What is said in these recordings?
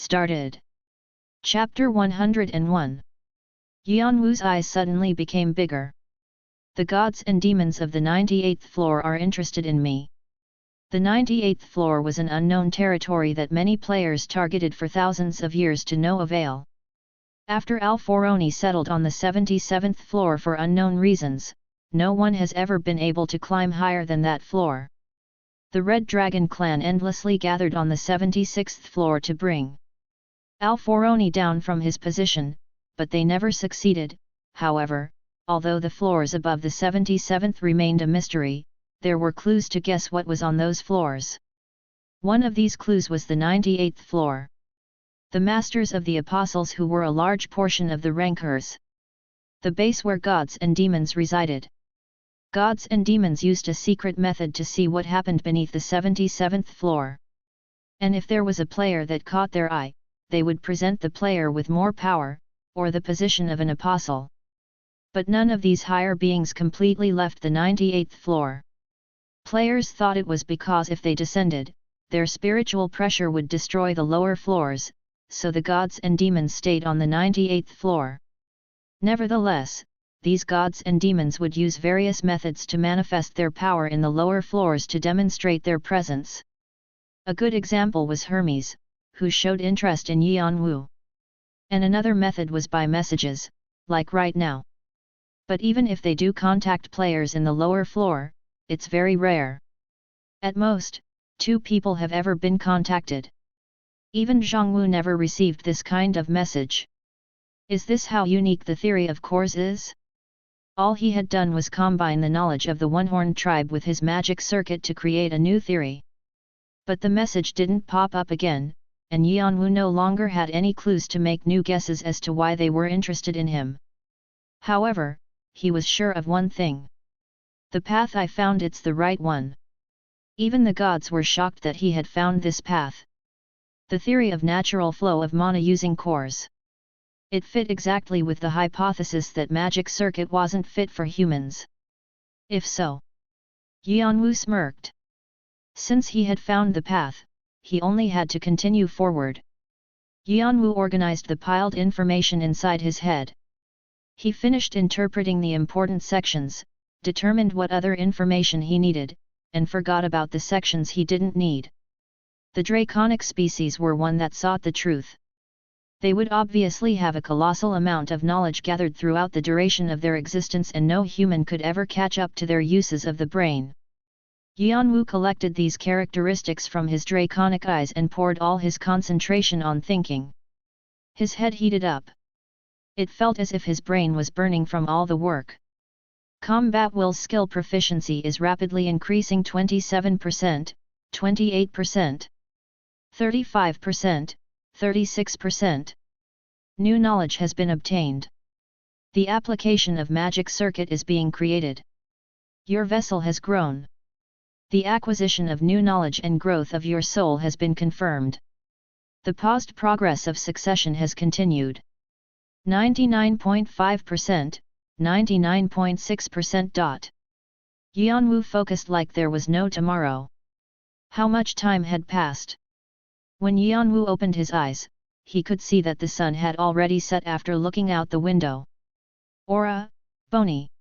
started. Chapter 101. Yeon-woo's eyes suddenly became bigger. The gods and demons of the 98th floor are interested in me. The 98th floor was an unknown territory that many players targeted for thousands of years to no avail. After Al-Foroni settled on the 77th floor for unknown reasons, no one has ever been able to climb higher than that floor. The Red Dragon clan endlessly gathered on the 76th floor to bring Al-Foroni down from his position, but they never succeeded. However, although the floors above the 77th remained a mystery, there were clues to guess what was on those floors. One of these clues was the 98th floor. The Masters of the Apostles, who were a large portion of the Rankers. The base where gods and demons resided. Gods and demons used a secret method to see what happened beneath the 77th floor. And if there was a player that caught their eye, they would present the player with more power, or the position of an apostle. But none of these higher beings completely left the 98th floor. Players thought it was because if they descended, their spiritual pressure would destroy the lower floors, so the gods and demons stayed on the 98th floor. Nevertheless, these gods and demons would use various methods to manifest their power in the lower floors to demonstrate their presence. A good example was Hermes, who showed interest in Yeon-woo. And another method was by messages, like right now. But even if they do contact players in the lower floor, it's very rare. At most, 2 people have ever been contacted. Even Jeong-woo never received this kind of message. Is this how unique the theory of cores is? All he had done was combine the knowledge of the one-horned tribe with his magic circuit to create a new theory. But the message didn't pop up again, and Yeon-woo no longer had any clues to make new guesses as to why they were interested in him. However, he was sure of one thing. The path I found, it's the right one. Even the gods were shocked that he had found this path. The theory of natural flow of mana using cores. It fit exactly with the hypothesis that magic circuit wasn't fit for humans. If so, Yeon-woo smirked. Since he had found the path, he only had to continue forward. Yeon-woo organized the piled information inside his head. He finished interpreting the important sections, determined what other information he needed, and forgot about the sections he didn't need. The draconic species were one that sought the truth. They would obviously have a colossal amount of knowledge gathered throughout the duration of their existence, and no human could ever catch up to their uses of the brain. Yeon-woo collected these characteristics from his draconic eyes and poured all his concentration on thinking. His head heated up. It felt as if his brain was burning from all the work. Combat will skill proficiency is rapidly increasing: 27%, 28%, 35%, 36%. New knowledge has been obtained. The application of magic circuit is being created. Your vessel has grown. The acquisition of new knowledge and growth of your soul has been confirmed. The paused progress of succession has continued. 99.5%, 99.6%. Yeon-woo focused like there was no tomorrow. How much time had passed? When Yeon-woo opened his eyes, he could see that the sun had already set after looking out the window. Aura, Bony.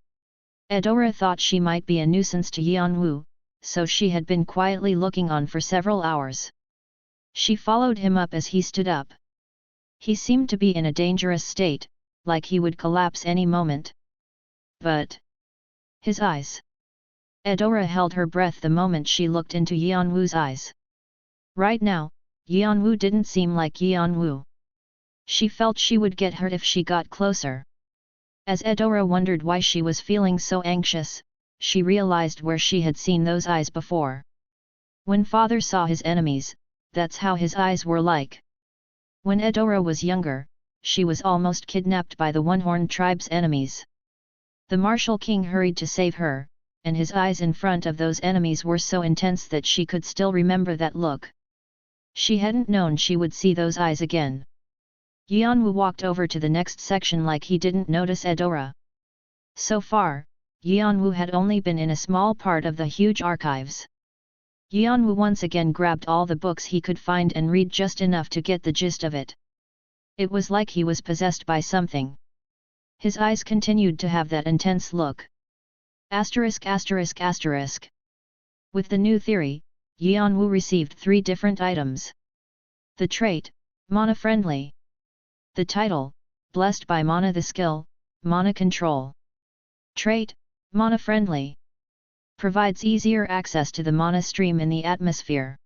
Eudora thought she might be a nuisance to Yeon-woo, so she had been quietly looking on for several hours. She followed him up as he stood up. He seemed to be in a dangerous state, like he would collapse any moment. But his eyes. Eudora held her breath the moment she looked into Yeon-woo's eyes. Right now, Yeon-woo didn't seem like Yeon-woo. She felt she would get hurt if she got closer. As Eudora wondered why she was feeling so anxious, she realized where she had seen those eyes before. When father saw his enemies, that's how his eyes were like. When Eudora was younger, she was almost kidnapped by the one-horned tribe's enemies. The martial king hurried to save her, and his eyes in front of those enemies were so intense that she could still remember that look. She hadn't known she would see those eyes again. Yeon-woo walked over to the next section like he didn't notice Eudora. So far, Yeon-woo had only been in a small part of the huge archives. Yeon-woo once again grabbed all the books he could find and read just enough to get the gist of it. It was like he was possessed by something. His eyes continued to have that intense look. Asterisk asterisk asterisk. With the new theory, Yeon-woo received 3 different items. The trait, Mana Friendly. The title, Blessed by Mana. The skill, Mana Control. Trait, Mana Friendly. Provides easier access to the mana stream in the atmosphere.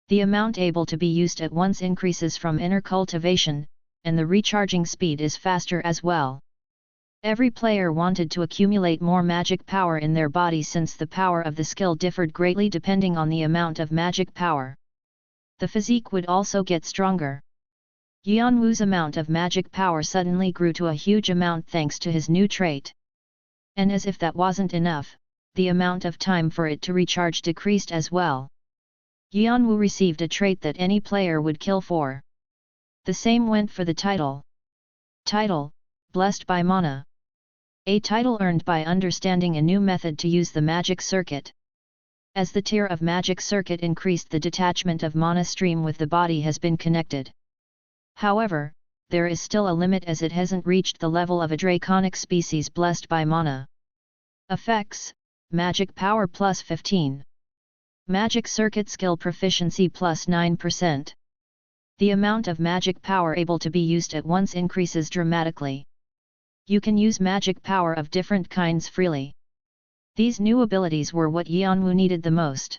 The amount able to be used at once increases from inner cultivation, and the recharging speed is faster as well. Every player wanted to accumulate more magic power in their body since the power of the skill differed greatly depending on the amount of magic power. The physique would also get stronger. Yeon-woo's amount of magic power suddenly grew to a huge amount thanks to his new trait. And as if that wasn't enough, the amount of time for it to recharge decreased as well. Yeon-woo received a trait that any player would kill for. The same went for the title. Title, Blessed by Mana. A title earned by understanding a new method to use the magic circuit. As the tier of magic circuit increased, the detachment of mana stream with the body has been connected. However, there is still a limit as it hasn't reached the level of a draconic species blessed by mana. Effects, Magic Power plus 15. Magic Circuit Skill Proficiency plus 9%. The amount of magic power able to be used at once increases dramatically. You can use magic power of different kinds freely. These new abilities were what Yeon-woo needed the most.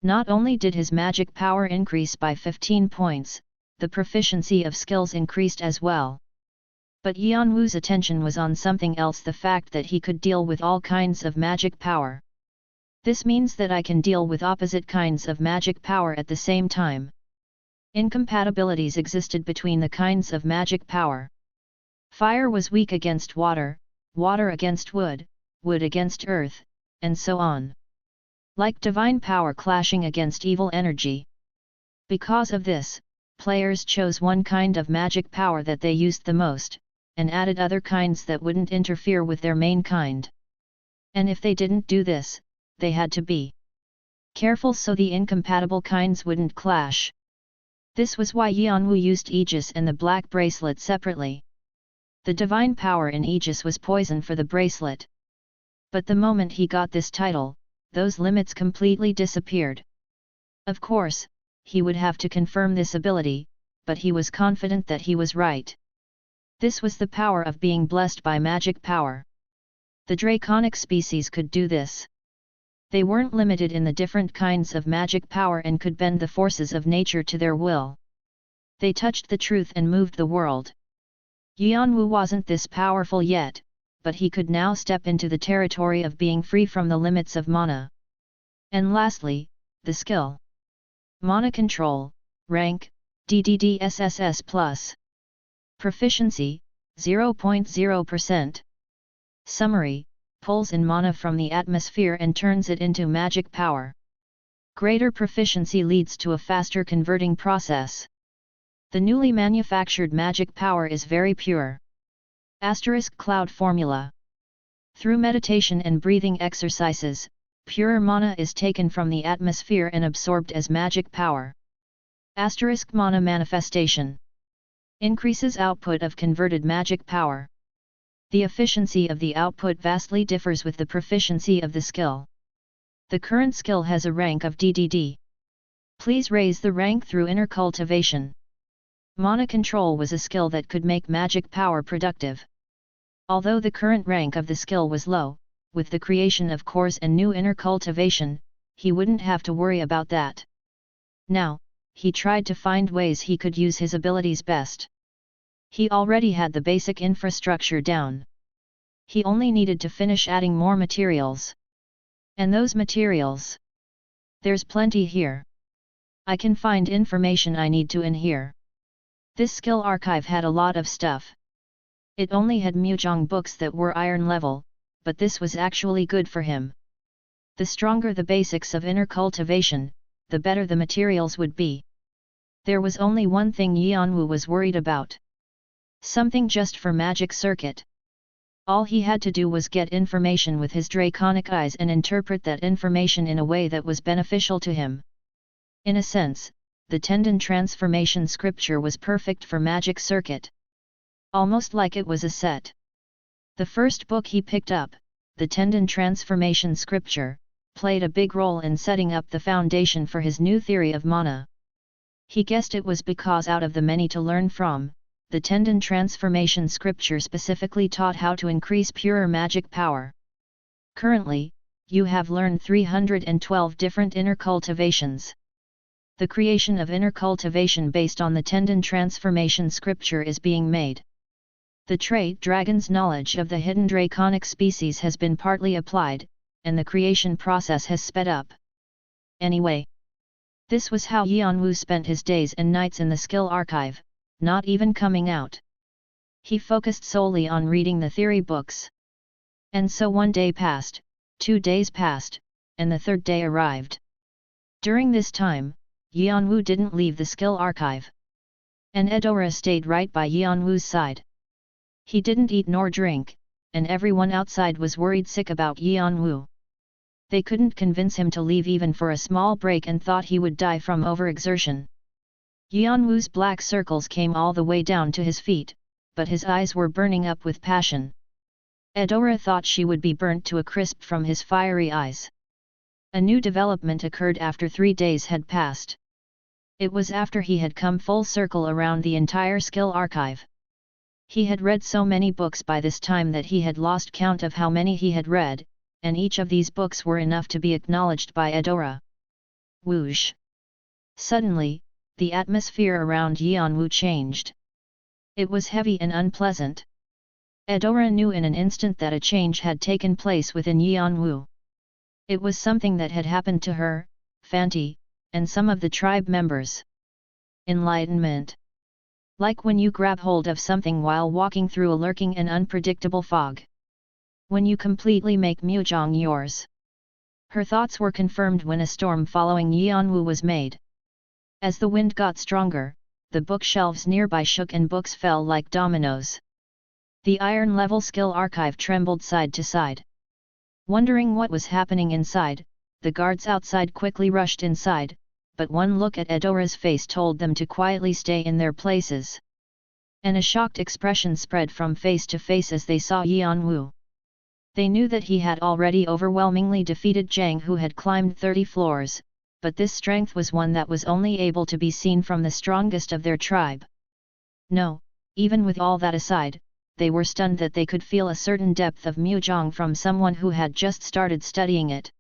Not only did his magic power increase by 15 points, the proficiency of skills increased as well. But Yeon-woo's attention was on something else, the fact that he could deal with all kinds of magic power. This means that I can deal with opposite kinds of magic power at the same time. Incompatibilities existed between the kinds of magic power. Fire was weak against water, water against wood, wood against earth, and so on. Like divine power clashing against evil energy. Because of this, players chose one kind of magic power that they used the most, and added other kinds that wouldn't interfere with their main kind. And if they didn't do this, they had to be careful so the incompatible kinds wouldn't clash. This was why Yeon-woo used Aegis and the black bracelet separately. The divine power in Aegis was poison for the bracelet. But the moment he got this title, those limits completely disappeared. Of course, he would have to confirm this ability, but he was confident that he was right. This was the power of being blessed by magic power. The draconic species could do this. They weren't limited in the different kinds of magic power and could bend the forces of nature to their will. They touched the truth and moved the world. Yeon-woo wasn't this powerful yet, but he could now step into the territory of being free from the limits of mana. And lastly, the skill. Mana Control, Rank, DDDSSS+. Proficiency, 0.0%. Summary, pulls in mana from the atmosphere and turns it into magic power. Greater proficiency leads to a faster converting process. The newly manufactured magic power is very pure. Asterisk Cloud Formula. Through meditation and breathing exercises, pure mana is taken from the atmosphere and absorbed as magic power. Asterisk Mana Manifestation. Increases output of converted magic power. The efficiency of the output vastly differs with the proficiency of the skill. The current skill has a rank of DDD. Please raise the rank through inner cultivation. Mana Control was a skill that could make magic power productive. Although the current rank of the skill was low, with the creation of cores and new inner cultivation, he wouldn't have to worry about that. Now, he tried to find ways he could use his abilities best. He already had the basic infrastructure down. He only needed to finish adding more materials. And those materials? There's plenty here. I can find information I need to in here. This skill archive had a lot of stuff. It only had Mujong books that were iron level, but this was actually good for him. The stronger the basics of inner cultivation, the better the materials would be. There was only one thing Yeon-woo was worried about. Something just for magic circuit. All he had to do was get information with his draconic eyes and interpret that information in a way that was beneficial to him. In a sense, the tendon transformation scripture was perfect for magic circuit. Almost like it was a set. The first book he picked up, the tendon transformation scripture, played a big role in setting up the foundation for his new theory of mana. He guessed it was because out of the many to learn from, the tendon transformation scripture specifically taught how to increase purer magic power. Currently, you have learned 312 different inner cultivations. The creation of inner cultivation based on the tendon transformation scripture is being made. The trait dragon's knowledge of the hidden draconic species has been partly applied, and the creation process has sped up. Anyway, this was how Yeon-woo spent his days and nights in the skill archive, not even coming out. He focused solely on reading the theory books. And so 1 day passed, 2 days passed, and the 3rd day arrived. During this time, Yeon-woo didn't leave the skill archive. And Eudora stayed right by Yeon-woo's side. He didn't eat nor drink, and everyone outside was worried sick about Yeon-woo. They couldn't convince him to leave even for a small break and thought he would die from overexertion. Yeon-woo's black circles came all the way down to his feet, but his eyes were burning up with passion. Eudora thought she would be burnt to a crisp from his fiery eyes. A new development occurred after 3 days had passed. It was after he had come full circle around the entire skill archive. He had read so many books by this time that he had lost count of how many he had read, and each of these books were enough to be acknowledged by Eudora. Whoosh! Suddenly, the atmosphere around Yeon-woo changed. It was heavy and unpleasant. Eudora knew in an instant that a change had taken place within Yeon-woo. It was something that had happened to her, Fanti, and some of the tribe members. Enlightenment. Like when you grab hold of something while walking through a lurking and unpredictable fog. When you completely make Mujong yours. Her thoughts were confirmed when a storm following Yeon-woo was made. As the wind got stronger, the bookshelves nearby shook and books fell like dominoes. The iron-level skill archive trembled side to side. Wondering what was happening inside, the guards outside quickly rushed inside, but one look at Eudora's face told them to quietly stay in their places. And a shocked expression spread from face to face as they saw Yeon-woo. They knew that he had already overwhelmingly defeated Jang, who had climbed 30 floors, but this strength was one that was only able to be seen from the strongest of their tribe. No, even with all that aside, they were stunned that they could feel a certain depth of Mujong from someone who had just started studying it.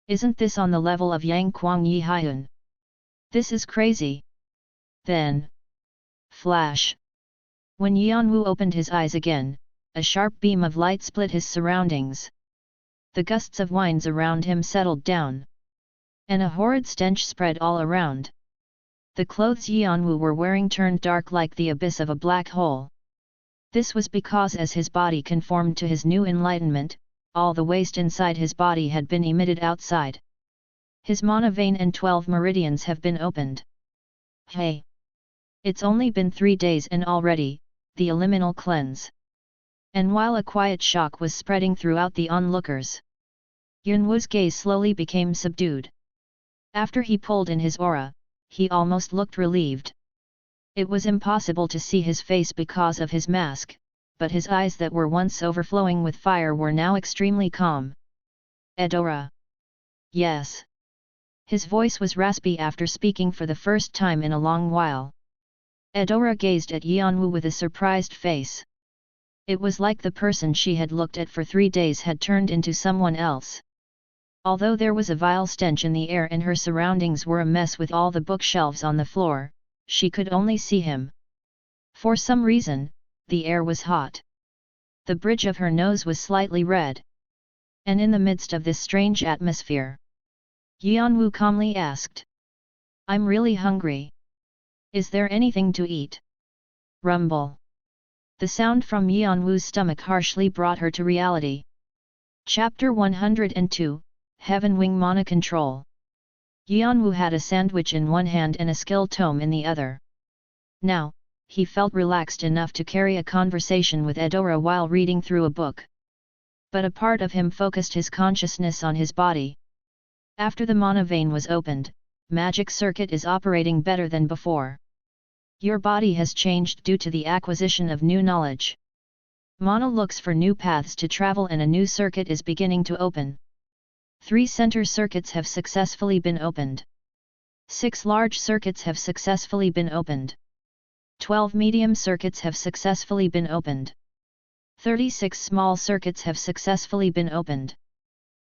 Isn't this on the level of Yang Kwang Yi Hyun? This is crazy. Then. Flash. When Yeon-woo opened his eyes again, a sharp beam of light split his surroundings. The gusts of winds around him settled down. And a horrid stench spread all around. The clothes Yeon-woo were wearing turned dark like the abyss of a black hole. This was because as his body conformed to his new enlightenment, all the waste inside his body had been emitted outside. His mana vein and 12 meridians have been opened. Hey! It's only been 3 days and already, the eliminal cleanse. And while a quiet shock was spreading throughout the onlookers, Yeon-woo's gaze slowly became subdued. After he pulled in his aura, he almost looked relieved. It was impossible to see his face because of his mask, but his eyes that were once overflowing with fire were now extremely calm. Eudora. Yes. His voice was raspy after speaking for the first time in a long while. Eudora gazed at Yeon-woo with a surprised face. It was like the person she had looked at for 3 days had turned into someone else. Although there was a vile stench in the air and her surroundings were a mess with all the bookshelves on the floor, she could only see him. For some reason, the air was hot. The bridge of her nose was slightly red. And in the midst of this strange atmosphere, Yeon-woo calmly asked, "I'm really hungry. Is there anything to eat?" Rumble. The sound from Yeon-woo's stomach harshly brought her to reality. Chapter 102, Heaven Wing Mana Control. Yeon-woo had a sandwich in one hand and a skill tome in the other. Now, he felt relaxed enough to carry a conversation with Eudora while reading through a book. But a part of him focused his consciousness on his body. After the mana vein was opened, magic circuit is operating better than before. Your body has changed due to the acquisition of new knowledge. Mana looks for new paths to travel and a new circuit is beginning to open. 3 center circuits have successfully been opened. 6 large circuits have successfully been opened. 12 medium circuits have successfully been opened. 36 small circuits have successfully been opened.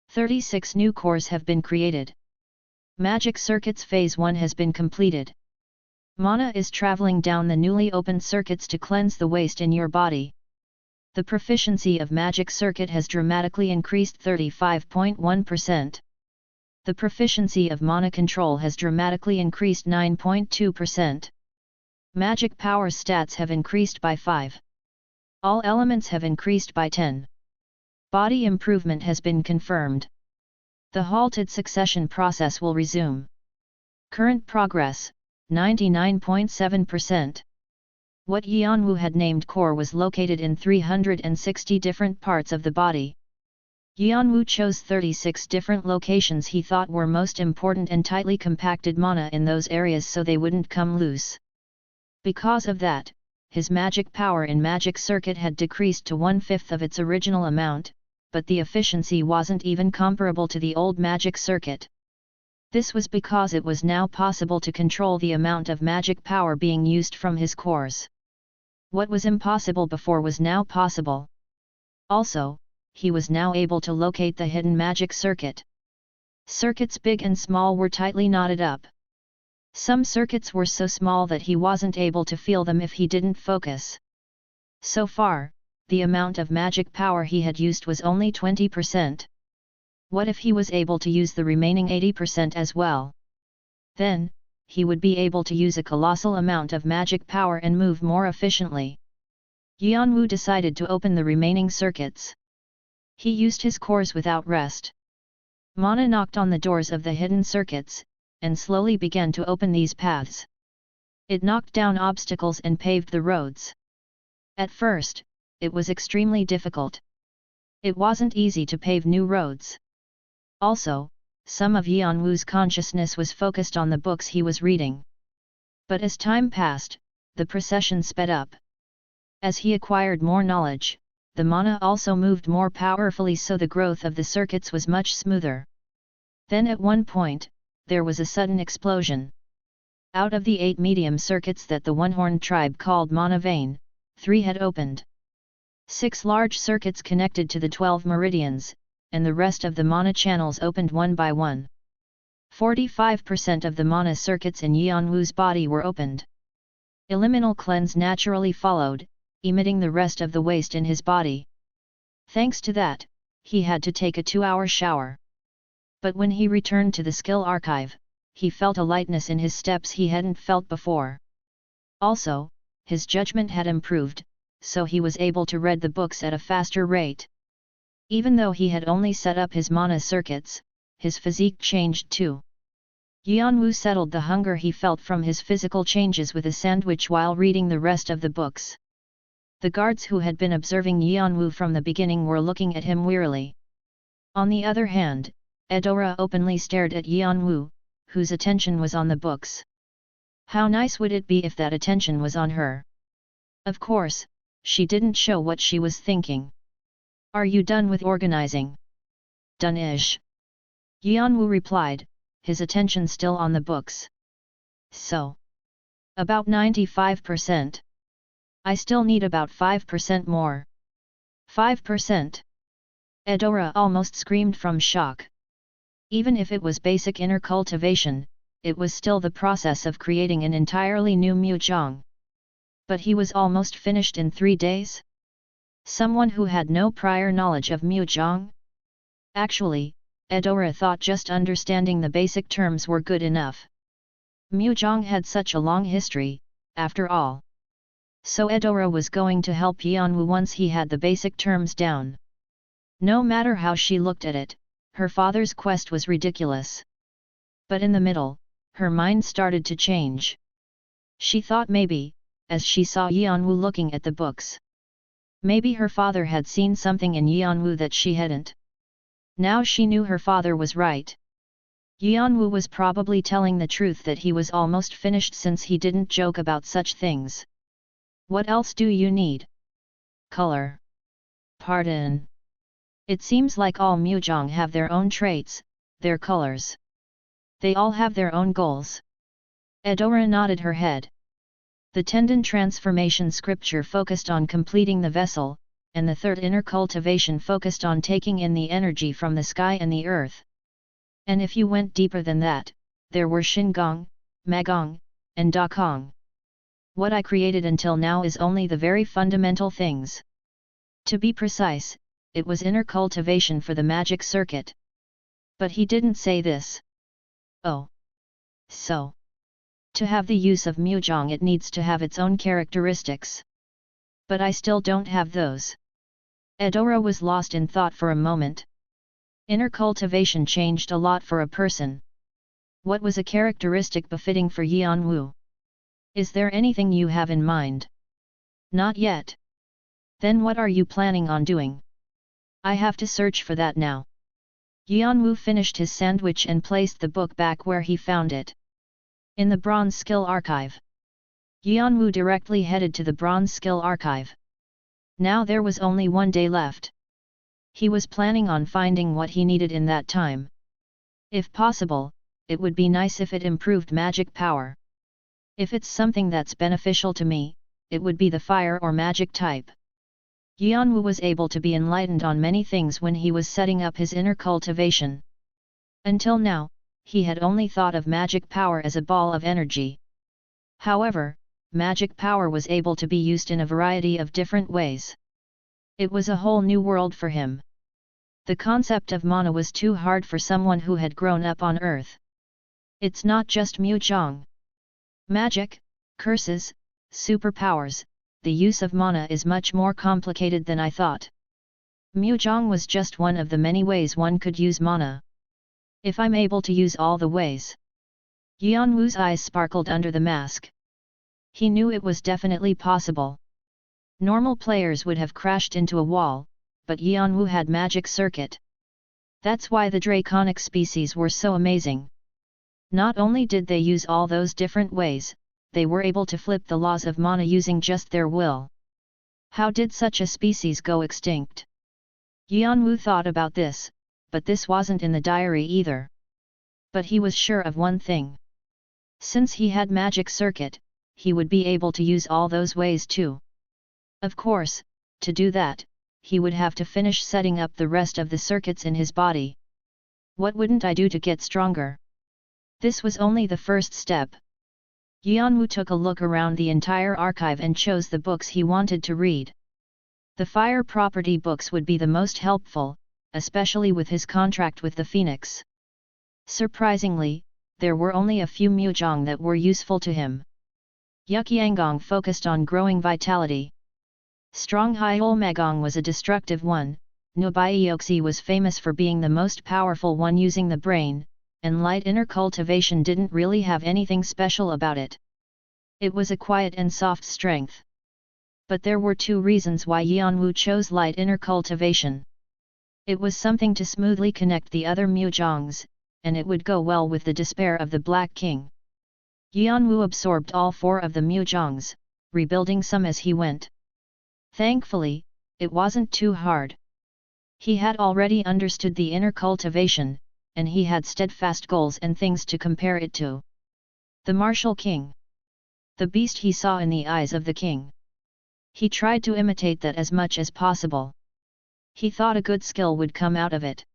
36 new cores have been created. Magic Circuits Phase 1 has been completed. Mana is traveling down the newly opened circuits to cleanse the waste in your body. The proficiency of Magic Circuit has dramatically increased 35.1%. The proficiency of Mana Control has dramatically increased 9.2%. Magic Power stats have increased by 5. All elements have increased by 10. Body improvement has been confirmed. The halted succession process will resume. Current progress, 99.7%. What Yeon-woo had named core was located in 360 different parts of the body. Yeon-woo chose 36 different locations he thought were most important and tightly compacted mana in those areas so they wouldn't come loose. Because of that, his magic power in Magic Circuit had decreased to 1/5 of its original amount, but the efficiency wasn't even comparable to the old Magic Circuit. This was because it was now possible to control the amount of magic power being used from his cores. What was impossible before was now possible. Also, he was now able to locate the hidden magic circuit. Circuits big and small were tightly knotted up. Some circuits were so small that he wasn't able to feel them if he didn't focus. So far, the amount of magic power he had used was only 20%. What if he was able to use the remaining 80% as well? Then, he would be able to use a colossal amount of magic power and move more efficiently. Yeon-woo decided to open the remaining circuits. He used his cores without rest. Mana knocked on the doors of the hidden circuits, and slowly began to open these paths. It knocked down obstacles and paved the roads. At first, it was extremely difficult. It wasn't easy to pave new roads. Also, some of Yeon-woo's consciousness was focused on the books he was reading. But as time passed, the procession sped up. As he acquired more knowledge, the mana also moved more powerfully, so the growth of the circuits was much smoother. Then at one point, there was a sudden explosion. Out of the 8 medium circuits that the One-Horn tribe called Mana Vein, 3 had opened. 6 large circuits connected to the 12 meridians, and the rest of the mana channels opened one by one. 45% of the mana circuits in Yeon-woo's body were opened. Eliminal cleanse naturally followed, emitting the rest of the waste in his body. Thanks to that, he had to take a 2-hour shower. But when he returned to the skill archive, he felt a lightness in his steps he hadn't felt before. Also, his judgment had improved, so he was able to read the books at a faster rate. Even though he had only set up his mana circuits, his physique changed too. Yeon-woo settled the hunger he felt from his physical changes with a sandwich while reading the rest of the books. The guards who had been observing Yeon-woo from the beginning were looking at him wearily. On the other hand, Eudora openly stared at Yeon-woo, whose attention was on the books. How nice would it be if that attention was on her? Of course, she didn't show what she was thinking. Are you done with organizing? Done-ish. Yeon-woo replied, his attention still on the books. So. About 95%. I still need about 5% more. 5%. Eudora almost screamed from shock. Even if it was basic inner cultivation, it was still the process of creating an entirely new Mujong. But he was almost finished in 3 days? Someone who had no prior knowledge of Mujong? Actually, Eudora thought just understanding the basic terms were good enough. Mujong had such a long history, after all. So Eudora was going to help Yeon-woo once he had the basic terms down. No matter how she looked at it, her father's quest was ridiculous. But in the middle, her mind started to change. She thought maybe, as she saw Yeon-woo looking at the books. Maybe her father had seen something in Yeon-woo that she hadn't. Now she knew her father was right. Yeon-woo was probably telling the truth that he was almost finished since he didn't joke about such things. What else do you need? Color. Pardon. It seems like all Mujong have their own traits, their colors. They all have their own goals. Eudora nodded her head. The tendon transformation scripture focused on completing the vessel, and the third inner cultivation focused on taking in the energy from the sky and the earth. And if you went deeper than that, there were Shingong, Magong, and Dakong. What I created until now is only the very fundamental things. To be precise, it was inner cultivation for the magic circuit. But he didn't say this. Oh. So. To have the use of Mujong it needs to have its own characteristics. But I still don't have those. Eudora was lost in thought for a moment. Inner cultivation changed a lot for a person. What was a characteristic befitting for Yeon-woo? Is there anything you have in mind? Not yet. Then what are you planning on doing? I have to search for that now. Yeon-woo finished his sandwich and placed the book back where he found it. In the Bronze Skill Archive. Yeon-woo directly headed to the Bronze Skill Archive. Now there was only one day left. He was planning on finding what he needed in that time. If possible, it would be nice if it improved magic power. If it's something that's beneficial to me, it would be the fire or magic type. Yeon-woo was able to be enlightened on many things when he was setting up his inner cultivation. Until now, he had only thought of magic power as a ball of energy. However, magic power was able to be used in a variety of different ways. It was a whole new world for him. The concept of mana was too hard for someone who had grown up on Earth. It's not just Mujong. Magic, curses, superpowers, the use of mana is much more complicated than I thought. Mujong was just one of the many ways one could use mana. If I'm able to use all the ways. Yeon-woo's eyes sparkled under the mask. He knew it was definitely possible. Normal players would have crashed into a wall, but Yeon-woo had magic circuit. That's why the draconic species were so amazing. Not only did they use all those different ways, they were able to flip the laws of mana using just their will. How did such a species go extinct? Yeon-woo thought about this, but this wasn't in the diary either. But he was sure of one thing. Since he had magic circuit, he would be able to use all those ways too. Of course, to do that, he would have to finish setting up the rest of the circuits in his body. What wouldn't I do to get stronger? This was only the first step. Yeon-woo took a look around the entire archive and chose the books he wanted to read. The fire property books would be the most helpful, especially with his contract with the Phoenix. Surprisingly, there were only a few Mujong that were useful to him. Yukyangong focused on growing vitality. Strong Hyol Magong was a destructive one, Nubaioxi was famous for being the most powerful one using the brain, and light inner cultivation didn't really have anything special about it. It was a quiet and soft strength. But there were two reasons why Yeon-woo chose light inner cultivation. It was something to smoothly connect the other Mujongs, and it would go well with the despair of the Black King. Yeon-woo absorbed all four of the Mujongs, rebuilding some as he went. Thankfully, it wasn't too hard. He had already understood the inner cultivation, and he had steadfast goals and things to compare it to. The martial king. The beast he saw in the eyes of the king. He tried to imitate that as much as possible. He thought a good skill would come out of it.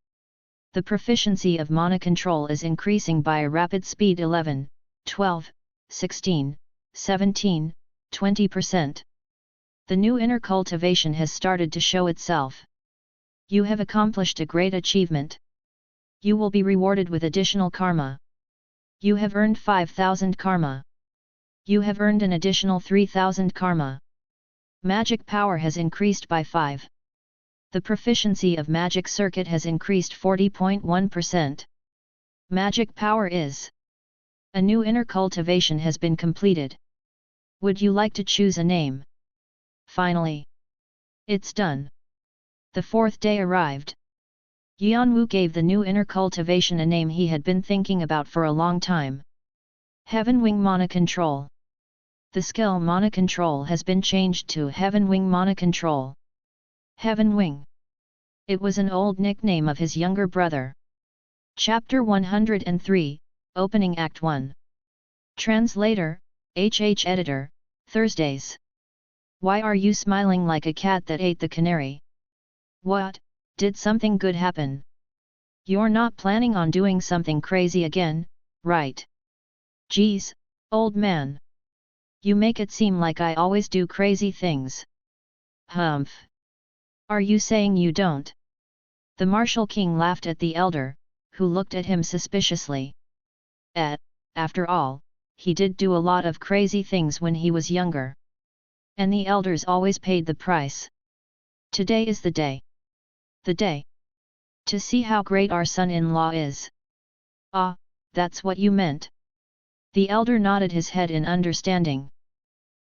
The proficiency of mana control is increasing by a rapid speed 11, 12, 16, 17, 20%. The new inner cultivation has started to show itself. You have accomplished a great achievement. You will be rewarded with additional karma. You have earned 5,000 karma. You have earned an additional 3,000 karma. Magic power has increased by 5. The proficiency of magic circuit has increased 40.1%. Magic power is. A new inner cultivation has been completed. Would you like to choose a name? Finally. It's done. The fourth day arrived. Yeon-woo gave the new inner cultivation a name he had been thinking about for a long time. Heaven Wing Mana Control. The skill Mana Control has been changed to Heaven Wing Mana Control. Heaven Wing. It was an old nickname of his younger brother. Chapter 103, Opening Act 1. Translator, HH Editor, Thursdays. Why are you smiling like a cat that ate the canary? What, did something good happen? You're not planning on doing something crazy again, right? Geez, old man. You make it seem like I always do crazy things. Humph. Are you saying you don't? The Martial King laughed at the elder, who looked at him suspiciously. After all, he did do a lot of crazy things when he was younger. And the elders always paid the price. Today is the day. The day. To see how great our son-in-law is. Ah, that's what you meant. The elder nodded his head in understanding.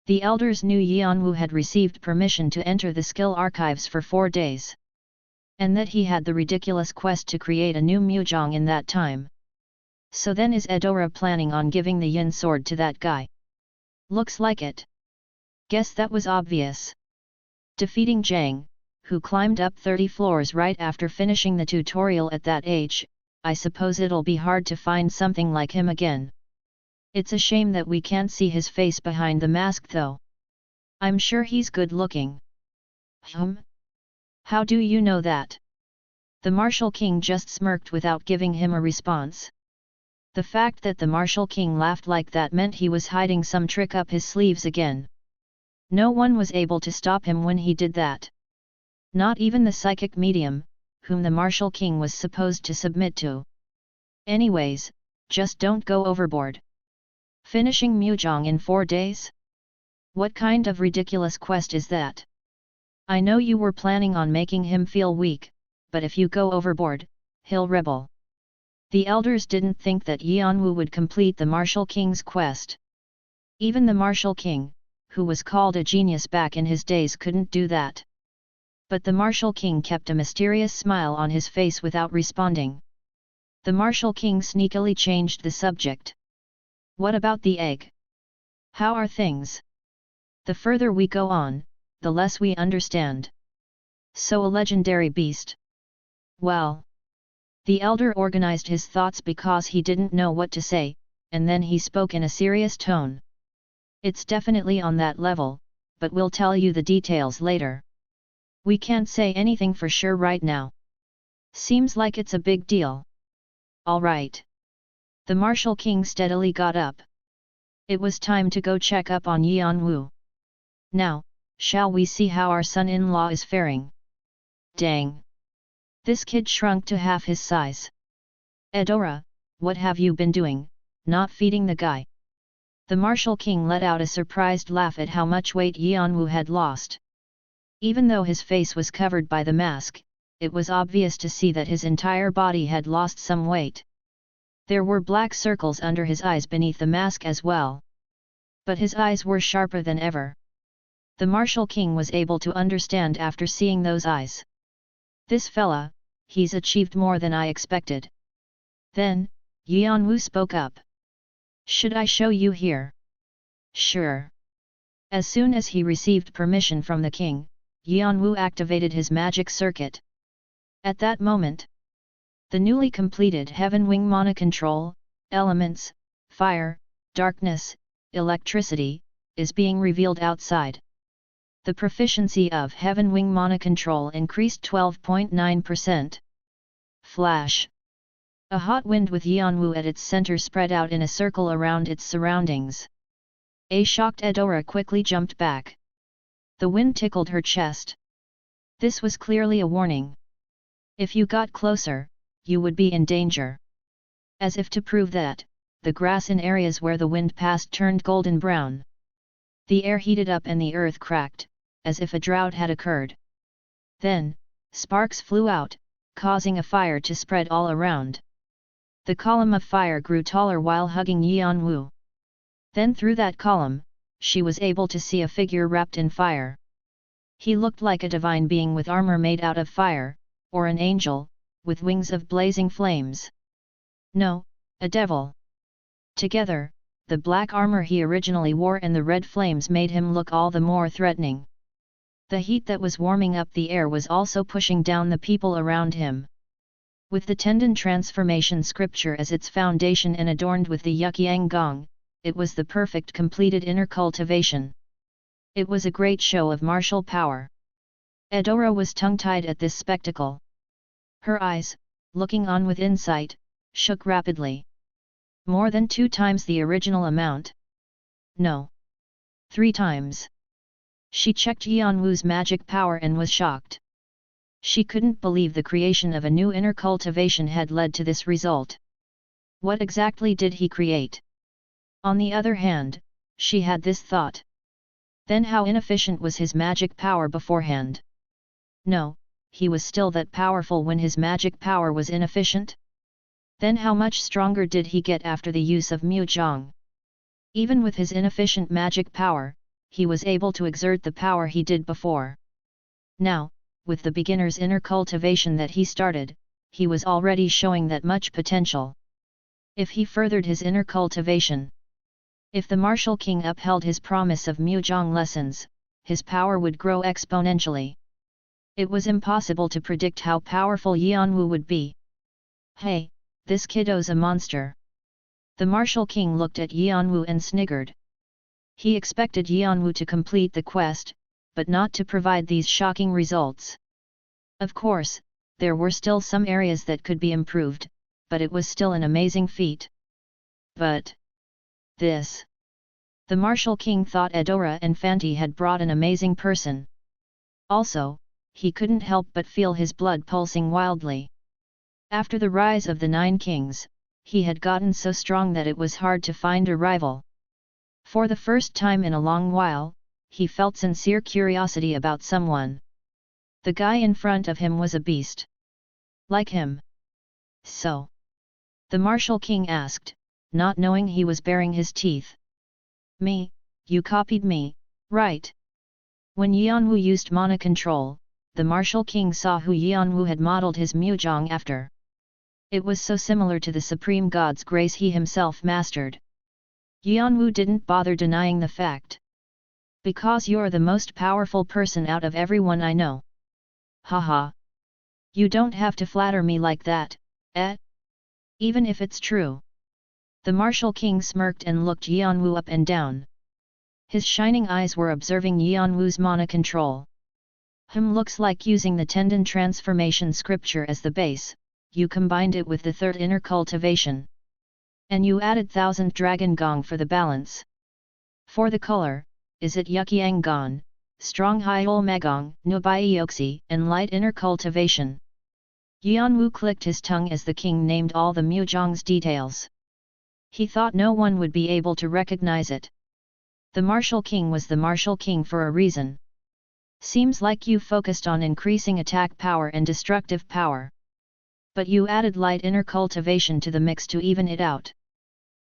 The elders knew Yeon-woo had received permission to enter the skill archives for 4 days. And that he had the ridiculous quest to create a new Mujong in that time. So then is Eudora planning on giving the yin sword to that guy? Looks like it. Guess that was obvious. Defeating Jang, who climbed up 30 floors right after finishing the tutorial at that age, I suppose it'll be hard to find something like him again. It's a shame that we can't see his face behind the mask though. I'm sure he's good looking. How do you know that? The Martial King just smirked without giving him a response. The fact that the Martial King laughed like that meant he was hiding some trick up his sleeves again. No one was able to stop him when he did that. Not even the psychic medium, whom the Martial King was supposed to submit to. Anyways, just don't go overboard. Finishing Mujong in 4 days? What kind of ridiculous quest is that? I know you were planning on making him feel weak, but if you go overboard, he'll rebel. The elders didn't think that Yeon-woo would complete the Martial King's quest. Even the Martial King, who was called a genius back in his days, couldn't do that. But the Martial King kept a mysterious smile on his face without responding. The Martial King sneakily changed the subject. What about the egg? How are things? The further we go on, the less we understand. So a legendary beast? Well. The elder organized his thoughts because he didn't know what to say, and then he spoke in a serious tone. It's definitely on that level, but we'll tell you the details later. We can't say anything for sure right now. Seems like it's a big deal. All right. The Martial King steadily got up. It was time to go check up on Yeon-woo. Now, shall we see how our son-in-law is faring? Dang. This kid shrunk to half his size. Eudora, what have you been doing, not feeding the guy? The Martial King let out a surprised laugh at how much weight Yeon-woo had lost. Even though his face was covered by the mask, it was obvious to see that his entire body had lost some weight. There were black circles under his eyes beneath the mask as well. But his eyes were sharper than ever. The Martial King was able to understand after seeing those eyes. This fella, he's achieved more than I expected. Then, Yeon-woo spoke up. Should I show you here? Sure. As soon as he received permission from the king, Yeon-woo activated his magic circuit. At that moment, the newly completed Heaven Wing Mana Control, elements, fire, darkness, electricity, is being revealed outside. The proficiency of Heaven Wing Mana Control increased 12.9%. Flash. A hot wind with Yeon-woo at its center spread out in a circle around its surroundings. A shocked Eudora quickly jumped back. The wind tickled her chest. This was clearly a warning. If you got closer, you would be in danger. As if to prove that, the grass in areas where the wind passed turned golden brown. The air heated up and the earth cracked, as if a drought had occurred. Then, sparks flew out, causing a fire to spread all around. The column of fire grew taller while hugging Yeon-woo. Then through that column, she was able to see a figure wrapped in fire. He looked like a divine being with armor made out of fire, or an angel, with wings of blazing flames. No, a devil. Together, the black armor he originally wore and the red flames made him look all the more threatening. The heat that was warming up the air was also pushing down the people around him. With the tendon transformation scripture as its foundation and adorned with the Yukyang Gong, it was the perfect completed inner cultivation. It was a great show of martial power. Eudora was tongue-tied at this spectacle. Her eyes, looking on with insight, shook rapidly. More than 2 times the original amount. No. 3 times. She checked Yeon-woo's magic power and was shocked. She couldn't believe the creation of a new inner cultivation had led to this result. What exactly did he create? On the other hand, she had this thought. Then how inefficient was his magic power beforehand? No, he was still that powerful when his magic power was inefficient? Then how much stronger did he get after the use of Muzhong? Even with his inefficient magic power, he was able to exert the power he did before. Now, with the beginner's inner cultivation that he started, he was already showing that much potential. If he furthered his inner cultivation, if the martial king upheld his promise of Muzhong lessons, his power would grow exponentially. It was impossible to predict how powerful Yeon-woo would be. Hey, this kiddo's a monster. The martial king looked at Yeon-woo and sniggered. He expected Yeon-woo to complete the quest, but not to provide these shocking results. Of course, there were still some areas that could be improved, but it was still an amazing feat. But this. The martial king thought Eudora and Fanti had brought an amazing person. Also, he couldn't help but feel his blood pulsing wildly. After the rise of the 9 kings, he had gotten so strong that it was hard to find a rival. For the first time in a long while, he felt sincere curiosity about someone. The guy in front of him was a beast. Like him. So? The martial king asked, not knowing he was baring his teeth. Me, you copied me, right? When Yeon-woo used mana control, the martial king saw who Yeon-woo had modeled his Muzhong after. It was so similar to the supreme god's grace he himself mastered. Yeon-woo didn't bother denying the fact. Because you're the most powerful person out of everyone I know. Haha. You don't have to flatter me like that, eh? Even if it's true. The martial king smirked and looked Yeon-woo up and down. His shining eyes were observing Yeon-woo's mana control. Looks like using the tendon transformation scripture as the base, you combined it with the 3rd inner cultivation. And you added 1000 dragon gong for the balance. For the color, is it Yukyang Gong, strong Hyol Magong, Nubaioxi, and light inner cultivation? Yeon-woo clicked his tongue as the king named all the Muzhong's details. He thought no one would be able to recognize it. The martial king was the martial king for a reason. Seems like you focused on increasing attack power and destructive power. But you added light inner cultivation to the mix to even it out.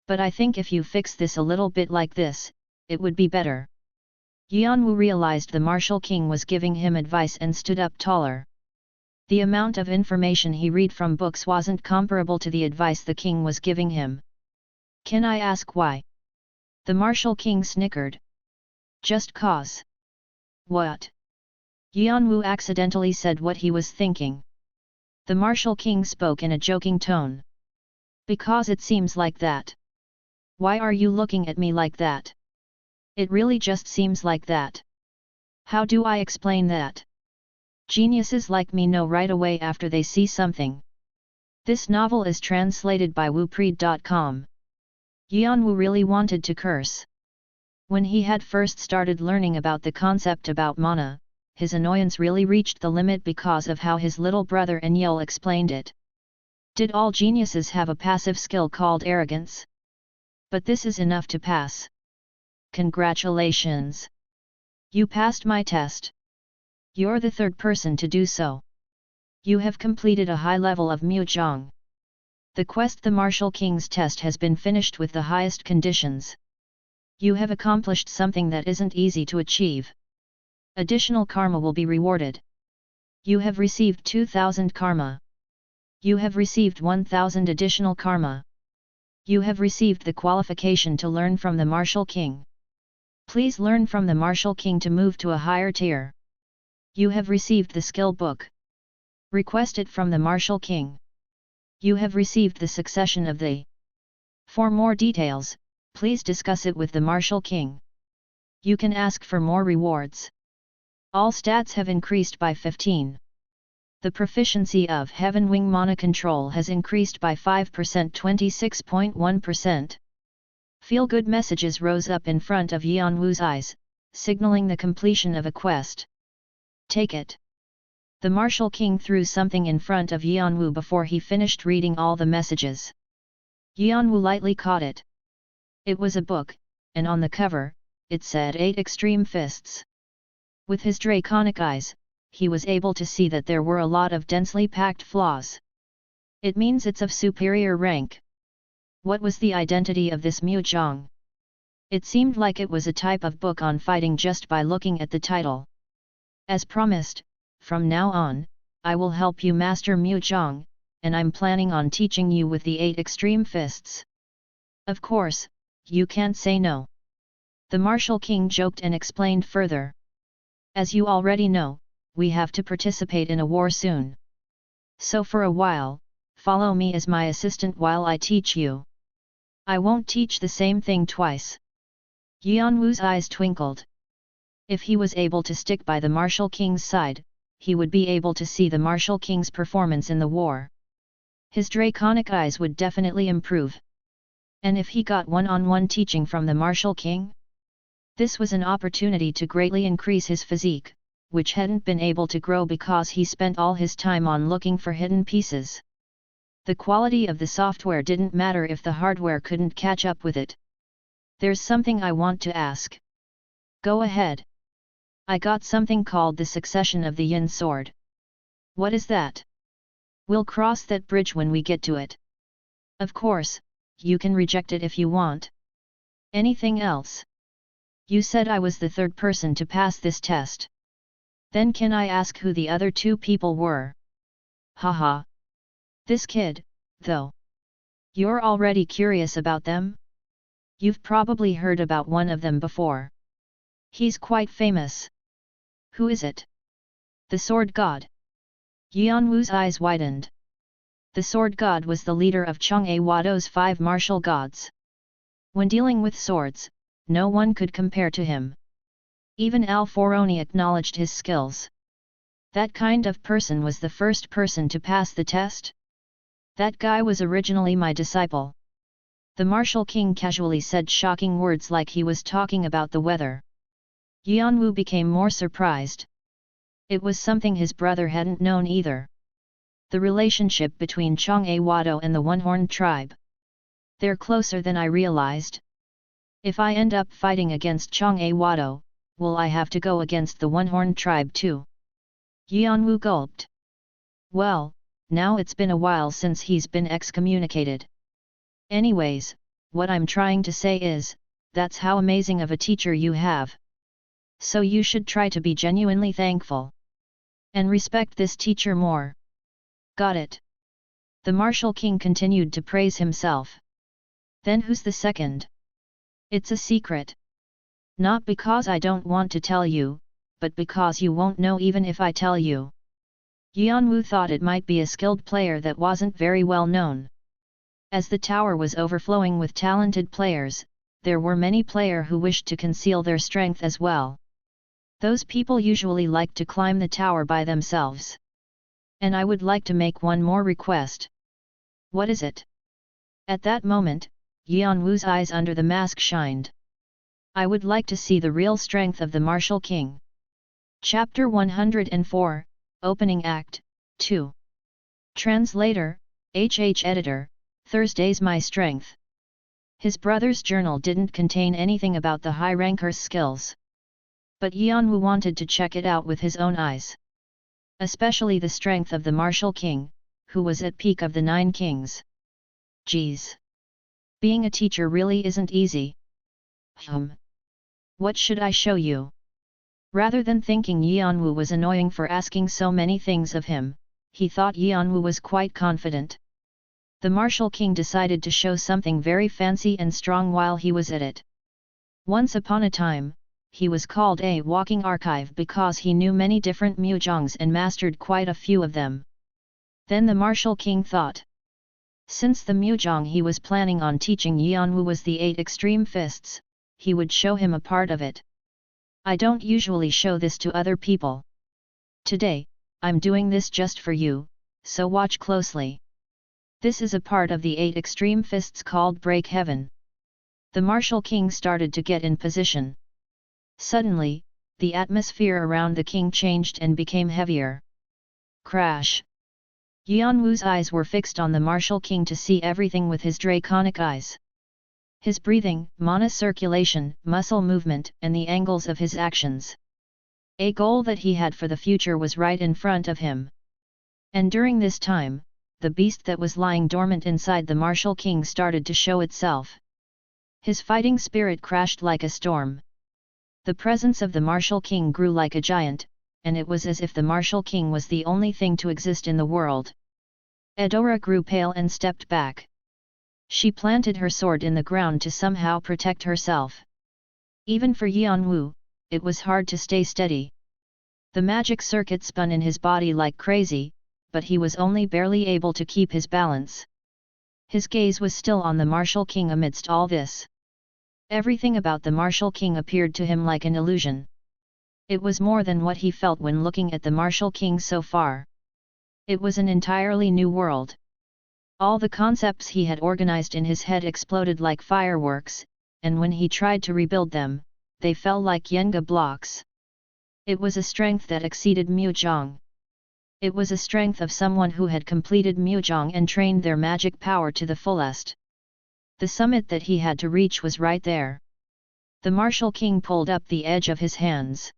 But I think if you fix this a little bit like this, it would be better. Yeon-woo realized the martial king was giving him advice and stood up taller. The amount of information he read from books wasn't comparable to the advice the king was giving him. Can I ask why? The martial king snickered. Just cause. What? Yeon-woo accidentally said what he was thinking. The martial king spoke in a joking tone. Because it seems like that. Why are you looking at me like that? It really just seems like that. How do I explain that? Geniuses like me know right away after they see something. This novel is translated by woopread.com. Yeon-woo really wanted to curse. When he had first started learning about the concept about mana, his annoyance really reached the limit because of how his little brother Enyel explained it. Did all geniuses have a passive skill called arrogance? But this is enough to pass. Congratulations! You passed my test. You're the 3rd person to do so. You have completed a high level of Muzhong. The quest, the martial king's test, has been finished with the highest conditions. You have accomplished something that isn't easy to achieve. Additional karma will be rewarded. You have received 2000 karma. You have received 1000 additional karma. You have received the qualification to learn from the Martial King. Please learn from the Martial King to move to a higher tier. You have received the skill book. Request it from the Martial King. You have received the succession of the. For more details, please discuss it with the Martial King. You can ask for more rewards. All stats have increased by 15. The proficiency of Heaven Wing Mana Control has increased by 5%, 26.1%. Feel-good messages rose up in front of Yeon-woo's eyes, signaling the completion of a quest. Take it. The Martial King threw something in front of Yeon-woo before he finished reading all the messages. Yeon-woo lightly caught it. It was a book, and on the cover, it said 8 extreme fists. With his draconic eyes, he was able to see that there were a lot of densely packed flaws. It means it's of superior rank. What was the identity of this Mujong? It seemed like it was a type of book on fighting just by looking at the title. As promised, from now on, I will help you master Mujong, and I'm planning on teaching you with the 8 extreme fists. Of course, you can't say no. The Martial King joked and explained further. As you already know, we have to participate in a war soon. So for a while, follow me as my assistant while I teach you. I won't teach the same thing twice. Yeon-woo's eyes twinkled. If he was able to stick by the Martial King's side, he would be able to see the Martial King's performance in the war. His draconic eyes would definitely improve. And if he got one-on-one teaching from the Martial King? This was an opportunity to greatly increase his physique, which hadn't been able to grow because he spent all his time on looking for hidden pieces. The quality of the software didn't matter if the hardware couldn't catch up with it. There's something I want to ask. Go ahead. I got something called the succession of the Yin Sword. What is that? We'll cross that bridge when we get to it. Of course, you can reject it if you want. Anything else? You said I was the third person to pass this test. Then can I ask who the other 2 people were? Haha. This kid, though. You're already curious about them? You've probably heard about one of them before. He's quite famous. Who is it? The Sword God. Yeon-woo's eyes widened. The Sword God was the leader of Jeong-woo's 5 martial gods. When dealing with swords, no one could compare to him. Even Al-Foroni acknowledged his skills. That kind of person was the first person to pass the test? That guy was originally my disciple. The Martial King casually said shocking words like he was talking about the weather. Yeon-woo became more surprised. It was something his brother hadn't known either. The relationship between Jeong-woo and the One-Horned tribe. They're closer than I realized. If I end up fighting against Jeong-woo, will I have to go against the One-Horned tribe too? Yeon-woo gulped. Well, now it's been a while since he's been excommunicated. Anyways, what I'm trying to say is, that's how amazing of a teacher you have. So you should try to be genuinely thankful. And respect this teacher more. Got it. The Martial King continued to praise himself. Then who's the second? It's a secret. Not because I don't want to tell you, but because you won't know even if I tell you. Yeon-woo thought it might be a skilled player that wasn't very well known. As the tower was overflowing with talented players, there were many players who wished to conceal their strength as well. Those people usually like to climb the tower by themselves. And I would like to make one more request. What is it? At that moment, Yeon-woo's eyes under the mask shined. I would like to see the real strength of the Martial King. Chapter 104, Opening Act, 2. Translator, HH Editor, Thursday's My Strength. His brother's journal didn't contain anything about the high ranker's skills. But Yeon-woo wanted to check it out with his own eyes. Especially the strength of the Martial King, who was at peak of the 9 kings. Geez. Being a teacher really isn't easy. What should I show you? Rather than thinking Yeon-woo was annoying for asking so many things of him, he thought Yeon-woo was quite confident. The Martial King decided to show something very fancy and strong while he was at it. Once upon a time, he was called a walking archive because he knew many different mujongs and mastered quite a few of them. Then the Martial King thought. Since the mujong he was planning on teaching Yeon-woo was the 8 extreme fists, he would show him a part of it. I don't usually show this to other people. Today, I'm doing this just for you, so watch closely. This is a part of the 8 extreme fists called Break Heaven. The Martial King started to get in position. Suddenly, the atmosphere around the king changed and became heavier. Crash! Yeon-woo's eyes were fixed on the Martial King to see everything with his draconic eyes. His breathing, mana circulation, muscle movement, and the angles of his actions. A goal that he had for the future was right in front of him. And during this time, the beast that was lying dormant inside the Martial King started to show itself. His fighting spirit crashed like a storm. The presence of the Martial King grew like a giant, and it was as if the Martial King was the only thing to exist in the world. Eudora grew pale and stepped back. She planted her sword in the ground to somehow protect herself. Even for Yeon-woo, it was hard to stay steady. The magic circuit spun in his body like crazy, but he was only barely able to keep his balance. His gaze was still on the Martial King amidst all this. Everything about the Martial King appeared to him like an illusion. It was more than what he felt when looking at the Martial King so far. It was an entirely new world. All the concepts he had organized in his head exploded like fireworks, and when he tried to rebuild them, they fell like Jenga blocks. It was a strength that exceeded Mujong. It was a strength of someone who had completed Mujong and trained their magic power to the fullest. The summit that he had to reach was right there. The Martial King pulled up the edge of his hands.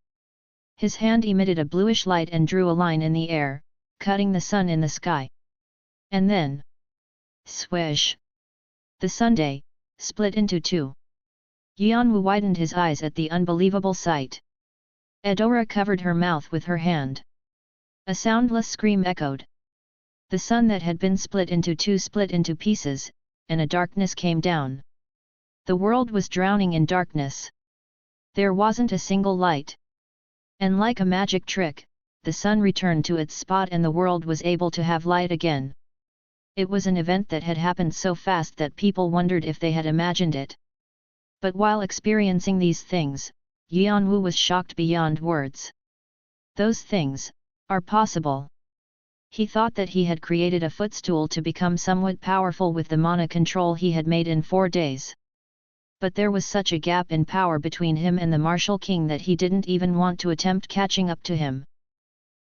His hand emitted a bluish light and drew a line in the air, cutting the sun in the sky. And then, swish! The sunday split into two. Yeon-woo widened his eyes at the unbelievable sight. Eudora covered her mouth with her hand. A soundless scream echoed. The sun that had been split into pieces, and a darkness came down. The world was drowning in darkness. There wasn't a single light. And like a magic trick, the sun returned to its spot and the world was able to have light again. It was an event that had happened so fast that people wondered if they had imagined it. But while experiencing these things, Yeon-woo was shocked beyond words. Those things are possible. He thought that he had created a footstool to become somewhat powerful with the mana control he had made in 4 days. But there was such a gap in power between him and the Martial King that he didn't even want to attempt catching up to him.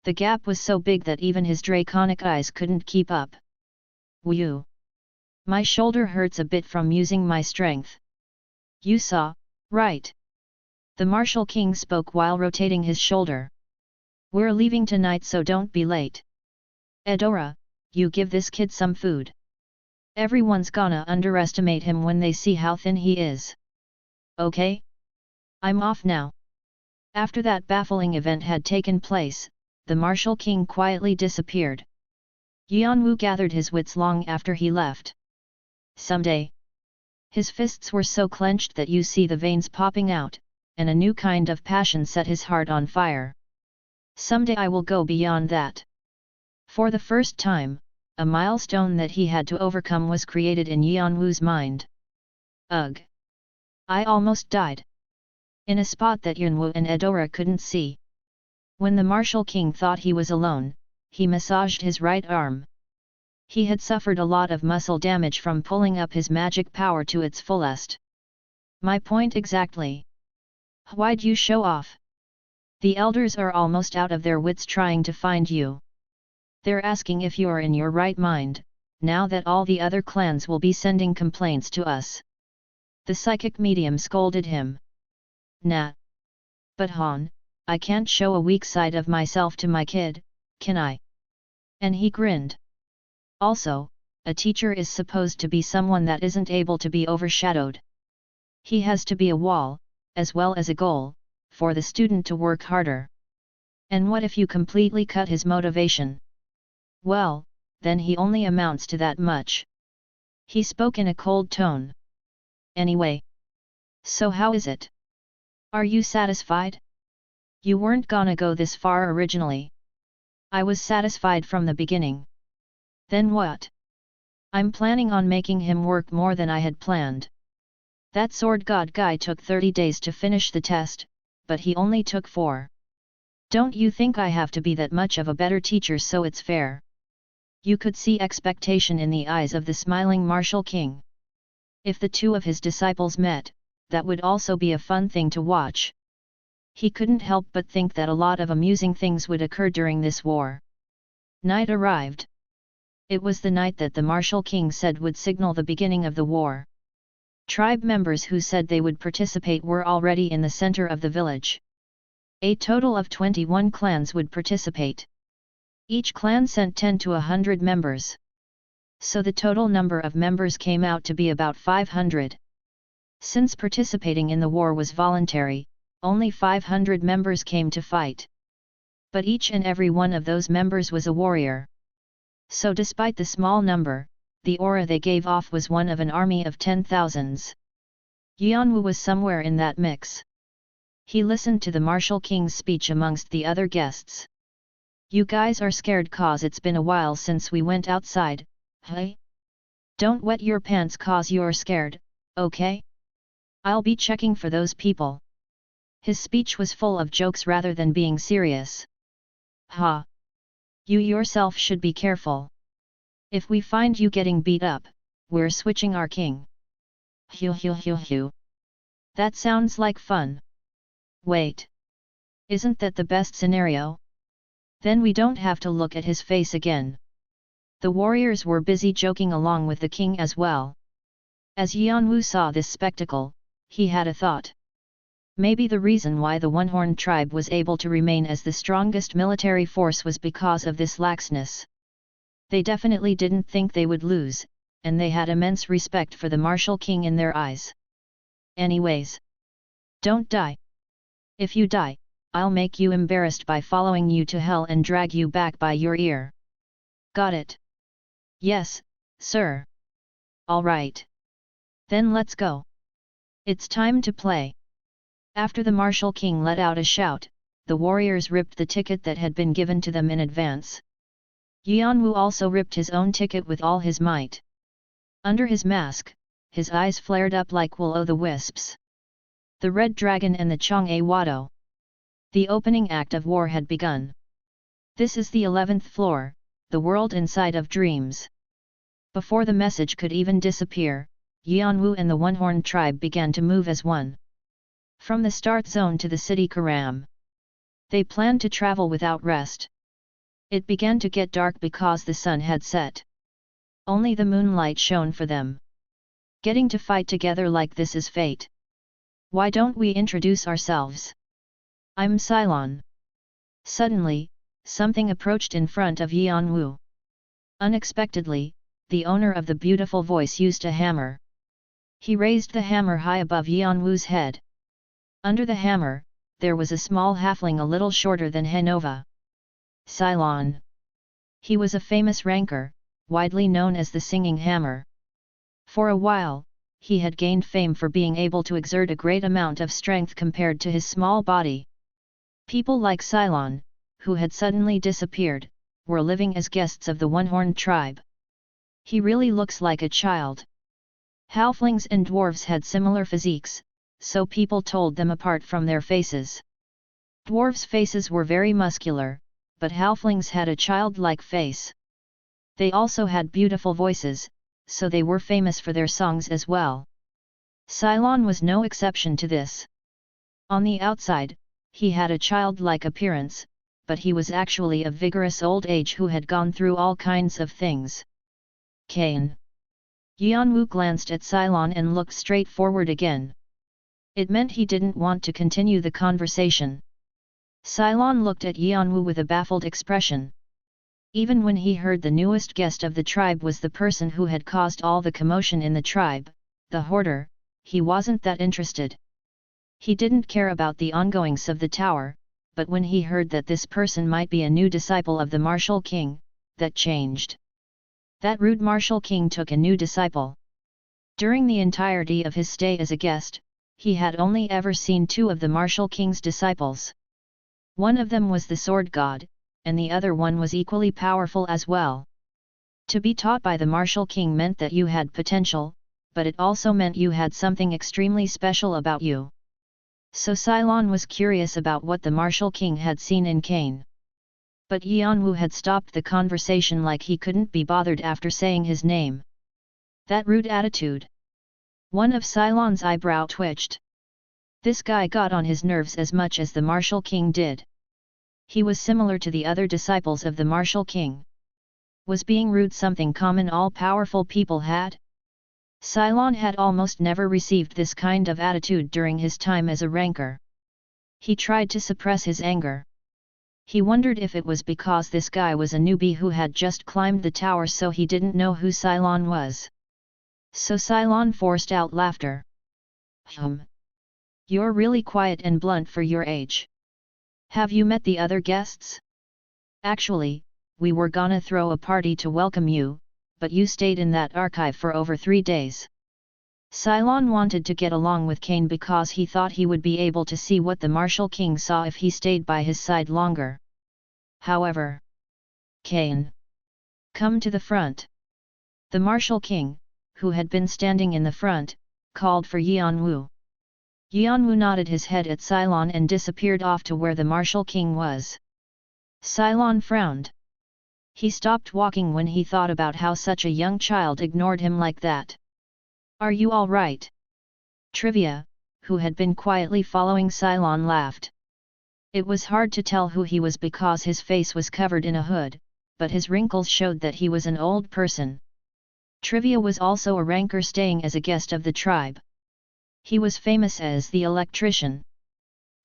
The gap was so big that even his draconic eyes couldn't keep up. Woo! My shoulder hurts a bit from using my strength. You saw, right? The Martial King spoke while rotating his shoulder. We're leaving tonight, so don't be late. Eudora, you give this kid some food. Everyone's gonna underestimate him when they see how thin he is. Okay? I'm off now. After that baffling event had taken place, the Martial King quietly disappeared. Yeon-woo gathered his wits long after he left. Someday. His fists were so clenched that you see the veins popping out, and a new kind of passion set his heart on fire. Someday I will go beyond that. For the first time, a milestone that he had to overcome was created in Yeon-woo's mind. Ugh! I almost died. In a spot that Yeon-woo and Eudora couldn't see. When the Martial King thought he was alone, he massaged his right arm. He had suffered a lot of muscle damage from pulling up his magic power to its fullest. My point exactly. Why'd you show off? The elders are almost out of their wits trying to find you. They're asking if you're in your right mind, now that all the other clans will be sending complaints to us. The psychic medium scolded him. Nah. But Han, I can't show a weak side of myself to my kid, can I? And he grinned. Also, a teacher is supposed to be someone that isn't able to be overshadowed. He has to be a wall, as well as a goal, for the student to work harder. And what if you completely cut his motivation? Well, then he only amounts to that much. He spoke in a cold tone. Anyway. So how is it? Are you satisfied? You weren't gonna go this far originally. I was satisfied from the beginning. Then what? I'm planning on making him work more than I had planned. That sword god guy took 30 days to finish the test, but he only took 4. Don't you think I have to be that much of a better teacher so it's fair? You could see expectation in the eyes of the smiling martial king. If the two of his disciples met, that would also be a fun thing to watch. He couldn't help but think that a lot of amusing things would occur during this war. Night arrived. It was the night that the martial king said would signal the beginning of the war. Tribe members who said they would participate were already in the center of the village. A total of 21 clans would participate. Each clan sent 10 to 100 members. So the total number of members came out to be about 500. Since participating in the war was voluntary, only 500 members came to fight. But each and every one of those members was a warrior. So despite the small number, the aura they gave off was one of an army of 10,000s. Yeon-woo was somewhere in that mix. He listened to the martial king's speech amongst the other guests. You guys are scared cause it's been a while since we went outside, hey? Don't wet your pants cause you're scared, okay? I'll be checking for those people. His speech was full of jokes rather than being serious. Ha! You yourself should be careful. If we find you getting beat up, we're switching our king. Hew. That sounds like fun. Wait. Isn't that the best scenario? Then we don't have to look at his face again. The warriors were busy joking along with the king as well. As Yeon-woo saw this spectacle, he had a thought. Maybe the reason why the One-Horned tribe was able to remain as the strongest military force was because of this laxness. They definitely didn't think they would lose, and they had immense respect for the martial king in their eyes. Anyways. Don't die. If you die, I'll make you embarrassed by following you to hell and drag you back by your ear. Got it? Yes, sir. All right. Then let's go. It's time to play. After the martial king let out a shout, the warriors ripped the ticket that had been given to them in advance. Yeon-woo also ripped his own ticket with all his might. Under his mask, his eyes flared up like will-o'-the-wisps. The Red Dragon and the Jeong-woo. The opening act of war had begun. This is the 11th floor, the world inside of dreams. Before the message could even disappear, Yeon-woo and the One-Horned tribe began to move as one. From the start zone to the city Karam. They planned to travel without rest. It began to get dark because the sun had set. Only the moonlight shone for them. Getting to fight together like this is fate. Why don't we introduce ourselves? I'm Cylon. Suddenly, something approached in front of Yeon-woo. Unexpectedly, the owner of the beautiful voice used a hammer. He raised the hammer high above Yeon-woo's head. Under the hammer, there was a small halfling a little shorter than Hanova. Cylon. He was a famous ranker, widely known as the Singing Hammer. For a while, he had gained fame for being able to exert a great amount of strength compared to his small body. People like Cylon, who had suddenly disappeared, were living as guests of the One-Horned tribe. He really looks like a child. Halflings and dwarves had similar physiques, so people told them apart from their faces. Dwarves' faces were very muscular, but halflings had a childlike face. They also had beautiful voices, so they were famous for their songs as well. Cylon was no exception to this. On the outside, he had a childlike appearance, but he was actually of vigorous old age who had gone through all kinds of things. Kane. Yeon-woo glanced at Cylon and looked straight forward again. It meant he didn't want to continue the conversation. Cylon looked at Yeon-woo with a baffled expression. Even when he heard the newest guest of the tribe was the person who had caused all the commotion in the tribe, the hoarder, he wasn't that interested. He didn't care about the ongoings of the tower, but when he heard that this person might be a new disciple of the Martial King, that changed. That rude Martial King took a new disciple. During the entirety of his stay as a guest, he had only ever seen two of the Martial King's disciples. One of them was the sword god, and the other one was equally powerful as well. To be taught by the Martial King meant that you had potential, but it also meant you had something extremely special about you. So Cylon was curious about what the Martial King had seen in Cain. But Yeon-woo had stopped the conversation like he couldn't be bothered after saying his name. That rude attitude. One of Cylon's eyebrow twitched. This guy got on his nerves as much as the Martial King did. He was similar to the other disciples of the Martial King. Was being rude something common all powerful people had? Cylon had almost never received this kind of attitude during his time as a ranker. He tried to suppress his anger. He wondered if it was because this guy was a newbie who had just climbed the tower so he didn't know who Cylon was. So Cylon forced out laughter. You're really quiet and blunt for your age. Have you met the other guests? Actually, we were gonna throw a party to welcome you, but you stayed in that archive for over 3 days. Cylon wanted to get along with Cain because he thought he would be able to see what the Martial King saw if he stayed by his side longer. However, Cain, come to the front. The Martial King, who had been standing in the front, called for Yeon-woo. Yeon-woo nodded his head at Cylon and disappeared off to where the Martial King was. Cylon frowned. He stopped walking when he thought about how such a young child ignored him like that. Are you all right? Trivia, who had been quietly following Cylon, laughed. It was hard to tell who he was because his face was covered in a hood, but his wrinkles showed that he was an old person. Trivia was also a ranker staying as a guest of the tribe. He was famous as the electrician.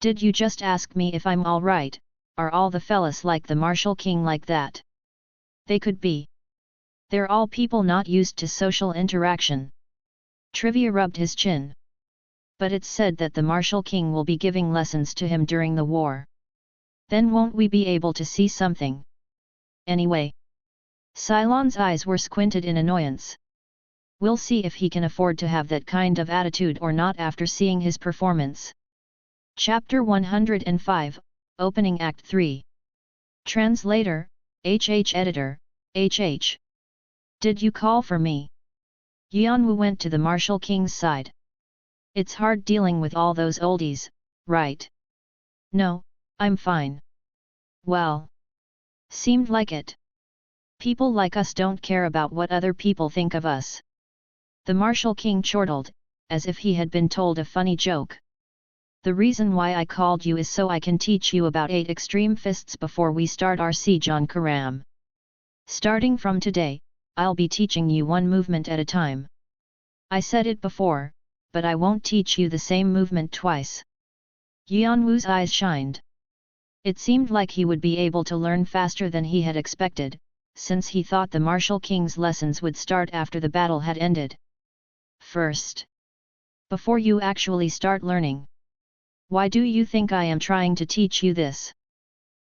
Did you just ask me if I'm all right? Are all the fellas like the Martial King like that? They could be. They're all people not used to social interaction. Trivia rubbed his chin. But it's said that the Martial King will be giving lessons to him during the war. Then won't we be able to see something? Anyway. Cylon's eyes were squinted in annoyance. We'll see if he can afford to have that kind of attitude or not after seeing his performance. Chapter 105, Opening Act 3. Translator, HH Editor, HH. Did you call for me? Yeon-woo went to the Martial King's side. It's hard dealing with all those oldies, right? No, I'm fine. Well. Seemed like it. People like us don't care about what other people think of us. The Martial King chortled, as if he had been told a funny joke. The reason why I called you is so I can teach you about 8 extreme fists before we start our siege on Karam. Starting from today, I'll be teaching you one movement at a time. I said it before, but I won't teach you the same movement twice. Yeon-woo's eyes shined. It seemed like he would be able to learn faster than he had expected, since he thought the Martial King's lessons would start after the battle had ended. First, before you actually start learning. Why do you think I am trying to teach you this?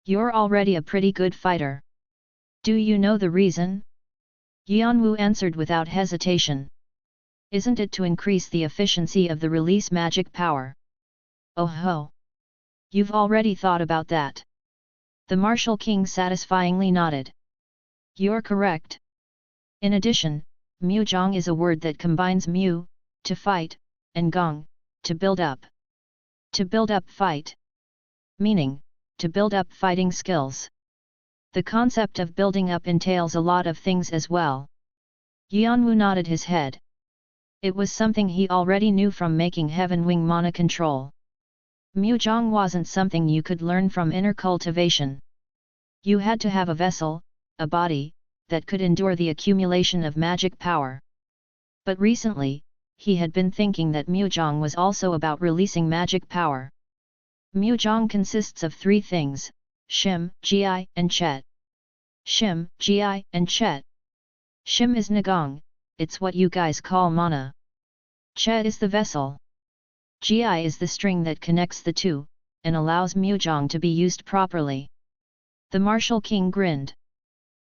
You're already a pretty good fighter. Do you know the reason? Yeon-woo answered without hesitation. Isn't it to increase the efficiency of the release magic power? Oh ho! You've already thought about that. The Martial King satisfyingly nodded. You're correct. In addition, Mujong is a word that combines mu, to fight, and gong, to build up. To build up fight. Meaning, to build up fighting skills. The concept of building up entails a lot of things as well. Yeon-woo nodded his head. It was something he already knew from making Heaven Wing mana control. Mujong wasn't something you could learn from inner cultivation. You had to have a vessel, a body, that could endure the accumulation of magic power. But recently, he had been thinking that Mujong was also about releasing magic power. Mujong consists of 3 things, Shim, Gi, and Chet. Shim, Gi, and Chet. Shim is Nagong, it's what you guys call mana. Cha is the vessel. Gi is the string that connects the two, and allows Mujong to be used properly. The martial king grinned.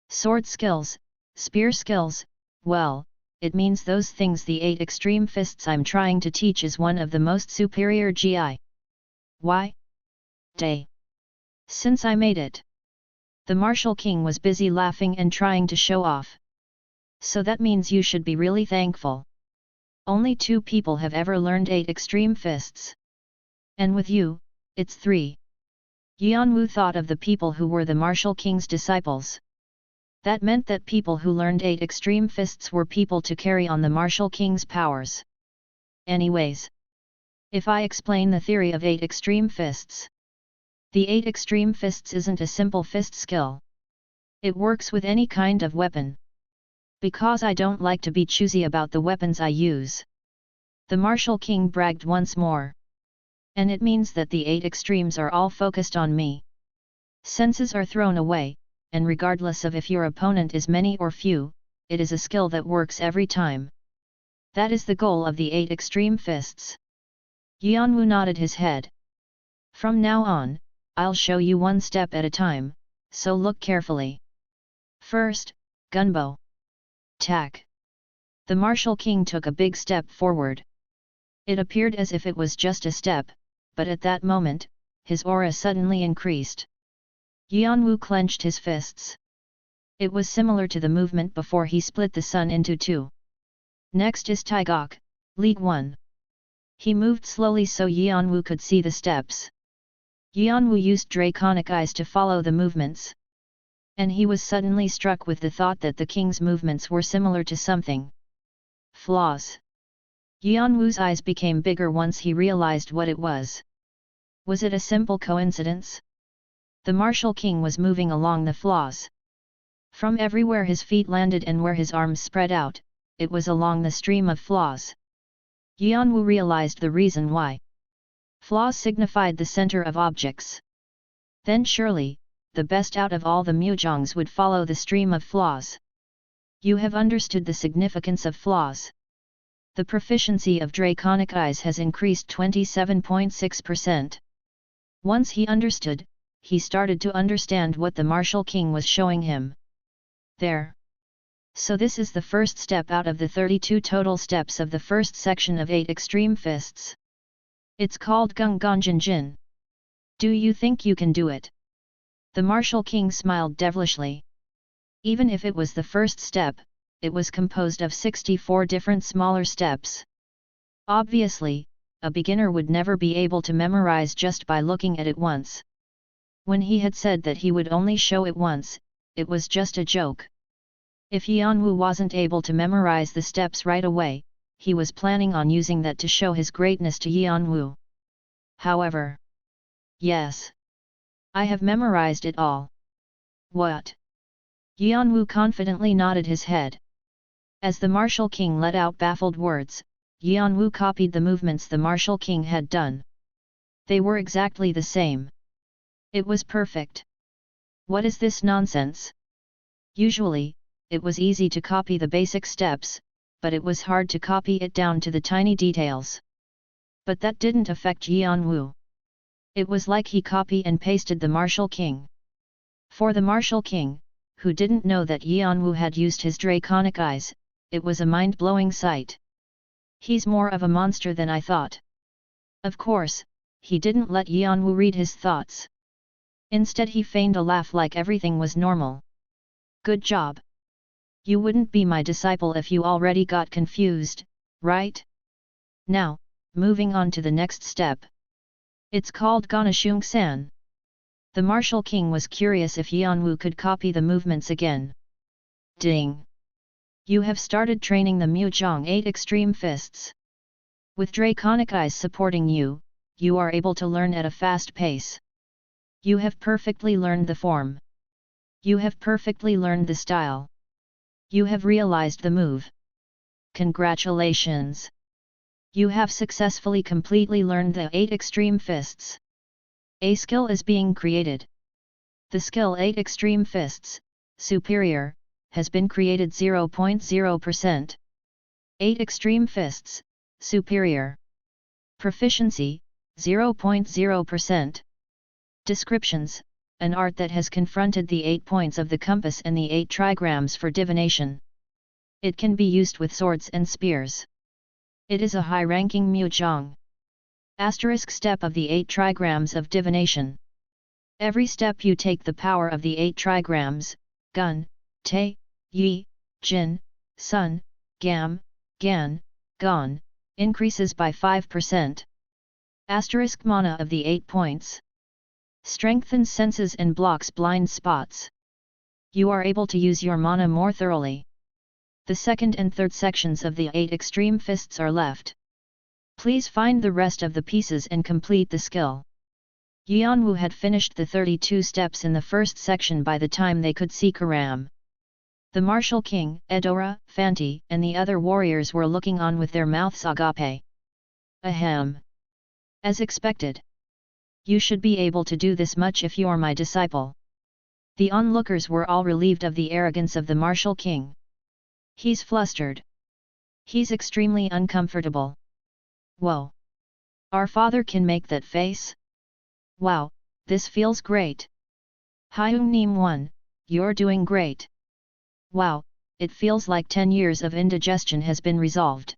Sword skills, spear skills, well, it means those things. The 8 extreme fists I'm trying to teach is one of the most superior Gi. Why? Day. Since I made it. The martial king was busy laughing and trying to show off. So that means you should be really thankful. Only 2 people have ever learned 8 extreme fists. And with you, it's 3. Yeon-woo thought of the people who were the martial king's disciples. That meant that people who learned 8 extreme fists were people to carry on the martial king's powers. Anyways, if I explain the theory of 8 extreme fists. The 8 extreme fists isn't a simple fist skill. It works with any kind of weapon. Because I don't like to be choosy about the weapons I use. The martial king bragged once more. And it means that the 8 extremes are all focused on me. Senses are thrown away, and regardless of if your opponent is many or few, it is a skill that works every time. That is the goal of the 8 extreme fists. Yeon-woo nodded his head. From now on, I'll show you one step at a time, so look carefully. First, gunbow. Tack. The martial king took a big step forward. It appeared as if it was just a step, but at that moment, his aura suddenly increased. Yeon-woo clenched his fists. It was similar to the movement before he split the sun into 2. Next is Taegok, League 1. He moved slowly so Yeon-woo could see the steps. Yeon-woo used draconic eyes to follow the movements. And he was suddenly struck with the thought that the king's movements were similar to something. Flaws. Yeon-woo's eyes became bigger once he realized what it was. Was it a simple coincidence? The martial king was moving along the flaws. From everywhere his feet landed and where his arms spread out, it was along the stream of flaws. Yeon-woo realized the reason why. Flaws signified the center of objects. Then surely, the best out of all the Mujongs would follow the stream of flaws. You have understood the significance of flaws. The proficiency of draconic eyes has increased 27.6%. Once he understood, he started to understand what the martial king was showing him. There. So this is the first step out of the 32 total steps of the first section of 8 extreme fists. It's called Gung-gon-jin-jin. Do you think you can do it? The martial king smiled devilishly. Even if it was the first step, it was composed of 64 different smaller steps. Obviously, a beginner would never be able to memorize just by looking at it once. When he had said that he would only show it once, it was just a joke. If Yeon-woo wasn't able to memorize the steps right away, he was planning on using that to show his greatness to Yeon-woo. However, yes. I have memorized it all. What? Yeon-woo confidently nodded his head. As the martial king let out baffled words, Yeon-woo copied the movements the martial king had done. They were exactly the same. It was perfect. What is this nonsense? Usually, it was easy to copy the basic steps, but it was hard to copy it down to the tiny details. But that didn't affect Yeon-woo. It was like he copy and pasted the martial king. For the martial king, who didn't know that Yeon-woo had used his draconic eyes, it was a mind-blowing sight. He's more of a monster than I thought. Of course, he didn't let Yeon-woo read his thoughts. Instead he feigned a laugh like everything was normal. Good job. You wouldn't be my disciple if you already got confused, right? Now, moving on to the next step. It's called Ganashung-san. The martial king was curious if Yeon-woo could copy the movements again. Ding! You have started training the Mujong 8 extreme fists. With draconic eyes supporting you, you are able to learn at a fast pace. You have perfectly learned the form. You have perfectly learned the style. You have realized the move. Congratulations! You have successfully completely learned the 8 extreme fists. A skill is being created. The skill 8 extreme fists, superior, has been created 0.0%. 8 extreme fists, superior. Proficiency, 0.0%. Descriptions, an art that has confronted the 8 points of the compass and the 8 trigrams for divination. It can be used with swords and spears. It is a high-ranking mujang. Asterisk step of the 8 trigrams of divination. Every step you take the power of the 8 trigrams, gun, te, yi, jin, sun, gam, gan, gon, increases by 5%. Asterisk mana of the 8 points. Strengthens senses and blocks blind spots. You are able to use your mana more thoroughly. The second and third sections of the 8 extreme fists are left. Please find the rest of the pieces and complete the skill. Yeon-woo had finished the 32 steps in the first section by the time they could see Karam. The martial king, Edora, Fanti, and the other warriors were looking on with their mouths agape. Ahem. As expected. You should be able to do this much if you're my disciple. The onlookers were all relieved of the arrogance of the martial king. He's flustered. He's extremely uncomfortable. Whoa! Our father can make that face? Wow, this feels great. Hyung Neem 1, you're doing great. Wow, it feels like 10 years of indigestion has been resolved.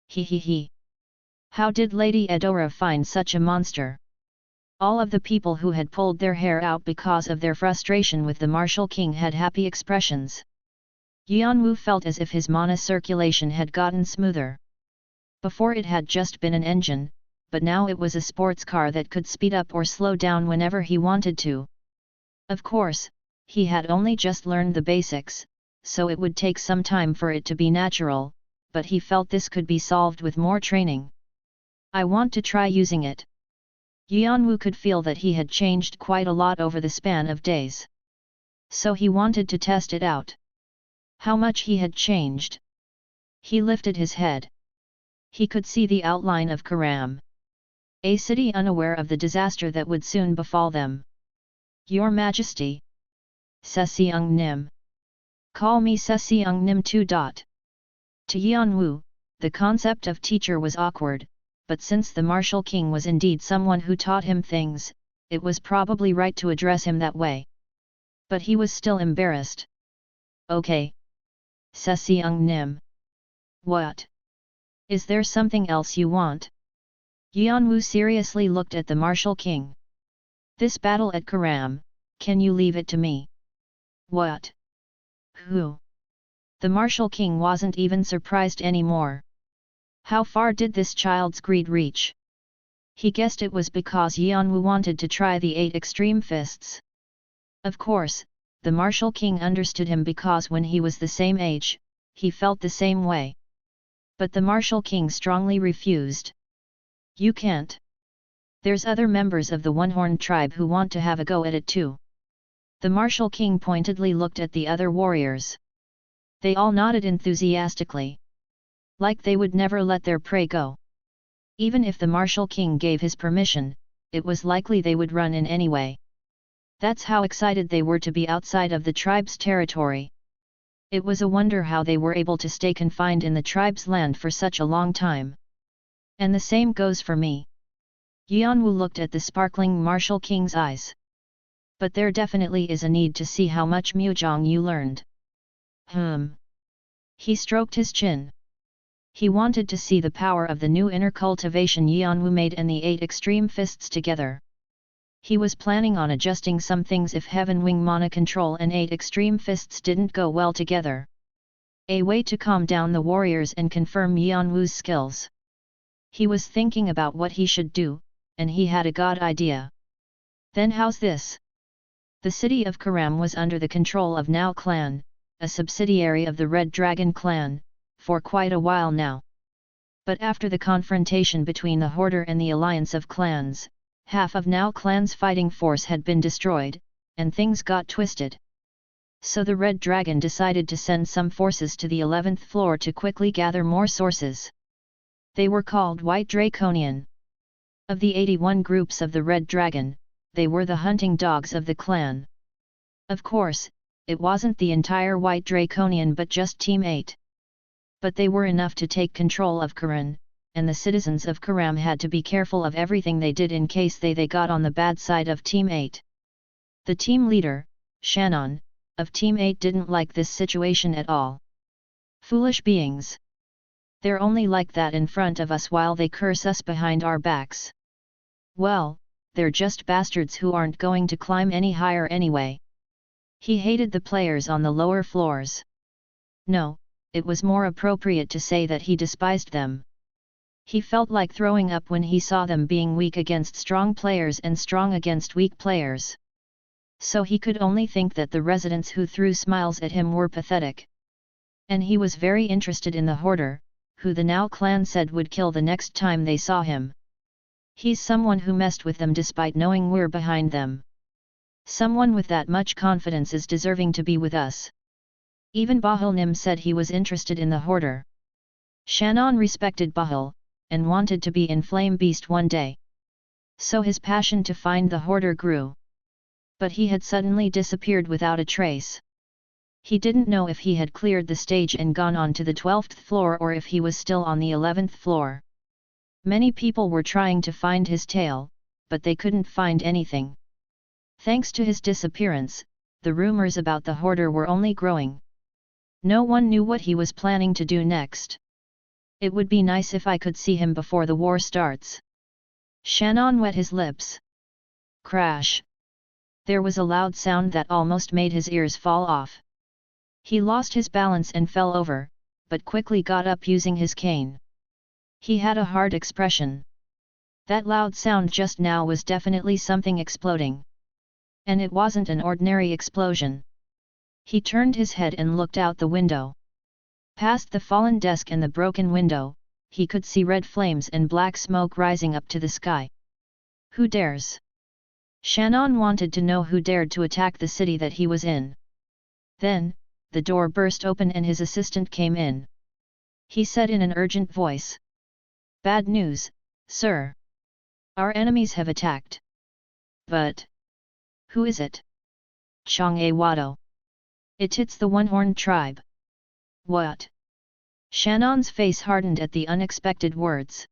He. How did Lady Edora find such a monster? All of the people who had pulled their hair out because of their frustration with the martial king had happy expressions. Yeon-woo felt as if his mana circulation had gotten smoother. Before it had just been an engine, but now it was a sports car that could speed up or slow down whenever he wanted to. Of course, he had only just learned the basics, so it would take some time for it to be natural, but he felt this could be solved with more training. I want to try using it. Yeon-woo could feel that he had changed quite a lot over the span of days. So he wanted to test it out. How much he had changed. He lifted his head. He could see the outline of Karam. A city unaware of the disaster that would soon befall them. Your Majesty. Sseong Nim. Call me Sseong Nim 2. To Yeon-woo, the concept of teacher was awkward, but since the martial king was indeed someone who taught him things, it was probably right to address him that way. But he was still embarrassed. Okay. Sseong Nim. What? Is there something else you want? Yeon-woo seriously looked at the martial king. This battle at Karam, can you leave it to me? What? Who? The martial king wasn't even surprised anymore. How far did this child's greed reach? He guessed it was because Yeon-woo wanted to try the 8 extreme fists. Of course, the martial king understood him because when he was the same age, he felt the same way. But the martial king strongly refused. You can't. There's other members of the One-Horn tribe who want to have a go at it too. The martial king pointedly looked at the other warriors. They all nodded enthusiastically. Like they would never let their prey go. Even if the martial king gave his permission, it was likely they would run in anyway. That's how excited they were to be outside of the tribe's territory. It was a wonder how they were able to stay confined in the tribe's land for such a long time. And the same goes for me. Yeon-woo looked at the sparkling martial king's eyes. But there definitely is a need to see how much Mujang you learned. He stroked his chin. He wanted to see the power of the new inner cultivation Yeon-woo made and the 8 extreme fists together. He was planning on adjusting some things if Heaven Wing mana control and 8 extreme fists didn't go well together. A way to calm down the warriors and confirm Yeon-woo's skills. He was thinking about what he should do, and he had a god idea. Then how's this? The city of Karam was under the control of Now clan, a subsidiary of the Red Dragon clan, for quite a while now. But after the confrontation between the Hoarder and the Alliance of Clans, half of Now clan's fighting force had been destroyed, and things got twisted. So the Red Dragon decided to send some forces to the 11th floor to quickly gather more sources. They were called White Draconian. Of the 81 groups of the Red Dragon, they were the hunting dogs of the clan. Of course, it wasn't the entire White Draconian but just Team 8. But they were enough to take control of Karan, and the citizens of Karam had to be careful of everything they did in case they got on the bad side of Team 8. The team leader, Shannon, of Team 8 didn't like this situation at all. Foolish beings. They're only like that in front of us while they curse us behind our backs. Well, they're just bastards who aren't going to climb any higher anyway. He hated the players on the lower floors. No, it was more appropriate to say that he despised them. He felt like throwing up when he saw them being weak against strong players and strong against weak players. So he could only think that the residents who threw smiles at him were pathetic. And he was very interested in the hoarder, who the Now clan said would kill the next time they saw him. He's someone who messed with them despite knowing we're behind them. Someone with that much confidence is deserving to be with us. Even Bahul Nim said he was interested in the hoarder. Shannon respected Bahul, and wanted to be in Flame Beast one day. So his passion to find the hoarder grew. But he had suddenly disappeared without a trace. He didn't know if he had cleared the stage and gone on to the 12th floor or if he was still on the 11th floor. Many people were trying to find his tail, but they couldn't find anything. Thanks to his disappearance, the rumors about the hoarder were only growing. No one knew what he was planning to do next. It would be nice if I could see him before the war starts. Shannon wet his lips. Crash! There was a loud sound that almost made his ears fall off. He lost his balance and fell over, but quickly got up using his cane. He had a hard expression. That loud sound just now was definitely something exploding. And it wasn't an ordinary explosion. He turned his head and looked out the window. Past the fallen desk and the broken window, he could see red flames and black smoke rising up to the sky. Who dares? Shannon wanted to know who dared to attack the city that he was in. Then, the door burst open and his assistant came in. He said in an urgent voice. Bad news, sir. Our enemies have attacked. But who is it? Jeong-woo. It's the One-Horned Tribe. What? Shannon's face hardened at the unexpected words.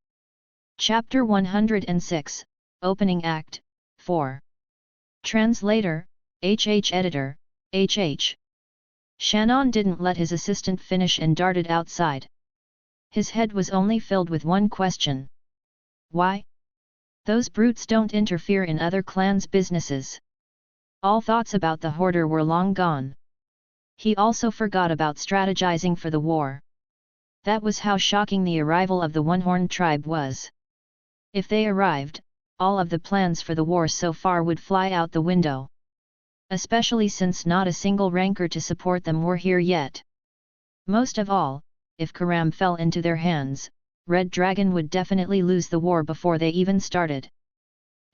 Chapter 106, Opening Act, 4. Translator, HH Editor, HH. Shannon didn't let his assistant finish and darted outside. His head was only filled with one question. Why? Those brutes don't interfere in other clans' businesses. All thoughts about the hoarder were long gone. He also forgot about strategizing for the war. That was how shocking the arrival of the One-Horned Tribe was. If they arrived, all of the plans for the war so far would fly out the window. Especially since not a single ranker to support them were here yet. Most of all, if Karam fell into their hands, Red Dragon would definitely lose the war before they even started.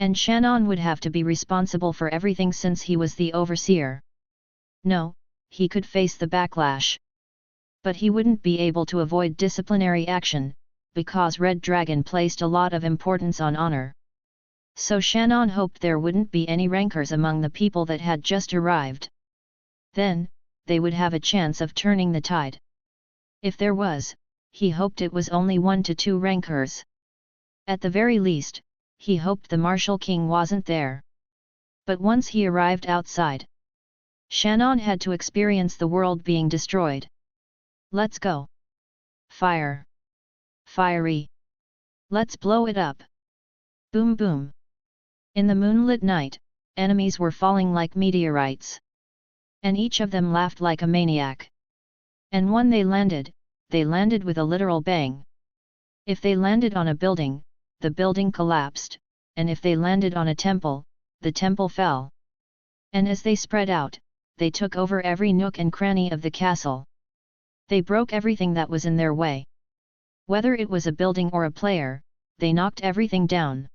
And Shannon would have to be responsible for everything since he was the overseer. No, he could face the backlash. But he wouldn't be able to avoid disciplinary action, because Red Dragon placed a lot of importance on honor. So Shannon hoped there wouldn't be any rankers among the people that had just arrived. Then, they would have a chance of turning the tide. If there was, he hoped it was only 1 to 2 rankers. At the very least, he hoped the Martial King wasn't there. But once he arrived outside, Shannon had to experience the world being destroyed. Let's go. Fire. Fiery. Let's blow it up. Boom boom. In the moonlit night, enemies were falling like meteorites. And each of them laughed like a maniac. And when they landed with a literal bang. If they landed on a building, the building collapsed, and if they landed on a temple, the temple fell. And as they spread out, they took over every nook and cranny of the castle. They broke everything that was in their way. Whether it was a building or a player, they knocked everything down.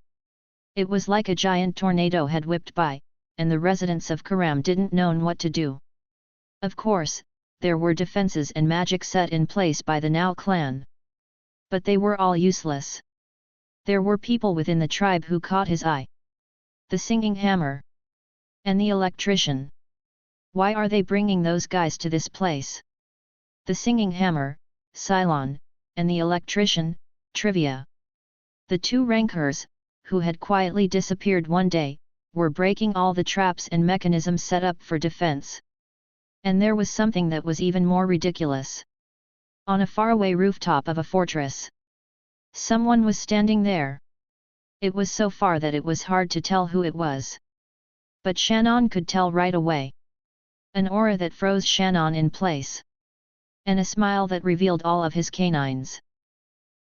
It was like a giant tornado had whipped by, and the residents of Karam didn't know what to do. Of course, there were defenses and magic set in place by the Now clan. But they were all useless. There were people within the tribe who caught his eye. The singing hammer. And the electrician. Why are they bringing those guys to this place? The singing hammer, Cylon, and the electrician, Trivia. The two rankers, who had quietly disappeared one day, were breaking all the traps and mechanisms set up for defense. And there was something that was even more ridiculous. On a faraway rooftop of a fortress, someone was standing there. It was so far that it was hard to tell who it was. But Shannon could tell right away. An aura that froze Shannon in place. And a smile that revealed all of his canines.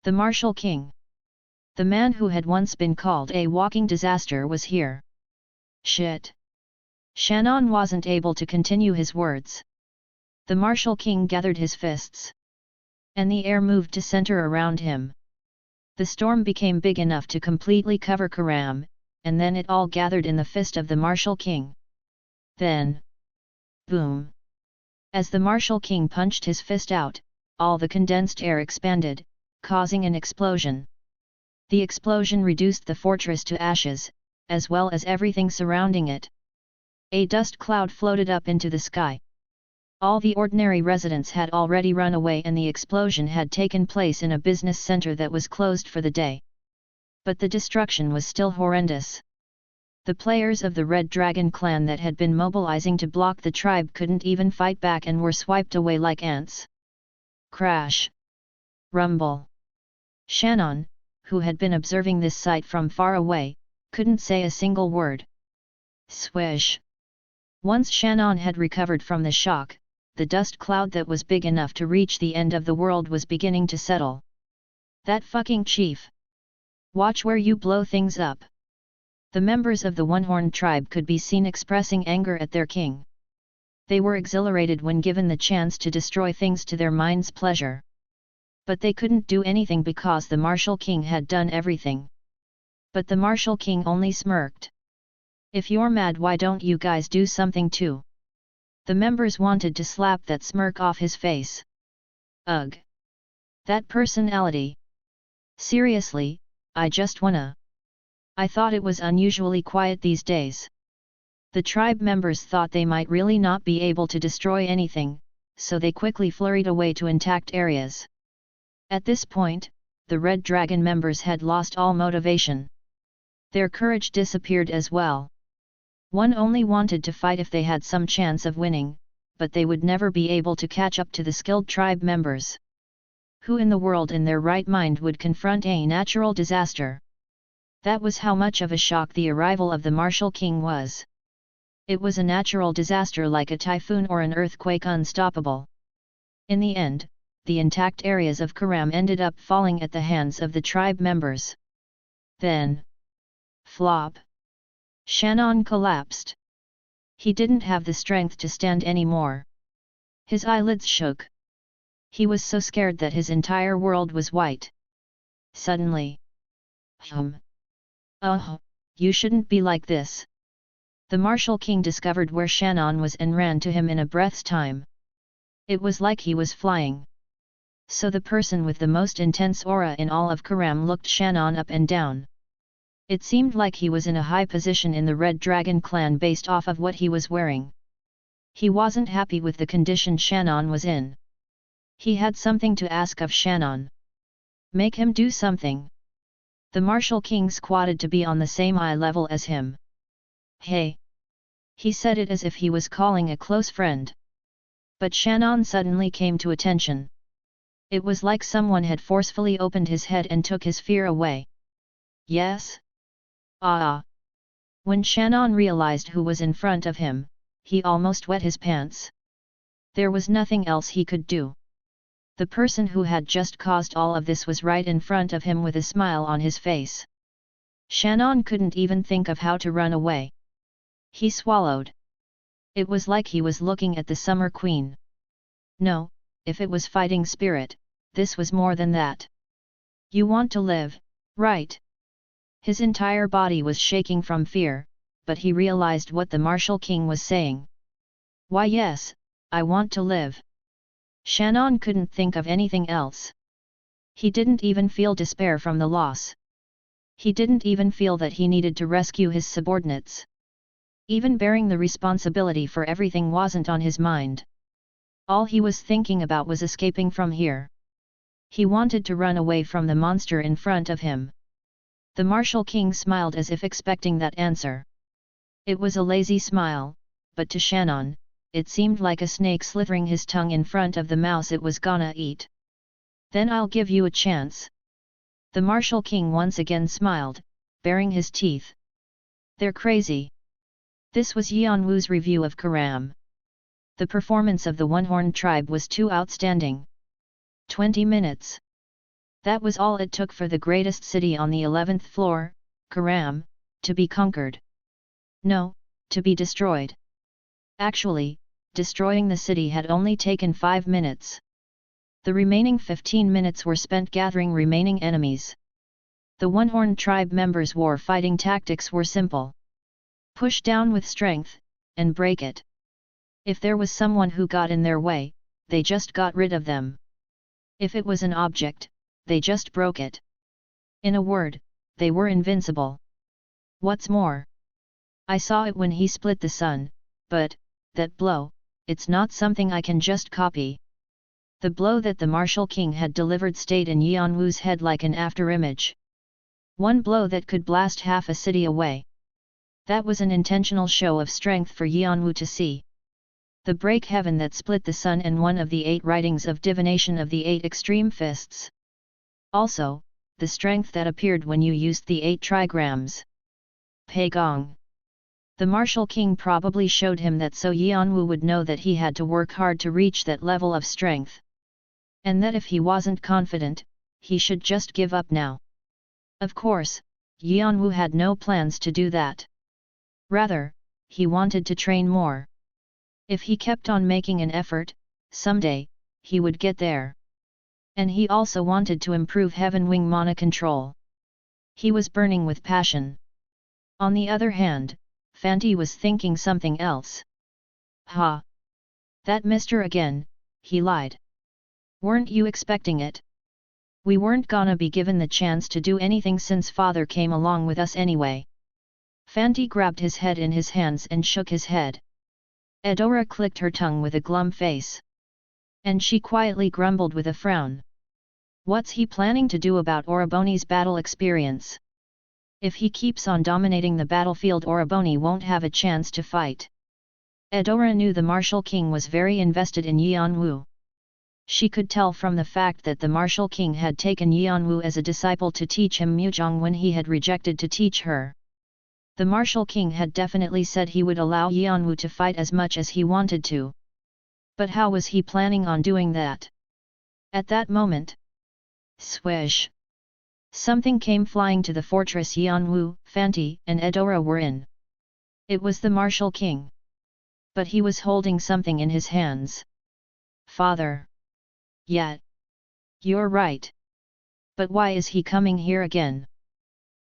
The Martial King. The man who had once been called a walking disaster was here. Shit. Shannon wasn't able to continue his words. The Martial King gathered his fists. And the air moved to center around him. The storm became big enough to completely cover Karam, and then it all gathered in the fist of the Martial King. Then, boom! As the Martial King punched his fist out, all the condensed air expanded, causing an explosion. The explosion reduced the fortress to ashes, as well as everything surrounding it. A dust cloud floated up into the sky. All the ordinary residents had already run away and the explosion had taken place in a business center that was closed for the day. But the destruction was still horrendous. The players of the Red Dragon clan that had been mobilizing to block the tribe couldn't even fight back and were swiped away like ants. Crash! Rumble! Shannon, who had been observing this sight from far away, couldn't say a single word. Swish! Once Shannon had recovered from the shock, the dust cloud that was big enough to reach the end of the world was beginning to settle. That fucking chief! Watch where you blow things up! The members of the One-Horned tribe could be seen expressing anger at their king. They were exhilarated when given the chance to destroy things to their mind's pleasure. But they couldn't do anything because the Martial King had done everything. But the Martial King only smirked. If you're mad, why don't you guys do something too? The members wanted to slap that smirk off his face. Ugh! That personality! Seriously, I just wanna. I thought it was unusually quiet these days. The tribe members thought they might really not be able to destroy anything, so they quickly flurried away to intact areas. At this point, the Red Dragon members had lost all motivation. Their courage disappeared as well. One only wanted to fight if they had some chance of winning, but they would never be able to catch up to the skilled tribe members. Who in the world in their right mind would confront a natural disaster? That was how much of a shock the arrival of the Martial King was. It was a natural disaster like a typhoon or an earthquake, unstoppable. In the end, the intact areas of Karam ended up falling at the hands of the tribe members. Then, flop! Shannon collapsed. He didn't have the strength to stand anymore. His eyelids shook. He was so scared that his entire world was white. Suddenly. You shouldn't be like this. The Martial King discovered where Shannon was and ran to him in a breath's time. It was like he was flying. So the person with the most intense aura in all of Karam looked Shannon up and down. It seemed like he was in a high position in the Red Dragon clan based off of what he was wearing. He wasn't happy with the condition Shannon was in. He had something to ask of Shannon. Make him do something. The Martial King squatted to be on the same eye level as him. Hey! He said it as if he was calling a close friend. But Shannon suddenly came to attention. It was like someone had forcefully opened his head and took his fear away. Yes? Ah! When Shannon realized who was in front of him, he almost wet his pants. There was nothing else he could do. The person who had just caused all of this was right in front of him with a smile on his face. Shannon couldn't even think of how to run away. He swallowed. It was like he was looking at the Summer Queen. No, if it was fighting spirit, this was more than that. You want to live, right? His entire body was shaking from fear, but he realized what the Martial King was saying. Why yes, I want to live. Shannon couldn't think of anything else. He didn't even feel despair from the loss. He didn't even feel that he needed to rescue his subordinates. Even bearing the responsibility for everything wasn't on his mind. All he was thinking about was escaping from here. He wanted to run away from the monster in front of him. The martial king smiled as if expecting that answer. It was a lazy smile, but to Shannon, it seemed like a snake slithering his tongue in front of the mouse it was gonna eat. Then I'll give you a chance. The martial king once again smiled, baring his teeth. They're crazy. This was Yeon-woo's review of Karam. The performance of the one-horned tribe was too outstanding. 20 minutes. That was all it took for the greatest city on the 11th floor, Karam, to be conquered. No, to be destroyed. Actually, destroying the city had only taken 5 minutes. The remaining 15 minutes were spent gathering remaining enemies. The one-horned tribe members' war-fighting tactics were simple. Push down with strength, and break it. If there was someone who got in their way, they just got rid of them. If it was an object, they just broke it. In a word, they were invincible. What's more, I saw it when he split the sun, but, that blow, it's not something I can just copy. The blow that the martial king had delivered stayed in Yeon-woo's head like an afterimage. One blow that could blast half a city away. That was an intentional show of strength for Yeon-woo to see. The break heaven that split the sun and one of the 8 writings of divination of the 8 extreme fists. Also, the strength that appeared when you used the 8 trigrams. Paegong. The martial king probably showed him that so Yeon-woo would know that he had to work hard to reach that level of strength. And that if he wasn't confident, he should just give up now. Of course, Yeon-woo had no plans to do that. Rather, he wanted to train more. If he kept on making an effort, someday, he would get there. And he also wanted to improve Heaven Wing mana control. He was burning with passion. On the other hand, Fanti was thinking something else. Ha! That mister again, he lied. Weren't you expecting it? We weren't gonna be given the chance to do anything since father came along with us anyway. Fanti grabbed his head in his hands and shook his head. Eudora clicked her tongue with a glum face. And she quietly grumbled with a frown. What's he planning to do about Oroboni's battle experience? If he keeps on dominating the battlefield, Oroboni won't have a chance to fight. Eudora knew the martial king was very invested in Yeon-woo. She could tell from the fact that the martial king had taken Yeon-woo as a disciple to teach him Mujong when he had rejected to teach her. The martial king had definitely said he would allow Yeon-woo to fight as much as he wanted to. But how was he planning on doing that? At that moment, swish! Something came flying to the fortress Yeon-woo, Fanti, and Eudora were in. It was the martial king. But he was holding something in his hands. Father! Yeah. You're right. But why is he coming here again?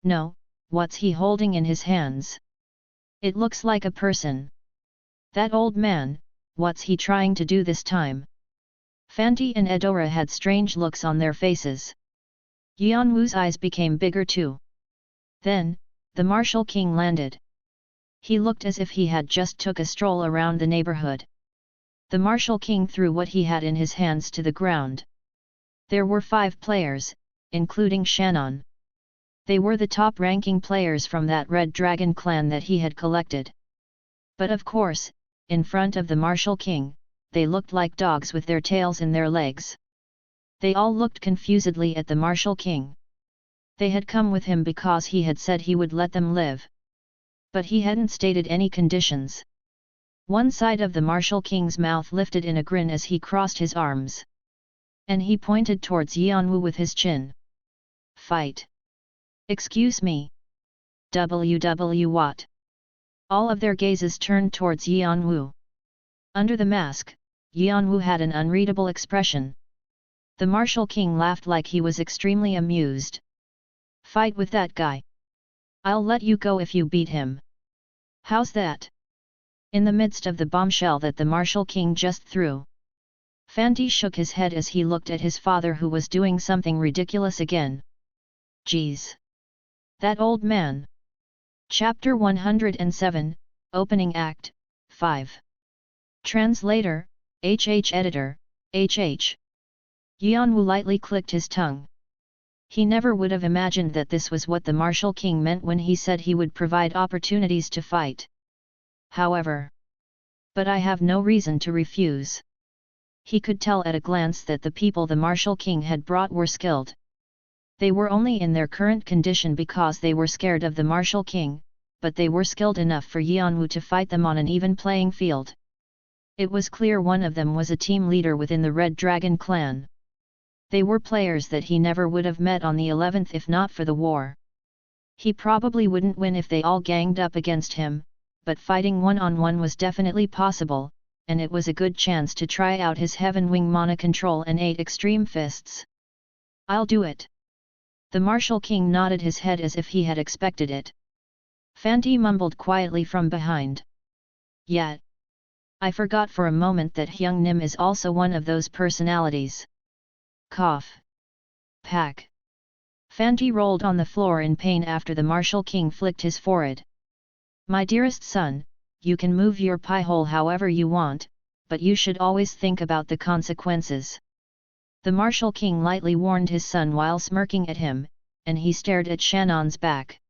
No, what's he holding in his hands? It looks like a person. That old man, what's he trying to do this time? Fanti and Eudora had strange looks on their faces. Yeon-woo's eyes became bigger too. Then, the martial king landed. He looked as if he had just took a stroll around the neighborhood. The martial king threw what he had in his hands to the ground. There were 5 players, including Shannon. They were the top-ranking players from that Red Dragon clan that he had collected. But of course, in front of the martial king, they looked like dogs with their tails in their legs. They all looked confusedly at the martial king. They had come with him because he had said he would let them live. But he hadn't stated any conditions. One side of the martial king's mouth lifted in a grin as he crossed his arms. And he pointed towards Yeon-woo with his chin. Fight! Excuse me. What? All of their gazes turned towards Yeon-woo. Under the mask, Yeon-woo had an unreadable expression. The martial king laughed like he was extremely amused. Fight with that guy. I'll let you go if you beat him. How's that? In the midst of the bombshell that the martial king just threw, Fanti shook his head as he looked at his father, who was doing something ridiculous again. Geez! That old man! Chapter 107, Opening Act, 5. Translator, HH Editor, HH. Yeon-woo lightly clicked his tongue. He never would have imagined that this was what the Martial King meant when he said he would provide opportunities to fight. However, but I have no reason to refuse. He could tell at a glance that the people the Martial King had brought were skilled. They were only in their current condition because they were scared of the Martial King, but they were skilled enough for Yeon-woo to fight them on an even playing field. It was clear one of them was a team leader within the Red Dragon clan. They were players that he never would have met on the 11th if not for the war. He probably wouldn't win if they all ganged up against him, but fighting one-on-one was definitely possible, and it was a good chance to try out his Heaven Wing Mana Control and 8 Extreme Fists. I'll do it. The Martial King nodded his head as if he had expected it. Fanti mumbled quietly from behind. Yet, I forgot for a moment that Hyung Nim is also one of those personalities. Cough. Pack. Fanti rolled on the floor in pain after the Martial King flicked his forehead. My dearest son, you can move your pie hole however you want, but you should always think about the consequences. The Martial King lightly warned his son while smirking at him, and he stared at Shannon's back.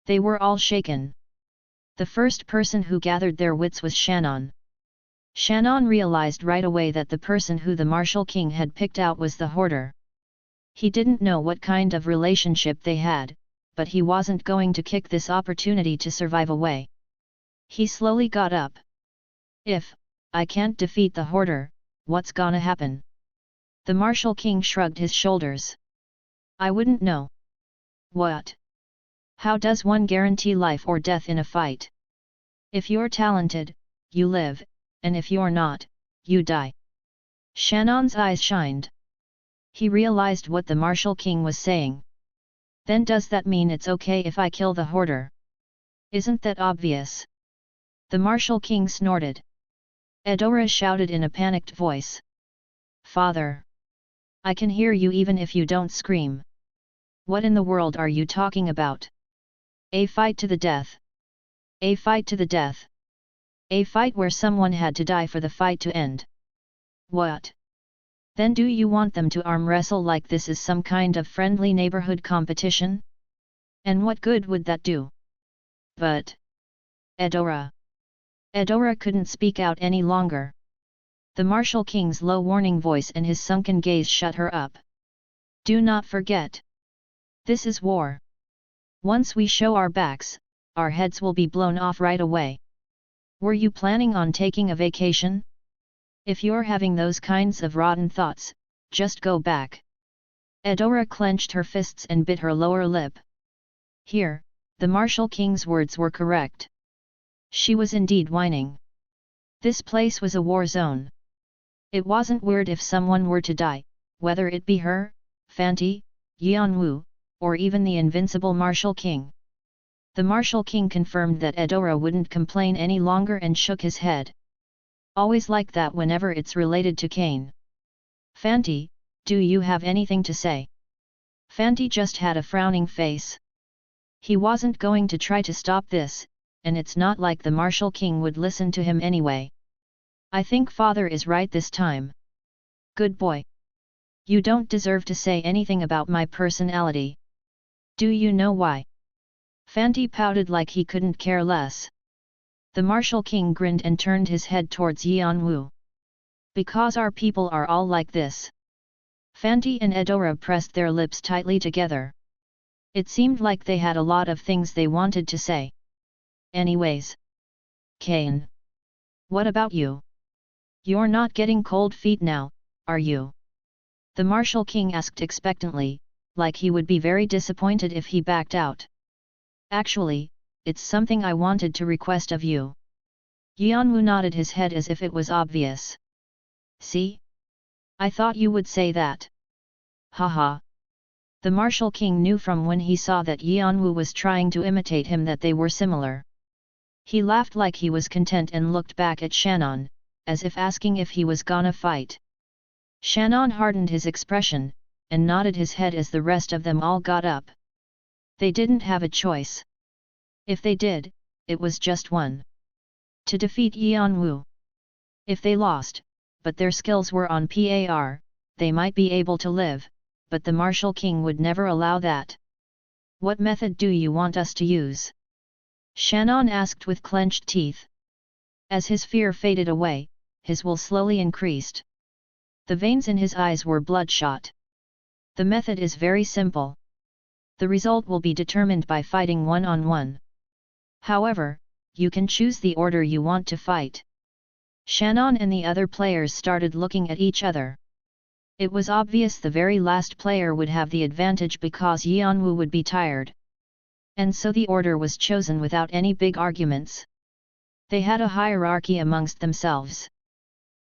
They were all shaken. The first person who gathered their wits was Shannon. Shannon realized right away that the person who the Martial King had picked out was the hoarder. He didn't know what kind of relationship they had, but he wasn't going to kick this opportunity to survive away. He slowly got up. If I can't defeat the hoarder, what's gonna happen? The Martial King shrugged his shoulders. I wouldn't know. What? How does one guarantee life or death in a fight? If you're talented, you live, and if you're not, you die. Shannon's eyes shined. He realized what the Martial King was saying. Then does that mean it's okay if I kill the hoarder? Isn't that obvious? The Martial King snorted. Eudora shouted in a panicked voice. Father! I can hear you even if you don't scream. What in the world are you talking about? A fight to the death. A fight to the death. A fight where someone had to die for the fight to end. What? Then do you want them to arm wrestle like this is some kind of friendly neighborhood competition? And what good would that do? But... Eudora. Eudora couldn't speak out any longer. The Martial King's low warning voice and his sunken gaze shut her up. Do not forget. This is war. Once we show our backs, our heads will be blown off right away. Were you planning on taking a vacation? If you're having those kinds of rotten thoughts, just go back. Eudora clenched her fists and bit her lower lip. Here, the Martial King's words were correct. She was indeed whining. This place was a war zone. It wasn't weird if someone were to die, whether it be her, Fanti, Yeon-woo, or even the invincible Martial King. The Martial King confirmed that Eudora wouldn't complain any longer and shook his head. Always like that whenever it's related to Kane. Fanti, do you have anything to say? Fanti just had a frowning face. He wasn't going to try to stop this, and it's not like the Martial King would listen to him anyway. I think father is right this time. Good boy. You don't deserve to say anything about my personality. Do you know why? Fanti pouted like he couldn't care less. The Martial King grinned and turned his head towards Yeon-woo. Because our people are all like this. Fanti and Eudora pressed their lips tightly together. It seemed like they had a lot of things they wanted to say. Anyways. Kane. What about you? You're not getting cold feet now, are you? The Martial King asked expectantly, like he would be very disappointed if he backed out. Actually, it's something I wanted to request of you. Yeon-woo nodded his head as if it was obvious. See? I thought you would say that. Haha. The Martial King knew from when he saw that Yeon-woo was trying to imitate him that they were similar. He laughed like he was content and looked back at Shannon, as if asking if he was gonna fight. Shannon hardened his expression, and nodded his head as the rest of them all got up. They didn't have a choice. If they did, it was just one. To defeat Yeon-woo. If they lost, but their skills were on par, they might be able to live, but the Martial King would never allow that. What method do you want us to use? Shannon asked with clenched teeth. As his fear faded away, his will slowly increased. The veins in his eyes were bloodshot. The method is very simple. The result will be determined by fighting one-on-one. However, you can choose the order you want to fight. Shannon and the other players started looking at each other. It was obvious the very last player would have the advantage because Yeon-woo would be tired. And so the order was chosen without any big arguments. They had a hierarchy amongst themselves.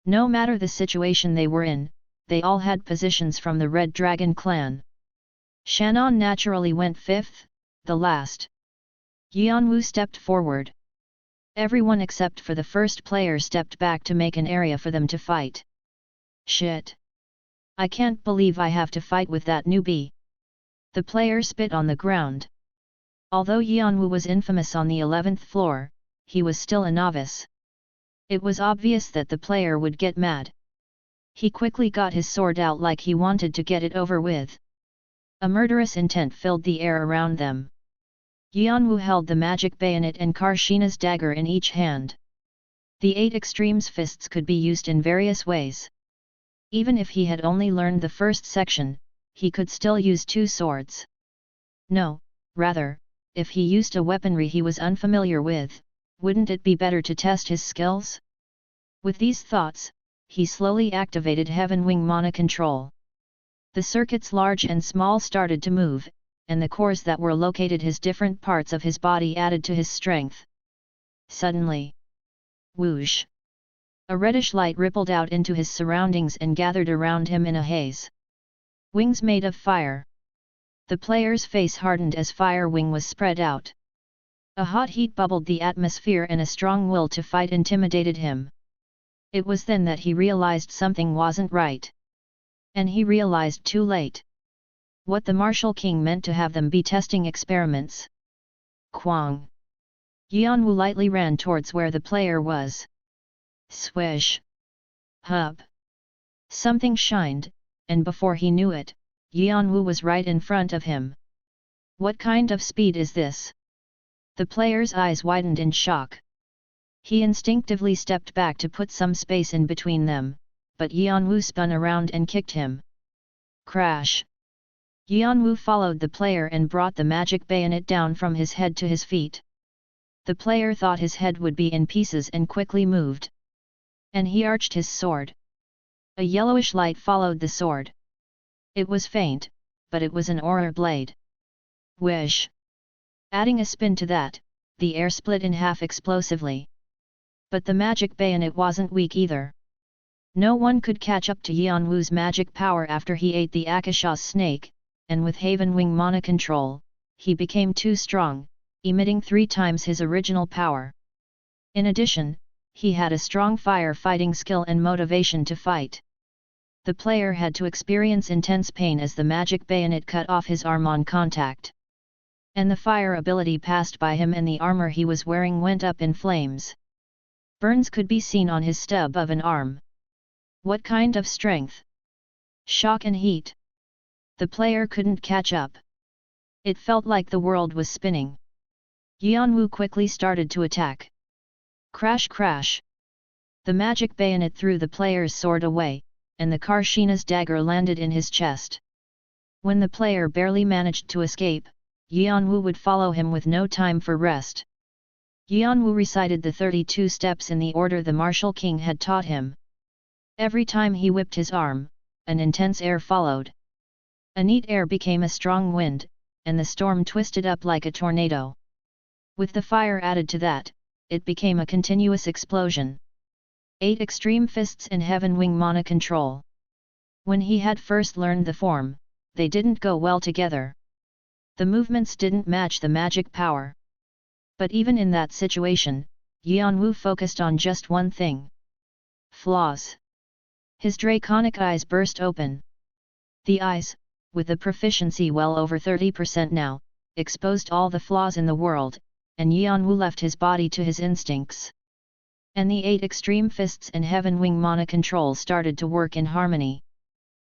No matter the situation they were in, they all had positions from the Red Dragon clan. Shannon naturally went fifth, the last. Yeon-woo stepped forward. Everyone except for the first player stepped back to make an area for them to fight. Shit! I can't believe I have to fight with that newbie. The player spit on the ground. Although Yeon-woo was infamous on the 11th floor, he was still a novice. It was obvious that the player would get mad. He quickly got his sword out like he wanted to get it over with. A murderous intent filled the air around them. Yeon-woo held the magic bayonet and Karshina's dagger in each hand. The 8 extremes fists could be used in various ways. Even if he had only learned the first section, he could still use 2 swords. No, rather, if he used a weaponry he was unfamiliar with, wouldn't it be better to test his skills? With these thoughts, he slowly activated Heaven Wing Mana Control. The circuits large and small started to move, and the cores that were located his different parts of his body added to his strength. Suddenly, whoosh! A reddish light rippled out into his surroundings and gathered around him in a haze. Wings made of fire. The player's face hardened as fire wing was spread out. A hot heat bubbled the atmosphere and a strong will to fight intimidated him. It was then that he realized something wasn't right. And he realized too late. What the Martial King meant to have them be testing experiments. Kwang! Yeon-woo lightly ran towards where the player was. Swish! Hub! Something shined, and before he knew it, Yeon-woo was right in front of him. What kind of speed is this? The player's eyes widened in shock. He instinctively stepped back to put some space in between them, but Yeon-woo spun around and kicked him. Crash! Yeon-woo followed the player and brought the magic bayonet down from his head to his feet. The player thought his head would be in pieces and quickly moved. And he arched his sword. A yellowish light followed the sword. It was faint, but it was an aura blade. Whish! Adding a spin to that, the air split in half explosively. But the magic bayonet wasn't weak either. No one could catch up to Yeon-woo's magic power after he ate the Akasha's snake, and with Haven Wing Mana Control, he became too strong, emitting 3 times his original power. In addition, he had a strong fire-fighting skill and motivation to fight. The player had to experience intense pain as the magic bayonet cut off his arm on contact. And the fire ability passed by him and the armor he was wearing went up in flames. Burns could be seen on his stub of an arm. What kind of strength? Shock and heat. The player couldn't catch up. It felt like the world was spinning. Yeon-woo quickly started to attack. Crash crash! The magic bayonet threw the player's sword away, and the Karshina's dagger landed in his chest. When the player barely managed to escape, Yeon-woo would follow him with no time for rest. Yeon-woo recited the 32 steps in the order the Martial King had taught him. Every time he whipped his arm, an intense air followed. A neat air became a strong wind, and the storm twisted up like a tornado. With the fire added to that, it became a continuous explosion. 8 extreme fists and Heaven Wing Mana Control. When he had first learned the form, they didn't go well together. The movements didn't match the magic power. But even in that situation, Yeon-woo focused on just one thing. Flaws. His draconic eyes burst open. The eyes, with a proficiency well over 30% now, exposed all the flaws in the world, and Yeon-woo left his body to his instincts. And the 8 extreme fists and Heaven Wing Mana Control started to work in harmony.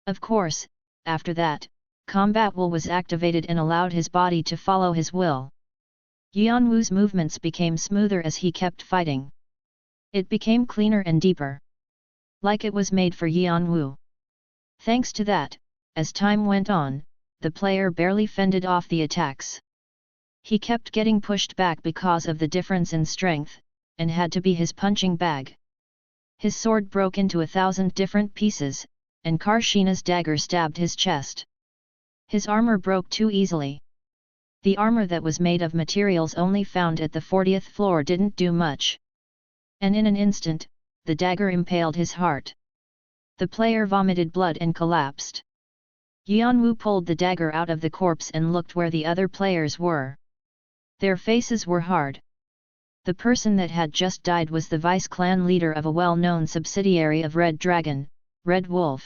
Of course, after that, combat will was activated and allowed his body to follow his will. Yeon-woo's movements became smoother as he kept fighting. It became cleaner and deeper. Like it was made for Yeon-woo. Thanks to that, as time went on, the player barely fended off the attacks. He kept getting pushed back because of the difference in strength, and had to be his punching bag. His sword broke into 1,000 different pieces, and Karshina's dagger stabbed his chest. His armor broke too easily. The armor that was made of materials only found at the 40th floor didn't do much. And in an instant, the dagger impaled his heart. The player vomited blood and collapsed. Yeon-woo pulled the dagger out of the corpse and looked where the other players were. Their faces were hard. The person that had just died was the vice-clan leader of a well-known subsidiary of Red Dragon, Red Wolf.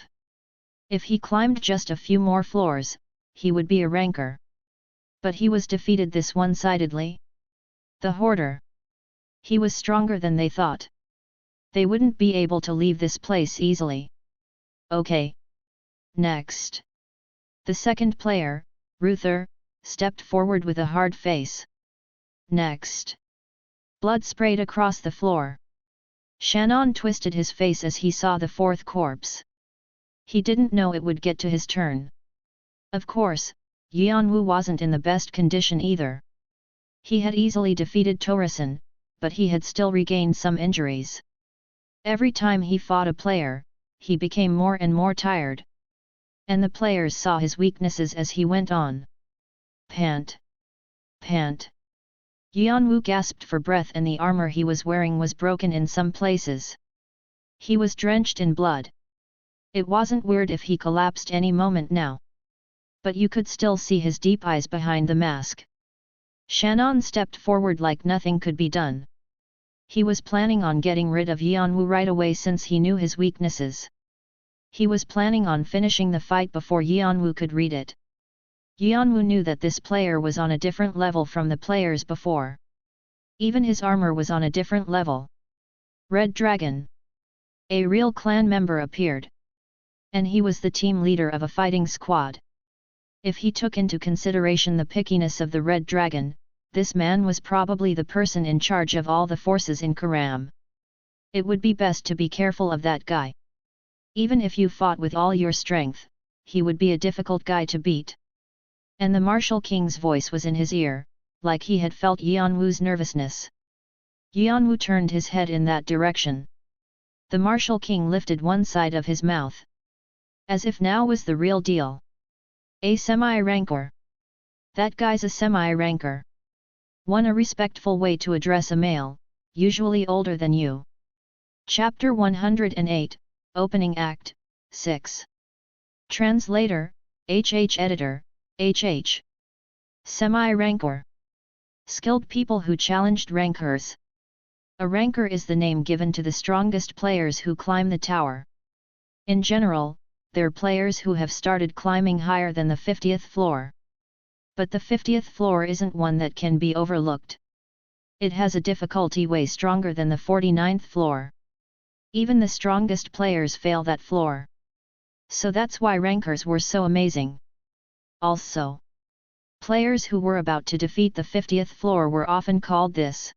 If he climbed just a few more floors, he would be a ranker. But he was defeated this one-sidedly. The Hoarder. He was stronger than they thought. They wouldn't be able to leave this place easily. Okay. Next. The second player, Ruther, stepped forward with a hard face. Next. Blood sprayed across the floor. Shannon twisted his face as he saw the fourth corpse. He didn't know it would get to his turn. Of course, Yeon-woo wasn't in the best condition either. He had easily defeated Torasan, but he had still regained some injuries. Every time he fought a player, he became more and more tired. And the players saw his weaknesses as he went on. Pant. Pant. Yeon-woo gasped for breath and the armor he was wearing was broken in some places. He was drenched in blood. It wasn't weird if he collapsed any moment now. But you could still see his deep eyes behind the mask. Shannon stepped forward like nothing could be done. He was planning on getting rid of Yeon-woo right away since he knew his weaknesses. He was planning on finishing the fight before Yeon-woo could read it. Yeon-woo knew that this player was on a different level from the players before. Even his armor was on a different level. Red Dragon. A real clan member appeared. And he was the team leader of a fighting squad. If he took into consideration the pickiness of the Red Dragon, this man was probably the person in charge of all the forces in Karam. It would be best to be careful of that guy. Even if you fought with all your strength, he would be a difficult guy to beat. And the Martial King's voice was in his ear, like he had felt Yeon-woo's nervousness. Yeon-woo turned his head in that direction. The Martial King lifted one side of his mouth. As if now was the real deal. A semi-rancor. That guy's a semi-rancor. A respectful way to address a male, usually older than you. Chapter 108, Opening Act, 6. Translator, HH Editor, HH. Semi-rancor. Skilled people who challenged rancors. A rancor is the name given to the strongest players who climb the tower. In general, they're players who have started climbing higher than the 50th floor. But the 50th floor isn't one that can be overlooked. It has a difficulty way stronger than the 49th floor. Even the strongest players fail that floor. So that's why rankers were so amazing. Also, players who were about to defeat the 50th floor were often called this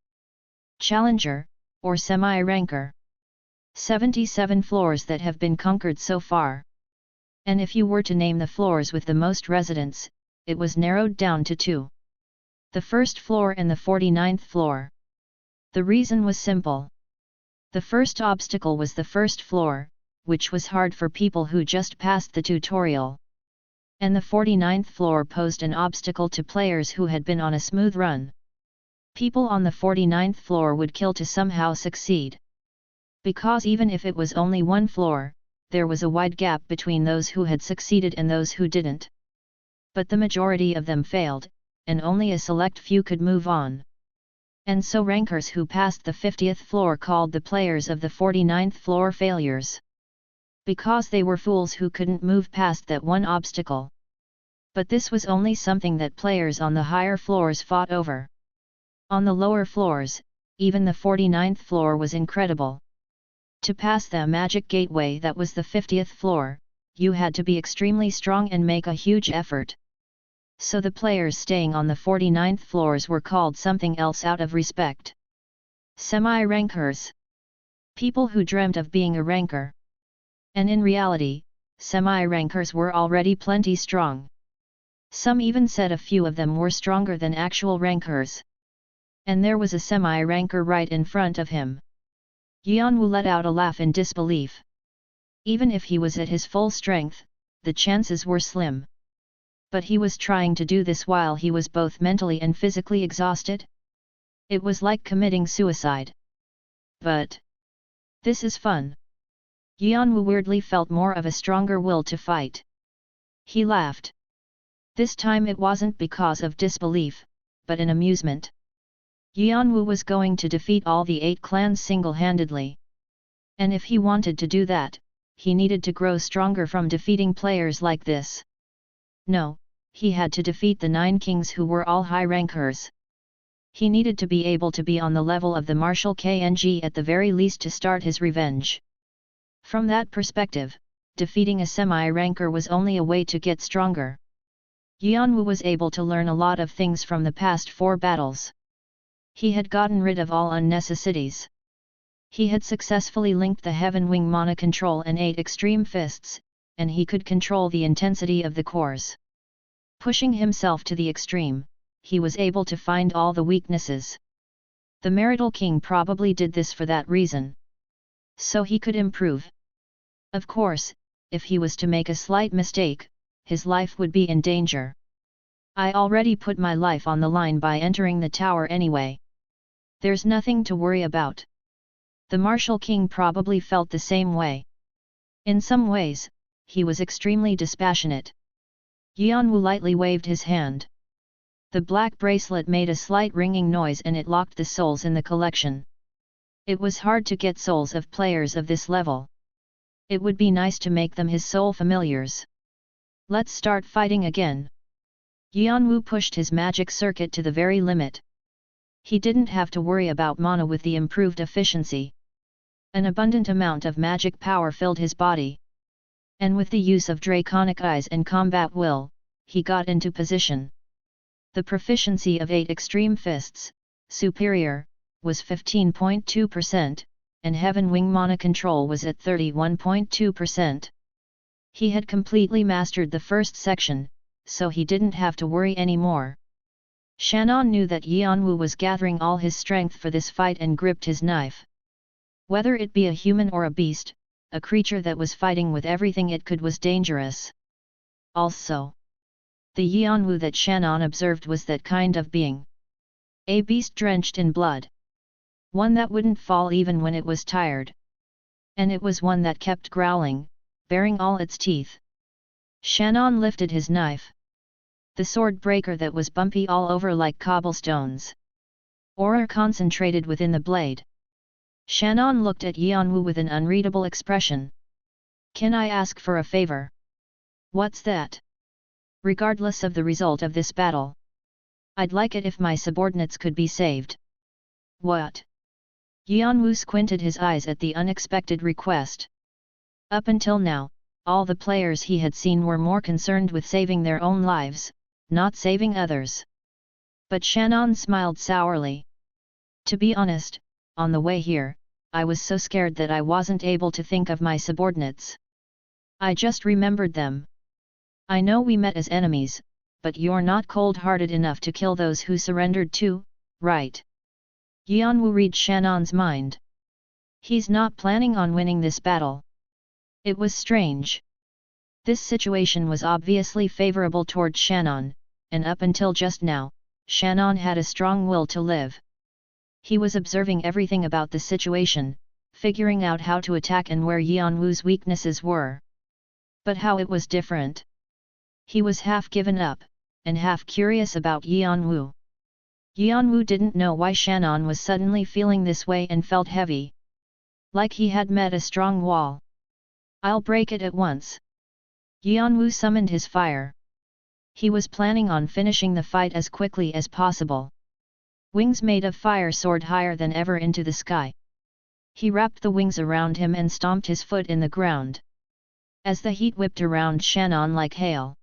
challenger, or semi-ranker. 77 floors that have been conquered so far. And if you were to name the floors with the most residents, it was narrowed down to 2. The first floor and the 49th floor. The reason was simple. The first obstacle was the first floor, which was hard for people who just passed the tutorial. And the 49th floor posed an obstacle to players who had been on a smooth run. People on the 49th floor would kill to somehow succeed. Because even if it was only one floor, there was a wide gap between those who had succeeded and those who didn't. But the majority of them failed, and only a select few could move on. And so rankers who passed the 50th floor called the players of the 49th floor failures. Because they were fools who couldn't move past that one obstacle. But this was only something that players on the higher floors fought over. On the lower floors, even the 49th floor was incredible. To pass the magic gateway that was the 50th floor, you had to be extremely strong and make a huge effort. So the players staying on the 49th floors were called something else out of respect. Semi-rankers. People who dreamt of being a ranker. And in reality, semi-rankers were already plenty strong. Some even said a few of them were stronger than actual rankers. And there was a semi-ranker right in front of him. Yeon-woo let out a laugh in disbelief. Even if he was at his full strength, the chances were slim. But he was trying to do this while he was both mentally and physically exhausted. It was like committing suicide. But this is fun. Yeon-woo weirdly felt more of a stronger will to fight. He laughed. This time it wasn't because of disbelief, but in amusement. Yeon-woo was going to defeat all the 8 clans single-handedly. And if he wanted to do that, he needed to grow stronger from defeating players like this. No, he had to defeat the 9 kings who were all high rankers. He needed to be able to be on the level of the Marshal KNG at the very least to start his revenge. From that perspective, defeating a semi-ranker was only a way to get stronger. Yeon-woo was able to learn a lot of things from the past 4 battles. He had gotten rid of all unnecessities. He had successfully linked the Heaven Wing Mana Control and 8 Extreme Fists, and he could control the intensity of the cores. Pushing himself to the extreme, he was able to find all the weaknesses. The Marital King probably did this for that reason. So he could improve. Of course, if he was to make a slight mistake, his life would be in danger. I already put my life on the line by entering the tower anyway. There's nothing to worry about. The Marshal King probably felt the same way. In some ways, he was extremely dispassionate. Yeon-woo lightly waved his hand. The black bracelet made a slight ringing noise and it locked the souls in the collection. It was hard to get souls of players of this level. It would be nice to make them his soul familiars. Let's start fighting again. Yeon-woo pushed his magic circuit to the very limit. He didn't have to worry about mana with the improved efficiency. An abundant amount of magic power filled his body. And with the use of draconic eyes and combat will, he got into position. The proficiency of 8 Extreme Fists, superior, was 15.2%, and Heaven Wing Mana Control was at 31.2%. He had completely mastered the first section, so he didn't have to worry anymore. Shannon knew that Yeon-woo was gathering all his strength for this fight and gripped his knife. Whether it be a human or a beast, a creature that was fighting with everything it could was dangerous. Also, the Yeon-woo that Shannon observed was that kind of being. A beast drenched in blood. One that wouldn't fall even when it was tired. And it was one that kept growling, baring all its teeth. Shannon lifted his knife. The sword breaker that was bumpy all over like cobblestones. Aura concentrated within the blade. Shannon looked at Yeon-woo with an unreadable expression. Can I ask for a favor? What's that? Regardless of the result of this battle, I'd like it if my subordinates could be saved. What? Yeon-woo squinted his eyes at the unexpected request. Up until now, all the players he had seen were more concerned with saving their own lives, not saving others. But Shannon smiled sourly. To be honest, on the way here, I was so scared that I wasn't able to think of my subordinates. I just remembered them. I know we met as enemies, but you're not cold-hearted enough to kill those who surrendered too, right? Yeon-woo read Shannon's mind. He's not planning on winning this battle. It was strange. This situation was obviously favorable toward Shannon, and up until just now, Shannon had a strong will to live. He was observing everything about the situation, figuring out how to attack and where Yeon-woo's weaknesses were. But how it was different. He was half given up, and half curious about Yeon-woo. Yeon-woo didn't know why Shannon was suddenly feeling this way and felt heavy. Like he had met a strong wall. I'll break it at once. Yeon-woo summoned his fire. He was planning on finishing the fight as quickly as possible. Wings made of fire soared higher than ever into the sky. He wrapped the wings around him and stomped his foot in the ground. as the heat whipped around Shannon like hail.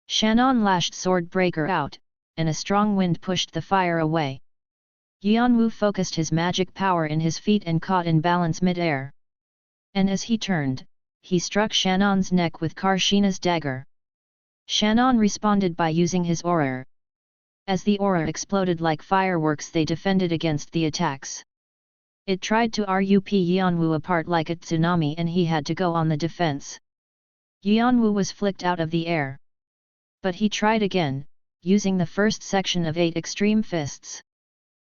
Shannon lashed Sword Breaker out, and a strong wind pushed the fire away. Yeon-woo focused his magic power in his feet and caught in balance mid-air. And as he turned, he struck Shannon's neck with Karshina's dagger. Shannon responded by using his aura. As the aura exploded like fireworks, they defended against the attacks. It tried to rip Yeon-woo apart like a tsunami, and he had to go on the defense. Yeon-woo was flicked out of the air. But he tried again, using the first section of 8 extreme fists.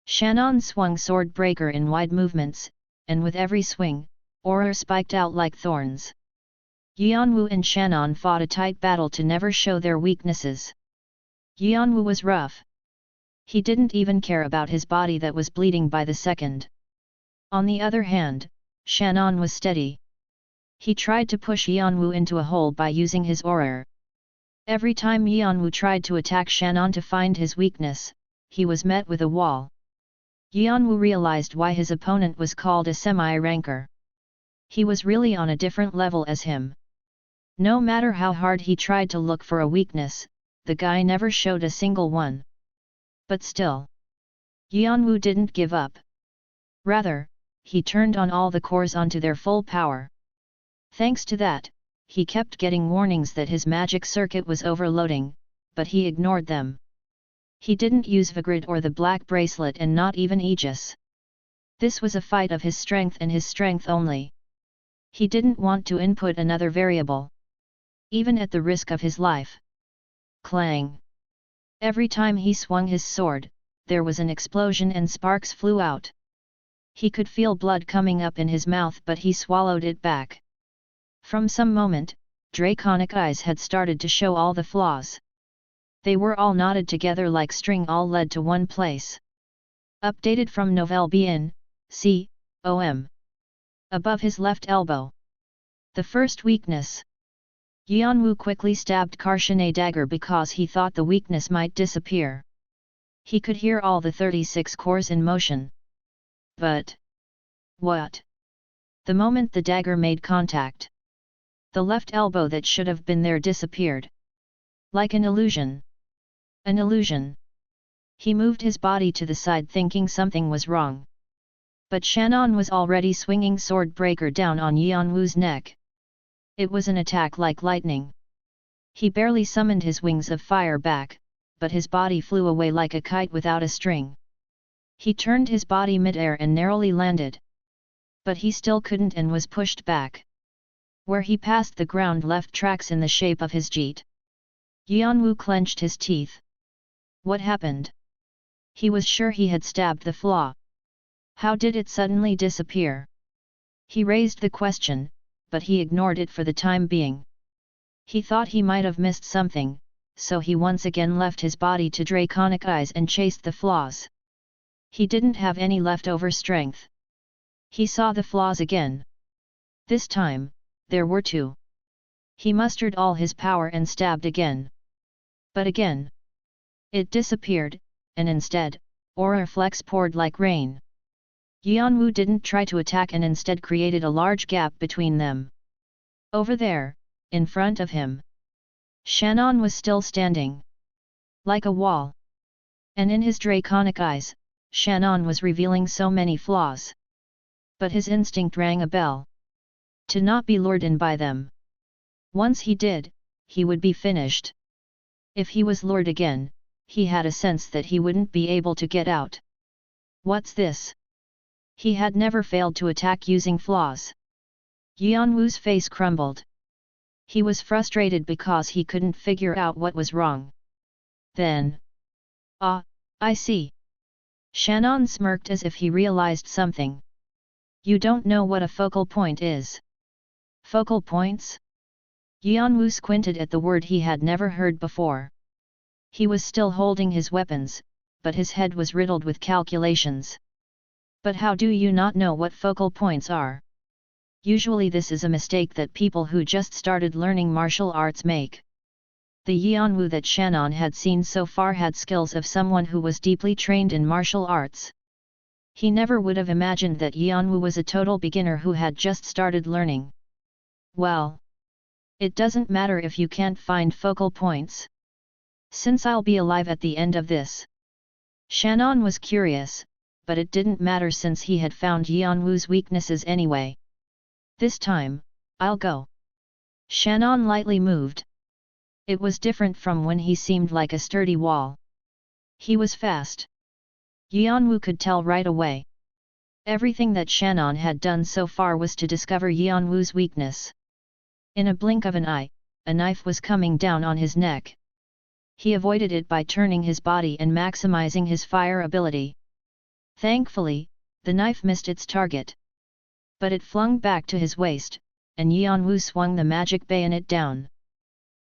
Shannon swung Sword Breaker in wide movements, and with every swing, aura spiked out like thorns. Yeon-woo and Shannon fought a tight battle to never show their weaknesses. Yeon-woo was rough. He didn't even care about his body that was bleeding by the second. On the other hand, Shannon was steady. He tried to push Yeon-woo into a hole by using his aura. Every time Yeon-woo tried to attack Shannon to find his weakness, he was met with a wall. Yeon-woo realized why his opponent was called a semi-ranker. He was really on a different level as him. No matter how hard he tried to look for a weakness, the guy never showed a single one. But still, Yeon-woo didn't give up. Rather, he turned on all the cores onto their full power. Thanks to that, he kept getting warnings that his magic circuit was overloading, but he ignored them. He didn't use Vigrid or the Black Bracelet, and not even Aegis. This was a fight of his strength and his strength only. He didn't want to input another variable, even at the risk of his life. Clang! Every time he swung his sword, there was an explosion and sparks flew out. He could feel blood coming up in his mouth, but he swallowed it back. From some moment, draconic eyes had started to show all the flaws. They were all knotted together like string, all led to one place. Updated from Nouvelle Bien, c.om. Above his left elbow. The first weakness. Yeon-woo quickly stabbed Karshina's dagger because he thought the weakness might disappear. He could hear all the 36 cores in motion. But what? The moment the dagger made contact, the left elbow that should have been there disappeared. Like an illusion. An illusion. He moved his body to the side thinking something was wrong. But Shannon was already swinging Sword Breaker down on Yeon-woo's neck. It was an attack like lightning. He barely summoned his wings of fire back, but his body flew away like a kite without a string. He turned his body mid-air and narrowly landed. But he still couldn't and was pushed back. Where he passed, the ground left tracks in the shape of his jeet. Yeon-woo clenched his teeth. What happened? He was sure he had stabbed the flaw. How did it suddenly disappear? He raised the question, but he ignored it for the time being. He thought he might have missed something, so he once again left his body to draconic eyes and chased the flaws. He didn't have any leftover strength. He saw the flaws again. This time, there were 2. He mustered all his power and stabbed again. But again, it disappeared, and instead, aura flecks poured like rain. Yeon-woo didn't try to attack and instead created a large gap between them. Over there, in front of him, Shannon was still standing. Like a wall. And in his draconic eyes, Shannon was revealing so many flaws. But his instinct rang a bell. To not be lured in by them. Once he did, he would be finished. If he was lured again, he had a sense that he wouldn't be able to get out. What's this? He had never failed to attack using flaws. Yeon-woo's face crumbled. He was frustrated because he couldn't figure out what was wrong. Then, I see. Shannon smirked as if he realized something. You don't know what a focal point is. Focal points? Yeon-woo squinted at the word he had never heard before. He was still holding his weapons, but his head was riddled with calculations. But how do you not know what focal points are? Usually this is a mistake that people who just started learning martial arts make. The Yeon-woo that Shannon had seen so far had skills of someone who was deeply trained in martial arts. He never would have imagined that Yeon-woo was a total beginner who had just started learning. Well, It doesn't matter if you can't find focal points. Since I'll be alive at the end of this. Shannon was curious, but it didn't matter since he had found Yeon-woo's weaknesses anyway. This time, I'll go. Shannon lightly moved. It was different from when he seemed like a sturdy wall. He was fast. Yeon-woo could tell right away. Everything that Shannon had done so far was to discover Yeon-woo's weakness. In a blink of an eye, a knife was coming down on his neck. He avoided it by turning his body and maximizing his fire ability. Thankfully, the knife missed its target. But it flung back to his waist, and Yeon-woo swung the magic bayonet down.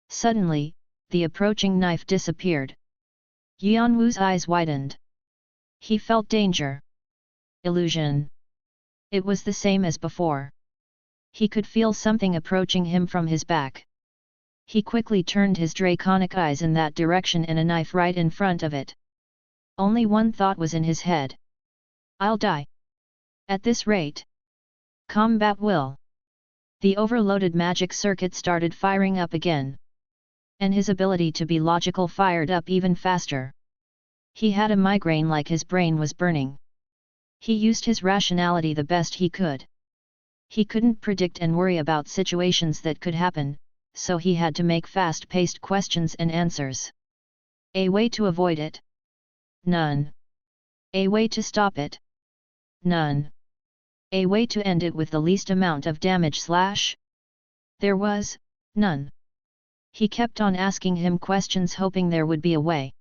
Suddenly, the approaching knife disappeared. Yeon-woo's eyes widened. He felt danger. Illusion. It was the same as before. He could feel something approaching him from his back. He quickly turned his draconic eyes in that direction and a knife right in front of it. Only one thought was in his head. I'll die. At this rate. Combat will. The overloaded magic circuit started firing up again. And his ability to be logical fired up even faster. He had a migraine like his brain was burning. He used his rationality the best he could. He couldn't predict and worry about situations that could happen, so he had to make fast-paced questions and answers. A way to avoid it? None. A way to stop it? None. A way to end it with the least amount of damage / There was none. He kept on asking him questions hoping there would be a way.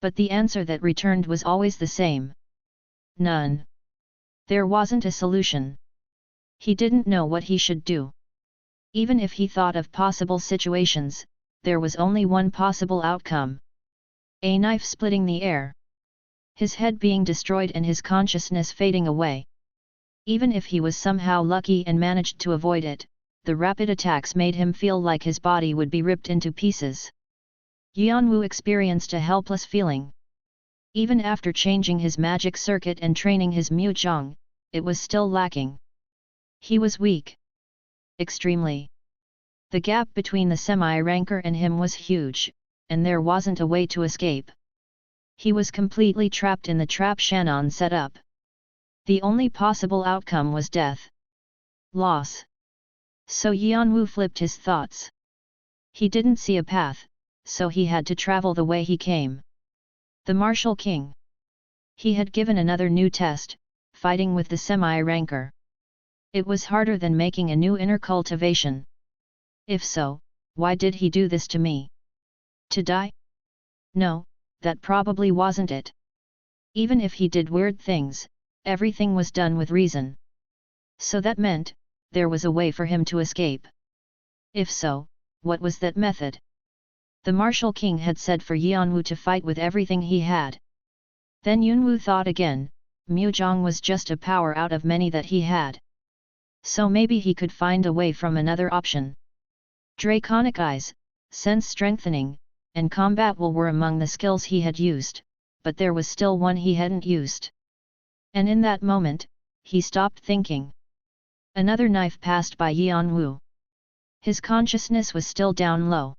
But the answer that returned was always the same. None. There wasn't a solution. He didn't know what he should do. Even if he thought of possible situations, there was only one possible outcome. A knife splitting the air. His head being destroyed and his consciousness fading away. Even if he was somehow lucky and managed to avoid it, the rapid attacks made him feel like his body would be ripped into pieces. Yeon-woo experienced a helpless feeling. Even after changing his magic circuit and training his Muzhong, it was still lacking. He was weak. Extremely. The gap between the semi-ranker and him was huge, and there wasn't a way to escape. He was completely trapped in the trap Shannon set up. The only possible outcome was death. Loss. So Yeon-woo flipped his thoughts. He didn't see a path, so he had to travel the way he came. The Martial King. He had given another new test, fighting with the semi-ranker. It was harder than making a new inner cultivation. If so, why did he do this to me? To die? No, that probably wasn't it. Even if he did weird things, everything was done with reason. So that meant, there was a way for him to escape. If so, what was that method? The Martial King had said for Yeon-woo to fight with everything he had. Then Yeon-woo thought again, Muzhong was just a power out of many that he had. So maybe he could find a way from another option. Draconic eyes, sense strengthening, and combat will were among the skills he had used, but there was still one he hadn't used. And in that moment, he stopped thinking. Another knife passed by Yeon-woo. His consciousness was still down low.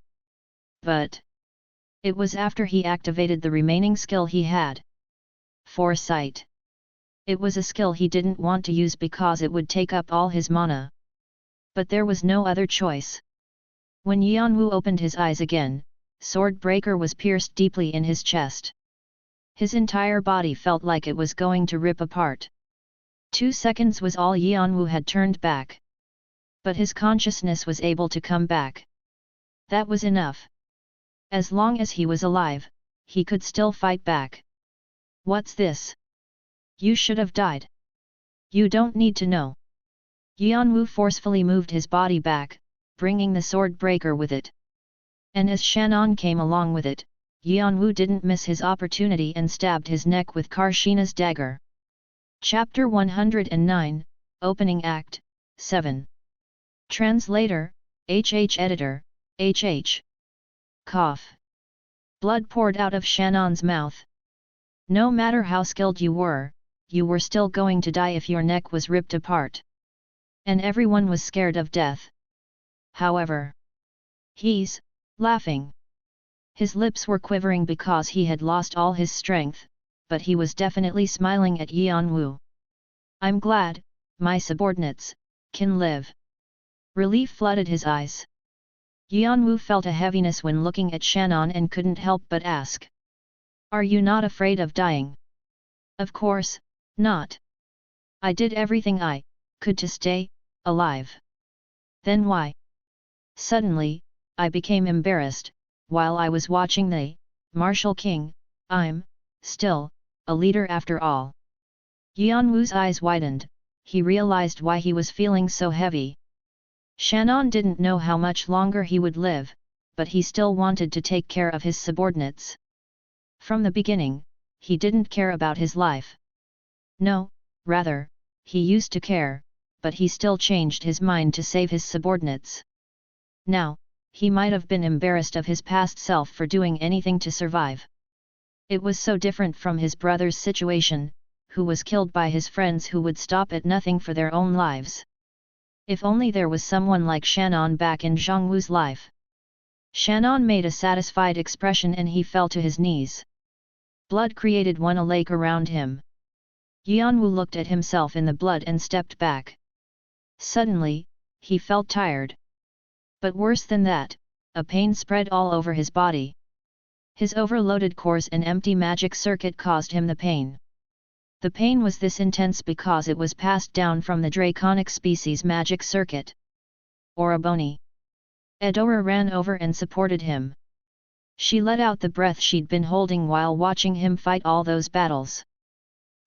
But it was after he activated the remaining skill he had. Foresight. It was a skill he didn't want to use because it would take up all his mana. But there was no other choice. When Yeon-woo opened his eyes again, Sword Breaker was pierced deeply in his chest. His entire body felt like it was going to rip apart. 2 seconds was all Yeon-woo had turned back. But his consciousness was able to come back. That was enough. As long as he was alive, he could still fight back. What's this? You should have died. You don't need to know. Yeon-woo forcefully moved his body back, bringing the sword breaker with it. And as Shannon came along with it, Yeon-woo didn't miss his opportunity and stabbed his neck with Karshina's dagger. Chapter 109, Opening Act, 7. Translator, HH Editor, HH. Cough. Blood poured out of Shannon's mouth. No matter how skilled you were still going to die if your neck was ripped apart. And everyone was scared of death. However, He's laughing. His lips were quivering because he had lost all his strength, but he was definitely smiling at Yeon-woo. I'm glad, my subordinates, can live. Relief flooded his eyes. Yeon-woo felt a heaviness when looking at Shannon and couldn't help but ask. Are you not afraid of dying? Of course, not. I did everything I could to stay alive. Then why? Suddenly, I became embarrassed, while I was watching the martial king. I'm still a leader after all. Yeon-woo's eyes widened, he realized why he was feeling so heavy. Shannon didn't know how much longer he would live, but he still wanted to take care of his subordinates. From the beginning, he didn't care about his life. No, rather, he used to care, but he still changed his mind to save his subordinates. Now, he might have been embarrassed of his past self for doing anything to survive. It was so different from his brother's situation, who was killed by his friends who would stop at nothing for their own lives. If only there was someone like Shannon back in Jeong-woo's life. Shannon made a satisfied expression and he fell to his knees. Blood created a lake around him. Yeon-woo looked at himself in the blood and stepped back. Suddenly, he felt tired. But worse than that, a pain spread all over his body. His overloaded cores and empty magic circuit caused him the pain. The pain was this intense because it was passed down from the draconic species magic circuit. Oraboni. Edora ran over and supported him. She let out the breath she'd been holding while watching him fight all those battles.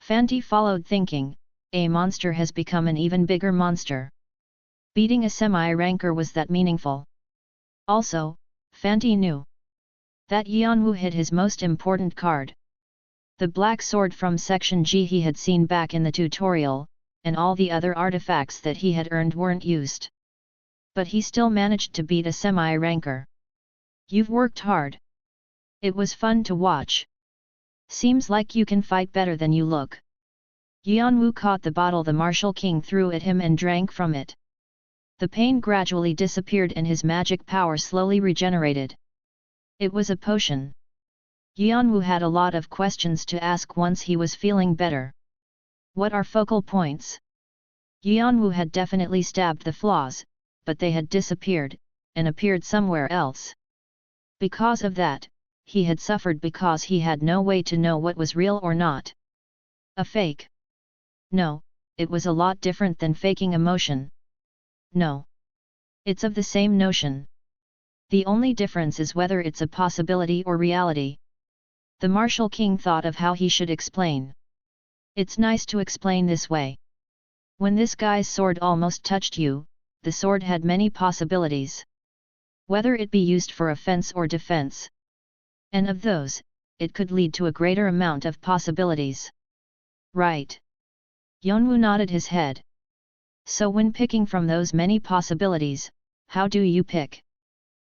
Fanti followed thinking, a monster has become an even bigger monster. Beating a semi-ranker was that meaningful. Also, Fanti knew that Yeon-woo hid his most important card. The black sword from Section G he had seen back in the tutorial, and all the other artifacts that he had earned weren't used. But he still managed to beat a semi-ranker. You've worked hard. It was fun to watch. Seems like you can fight better than you look. Yeon-woo caught the bottle the martial king threw at him and drank from it. The pain gradually disappeared and his magic power slowly regenerated. It was a potion. Yeon-woo had a lot of questions to ask once he was feeling better. What are focal points? Yeon-woo had definitely stabbed the flaws, but they had disappeared, and appeared somewhere else. Because of that, he had suffered because he had no way to know what was real or not. A fake? No, it was a lot different than faking emotion. No. It's of the same notion. The only difference is whether it's a possibility or reality. The martial king thought of how he should explain. It's nice to explain this way. When this guy's sword almost touched you, the sword had many possibilities. Whether it be used for offense or defense. And of those, it could lead to a greater amount of possibilities. Right. Yeon-woo nodded his head. So when picking from those many possibilities, how do you pick?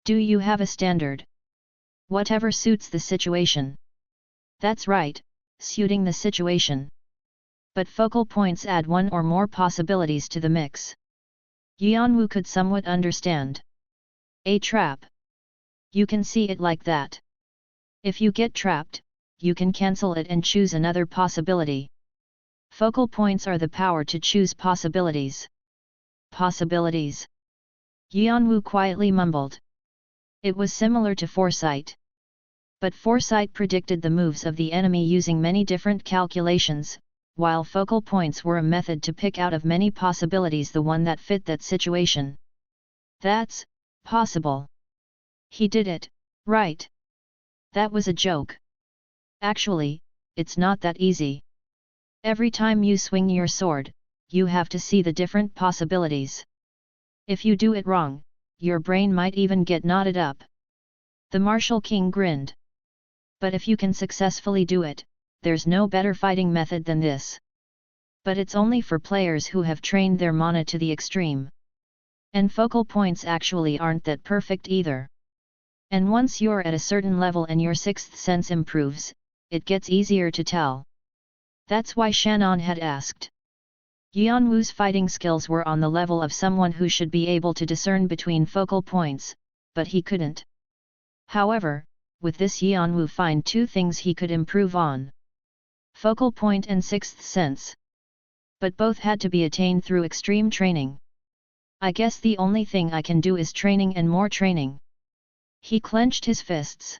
Do you have a standard? Whatever suits the situation. That's right, suiting the situation. But focal points add one or more possibilities to the mix. Yeon-woo could somewhat understand. A trap. You can see it like that. If you get trapped, you can cancel it and choose another possibility. Focal points are the power to choose possibilities. Possibilities. Yeon-woo quietly mumbled. It was similar to foresight. But foresight predicted the moves of the enemy using many different calculations, while focal points were a method to pick out of many possibilities the one that fit that situation. That's possible. He did it, right? That was a joke. Actually, it's not that easy. Every time you swing your sword, you have to see the different possibilities. If you do it wrong, your brain might even get knotted up. The martial king grinned. But if you can successfully do it, there's no better fighting method than this. But it's only for players who have trained their mana to the extreme. And focal points actually aren't that perfect either. And once you're at a certain level and your sixth sense improves, it gets easier to tell. That's why Shannon had asked. Yeon-woo's fighting skills were on the level of someone who should be able to discern between focal points, but he couldn't. However, with this Yeon-woo find two things he could improve on: focal point and sixth sense. But both had to be attained through extreme training. I guess the only thing I can do is training and more training. He clenched his fists.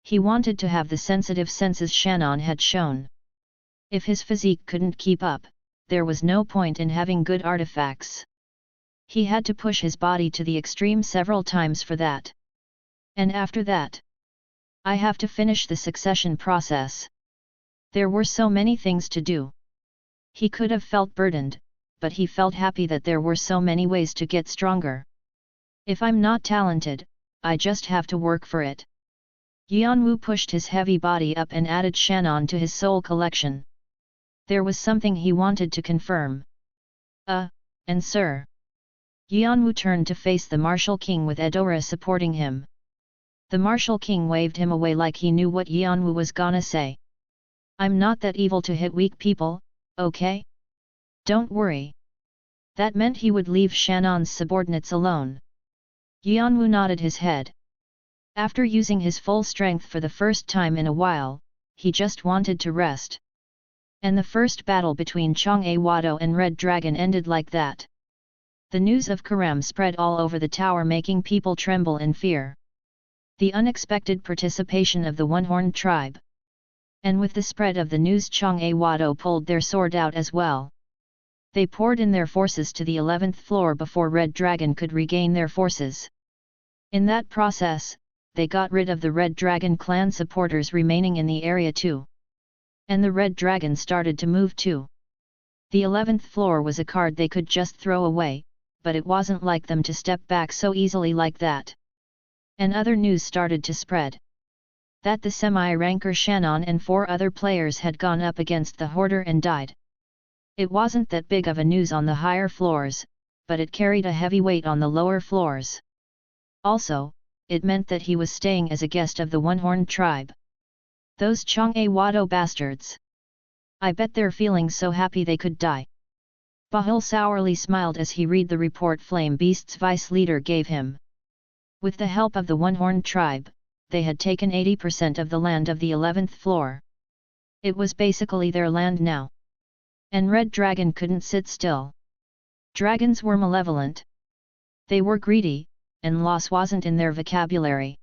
He wanted to have the sensitive senses Shannon had shown. If his physique couldn't keep up, there was no point in having good artifacts. He had to push his body to the extreme several times for that. And after that, I have to finish the succession process. There were so many things to do. He could have felt burdened, but he felt happy that there were so many ways to get stronger. If I'm not talented, I just have to work for it. Yeon-woo pushed his heavy body up and added Shannon to his soul collection. There was something he wanted to confirm. And sir. Yeon-woo turned to face the Martial King with Eudora supporting him. The Martial King waved him away like he knew what Yeon-woo was gonna say. I'm not that evil to hit weak people, okay? Don't worry. That meant he would leave Shannon's subordinates alone. Yeon-woo nodded his head. After using his full strength for the first time in a while, he just wanted to rest. And the first battle between Jeong-woo and Red Dragon ended like that. The news of Karam spread all over the tower, making people tremble in fear. The unexpected participation of the One-Horned tribe. And with the spread of the news, Jeong-woo pulled their sword out as well. They poured in their forces to the 11th floor before Red Dragon could regain their forces. In that process, they got rid of the Red Dragon clan supporters remaining in the area too. And the Red Dragon started to move too. The 11th floor was a card they could just throw away, but it wasn't like them to step back so easily like that. And other news started to spread. That the semi-ranker Shannon and 4 other players had gone up against the Hoarder and died. It wasn't that big of a news on the higher floors, but it carried a heavy weight on the lower floors. Also, it meant that he was staying as a guest of the One-Horned tribe. Those Jeong-woo bastards. I bet they're feeling so happy they could die. Bahul sourly smiled as he read the report Flame Beast's vice leader gave him. With the help of the One-Horned tribe, they had taken 80% of the land of the 11th floor. It was basically their land now. And Red Dragon couldn't sit still. Dragons were malevolent. They were greedy, and loss wasn't in their vocabulary.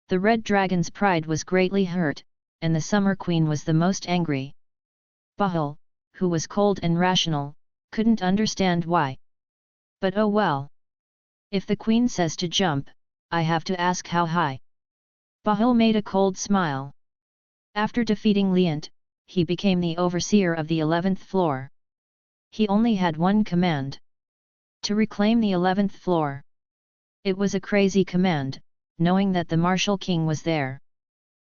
The Red Dragon's pride was greatly hurt, and the Summer Queen was the most angry. Bahul, who was cold and rational, couldn't understand why. But oh well. If the Queen says to jump, I have to ask how high. Bahul made a cold smile. After defeating Leant, he became the overseer of the 11th floor. He only had one command: to reclaim the 11th floor. It was a crazy command, knowing that the Martial King was there.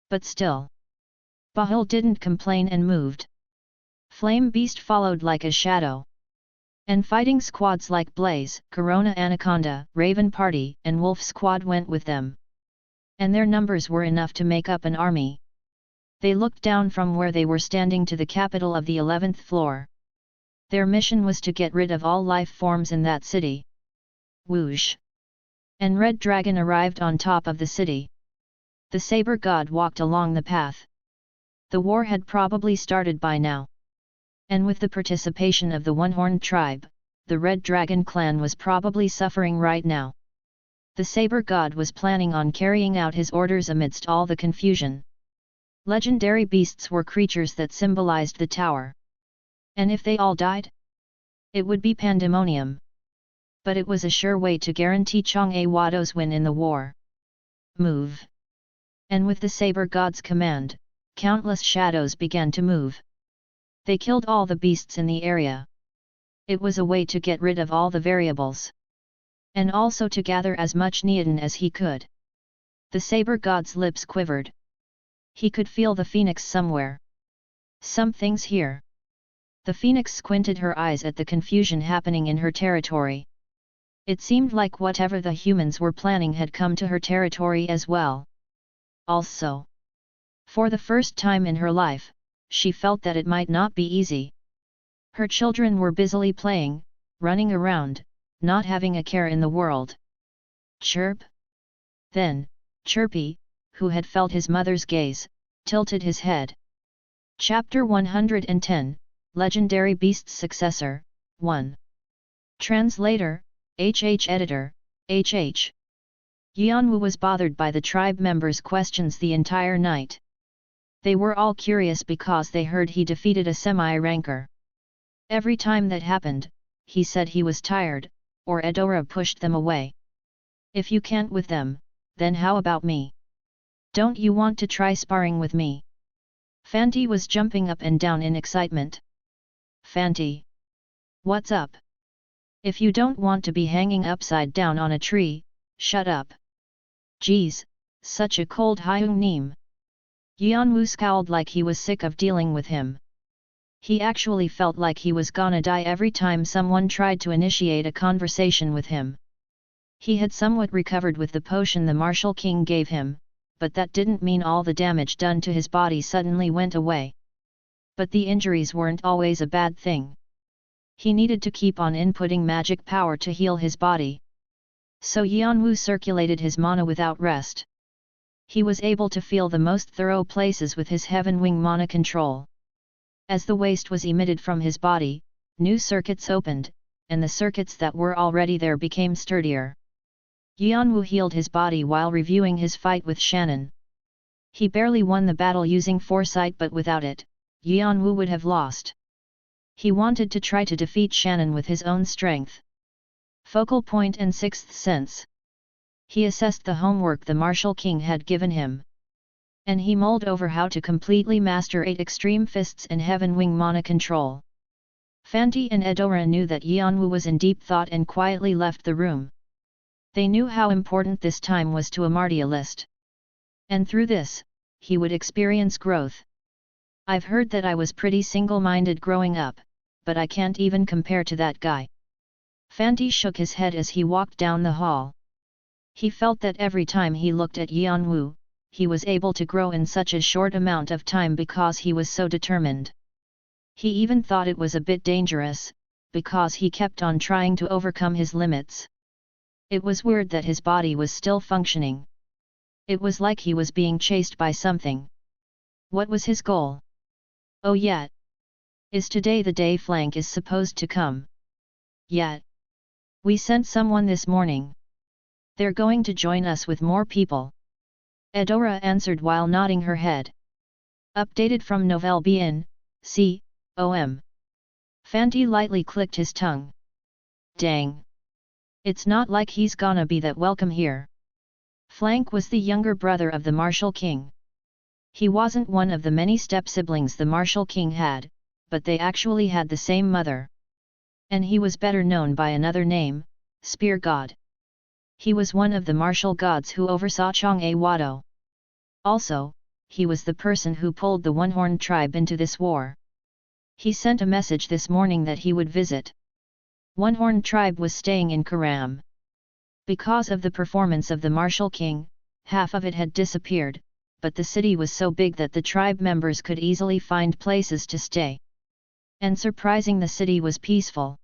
But still, Bahul didn't complain and moved. Flame Beast followed like a shadow. And fighting squads like Blaze, Corona Anaconda, Raven Party, and Wolf Squad went with them. And their numbers were enough to make up an army. They looked down from where they were standing to the capital of the 11th floor. Their mission was to get rid of all life forms in that city. Whoosh! And Red Dragon arrived on top of the city. The Saber God walked along the path. The war had probably started by now. And with the participation of the One-Horned tribe, the Red Dragon clan was probably suffering right now. The Saber God was planning on carrying out his orders amidst all the confusion. Legendary beasts were creatures that symbolized the tower. And if they all died, it would be pandemonium. But it was a sure way to guarantee Jeong-woo's win in the war. Move! And with the Saber God's command, countless shadows began to move. They killed all the beasts in the area. It was a way to get rid of all the variables. And also to gather as much neodon as he could. The Saber God's lips quivered. He could feel the phoenix somewhere. Something's here. The phoenix squinted her eyes at the confusion happening in her territory. It seemed like whatever the humans were planning had come to her territory as well. Also, for the first time in her life, she felt that it might not be easy. Her children were busily playing, running around, not having a care in the world. Chirp! Then, Chirpy, who had felt his mother's gaze, tilted his head. Chapter 110, Legendary Beast's Successor, 1. Translator, HH Editor, HH. Yeon-woo was bothered by the tribe members' questions the entire night. They were all curious because they heard he defeated a semi-ranker. Every time that happened, he said he was tired, or Eudora pushed them away. If you can't with them, then how about me? Don't you want to try sparring with me? Fanti was jumping up and down in excitement. Fanti! What's up? If you don't want to be hanging upside down on a tree, shut up. Geez, such a cold Hyung Neem. Yeon-woo scowled like he was sick of dealing with him. He actually felt like he was gonna die every time someone tried to initiate a conversation with him. He had somewhat recovered with the potion the Martial King gave him, but that didn't mean all the damage done to his body suddenly went away. But the injuries weren't always a bad thing. He needed to keep on inputting magic power to heal his body. So Yeon-woo circulated his mana without rest. He was able to feel the most thorough places with his Heaven Wing mana control. As the waste was emitted from his body, new circuits opened, and the circuits that were already there became sturdier. Yeon-woo healed his body while reviewing his fight with Shannon. He barely won the battle using foresight, but without it, Yeon-woo would have lost. He wanted to try to defeat Shannon with his own strength. Focal point and sixth sense. He assessed the homework the Martial King had given him. And he mulled over how to completely master 8 extreme fists and Heaven Wing mana control. Fanti and Eudora knew that Yeon-woo was in deep thought and quietly left the room. They knew how important this time was to a martialist. And through this, he would experience growth. I've heard that I was pretty single-minded growing up, but I can't even compare to that guy. Fanti shook his head as he walked down the hall. He felt that every time he looked at Yeon-woo, he was able to grow in such a short amount of time because he was so determined. He even thought it was a bit dangerous, because he kept on trying to overcome his limits. It was weird that his body was still functioning. It was like he was being chased by something. What was his goal? Oh yeah. Is today the day Flank is supposed to come? Yeah. We sent someone this morning. They're going to join us with more people. Eudora answered while nodding her head. Updated from Nouvelle Bien, C.O.M. Fanti lightly clicked his tongue. Dang. It's not like he's gonna be that welcome here. Flank was the younger brother of the Martial King. He wasn't one of the many step-siblings the Martial King had, but they actually had the same mother. And he was better known by another name, Spear God. He was one of the martial gods who oversaw Jeong-woo. Also, he was the person who pulled the One-Horned tribe into this war. He sent a message this morning that he would visit. One-Horned tribe was staying in Karam. Because of the performance of the Martial King, half of it had disappeared, but the city was so big that the tribe members could easily find places to stay. And surprising, the city was peaceful.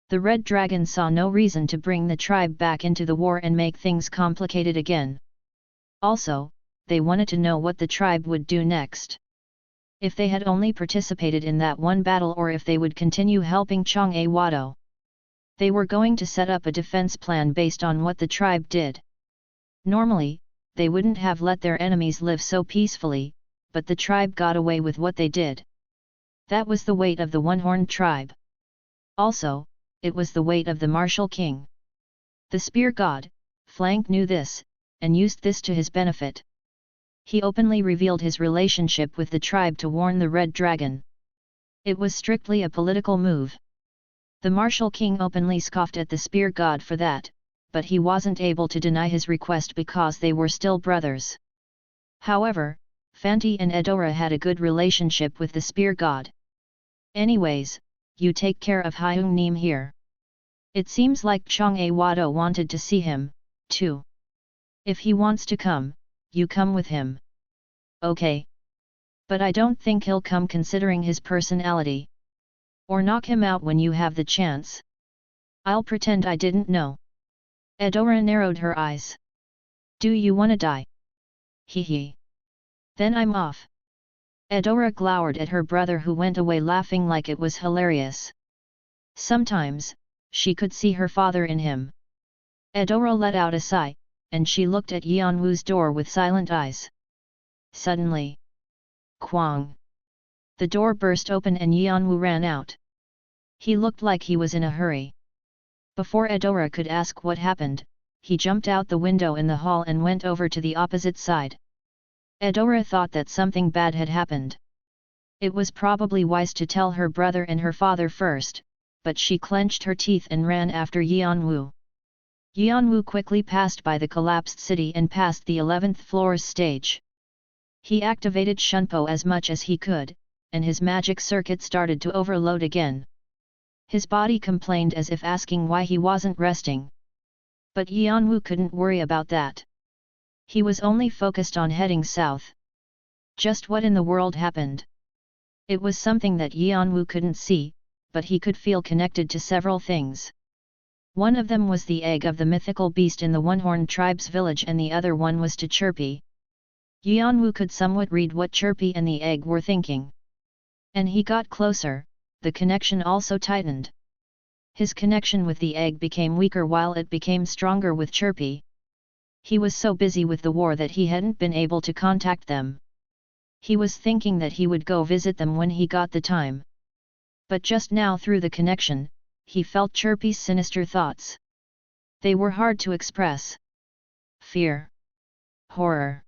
The Red Dragon saw no reason to bring the tribe back into the war and make things complicated again. Also, they wanted to know what the tribe would do next. If they had only participated in that one battle, or if they would continue helping Jeong-woo. They were going to set up a defense plan based on what the tribe did. Normally, they wouldn't have let their enemies live so peacefully, but the tribe got away with what they did. That was the weight of the One-Horned tribe. Also, it was the weight of the Martial King. The Spear God, Flank, knew this, and used this to his benefit. He openly revealed his relationship with the tribe to warn the Red Dragon. It was strictly a political move. The Martial King openly scoffed at the Spear God for that, but he wasn't able to deny his request because they were still brothers. However, Fanti and Eudora had a good relationship with the Spear God. Anyways, you take care of Hyung Neem here. It seems like Jeong-woo wanted to see him, too. If he wants to come, you come with him. Okay. But I don't think he'll come considering his personality. Or knock him out when you have the chance. I'll pretend I didn't know. Eudora narrowed her eyes. Do you wanna die? Hee hee. Then I'm off. Eudora glowered at her brother, who went away laughing like it was hilarious. Sometimes, she could see her father in him. Eudora let out a sigh, and she looked at Yeon-woo's door with silent eyes. Suddenly, Kwang! The door burst open and Yeon-woo ran out. He looked like he was in a hurry. Before Eudora could ask what happened, he jumped out the window in the hall and went over to the opposite side. Eudora thought that something bad had happened. It was probably wise to tell her brother and her father first, but she clenched her teeth and ran after Yeon-woo. Yeon-woo quickly passed by the collapsed city and past the 11th floor's stage. He activated Shunpo as much as he could, and his magic circuit started to overload again. His body complained as if asking why he wasn't resting. But Yeon-woo couldn't worry about that. He was only focused on heading south. Just what in the world happened? It was something that Yeon-woo couldn't see, but he could feel connected to several things. One of them was the egg of the mythical beast in the One-Horned Tribe's village, and the other one was to Chirpy. Yeon-woo could somewhat read what Chirpy and the egg were thinking. And he got closer, the connection also tightened. His connection with the egg became weaker while it became stronger with Chirpy. He was so busy with the war that he hadn't been able to contact them. He was thinking that he would go visit them when he got the time. But just now, through the connection, he felt Chirpy's sinister thoughts. They were hard to express. Fear. Horror.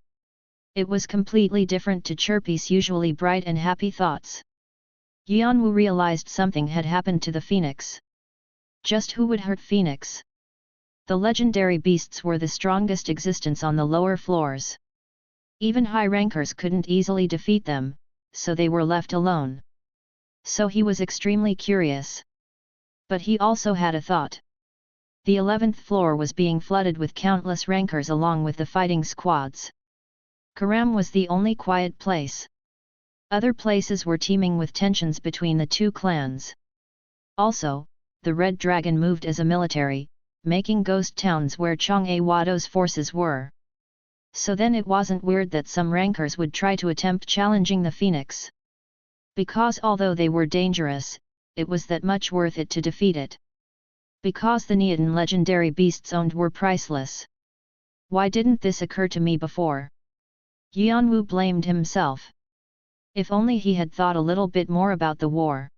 It was completely different to Chirpy's usually bright and happy thoughts. Yeon-woo realized something had happened to the phoenix. Just who would hurt Phoenix? The legendary beasts were the strongest existence on the lower floors. Even high rankers couldn't easily defeat them, so they were left alone. So he was extremely curious. But he also had a thought. The 11th floor was being flooded with countless rankers along with the fighting squads. Karam was the only quiet place. Other places were teeming with tensions between the two clans. Also, the Red Dragon moved as a military, making ghost towns where Jeong-woo forces were. So then it wasn't weird that some rankers would try to attempt challenging the Phoenix. Because although they were dangerous, it was that much worth it to defeat it. Because the Neodan legendary beasts owned were priceless. Why didn't this occur to me before? Yeon-woo blamed himself. If only he had thought a little bit more about the war.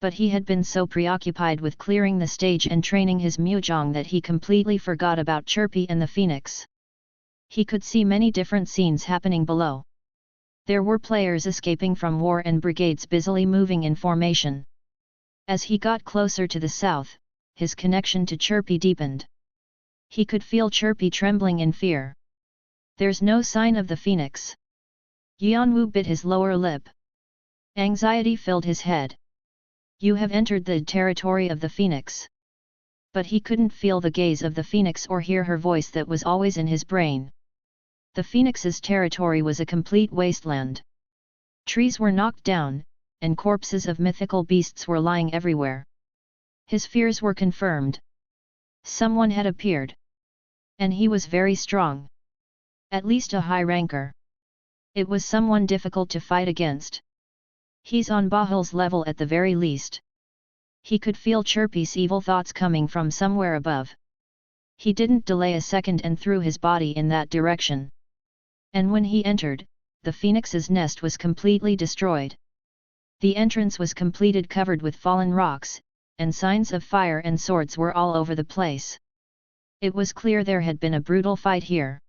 But he had been so preoccupied with clearing the stage and training his Mujong that he completely forgot about Chirpy and the Phoenix. He could see many different scenes happening below. There were players escaping from war and brigades busily moving in formation. As he got closer to the south, his connection to Chirpy deepened. He could feel Chirpy trembling in fear. There's no sign of the Phoenix. Yeon-woo bit his lower lip. Anxiety filled his head. You have entered the territory of the Phoenix. But he couldn't feel the gaze of the Phoenix or hear her voice that was always in his brain. The Phoenix's territory was a complete wasteland. Trees were knocked down, and corpses of mythical beasts were lying everywhere. His fears were confirmed. Someone had appeared. And he was very strong. At least a high ranker. It was someone difficult to fight against. He's on Bahul's level at the very least. He could feel Chirpy's evil thoughts coming from somewhere above. He didn't delay a second and threw his body in that direction. And when he entered, the Phoenix's nest was completely destroyed. The entrance was completed, covered with fallen rocks, and signs of fire and swords were all over the place. It was clear there had been a brutal fight here.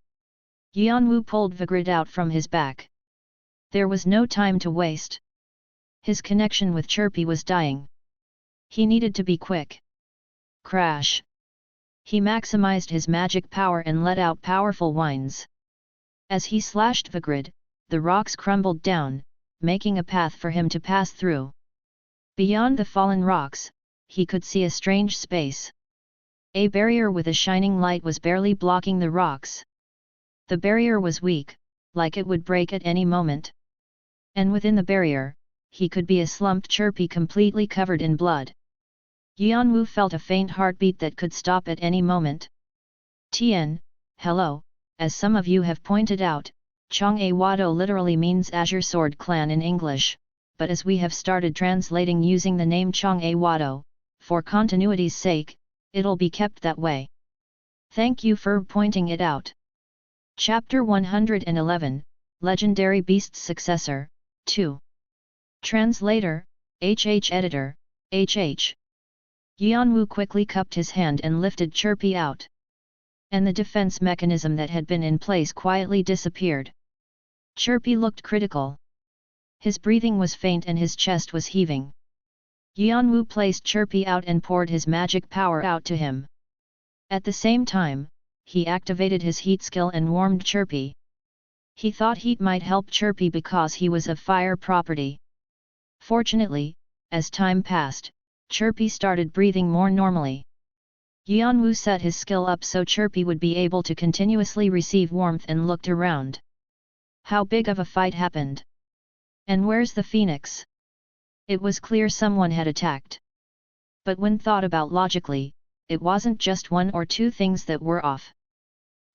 Yeon-woo pulled Vigrid out from his back. There was no time to waste. His connection with Chirpy was dying. He needed to be quick. Crash! He maximized his magic power and let out powerful whines. As he slashed Vigrid, the rocks crumbled down, making a path for him to pass through. Beyond the fallen rocks, he could see a strange space. A barrier with a shining light was barely blocking the rocks. The barrier was weak, like it would break at any moment. And within the barrier, he could be a slumped Chirpy completely covered in blood. Yeon-woo felt a faint heartbeat that could stop at any moment. Tien, hello, as some of you have pointed out, Jeong-woo literally means Azure Sword Clan in English, but as we have started translating using the name Jeong-woo, for continuity's sake, it'll be kept that way. Thank you for pointing it out. Chapter 111, Legendary Beast's Successor, 2. Translator, HH Editor, HH. Yeon-woo quickly cupped his hand and lifted Chirpy out. And the defense mechanism that had been in place quietly disappeared. Chirpy looked critical. His breathing was faint and his chest was heaving. Yeon-woo placed Chirpy out and poured his magic power out to him. At the same time, he activated his heat skill and warmed Chirpy. He thought heat might help Chirpy because he was of fire property. Fortunately, as time passed, Chirpy started breathing more normally. Yeon-woo set his skill up so Chirpy would be able to continuously receive warmth and looked around. How big of a fight happened? And where's the phoenix? It was clear someone had attacked. But when thought about logically, it wasn't just one or two things that were off.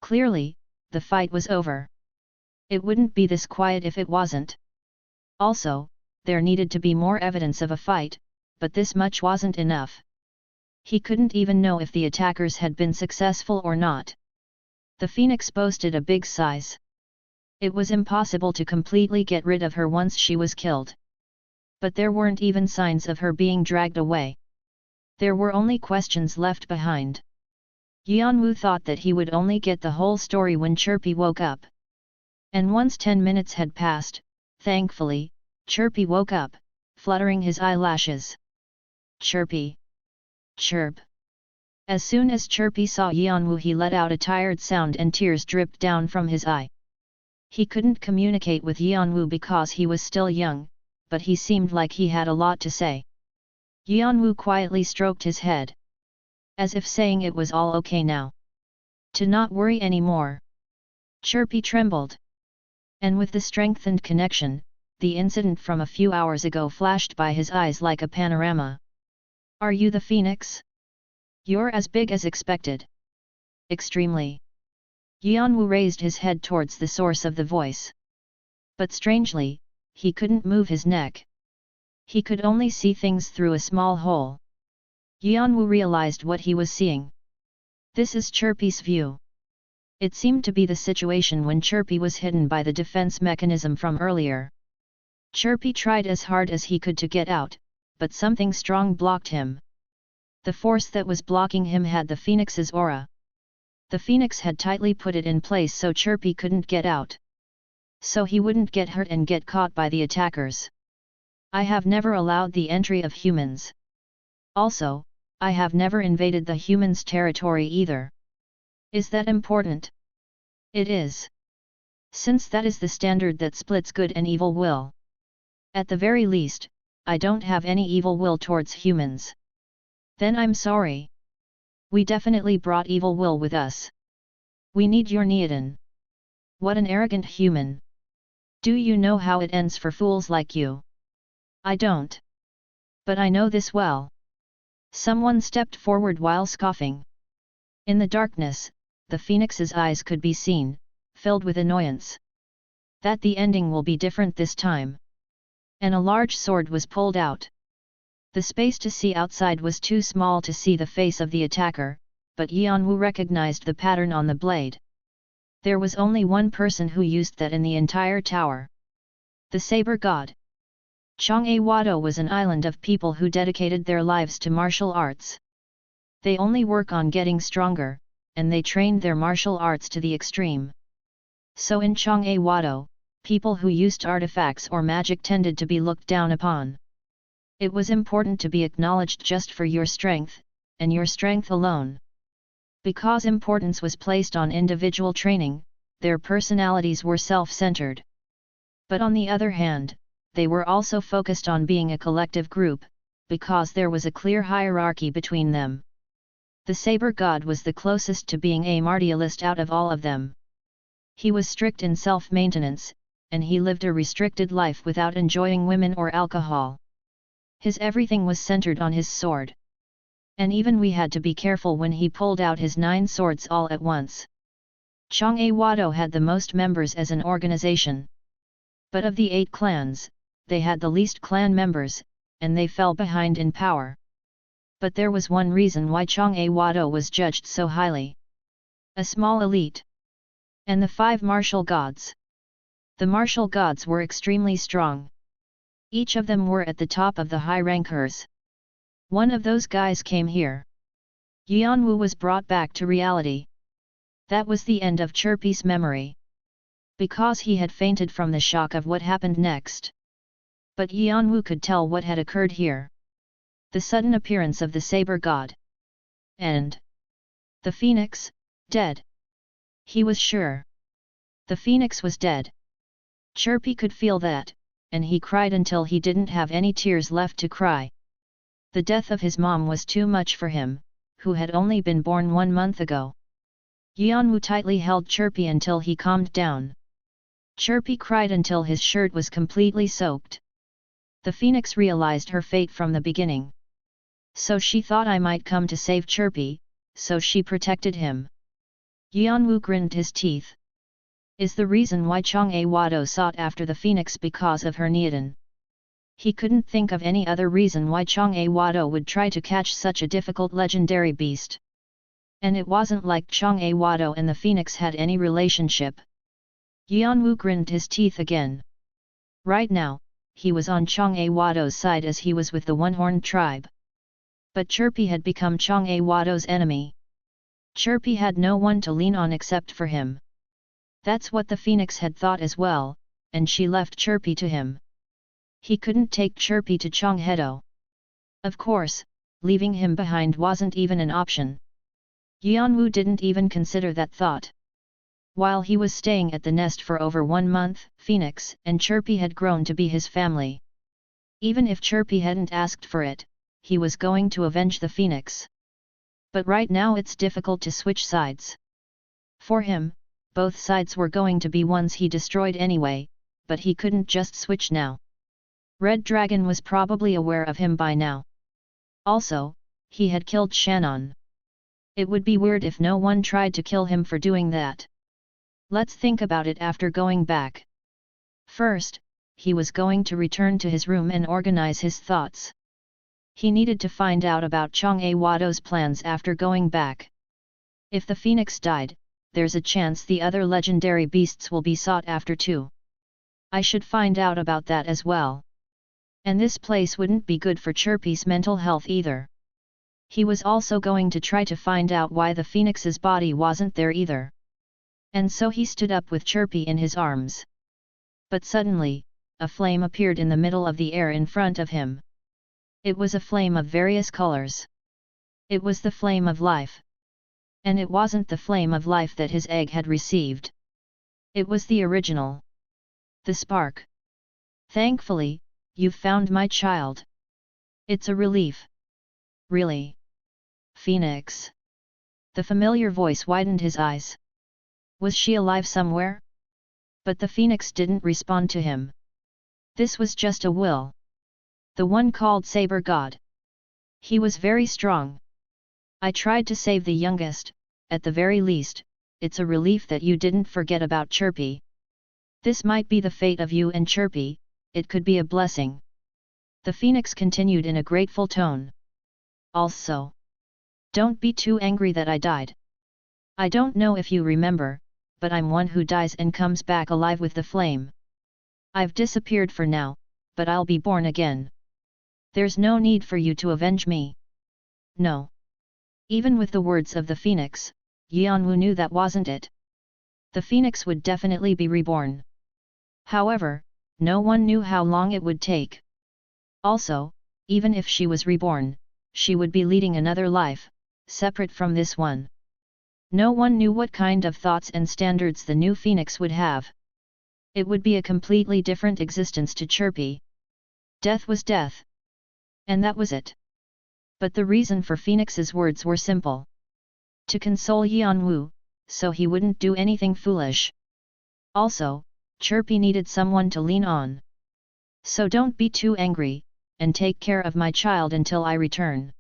Clearly, the fight was over. It wouldn't be this quiet if it wasn't. Also, there needed to be more evidence of a fight, but this much wasn't enough. He couldn't even know if the attackers had been successful or not. The phoenix boasted a big size. It was impossible to completely get rid of her once she was killed. But there weren't even signs of her being dragged away. There were only questions left behind. Yeon-woo thought that he would only get the whole story when Chirpy woke up. And once 10 minutes had passed, thankfully, Chirpy woke up, fluttering his eyelashes. Chirpy. Chirp. As soon as Chirpy saw Yeon-woo, he let out a tired sound and tears dripped down from his eye. He couldn't communicate with Yeon-woo because he was still young, but he seemed like he had a lot to say. Yeon-woo quietly stroked his head. As if saying it was all okay now. To not worry anymore. Chirpy trembled. And with the strengthened connection, the incident from a few hours ago flashed by his eyes like a panorama. Are you the phoenix? You're as big as expected. Extremely. Yeon-woo raised his head towards the source of the voice. But strangely, he couldn't move his neck. He could only see things through a small hole. Yeon-woo realized what he was seeing. This is Chirpy's view. It seemed to be the situation when Chirpy was hidden by the defense mechanism from earlier. Chirpy tried as hard as he could to get out, but something strong blocked him. The force that was blocking him had the phoenix's aura. The phoenix had tightly put it in place so Chirpy couldn't get out. So he wouldn't get hurt and get caught by the attackers. I have never allowed the entry of humans. Also, I have never invaded the humans' territory either. Is that important? It is. Since that is the standard that splits good and evil will. At the very least, I don't have any evil will towards humans. Then I'm sorry. We definitely brought evil will with us. We need your neodon. What an arrogant human. Do you know how it ends for fools like you? I don't. But I know this well. Someone stepped forward while scoffing. In the darkness, the phoenix's eyes could be seen, filled with annoyance. That the ending will be different this time. And a large sword was pulled out. The space to see outside was too small to see the face of the attacker, but Yeon-woo recognized the pattern on the blade. There was only one person who used that in the entire tower. The Saber God. Jeong-woo was an island of people who dedicated their lives to martial arts. They only work on getting stronger, and they trained their martial arts to the extreme. So in Jeong-woo, people who used artifacts or magic tended to be looked down upon. It was important to be acknowledged just for your strength, and your strength alone. Because importance was placed on individual training, their personalities were self-centered. But on the other hand, they were also focused on being a collective group, because there was a clear hierarchy between them. The Saber God was the closest to being a martialist out of all of them. He was strict in self-maintenance, and he lived a restricted life without enjoying women or alcohol. His everything was centered on his sword. And even we had to be careful when he pulled out his 9 swords all at once. Jeong-woo had the most members as an organization. But of the 8 clans, they had the least clan members, and they fell behind in power. But there was one reason why Jeong-woo was judged so highly. A small elite. And the 5 martial gods. The martial gods were extremely strong. Each of them were at the top of the high rankers. One of those guys came here. Yeon-woo was brought back to reality. That was the end of Chirpy's memory. Because he had fainted from the shock of what happened next. But Yeon-woo could tell what had occurred here. The sudden appearance of the saber god. And the phoenix, dead. He was sure. The phoenix was dead. Chirpy could feel that, and he cried until he didn't have any tears left to cry. The death of his mom was too much for him, who had only been born 1 month ago. Yeon-woo tightly held Chirpy until he calmed down. Chirpy cried until his shirt was completely soaked. The phoenix realized her fate from the beginning. So she thought I might come to save Chirpy, so she protected him. Yeon-woo grinned his teeth. Is the reason why Jeong-woo sought after the phoenix because of her Neodon? He couldn't think of any other reason why Jeong-woo would try to catch such a difficult legendary beast. And it wasn't like Jeong-woo and the phoenix had any relationship. Yeon-woo grinned his teeth again. Right now, he was on Jeong-woo's side as he was with the one-horned tribe. But Chirpy had become Jeong-woo's enemy. Chirpy had no one to lean on except for him. That's what the phoenix had thought as well, and she left Chirpy to him. He couldn't take Chirpy to Jeong-woo. Of course, leaving him behind wasn't even an option. Yeon-woo didn't even consider that thought. While he was staying at the nest for over 1 month, Phoenix and Chirpy had grown to be his family. Even if Chirpy hadn't asked for it, he was going to avenge the phoenix. But right now it's difficult to switch sides. For him, both sides were going to be ones he destroyed anyway, but he couldn't just switch now. Red Dragon was probably aware of him by now. Also, he had killed Shannon. It would be weird if no one tried to kill him for doing that. Let's think about it after going back. First, he was going to return to his room and organize his thoughts. He needed to find out about Jeong-woo's plans after going back. If the phoenix died, there's a chance the other legendary beasts will be sought after too. I should find out about that as well. And this place wouldn't be good for Chirpy's mental health either. He was also going to try to find out why the phoenix's body wasn't there either. And so he stood up with Chirpy in his arms. But suddenly, a flame appeared in the middle of the air in front of him. It was a flame of various colors. It was the flame of life. And it wasn't the flame of life that his egg had received. It was the original. The spark. Thankfully, you've found my child. It's a relief. Really? Phoenix? The familiar voice widened his eyes. Was she alive somewhere? But the phoenix didn't respond to him. This was just a will. The one called Saber God. He was very strong. I tried to save the youngest, at the very least, it's a relief that you didn't forget about Chirpy. This might be the fate of you and Chirpy, it could be a blessing. The phoenix continued in a grateful tone. Also, don't be too angry that I died. I don't know if you remember, but I'm one who dies and comes back alive with the flame. I've disappeared for now, but I'll be born again. There's no need for you to avenge me. No. Even with the words of the phoenix, Yeon-woo knew that wasn't it. The phoenix would definitely be reborn. However, no one knew how long it would take. Also, even if she was reborn, she would be leading another life, separate from this one. No one knew what kind of thoughts and standards the new phoenix would have. It would be a completely different existence to Chirpy. Death was death. And that was it. But the reason for Phoenix's words were simple. To console Yeon-woo, so he wouldn't do anything foolish. Also, Chirpy needed someone to lean on. So don't be too angry, and take care of my child until I return.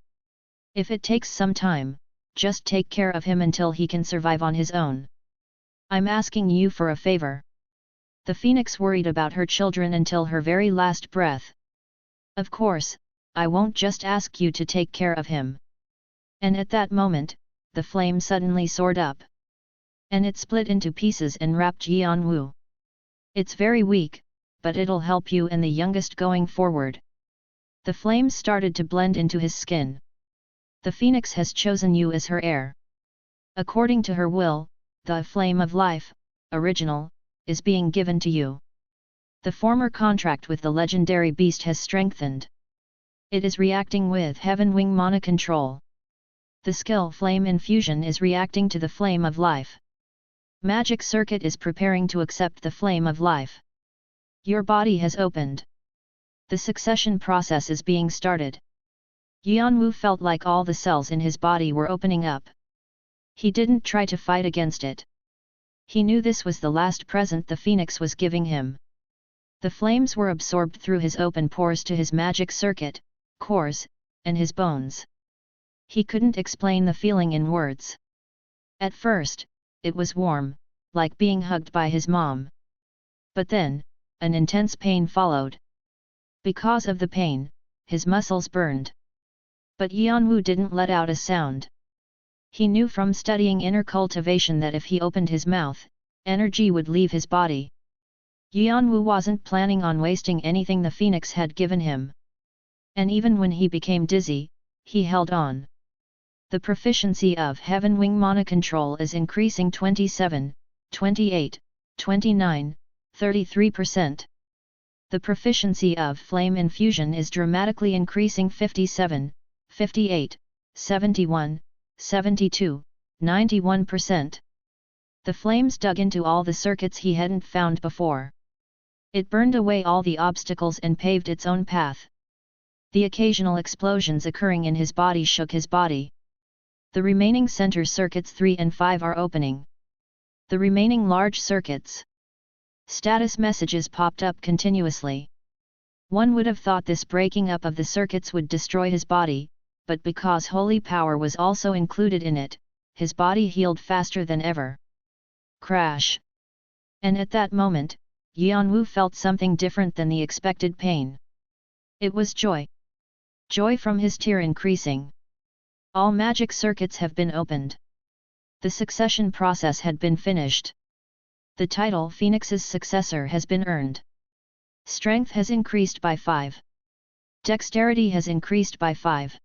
If it takes some time, just take care of him until he can survive on his own. I'm asking you for a favor. The phoenix worried about her children until her very last breath. Of course, I won't just ask you to take care of him. And at that moment, the flame suddenly soared up. And it split into pieces and wrapped Yeon-woo. It's very weak, but it'll help you and the youngest going forward. The flames started to blend into his skin. The phoenix has chosen you as her heir. According to her will, the flame of life, original, is being given to you. The former contract with the legendary beast has strengthened. It is reacting with Heaven Wing Mana control. The skill Flame Infusion is reacting to the flame of life. Magic circuit is preparing to accept the flame of life. Your body has opened. The succession process is being started. Yeon-woo felt like all the cells in his body were opening up. He didn't try to fight against it. He knew this was the last present the phoenix was giving him. The flames were absorbed through his open pores to his magic circuit, cores, and his bones. He couldn't explain the feeling in words. At first, it was warm, like being hugged by his mom. But then, an intense pain followed. Because of the pain, his muscles burned. But Yeon-woo didn't let out a sound. He knew from studying inner cultivation that if he opened his mouth, energy would leave his body. Yeon-woo wasn't planning on wasting anything the phoenix had given him. And even when he became dizzy, he held on. The proficiency of Heaven Wing Mana control is increasing 27, 28, 29, 33%. The proficiency of Flame Infusion is dramatically increasing 57, 58, 71, 72, 91%. The flames dug into all the circuits he hadn't found before. It burned away all the obstacles and paved its own path. The occasional explosions occurring in his body shook his body. The remaining center circuits 3 and 5 are opening. The remaining large circuits. Status messages popped up continuously. One would have thought this breaking up of the circuits would destroy his body, but because holy power was also included in it, his body healed faster than ever. Crash! And at that moment, Yeon-woo felt something different than the expected pain. It was joy. Joy from his tear increasing. All magic circuits have been opened. The succession process had been finished. The title Phoenix's successor has been earned. Strength has increased by 5. Dexterity has increased by 5.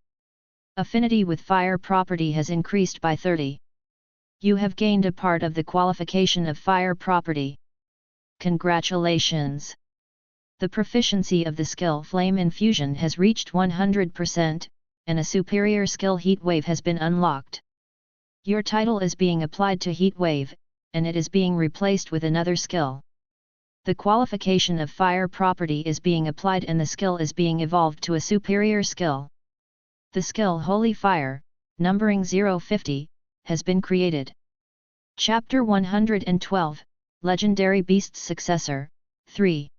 Affinity with fire property has increased by 30. You have gained a part of the qualification of fire property. Congratulations! The proficiency of the skill Flame Infusion has reached 100%, and a superior skill Heat Wave has been unlocked. Your title is being applied to Heat Wave, and it is being replaced with another skill. The qualification of fire property is being applied and the skill is being evolved to a superior skill. The skill Holy Fire, numbering 050, has been created. Chapter 112, Legendary Beast's Successor, 3.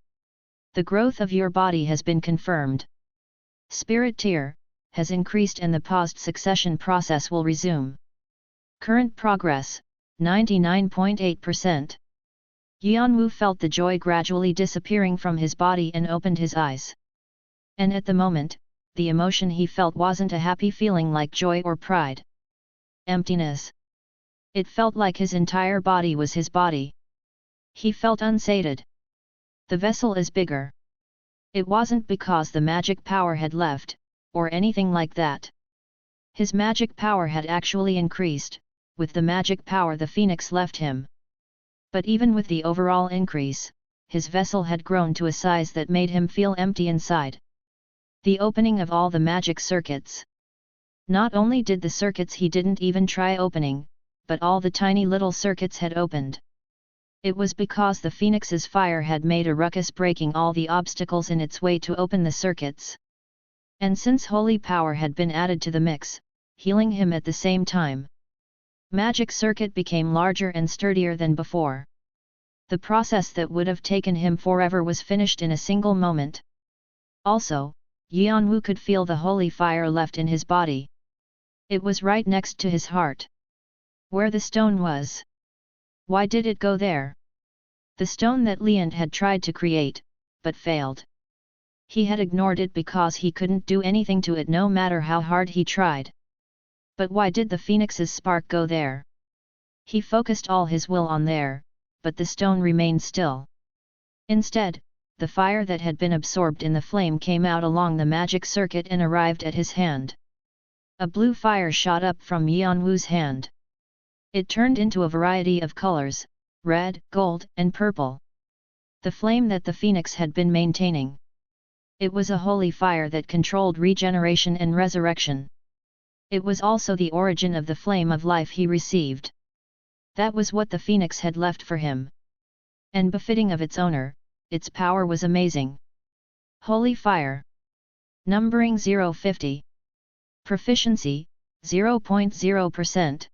The growth of your body has been confirmed. Spirit tier has increased and the paused succession process will resume. Current progress, 99.8%. Yeon-woo felt the joy gradually disappearing from his body and opened his eyes. And at the moment, the emotion he felt wasn't a happy feeling like joy or pride. Emptiness. It felt like his entire body was his body. He felt unsated. The vessel is bigger. It wasn't because the magic power had left, or anything like that. His magic power had actually increased, with the magic power the phoenix left him. But even with the overall increase, his vessel had grown to a size that made him feel empty inside. The opening of all the magic circuits. Not only did the circuits he didn't even try opening, but all the tiny little circuits had opened. It was because the phoenix's fire had made a ruckus breaking all the obstacles in its way to open the circuits. And since holy power had been added to the mix, healing him at the same time, magic circuit became larger and sturdier than before. The process that would have taken him forever was finished in a single moment. Also, Yeon-woo could feel the holy fire left in his body. It was right next to his heart. Where the stone was. Why did it go there? The stone that Leon had tried to create, but failed. He had ignored it because he couldn't do anything to it no matter how hard he tried. But why did the phoenix's spark go there? He focused all his will on there, but the stone remained still. Instead, the fire that had been absorbed in the flame came out along the magic circuit and arrived at his hand. A blue fire shot up from Yeon-woo's hand. It turned into a variety of colors, red, gold, and purple. The flame that the phoenix had been maintaining. It was a holy fire that controlled regeneration and resurrection. It was also the origin of the flame of life he received. That was what the phoenix had left for him. And befitting of its owner, its power was amazing. Holy fire. Numbering 050. Proficiency, 0.0%.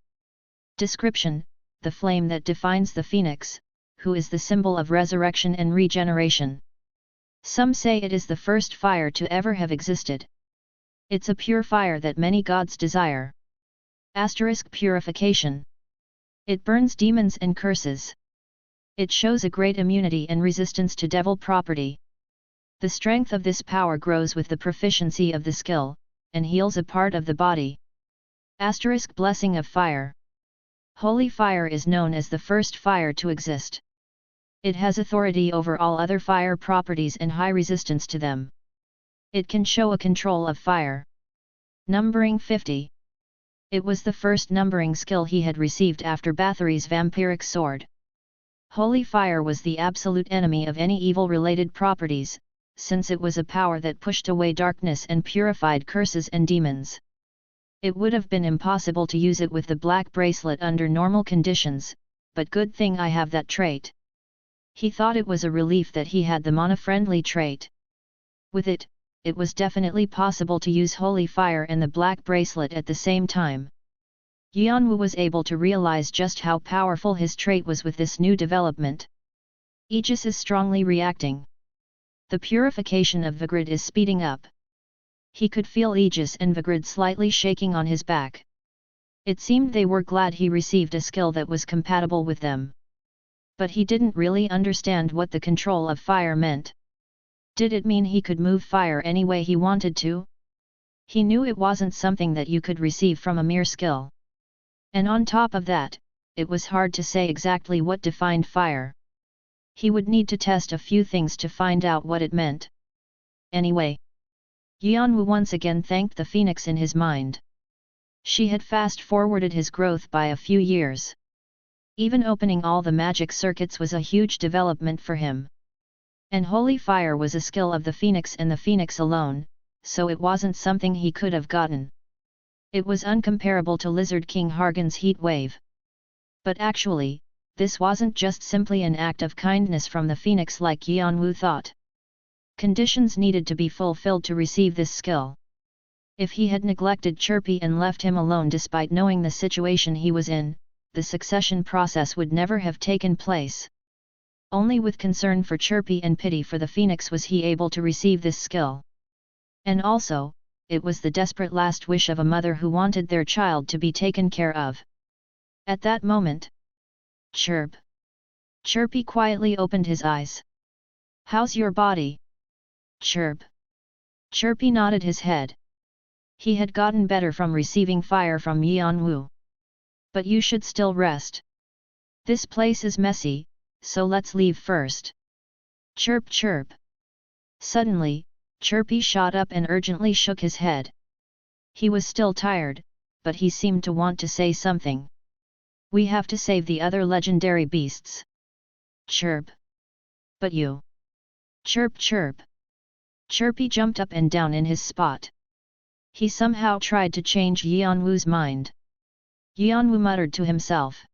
Description, the flame that defines the phoenix, who is the symbol of resurrection and regeneration. Some say it is the first fire to ever have existed. It's a pure fire that many gods desire. Asterisk purification. It burns demons and curses. It shows a great immunity and resistance to devil property. The strength of this power grows with the proficiency of the skill, and heals a part of the body. Asterisk blessing of fire. Holy fire is known as the first fire to exist. It has authority over all other fire properties and high resistance to them. It can show a control of fire. Numbering 50. It was the first numbering skill he had received after Bathory's vampiric sword. Holy fire was the absolute enemy of any evil-related properties, since it was a power that pushed away darkness and purified curses and demons. It would have been impossible to use it with the black bracelet under normal conditions, but good thing I have that trait. He thought it was a relief that he had the mana-friendly trait. With it, it was definitely possible to use holy fire and the black bracelet at the same time. Yeon-woo was able to realize just how powerful his trait was with this new development. Aegis is strongly reacting. The purification of Vigrid is speeding up. He could feel Aegis and Vigrid slightly shaking on his back. It seemed they were glad he received a skill that was compatible with them. But he didn't really understand what the control of fire meant. Did it mean he could move fire any way he wanted to? He knew it wasn't something that you could receive from a mere skill. And on top of that, it was hard to say exactly what defined fire. He would need to test a few things to find out what it meant. Anyway, Yeon-woo once again thanked the phoenix in his mind. She had fast-forwarded his growth by a few years. Even opening all the magic circuits was a huge development for him. And holy fire was a skill of the phoenix and the phoenix alone, so it wasn't something he could have gotten. It was uncomparable to Lizard King Hargan's heat wave. But actually, this wasn't just simply an act of kindness from the phoenix like Yeon-woo thought. Conditions needed to be fulfilled to receive this skill. If he had neglected Chirpy and left him alone despite knowing the situation he was in, the succession process would never have taken place. Only with concern for Chirpy and pity for the phoenix was he able to receive this skill. And also, it was the desperate last wish of a mother who wanted their child to be taken care of. At that moment, Chirp. Chirpy quietly opened his eyes. "How's your body?" Chirp. Chirpy nodded his head. He had gotten better from receiving fire from Yeon-woo. "But you should still rest. This place is messy, so let's leave first." Chirp chirp. Suddenly, Chirpy shot up and urgently shook his head. He was still tired, but he seemed to want to say something. "We have to save the other legendary beasts." Chirp. "But you." Chirp chirp. Chirpy jumped up and down in his spot. He somehow tried to change Yeon-woo's mind. Yeon-woo muttered to himself.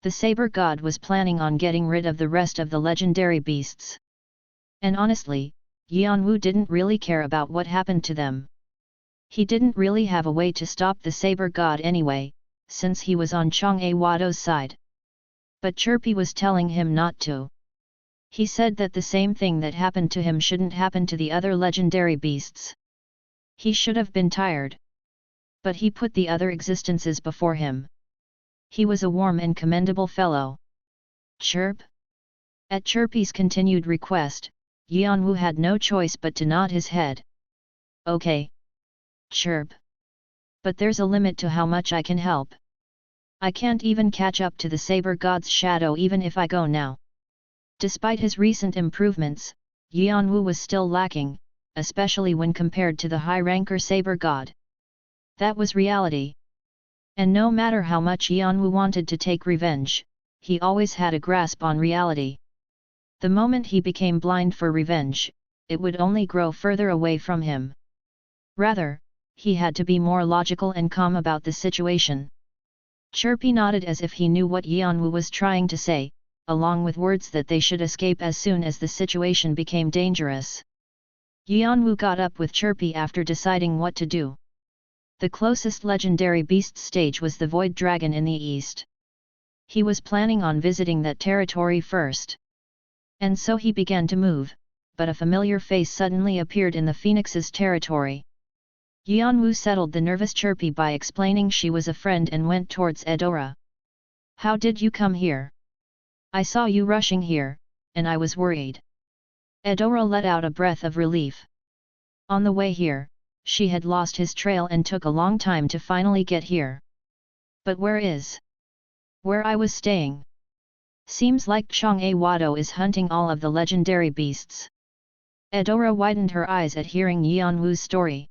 The Saber God was planning on getting rid of the rest of the legendary beasts. And honestly, Yeon-woo didn't really care about what happened to them. He didn't really have a way to stop the Saber God anyway, since he was on Jeong-woo Cha's side. But Chirpy was telling him not to. He said that the same thing that happened to him shouldn't happen to the other legendary beasts. He should have been tired. But he put the other existences before him. He was a warm and commendable fellow. Chirp. At Chirpy's continued request, Yeon-woo had no choice but to nod his head. Okay. Chirp. But there's a limit to how much I can help. I can't even catch up to the Saber God's shadow even if I go now. Despite his recent improvements, Yeon-woo was still lacking, especially when compared to the high-ranker Saber God. That was reality. And no matter how much Yeon-woo wanted to take revenge, he always had a grasp on reality. The moment he became blind for revenge, it would only grow further away from him. Rather, he had to be more logical and calm about the situation. Chirpy nodded as if he knew what Yeon-woo was trying to say, along with words that they should escape as soon as the situation became dangerous. Yeon-woo got up with Chirpy after deciding what to do. The closest legendary beast stage was the Void Dragon in the east. He was planning on visiting that territory first. And so he began to move, but a familiar face suddenly appeared in the Phoenix's territory. Yeon-woo settled the nervous Chirpy by explaining she was a friend and went towards Eudora. How did you come here? I saw you rushing here, and I was worried. Eudora let out a breath of relief. On the way here, she had lost his trail and took a long time to finally get here. But where I was staying? Seems like Jeong-woo is hunting all of the legendary beasts. Eudora widened her eyes at hearing Yeon-woo's story.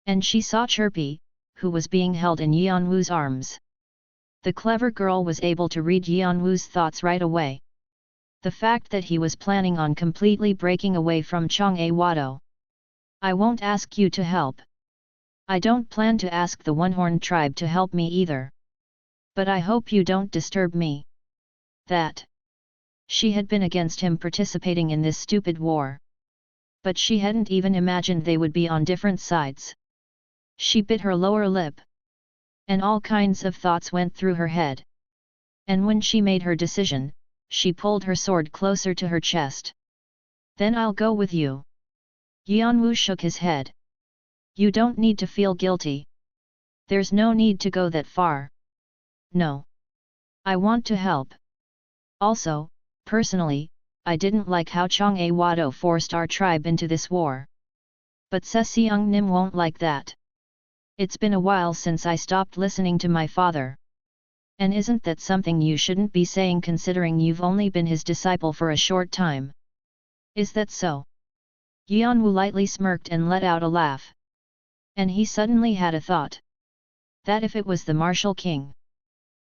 And she saw Chirpy, who was being held in Yeon-woo's arms. The clever girl was able to read Yeon-woo's thoughts right away. The fact that he was planning on completely breaking away from Jeong-woo. I won't ask you to help. I don't plan to ask the One-Horn tribe to help me either. But I hope you don't disturb me. That. She had been against him participating in this stupid war. But she hadn't even imagined they would be on different sides. She bit her lower lip. And all kinds of thoughts went through her head. And when she made her decision, she pulled her sword closer to her chest. Then I'll go with you. Yeon-woo shook his head. You don't need to feel guilty. There's no need to go that far. No. I want to help. Also, personally, I didn't like how Jeong-woo forced our tribe into this war. But Seseong-nim won't like that. It's been a while since I stopped listening to my father. And isn't that something you shouldn't be saying considering you've only been his disciple for a short time? Is that so? Yeon-woo lightly smirked and let out a laugh. And he suddenly had a thought. That if it was the Martial King.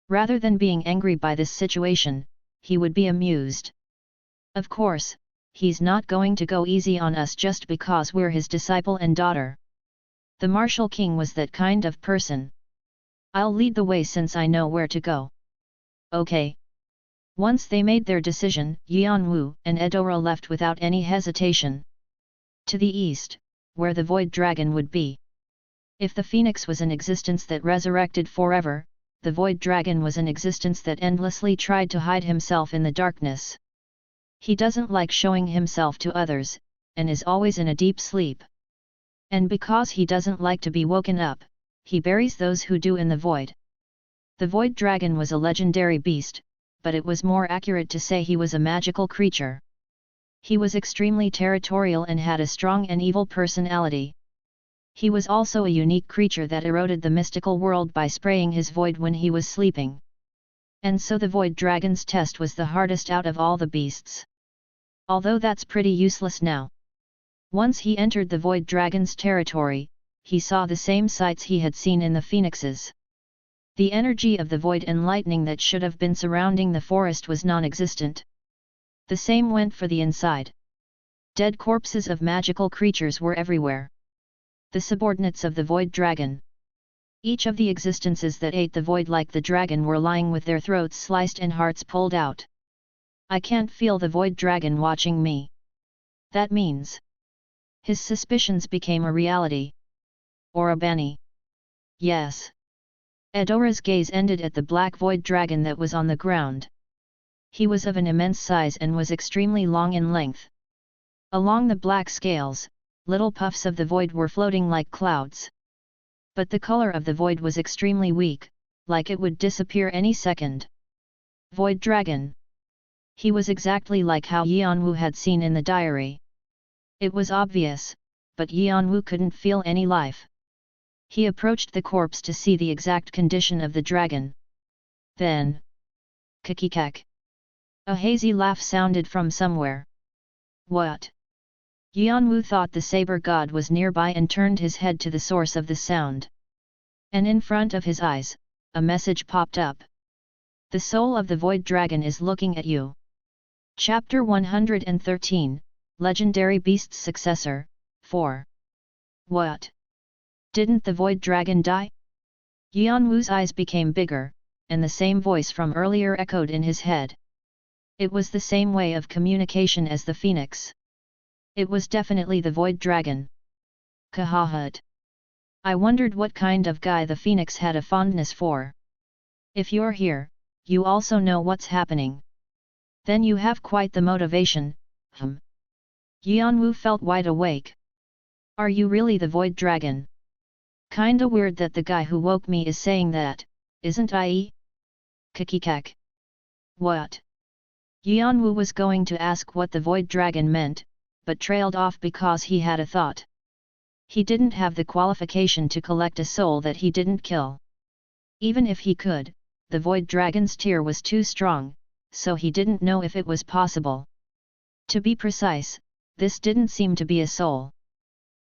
Rather than being angry by this situation, he would be amused. Of course, he's not going to go easy on us just because we're his disciple and daughter. The Martial King was that kind of person. I'll lead the way since I know where to go. Okay. Once they made their decision, Yeon-woo and Eudora left without any hesitation. To the east, where the Void Dragon would be. If the Phoenix was an existence that resurrected forever, the Void Dragon was an existence that endlessly tried to hide himself in the darkness. He doesn't like showing himself to others, and is always in a deep sleep. And because he doesn't like to be woken up, he buries those who do in the void. The Void Dragon was a legendary beast, but it was more accurate to say he was a magical creature. He was extremely territorial and had a strong and evil personality. He was also a unique creature that eroded the mystical world by spraying his void when he was sleeping. And so the Void Dragon's test was the hardest out of all the beasts. Although that's pretty useless now. Once he entered the Void Dragon's territory, he saw the same sights he had seen in the Phoenixes. The energy of the void and lightning that should have been surrounding the forest was non-existent. The same went for the inside. Dead corpses of magical creatures were everywhere. The subordinates of the Void Dragon. Each of the existences that ate the void like the dragon were lying with their throats sliced and hearts pulled out. I can't feel the Void Dragon watching me. That means. His suspicions became a reality. Or a Bani. Yes. Eudora's gaze ended at the black Void Dragon that was on the ground. He was of an immense size and was extremely long in length. Along the black scales, little puffs of the void were floating like clouds. But the color of the void was extremely weak, like it would disappear any second. Void Dragon. He was exactly like how Yeon-woo had seen in the diary. It was obvious, but Yeon-woo couldn't feel any life. He approached the corpse to see the exact condition of the dragon. Then, kikikak. A hazy laugh sounded from somewhere. What? Yeon-woo thought the saber god was nearby and turned his head to the source of the sound. And in front of his eyes, a message popped up. The soul of the void dragon is looking at you. Chapter 113, Legendary Beast's Successor, 4. What? Didn't the void dragon die? Yeon-woo's eyes became bigger, and the same voice from earlier echoed in his head. It was the same way of communication as the phoenix. It was definitely the void dragon. Kahahut. I wondered what kind of guy the phoenix had a fondness for. If you're here, you also know what's happening. Then you have quite the motivation, Yeon-woo felt wide awake. Are you really the void dragon? Kinda weird that the guy who woke me is saying that, isn't I? Kikikak. What? Yeon-woo was going to ask what the void dragon meant, but trailed off because he had a thought. He didn't have the qualification to collect a soul that he didn't kill. Even if he could, the void dragon's tear was too strong, so he didn't know if it was possible. To be precise, this didn't seem to be a soul.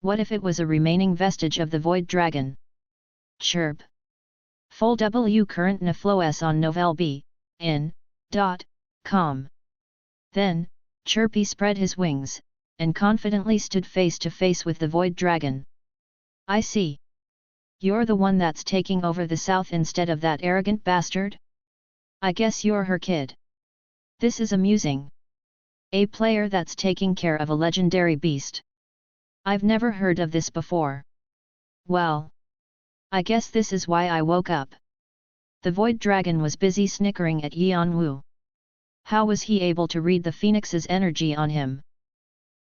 What if it was a remaining vestige of the void dragon? Chirp. Full W current na flows on Novel B, in, .com. Then, Chirpy spread his wings, and confidently stood face to face with the void dragon. I see. You're the one that's taking over the south instead of that arrogant bastard? I guess you're her kid. This is amusing. A player that's taking care of a legendary beast. I've never heard of this before. Well, I guess this is why I woke up. The void dragon was busy snickering at Yeon-woo. How was he able to read the phoenix's energy on him?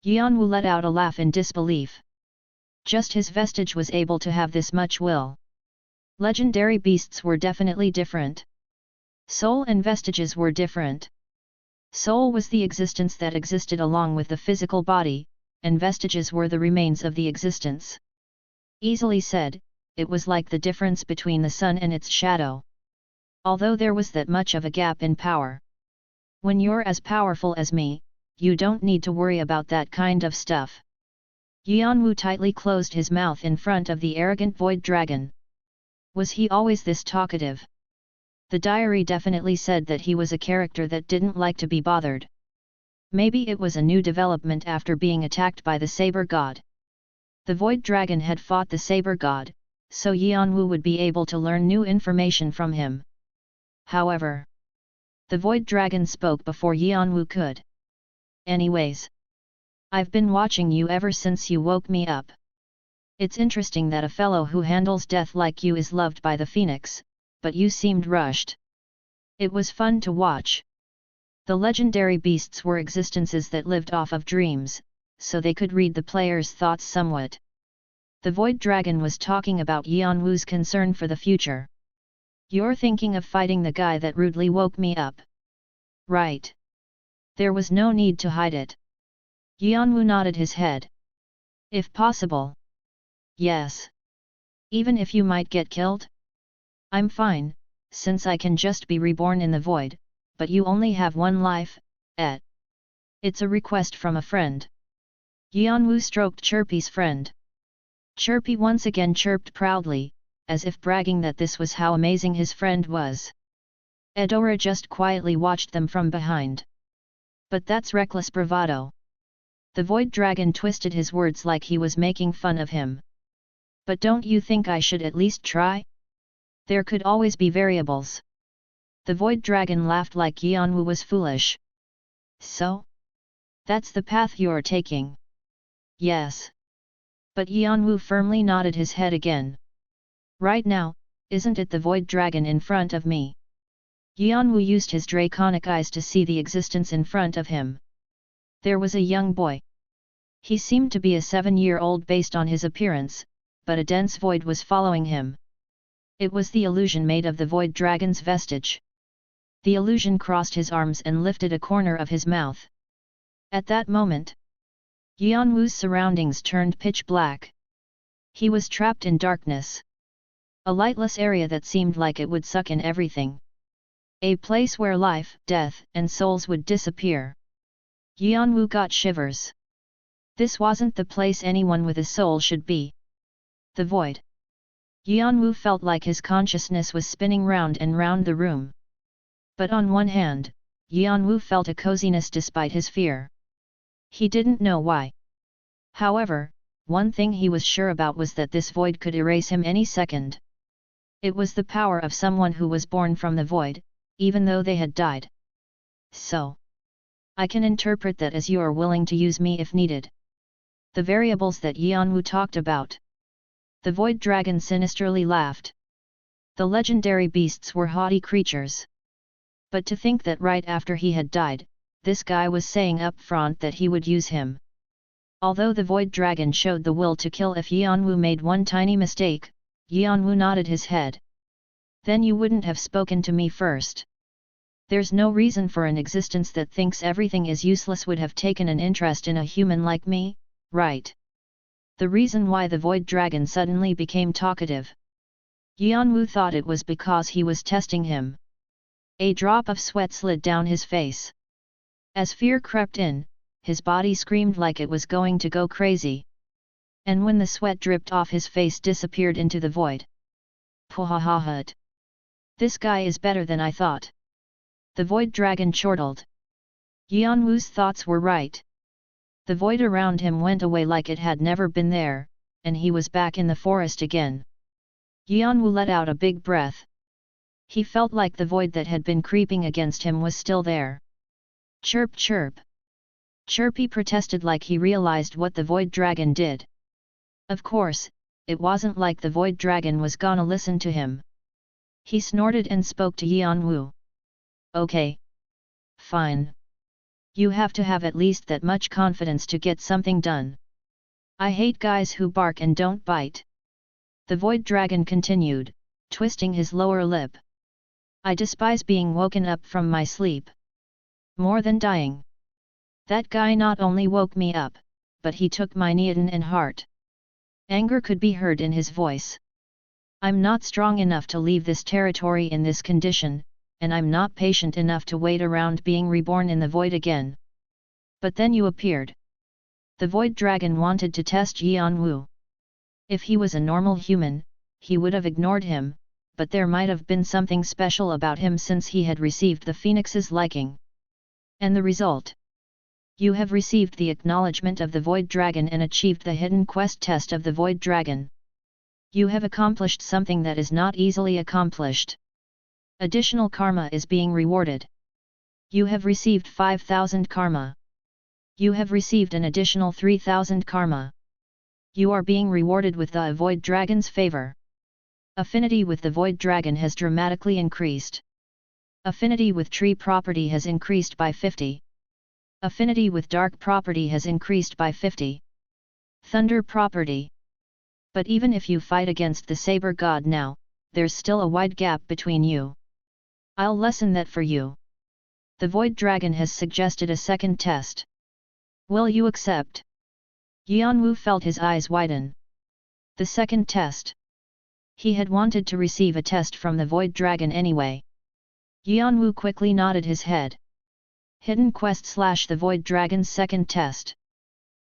Yeon-woo let out a laugh in disbelief. Just his vestige was able to have this much will. Legendary beasts were definitely different. Soul and vestiges were different. Soul was the existence that existed along with the physical body, and vestiges were the remains of the existence. Easily said, it was like the difference between the sun and its shadow. Although there was that much of a gap in power. When you're as powerful as me, you don't need to worry about that kind of stuff. Yeon-woo tightly closed his mouth in front of the arrogant void dragon. Was he always this talkative? The diary definitely said that he was a character that didn't like to be bothered. Maybe it was a new development after being attacked by the saber god. The void dragon had fought the saber god, so Yeon-woo would be able to learn new information from him. However, the void dragon spoke before Yeon-woo could. Anyways, I've been watching you ever since you woke me up. It's interesting that a fellow who handles death like you is loved by the phoenix, but you seemed rushed. It was fun to watch. The legendary beasts were existences that lived off of dreams, so they could read the player's thoughts somewhat. The void dragon was talking about Yeon-woo's concern for the future. You're thinking of fighting the guy that rudely woke me up. Right. There was no need to hide it. Yeon-woo nodded his head. If possible. Yes. Even if you might get killed? I'm fine, since I can just be reborn in the void, but you only have one life, It's a request from a friend. Yeon-woo stroked Chirpy's friend. Chirpy once again chirped proudly, as if bragging that this was how amazing his friend was. Eudora just quietly watched them from behind. But that's reckless bravado. The void dragon twisted his words like he was making fun of him. But don't you think I should at least try? There could always be variables. The void dragon laughed like Yeon-woo was foolish. So? That's the path you're taking. Yes. But Yeon-woo firmly nodded his head again. Right now, isn't it the void dragon in front of me? Yeon-woo used his draconic eyes to see the existence in front of him. There was a young boy. He seemed to be a 7-year-old based on his appearance, but a dense void was following him. It was the illusion made of the void dragon's vestige. The illusion crossed his arms and lifted a corner of his mouth. At that moment, Yeon-woo's surroundings turned pitch black. He was trapped in darkness. A lightless area that seemed like it would suck in everything. A place where life, death, and souls would disappear. Yeon-woo got shivers. This wasn't the place anyone with a soul should be. The void. Yeon-woo felt like his consciousness was spinning round and round the room. But on one hand, Yeon-woo felt a coziness despite his fear. He didn't know why. However, one thing he was sure about was that this void could erase him any second. It was the power of someone who was born from the void, even though they had died. So, I can interpret that as you are willing to use me if needed. The variables that Yeon-woo talked about. The void dragon sinisterly laughed. The legendary beasts were haughty creatures. But to think that right after he had died, this guy was saying up front that he would use him. Although the void dragon showed the will to kill if Yeon-woo made one tiny mistake, Yeon-woo nodded his head. Then you wouldn't have spoken to me first. There's no reason for an existence that thinks everything is useless would have taken an interest in a human like me, right? The reason why the void dragon suddenly became talkative. Yeon-woo thought it was because he was testing him. A drop of sweat slid down his face. As fear crept in, his body screamed like it was going to go crazy. And when the sweat dripped off his face disappeared into the void. Pwahahahut. This guy is better than I thought. The void dragon chortled. Yeon-woo's thoughts were right. The void around him went away like it had never been there, and he was back in the forest again. Yeon-woo let out a big breath. He felt like the void that had been creeping against him was still there. Chirp chirp. Chirpy protested like he realized what the void dragon did. Of course, it wasn't like the void dragon was gonna listen to him. He snorted and spoke to Yeon-woo. Okay. Fine. You have to have at least that much confidence to get something done. I hate guys who bark and don't bite. The void dragon continued, twisting his lower lip. I despise being woken up from my sleep. More than dying. That guy not only woke me up, but he took my Neoten and heart. Anger could be heard in his voice. I'm not strong enough to leave this territory in this condition, and I'm not patient enough to wait around being reborn in the void again. But then you appeared. The void dragon wanted to test Yeon-woo. If he was a normal human, he would have ignored him, but there might have been something special about him since he had received the phoenix's liking. And the result? You have received the acknowledgement of the void dragon and achieved the hidden quest test of the void dragon. You have accomplished something that is not easily accomplished. Additional karma is being rewarded. You have received 5,000 karma. You have received an additional 3,000 karma. You are being rewarded with the void dragon's favor. Affinity with the void dragon has dramatically increased. Affinity with tree property has increased by 50. Affinity with dark property has increased by 50. Thunder property. But even if you fight against the saber god now, there's still a wide gap between you. I'll lessen that for you. The void dragon has suggested a second test. Will you accept? Yeon-woo felt his eyes widen. The second test. He had wanted to receive a test from the void dragon anyway. Yeon-woo quickly nodded his head. Hidden quest / the void dragon's second test.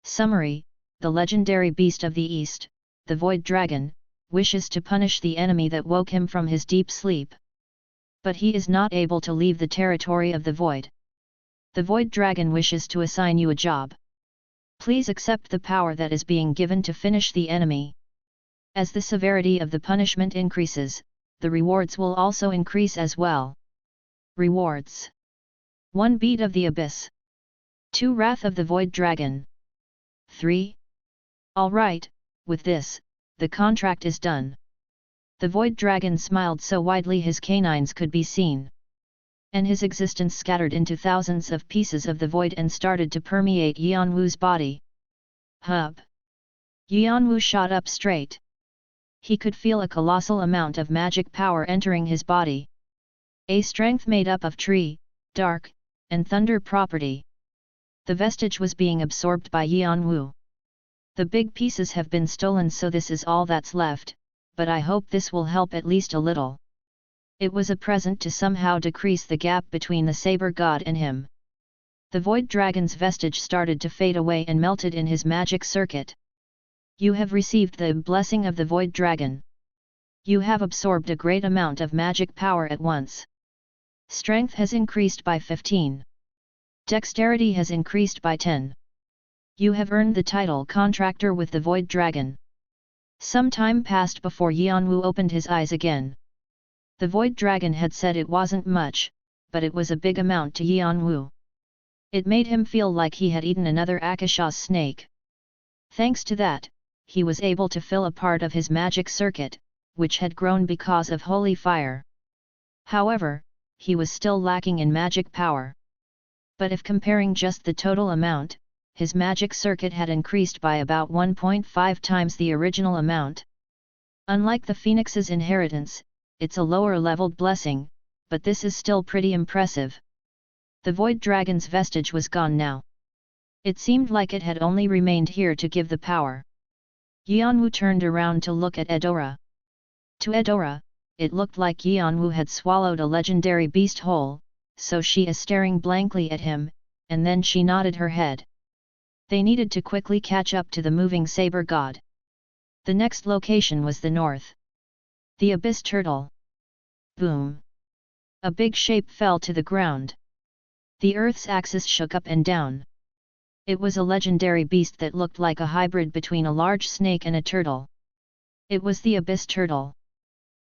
Summary: the legendary beast of the east, the void dragon, wishes to punish the enemy that woke him from his deep sleep. But he is not able to leave the territory of the void. The void dragon wishes to assign you a job. Please accept the power that is being given to finish the enemy. As the severity of the punishment increases, the rewards will also increase as well. Rewards: 1 Beat of the Abyss. 2 Wrath of the Void Dragon. 3. Alright, with this, the contract is done. The Void Dragon smiled so widely his canines could be seen. And his existence scattered into thousands of pieces of the void and started to permeate Yeon-woo's body. Hub. Yeon-woo shot up straight. He could feel a colossal amount of magic power entering his body. A strength made up of tree, dark, and thunder property. The vestige was being absorbed by Yeon-woo. The big pieces have been stolen, so this is all that's left, but I hope this will help at least a little. It was a present to somehow decrease the gap between the saber god and him. The void dragon's vestige started to fade away and melted in his magic circuit. You have received the blessing of the void dragon. You have absorbed a great amount of magic power at once. Strength has increased by 15. Dexterity has increased by 10. You have earned the title Contractor with the Void Dragon. Some time passed before Yeon-woo opened his eyes again. The Void Dragon had said it wasn't much, but it was a big amount to Yeon-woo. It made him feel like he had eaten another Akasha's snake. Thanks to that, he was able to fill a part of his magic circuit, which had grown because of holy fire. However, he was still lacking in magic power. But if comparing just the total amount, his magic circuit had increased by about 1.5 times the original amount. Unlike the Phoenix's inheritance, it's a lower-leveled blessing, but this is still pretty impressive. The Void Dragon's vestige was gone now. It seemed like it had only remained here to give the power. Yeon-woo turned around to look at Eudora. To Eudora, it looked like Yeon-woo had swallowed a legendary beast whole, so she is staring blankly at him, and then she nodded her head. They needed to quickly catch up to the moving saber god. The next location was the north. The Abyss Turtle. Boom! A big shape fell to the ground. The Earth's axis shook up and down. It was a legendary beast that looked like a hybrid between a large snake and a turtle. It was the Abyss Turtle.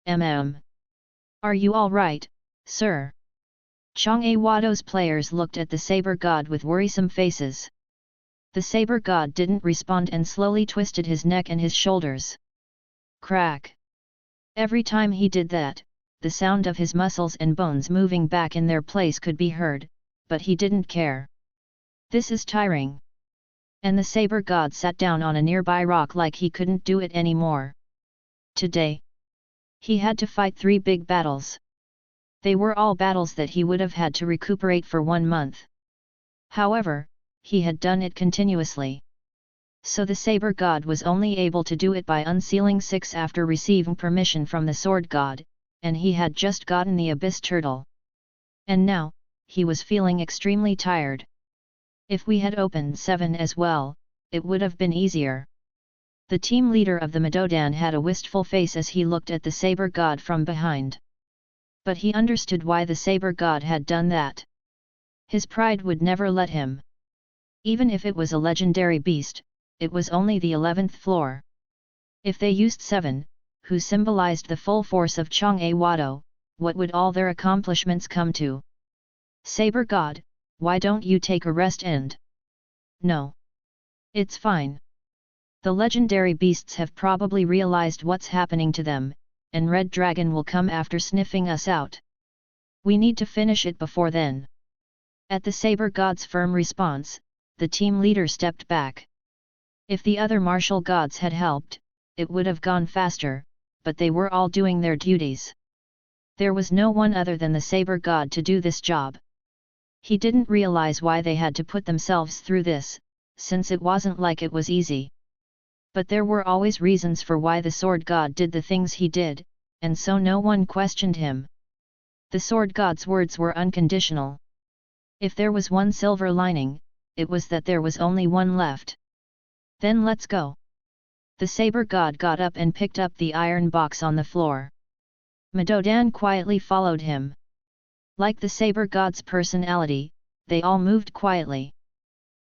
Are you all right, sir? Jeong-woo's players looked at the saber god with worrisome faces. The saber god didn't respond and slowly twisted his neck and his shoulders. Crack! Every time he did that, the sound of his muscles and bones moving back in their place could be heard, but he didn't care. This is tiring. And the saber god sat down on a nearby rock like he couldn't do it anymore. Today, he had to fight 3 big battles. They were all battles that he would have had to recuperate for 1 month. However, he had done it continuously. So the saber god was only able to do it by unsealing 6 after receiving permission from the sword god, and he had just gotten the Abyss Turtle. And now, he was feeling extremely tired. If we had opened 7 as well, it would have been easier. The team leader of the Madodan had a wistful face as he looked at the saber god from behind. But he understood why the saber god had done that. His pride would never let him. Even if it was a legendary beast, it was only the 11th floor. If they used 7, who symbolized the full force of Jeong-woo, what would all their accomplishments come to? Saber god, why don't you take a rest and... No. It's fine. The legendary beasts have probably realized what's happening to them, and Red Dragon will come after sniffing us out. We need to finish it before then. At the saber god's firm response, the team leader stepped back. If the other martial gods had helped, it would have gone faster, but they were all doing their duties. There was no one other than the saber god to do this job. He didn't realize why they had to put themselves through this, since it wasn't like it was easy. But there were always reasons for why the sword god did the things he did, and so no one questioned him. The sword god's words were unconditional. If there was one silver lining, it was that there was only one left. Then let's go. The saber god got up and picked up the iron box on the floor. Madodan quietly followed him. Like the saber god's personality, they all moved quietly.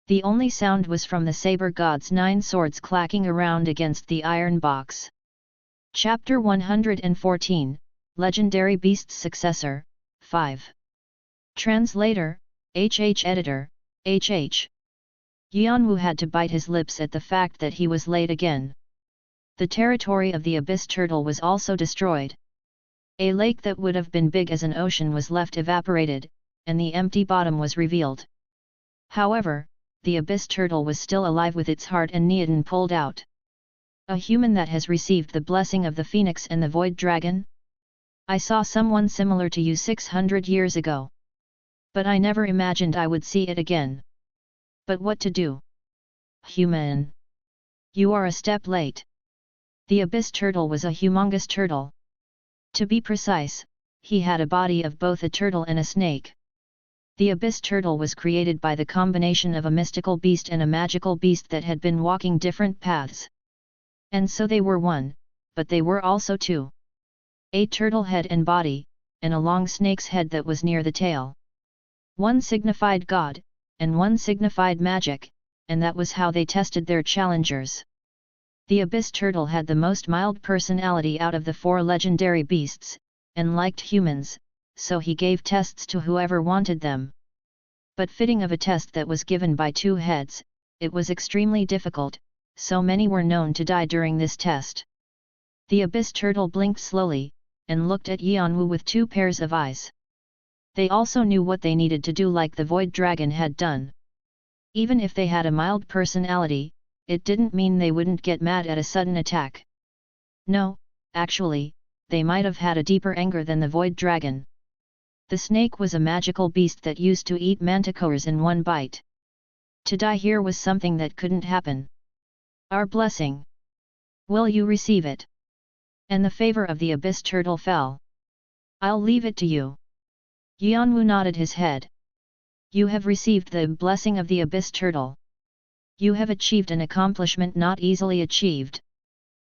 The only sound was from the saber god's 9 swords clacking around against the iron box. Chapter 114, Legendary Beast's Successor, 5. Translator, HH Editor, HH. Yeon-woo had to bite his lips at the fact that he was late again. The territory of the Abyss Turtle was also destroyed. A lake that would have been big as an ocean was left evaporated, and the empty bottom was revealed. However, the Abyss Turtle was still alive with its heart and Neodon pulled out. A human that has received the blessing of the Phoenix and the Void Dragon? I saw someone similar to you 600 years ago. But I never imagined I would see it again. But what to do? Human. You are a step late. The abyss turtle was a humongous turtle. To be precise, he had a body of both a turtle and a snake. The abyss turtle was created by the combination of a mystical beast and a magical beast that had been walking different paths. And so they were one, but they were also two. A turtle head and body, and a long snake's head that was near the tail. One signified God, and one signified magic, and that was how they tested their challengers. The abyss turtle had the most mild personality out of the 4 legendary beasts, and liked humans, so he gave tests to whoever wanted them. But fitting of a test that was given by 2 heads, it was extremely difficult, so many were known to die during this test. The abyss turtle blinked slowly, and looked at Yeon-woo with 2 pairs of eyes. They also knew what they needed to do like the void dragon had done. Even if they had a mild personality, it didn't mean they wouldn't get mad at a sudden attack. No, actually, they might have had a deeper anger than the void dragon. The snake was a magical beast that used to eat manticores in one bite. To die here was something that couldn't happen. Our blessing. Will you receive it? And the favor of the abyss turtle fell. I'll leave it to you. Yeon-woo nodded his head. You have received the blessing of the abyss turtle. You have achieved an accomplishment not easily achieved.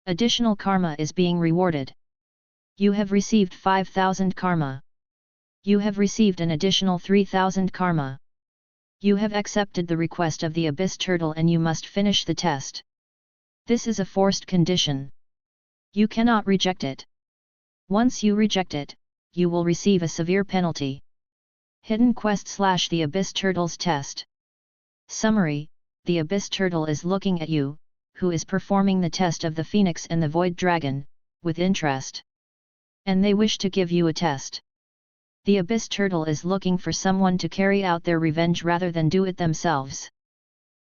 Additional karma is being rewarded. You have received 5,000 karma. You have received an additional 3,000 karma. You have accepted the request of the abyss turtle and you must finish the test. This is a forced condition. You cannot reject it. Once you reject it, you will receive a severe penalty. Hidden quest / the abyss turtle's test. Summary: the abyss turtle is looking at you, who is performing the test of the phoenix and the void dragon, with interest. And they wish to give you a test. The abyss turtle is looking for someone to carry out their revenge rather than do it themselves.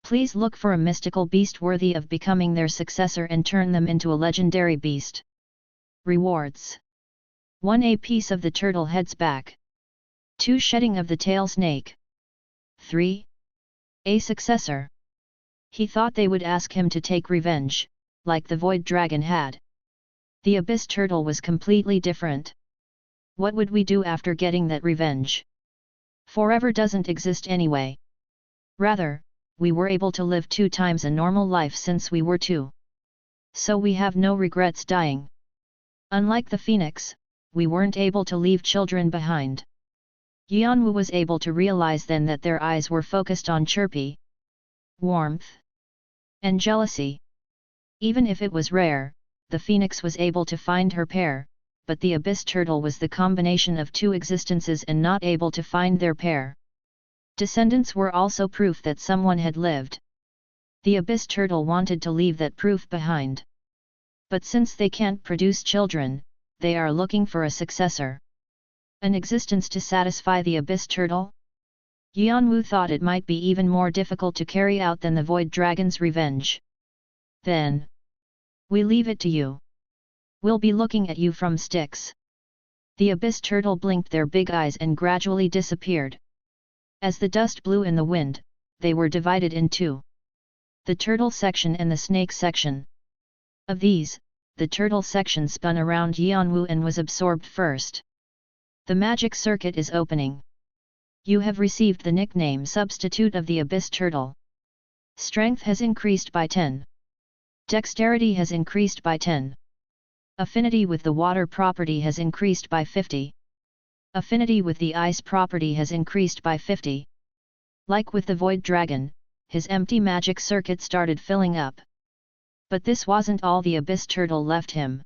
Please look for a mystical beast worthy of becoming their successor and turn them into a legendary beast. Rewards: 1. A piece of the turtle head's back. 2. Shedding of the tail snake. 3. A successor. He thought they would ask him to take revenge, like the void dragon had. The abyss turtle was completely different. What would we do after getting that revenge? Forever doesn't exist anyway. Rather, we were able to live 2 times a normal life since we were 2. So we have no regrets dying. Unlike the phoenix, we weren't able to leave children behind. Yeon-woo was able to realize then that their eyes were focused on chirpy warmth and jealousy. Even if it was rare, the phoenix was able to find her pair, but the abyss turtle was the combination of 2 existences and not able to find their pair. Descendants were also proof that someone had lived. The abyss turtle wanted to leave that proof behind. But since they can't produce children, they are looking for a successor. An existence to satisfy the abyss turtle? Yeon-woo thought it might be even more difficult to carry out than the void dragon's revenge. Then, we leave it to you. We'll be looking at you from sticks. The abyss turtle blinked their big eyes and gradually disappeared. As the dust blew in the wind, they were divided in 2. The turtle section and the snake section. Of these, the turtle section spun around Yeon-woo and was absorbed first. The magic circuit is opening. You have received the nickname substitute of the abyss turtle. Strength has increased by 10. Dexterity has increased by 10. Affinity with the water property has increased by 50. Affinity with the ice property has increased by 50. Like with the void dragon, his empty magic circuit started filling up. But this wasn't all the abyss turtle left him.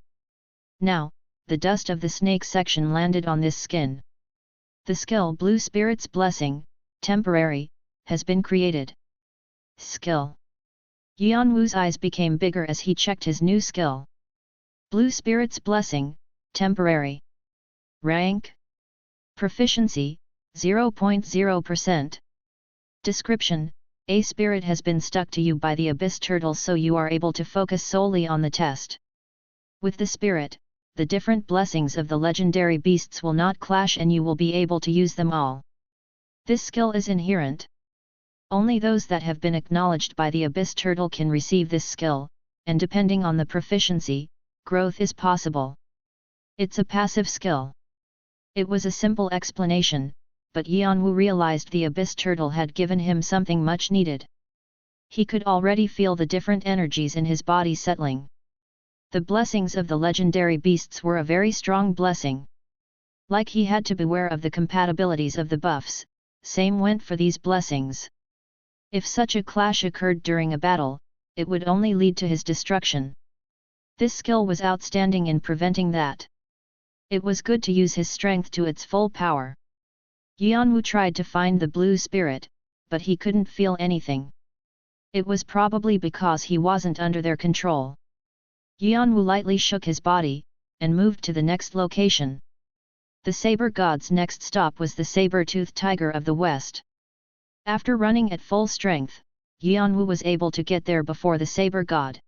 Now, the dust of the snake section landed on this skin. The skill Blue Spirit's Blessing, temporary, has been created. Skill. Yeon-woo's eyes became bigger as he checked his new skill. Blue Spirit's Blessing, temporary. Rank. Proficiency, 0.0%. Description: a spirit has been stuck to you by the abyss turtle so you are able to focus solely on the test. With the spirit, the different blessings of the legendary beasts will not clash and you will be able to use them all. This skill is inherent. Only those that have been acknowledged by the Abyss Turtle can receive this skill, and depending on the proficiency, growth is possible. It's a passive skill. It was a simple explanation, but Yeon-woo realized the Abyss Turtle had given him something much needed. He could already feel the different energies in his body settling. The blessings of the legendary beasts were a very strong blessing. Like he had to beware of the compatibilities of the buffs, same went for these blessings. If such a clash occurred during a battle, it would only lead to his destruction. This skill was outstanding in preventing that. It was good to use his strength to its full power. Yeon-woo tried to find the blue spirit, but he couldn't feel anything. It was probably because he wasn't under their control. Yeon-woo lightly shook his body, and moved to the next location. The saber god's next stop was the saber-toothed tiger of the west. After running at full strength, Yeon-woo was able to get there before the saber god.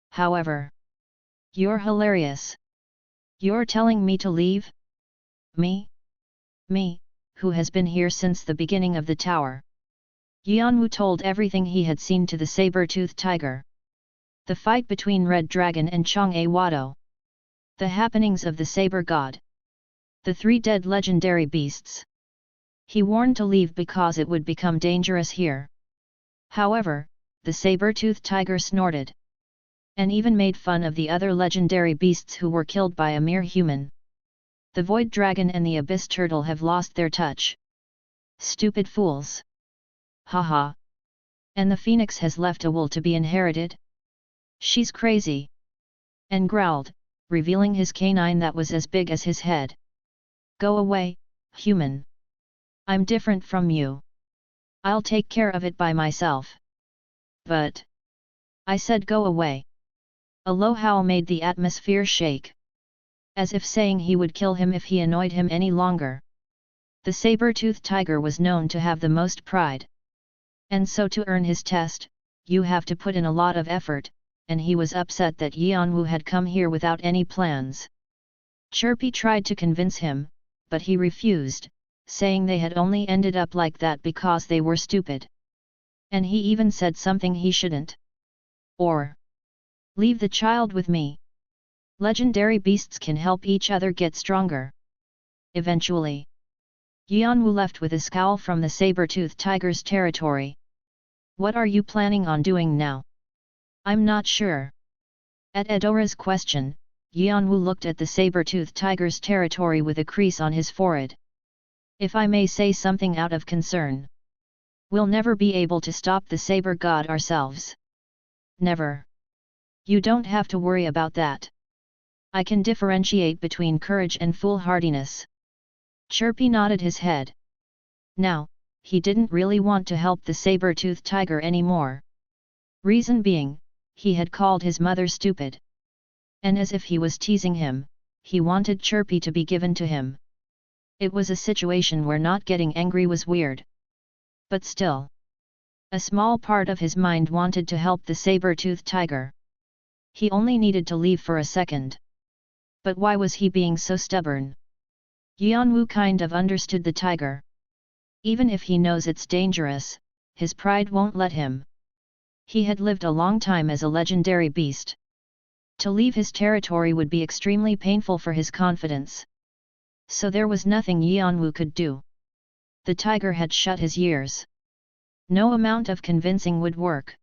However, "You're hilarious. You're telling me to leave? Me? Me, who has been here since the beginning of the tower." Yeon-woo told everything he had seen to the saber-toothed tiger. The fight between Red Dragon and Jeong-woo. The happenings of the saber god. The 3 dead legendary beasts. He warned to leave because it would become dangerous here. However, the saber-toothed tiger snorted. And even made fun of the other legendary beasts who were killed by a mere human. The Void Dragon and the Abyss Turtle have lost their touch. Stupid fools. Haha. And the Phoenix has left a wool to be inherited? She's crazy. And growled, revealing his canine that was as big as his head. Go away, human. I'm different from you. I'll take care of it by myself. But I said go away. A low howl made the atmosphere shake. As if saying he would kill him if he annoyed him any longer. The saber-toothed tiger was known to have the most pride. And so to earn his test, you have to put in a lot of effort, and he was upset that Yeon-woo had come here without any plans. Chirpy tried to convince him, but he refused, saying they had only ended up like that because they were stupid. And he even said something he shouldn't. Or, leave the child with me. Legendary beasts can help each other get stronger. Eventually, Yeon-woo left with a scowl from the saber-toothed tiger's territory. What are you planning on doing now? I'm not sure. At Edora's question, Yeon-woo looked at the saber-toothed tiger's territory with a crease on his forehead. If I may say something out of concern. We'll never be able to stop the saber god ourselves. Never. You don't have to worry about that. I can differentiate between courage and foolhardiness. Chirpy nodded his head. Now, he didn't really want to help the saber-toothed tiger anymore. Reason being, he had called his mother stupid. And as if he was teasing him, he wanted Chirpy to be given to him. It was a situation where not getting angry was weird. But still, a small part of his mind wanted to help the saber-toothed tiger. He only needed to leave for a second. But why was he being so stubborn? Yeon-woo kind of understood the tiger. Even if he knows it's dangerous, his pride won't let him. He had lived a long time as a legendary beast. To leave his territory would be extremely painful for his confidence. So there was nothing Yeon-woo could do. The tiger had shut his ears. No amount of convincing would work.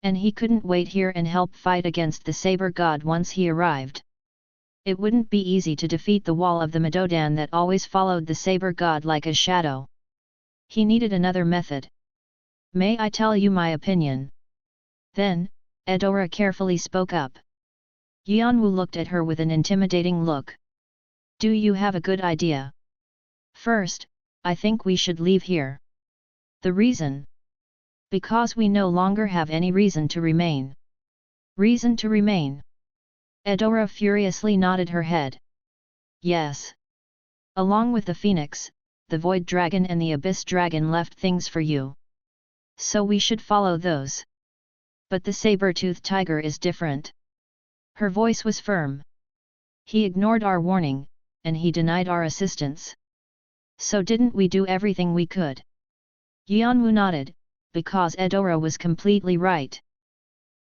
And he couldn't wait here and help fight against the saber god once he arrived. It wouldn't be easy to defeat the wall of the Madodan that always followed the saber god like a shadow. He needed another method. May I tell you my opinion? Then, Edora carefully spoke up. Yeon-woo looked at her with an intimidating look. Do you have a good idea? First, I think we should leave here. The reason? Because we no longer have any reason to remain. Reason to remain? Edora furiously nodded her head. Yes. Along with the Phoenix, the Void Dragon and the Abyss Dragon left things for you. So we should follow those. But the saber-toothed tiger is different. Her voice was firm. He ignored our warning, and he denied our assistance. So didn't we do everything we could? Yeon-woo nodded, because Eudora was completely right.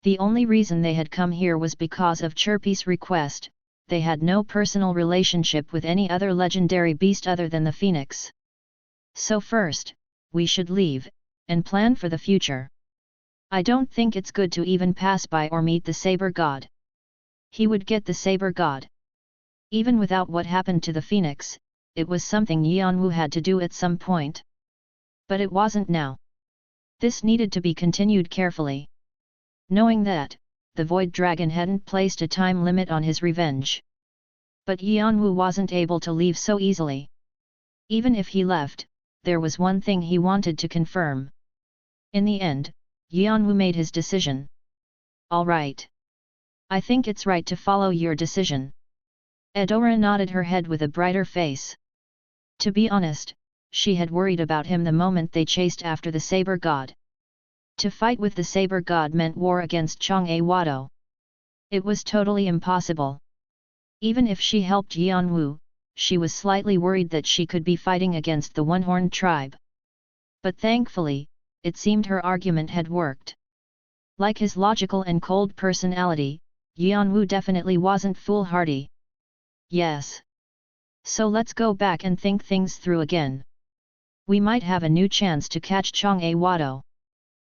The only reason they had come here was because of Chirpy's request. They had no personal relationship with any other legendary beast other than the phoenix. So first, we should leave, and plan for the future. I don't think it's good to even pass by or meet the Saber God. He would get the Saber God. Even without what happened to the phoenix, it was something Yeon-woo had to do at some point. But it wasn't now. This needed to be continued carefully. Knowing that, the Void Dragon hadn't placed a time limit on his revenge. But Yeon-woo wasn't able to leave so easily. Even if he left, there was one thing he wanted to confirm. In the end, Yeon-woo made his decision. All right. I think it's right to follow your decision. Eudora nodded her head with a brighter face. To be honest, she had worried about him the moment they chased after the Saber God. To fight with the Saber God meant war against Jeong-woo. It was totally impossible. Even if she helped Yeon-woo, she was slightly worried that she could be fighting against the One-Horned tribe. But thankfully, it seemed her argument had worked. Like his logical and cold personality, Yeon-woo definitely wasn't foolhardy. Yes. So let's go back and think things through again. We might have a new chance to catch Jeong-woo.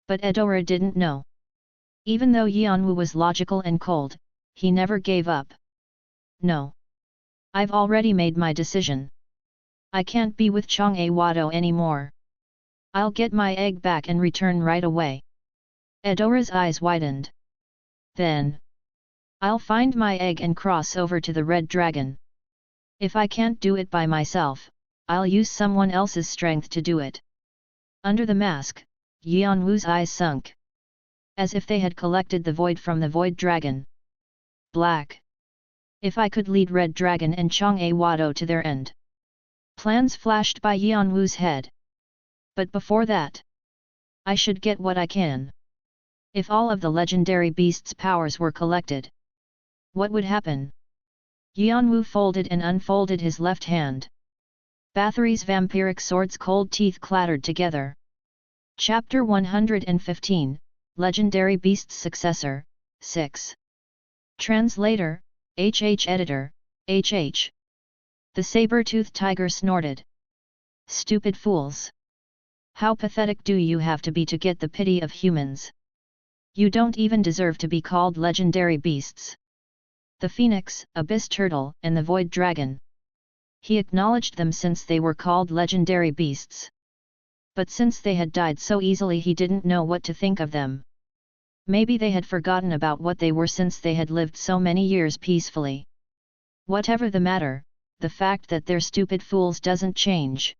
But Eudora didn't know. Even though Yeon-woo was logical and cold, he never gave up. No. I've already made my decision. I can't be with Jeong-woo anymore. I'll get my egg back and return right away. Eudora's eyes widened. Then, I'll find my egg and cross over to the Red Dragon. If I can't do it by myself, I'll use someone else's strength to do it. Under the mask, Yeon-woo's eyes sunk. As if they had collected the void from the Void Dragon. Black. If I could lead Red Dragon and Jeong-woo to their end. Plans flashed by Yeon-woo's head. But before that, I should get what I can. If all of the legendary beasts' powers were collected, what would happen? Yeon-woo folded and unfolded his left hand. Bathory's vampiric sword's cold teeth clattered together. Chapter 115, Legendary Beast's Successor, 6. Translator, HH Editor, HH. The saber-toothed tiger snorted. Stupid fools! How pathetic do you have to be to get the pity of humans? You don't even deserve to be called legendary beasts. The phoenix, abyss turtle, and the void dragon. He acknowledged them since they were called legendary beasts. But since they had died so easily he didn't know what to think of them. Maybe they had forgotten about what they were since they had lived so many years peacefully. Whatever the matter, the fact that they're stupid fools doesn't change.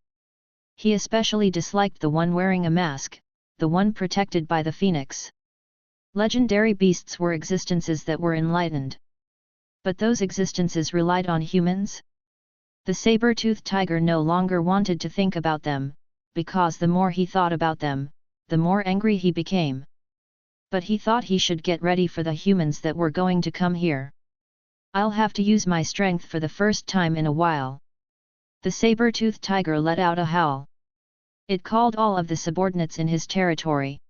He especially disliked the one wearing a mask, the one protected by the phoenix. Legendary beasts were existences that were enlightened. But those existences relied on humans? The saber-toothed tiger no longer wanted to think about them, because the more he thought about them, the more angry he became. But he thought he should get ready for the humans that were going to come here. I'll have to use my strength for the first time in a while. The saber-toothed tiger let out a howl. It called all of the subordinates in his territory.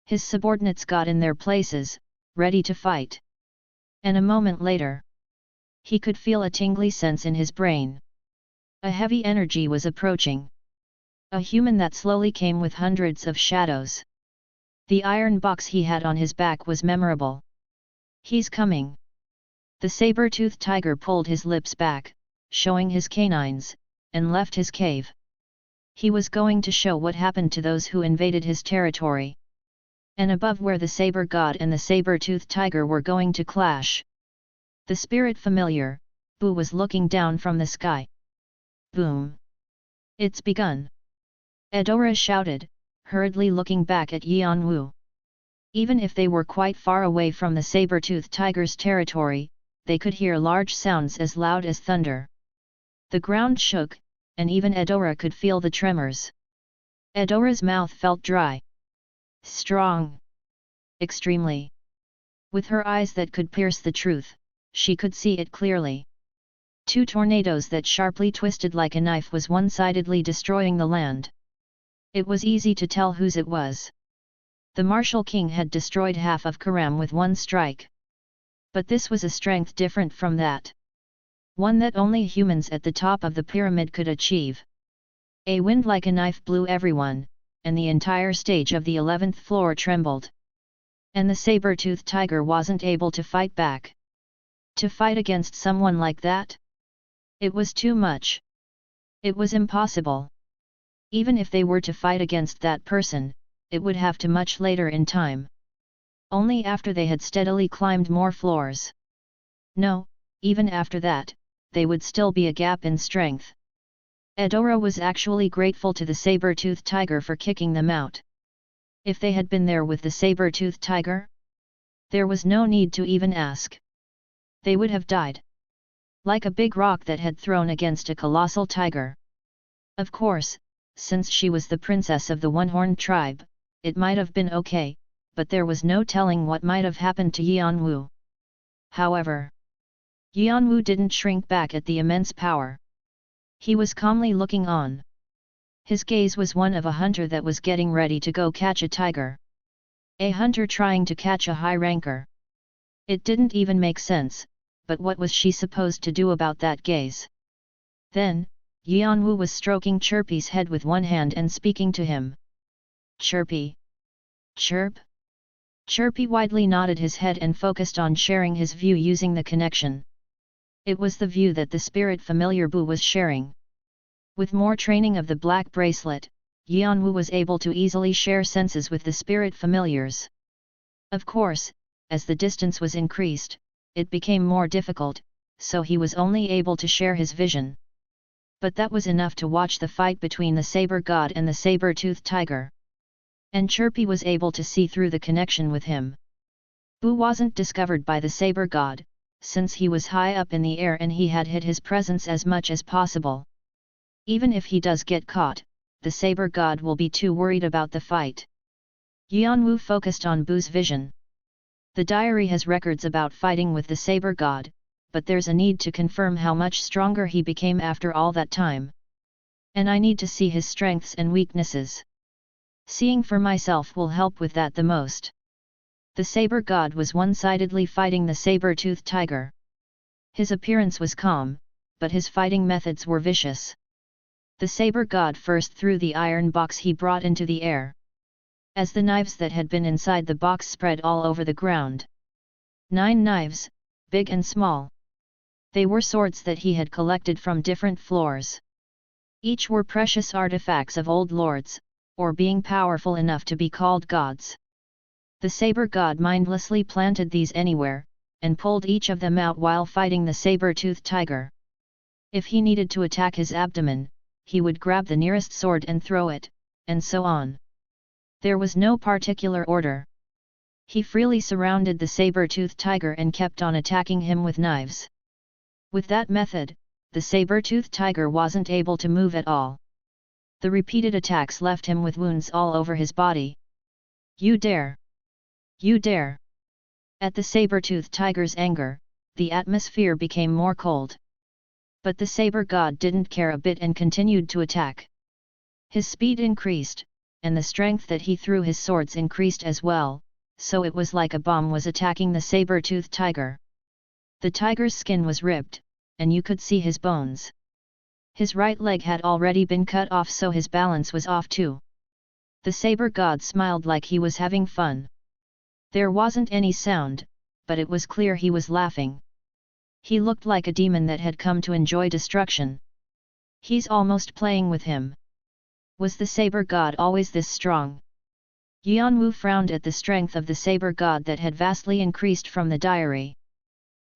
His subordinates got in their places, ready to fight. And a moment later, he could feel a tingly sense in his brain. A heavy energy was approaching. A human that slowly came with hundreds of shadows. The iron box he had on his back was memorable. He's coming. The saber-toothed tiger pulled his lips back, showing his canines, and left his cave. He was going to show what happened to those who invaded his territory. And above where the saber god and the saber-toothed tiger were going to clash. The spirit familiar, Boo was looking down from the sky. Boom! It's begun! Eudora shouted, hurriedly looking back at Yeon-woo. Even if they were quite far away from the saber-toothed tiger's territory, they could hear large sounds as loud as thunder. The ground shook, and even Eudora could feel the tremors. Eudora's mouth felt dry. Strong. Extremely. With her eyes that could pierce the truth, she could see it clearly. Two tornadoes that sharply twisted like a knife was one-sidedly destroying the land. It was easy to tell whose it was. The martial king had destroyed half of Karam with one strike. But this was a strength different from that. One that only humans at the top of the pyramid could achieve. A wind like a knife blew everyone, and the entire stage of the 11th floor trembled. And the saber-toothed tiger wasn't able to fight back. To fight against someone like that? It was too much. It was impossible. Even if they were to fight against that person, it would have to much later in time. Only after they had steadily climbed more floors. No, even after that, they would still be a gap in strength. Eudora was actually grateful to the saber-toothed tiger for kicking them out. If they had been there with the saber-toothed tiger? There was no need to even ask. They would have died. Like a big rock that had thrown against a colossal tiger. Of course, since she was the princess of the one-horned tribe, it might have been okay, but there was no telling what might have happened to Yeon-woo. However, Yeon-woo didn't shrink back at the immense power. He was calmly looking on. His gaze was one of a hunter that was getting ready to go catch a tiger. A hunter trying to catch a high ranker. It didn't even make sense, but what was she supposed to do about that gaze? Then, Yeon-woo was stroking Chirpy's head with one hand and speaking to him. Chirpy. Chirp? Chirpy widely nodded his head and focused on sharing his view using the connection. It was the view that the spirit familiar Boo was sharing. With more training of the black bracelet, Yeon-woo was able to easily share senses with the spirit familiars. Of course, as the distance was increased, it became more difficult, so he was only able to share his vision. But that was enough to watch the fight between the saber god and the saber-toothed tiger. And Chirpy was able to see through the connection with him. Boo wasn't discovered by the saber god, since he was high up in the air and he had hid his presence as much as possible. Even if he does get caught, the saber god will be too worried about the fight. Yeon-woo focused on Boo's vision. The diary has records about fighting with the saber god, but there's a need to confirm how much stronger he became after all that time. And I need to see his strengths and weaknesses. Seeing for myself will help with that the most. The saber god was one-sidedly fighting the saber-toothed tiger. His appearance was calm, but his fighting methods were vicious. The saber god first threw the iron box he brought into the air. As the knives that had been inside the box spread all over the ground. 9 knives, big and small. They were swords that he had collected from different floors. Each were precious artifacts of old lords, or being powerful enough to be called gods. The saber god mindlessly planted these anywhere, and pulled each of them out while fighting the saber-toothed tiger. If he needed to attack his abdomen, he would grab the nearest sword and throw it, and so on. There was no particular order. He freely surrounded the saber-toothed tiger and kept on attacking him with knives. With that method, the saber-toothed tiger wasn't able to move at all. The repeated attacks left him with wounds all over his body. You dare! You dare! At the saber-toothed tiger's anger, the atmosphere became more cold. But the saber god didn't care a bit and continued to attack. His speed increased, and the strength that he threw his swords increased as well, so it was like a bomb was attacking the saber-toothed tiger. The tiger's skin was ripped, and you could see his bones. His right leg had already been cut off, so his balance was off too. The saber god smiled like he was having fun. There wasn't any sound, but it was clear he was laughing. He looked like a demon that had come to enjoy destruction. He's almost playing with him. Was the saber god always this strong? Yeon-woo frowned at the strength of the saber god that had vastly increased from the diary.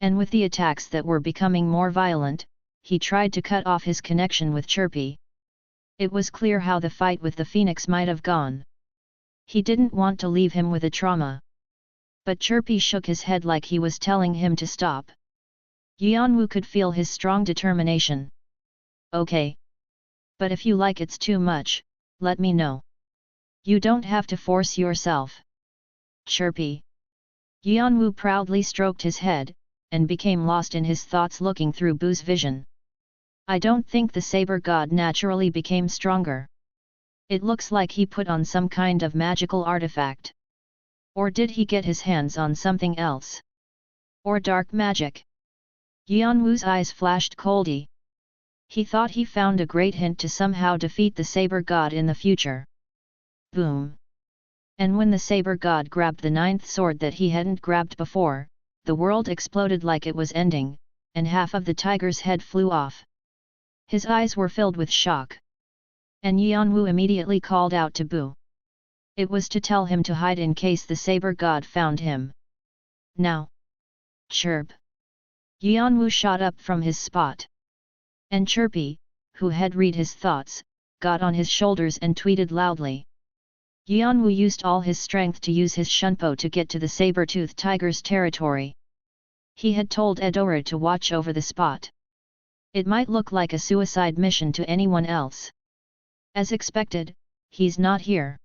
And with the attacks that were becoming more violent, he tried to cut off his connection with Chirpy. It was clear how the fight with the phoenix might have gone. He didn't want to leave him with a trauma. But Chirpy shook his head like he was telling him to stop. Yeon-woo could feel his strong determination. Okay. But if you like it's too much, let me know. You don't have to force yourself. Chirpy. Yeon-woo proudly stroked his head, and became lost in his thoughts looking through Bu's vision. I don't think the saber god naturally became stronger. It looks like he put on some kind of magical artifact. Or did he get his hands on something else? Or dark magic? Yeon-woo's eyes flashed coldly. He thought he found a great hint to somehow defeat the saber god in the future. Boom! And when the saber god grabbed the ninth sword that he hadn't grabbed before, the world exploded like it was ending, and half of the tiger's head flew off. His eyes were filled with shock. And Yeon-woo immediately called out to Bu. It was to tell him to hide in case the saber god found him. Now! Chirp! Yeon-woo shot up from his spot. And Chirpy, who had read his thoughts, got on his shoulders and tweeted loudly. Yeon-woo used all his strength to use his shunpo to get to the saber-toothed tiger's territory. He had told Edora to watch over the spot. It might look like a suicide mission to anyone else. As expected, he's not here.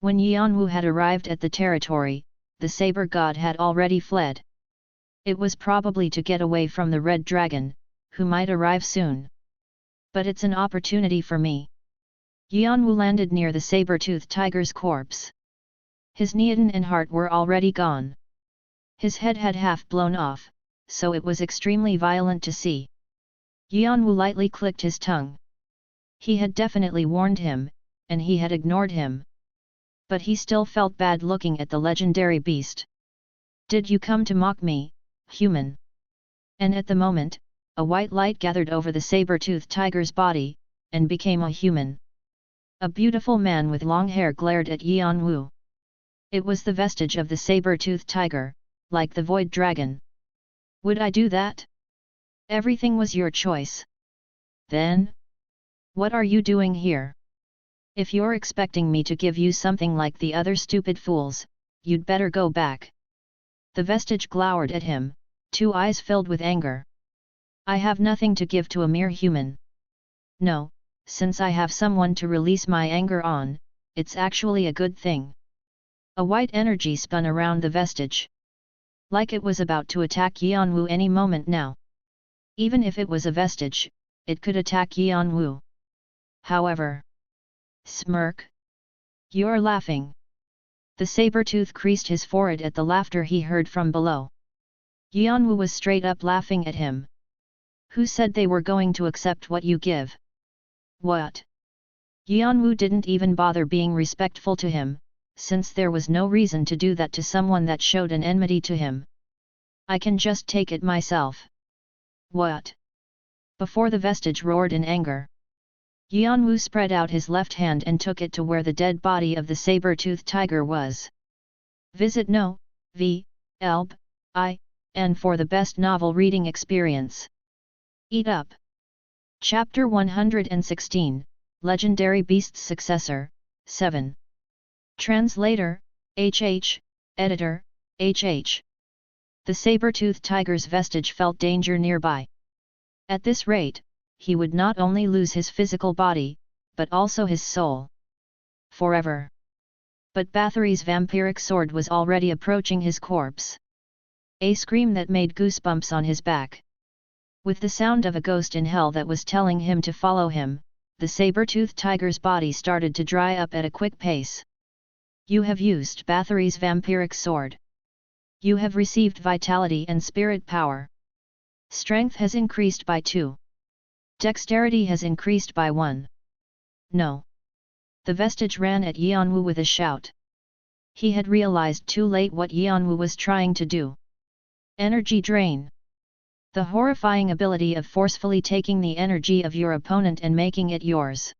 When Yeon-woo had arrived at the territory, the saber god had already fled. It was probably to get away from the red dragon, who might arrive soon. But it's an opportunity for me. Yeon-woo landed near the saber-toothed tiger's corpse. His Neodon and heart were already gone. His head had half blown off, so it was extremely violent to see. Yeon-woo lightly clicked his tongue. He had definitely warned him, and he had ignored him. But he still felt bad looking at the legendary beast. Did you come to mock me, human? And at the moment, a white light gathered over the saber-toothed tiger's body, and became a human. A beautiful man with long hair glared at Yeon-woo. It was the vestige of the saber-toothed tiger, like the void dragon. Would I do that? Everything was your choice. Then? What are you doing here? If you're expecting me to give you something like the other stupid fools, you'd better go back. The vestige glowered at him, two eyes filled with anger. I have nothing to give to a mere human. No, since I have someone to release my anger on, it's actually a good thing. A white energy spun around the vestige. Like it was about to attack Yeon-woo any moment now. Even if it was a vestige, it could attack Yeon-woo. However. Smirk. You're laughing. The saber-tooth creased his forehead at the laughter he heard from below. Yeon-woo was straight up laughing at him. Who said they were going to accept what you give? What? Yeon-woo didn't even bother being respectful to him, since there was no reason to do that to someone that showed an enmity to him. I can just take it myself. What? Before the vestige roared in anger. Yeon-woo spread out his left hand and took it to where the dead body of the saber-toothed tiger was. Visit No. V. Elb. I. N for the best novel reading experience. Eat up. Chapter 116, Legendary Beast's Successor, 7. Translator, HH, Editor, HH. The saber-toothed tiger's vestige felt danger nearby. At this rate, he would not only lose his physical body, but also his soul. Forever. But Bathory's vampiric sword was already approaching his corpse. A scream that made goosebumps on his back. With the sound of a ghost in hell that was telling him to follow him, the saber-toothed tiger's body started to dry up at a quick pace. You have used Bathory's vampiric sword. You have received vitality and spirit power. Strength has increased by 2. Dexterity has increased by 1. No. The vestige ran at Yeon-woo with a shout. He had realized too late what Yeon-woo was trying to do. Energy drain. The horrifying ability of forcefully taking the energy of your opponent and making it yours.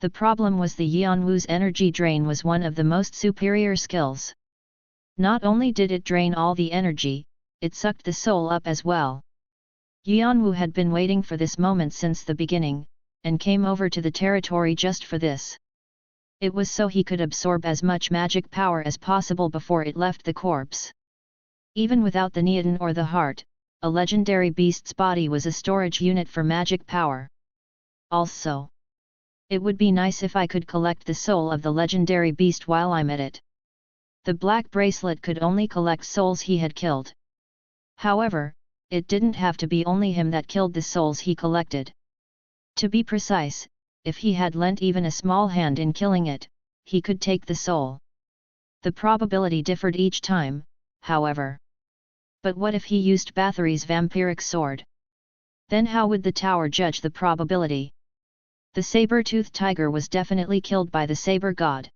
The problem was the Yeon-woo's energy drain was one of the most superior skills. Not only did it drain all the energy, it sucked the soul up as well. Yeon-woo had been waiting for this moment since the beginning, and came over to the territory just for this. It was so he could absorb as much magic power as possible before it left the corpse. Even without the Neodon or the heart, a legendary beast's body was a storage unit for magic power. Also, it would be nice if I could collect the soul of the legendary beast while I'm at it. The black bracelet could only collect souls he had killed. However, it didn't have to be only him that killed the souls he collected. To be precise, if he had lent even a small hand in killing it, he could take the soul. The probability differed each time, however. But what if he used Bathory's vampiric sword? Then how would the tower judge the probability? The saber-toothed tiger was definitely killed by the saber god.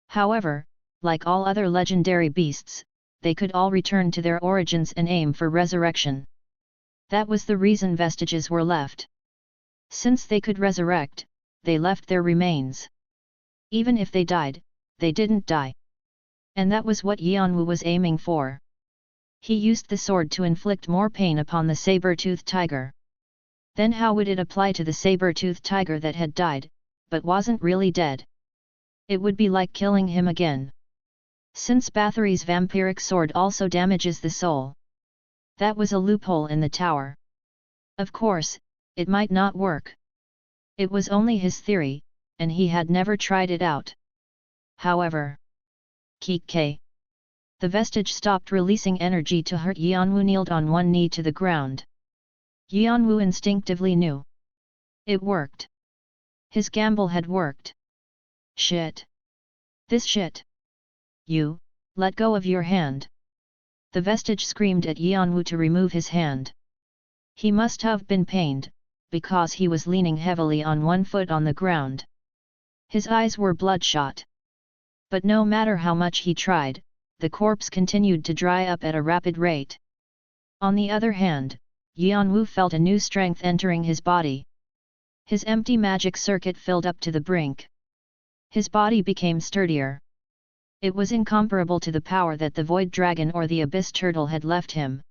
However, like all other legendary beasts, they could all return to their origins and aim for resurrection. That was the reason vestiges were left. Since they could resurrect, they left their remains. Even if they died, they didn't die. And that was what Yeon-woo was aiming for. He used the sword to inflict more pain upon the saber-toothed tiger. Then how would it apply to the saber-toothed tiger that had died, but wasn't really dead? It would be like killing him again. Since Bathory's vampiric sword also damages the soul. That was a loophole in the tower. Of course, it might not work. It was only his theory, and he had never tried it out. However, K. The vestige stopped releasing energy to hurt. Yeon-woo kneeled on one knee to the ground. Yeon-woo instinctively knew. It worked. His gamble had worked. Shit. This shit. You, let go of your hand. The vestige screamed at Yeon-woo to remove his hand. He must have been pained, because he was leaning heavily on one foot on the ground. His eyes were bloodshot. But no matter how much he tried, the corpse continued to dry up at a rapid rate. On the other hand, Yeon-woo felt a new strength entering his body. His empty magic circuit filled up to the brink. His body became sturdier. It was incomparable to the power that the Void Dragon or the Abyss Turtle had left him.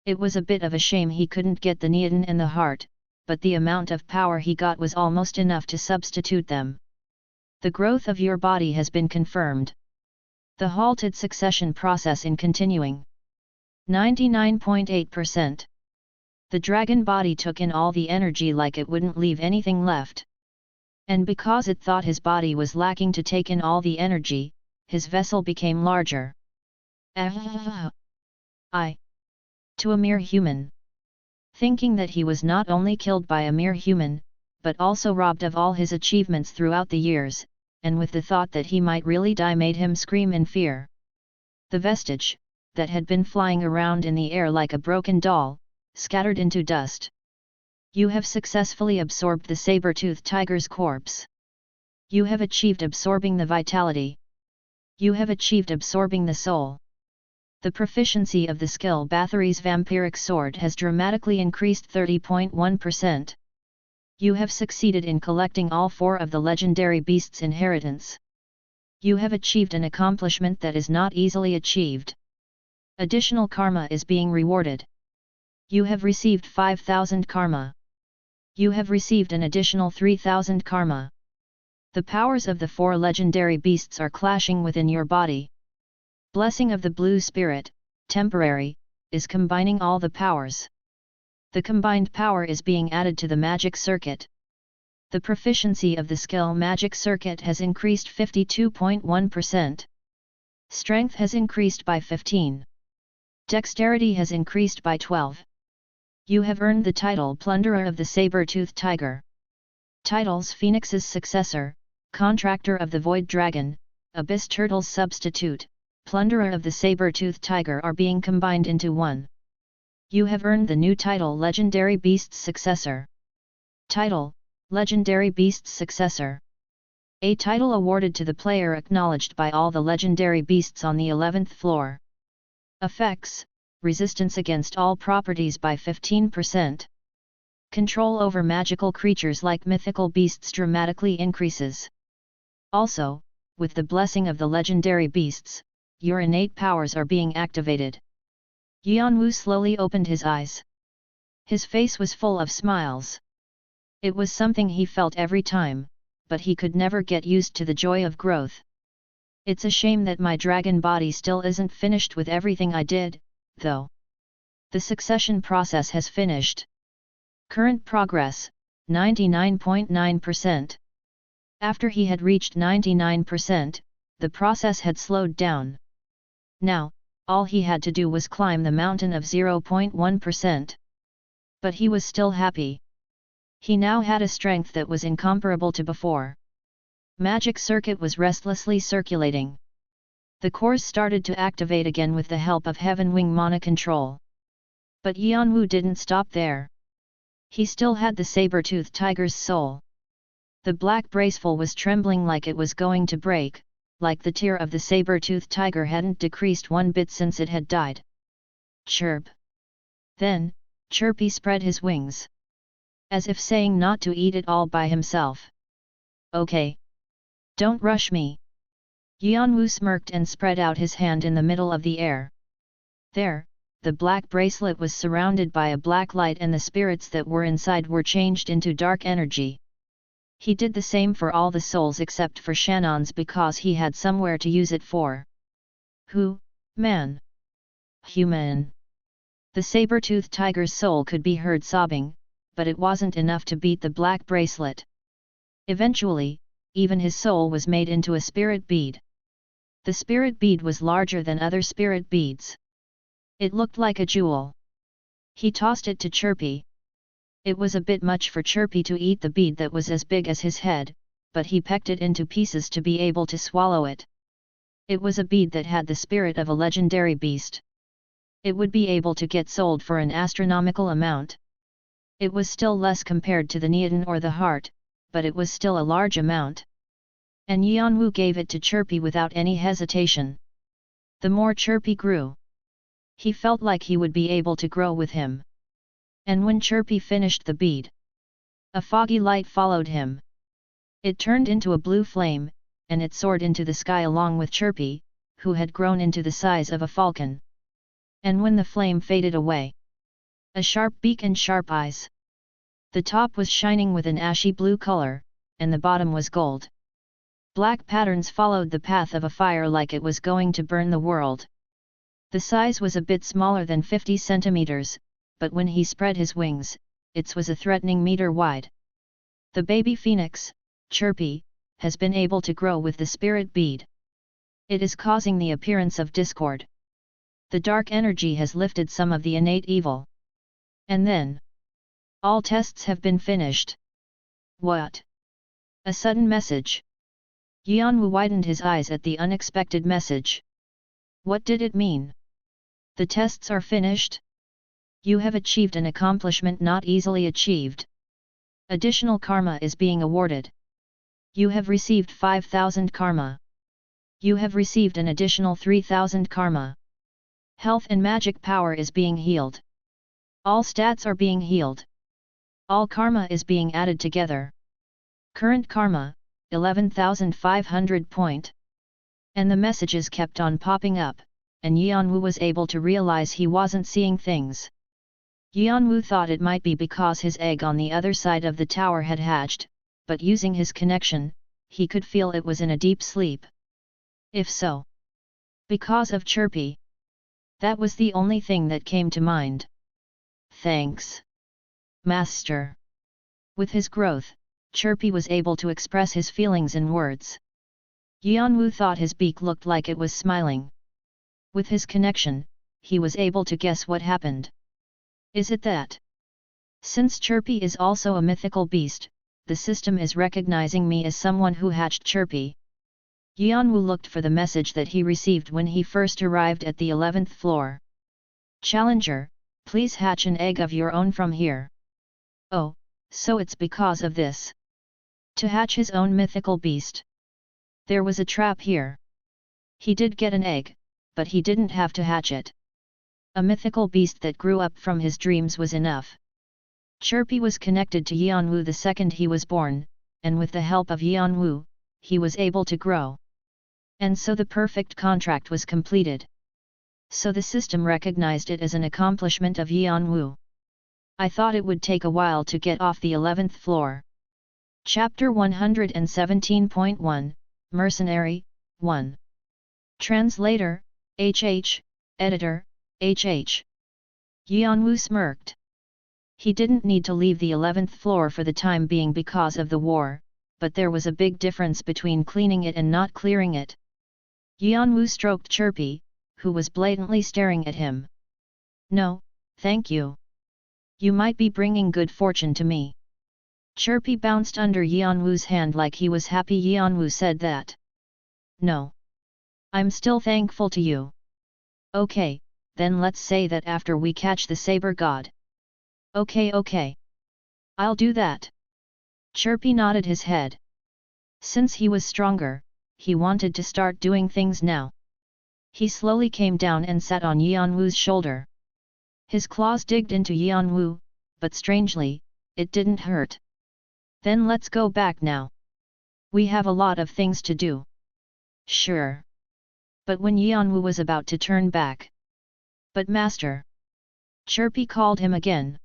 It was a bit of a shame he couldn't get the Neoden and the Heart, but the amount of power he got was almost enough to substitute them. The growth of your body has been confirmed. The halted succession process in continuing. 99.8%. The dragon body took in all the energy like it wouldn't leave anything left. And because it thought his body was lacking to take in all the energy, his vessel became larger. To a mere human. Thinking that he was not only killed by a mere human, but also robbed of all his achievements throughout the years, and with the thought that he might really die made him scream in fear. The vestige, that had been flying around in the air like a broken doll, scattered into dust. You have successfully absorbed the saber-toothed tiger's corpse. You have achieved absorbing the vitality. You have achieved absorbing the soul. The proficiency of the skill Bathory's vampiric sword has dramatically increased 30.1%. You have succeeded in collecting all 4 of the legendary beast's inheritance. You have achieved an accomplishment that is not easily achieved. Additional karma is being rewarded. You have received 5,000 karma. You have received an additional 3,000 karma. The powers of the 4 legendary beasts are clashing within your body. Blessing of the Blue Spirit, temporary, is combining all the powers. The combined power is being added to the magic circuit. The proficiency of the skill magic circuit has increased 52.1%. Strength has increased by 15. Dexterity has increased by 12. You have earned the title Plunderer of the Saber-Toothed Tiger. Titles Phoenix's Successor, Contractor of the Void Dragon, Abyss Turtle's Substitute, Plunderer of the Saber-Toothed Tiger are being combined into one. You have earned the new title Legendary Beast's Successor. Title, Legendary Beast's Successor. A title awarded to the player acknowledged by all the legendary beasts on the 11th floor. Effects, resistance against all properties by 15%. Control over magical creatures like mythical beasts dramatically increases. Also, with the blessing of the legendary beasts, your innate powers are being activated. Yeon-woo slowly opened his eyes. His face was full of smiles. It was something he felt every time, but he could never get used to the joy of growth. It's a shame that my dragon body still isn't finished with everything I did, though. The succession process has finished. Current progress, 99.9%. After he had reached 99%, the process had slowed down. Now, all he had to do was climb the mountain of 0.1%. But he was still happy. He now had a strength that was incomparable to before. Magic circuit was restlessly circulating. The cores started to activate again with the help of Heaven Wing Mana control. But Yeon-woo didn't stop there. He still had the saber-toothed tiger's soul. The black braceful was trembling like it was going to break, like the tear of the saber-toothed tiger hadn't decreased one bit since it had died. Chirp. Then, Chirpy spread his wings. As if saying not to eat it all by himself. Okay. Don't rush me. Yeon-woo smirked and spread out his hand in the middle of the air. There, the black bracelet was surrounded by a black light and the spirits that were inside were changed into dark energy. He did the same for all the souls except for Shannon's because he had somewhere to use it for. Who, man? Human. The saber-toothed tiger's soul could be heard sobbing, but it wasn't enough to beat the black bracelet. Eventually, even his soul was made into a spirit bead. The spirit bead was larger than other spirit beads. It looked like a jewel. He tossed it to Chirpy. It was a bit much for Chirpy to eat the bead that was as big as his head, but he pecked it into pieces to be able to swallow it. It was a bead that had the spirit of a legendary beast. It would be able to get sold for an astronomical amount. It was still less compared to the Neodon or the heart, but it was still a large amount. And Yeon-woo gave it to Chirpy without any hesitation. The more Chirpy grew, he felt like he would be able to grow with him. And when Chirpy finished the bead, a foggy light followed him. It turned into a blue flame, and it soared into the sky along with Chirpy, who had grown into the size of a falcon. And when the flame faded away, a sharp beak and sharp eyes. The top was shining with an ashy blue color, and the bottom was gold. Black patterns followed the path of a fire like it was going to burn the world. The size was a bit smaller than 50 centimeters, but when he spread his wings, it was a threatening meter wide. The baby phoenix, Chirpy, has been able to grow with the spirit bead. It is causing the appearance of discord. The dark energy has lifted some of the innate evil. And then, all tests have been finished. What? A sudden message. Yeon-woo widened his eyes at the unexpected message. What did it mean? The tests are finished? You have achieved an accomplishment not easily achieved. Additional karma is being awarded. You have received 5,000 karma. You have received an additional 3,000 karma. Health and magic power is being healed. All stats are being healed. All karma is being added together. Current karma, 11,500 point. And the messages kept on popping up, and Yeon-woo was able to realize he wasn't seeing things. Yeon-woo thought it might be because his egg on the other side of the tower had hatched, but using his connection, he could feel it was in a deep sleep. If so, because of Chirpy. That was the only thing that came to mind. Thanks, Master. With his growth, Chirpy was able to express his feelings in words. Yeon-woo thought his beak looked like it was smiling. With his connection, he was able to guess what happened. Is it that? Since Chirpy is also a mythical beast, the system is recognizing me as someone who hatched Chirpy. Yeon-woo looked for the message that he received when he first arrived at the 11th floor. Challenger, please hatch an egg of your own from here. Oh, so it's because of this. To hatch his own mythical beast. There was a trap here. He did get an egg, but he didn't have to hatch it. A mythical beast that grew up from his dreams was enough. Chirpy was connected to Yeon-woo the second he was born, and with the help of Yeon-woo, he was able to grow. And so the perfect contract was completed. So the system recognized it as an accomplishment of Yeon-woo. I thought it would take a while to get off the 11th floor. Chapter 117.1, Mercenary, 1. Translator, HH, Editor, HH. Yeon-woo smirked. He didn't need to leave the 11th floor for the time being because of the war, but there was a big difference between cleaning it and not clearing it. Yeon-woo stroked Chirpy, who was blatantly staring at him. "No, thank you. You might be bringing good fortune to me." Chirpy bounced under Yeon-woo's hand like he was happy Yeon-woo said that. "No. I'm still thankful to you." "Okay, then let's say that after we catch the saber god." Okay. I'll do that." Chirpy nodded his head. Since he was stronger, he wanted to start doing things now. He slowly came down and sat on Yeon-woo's shoulder. His claws digged into Yeon-woo, but strangely, it didn't hurt. "Then let's go back now. We have a lot of things to do." "Sure." But when Yeon-woo was about to turn back. "But master!" Chirpy called him again.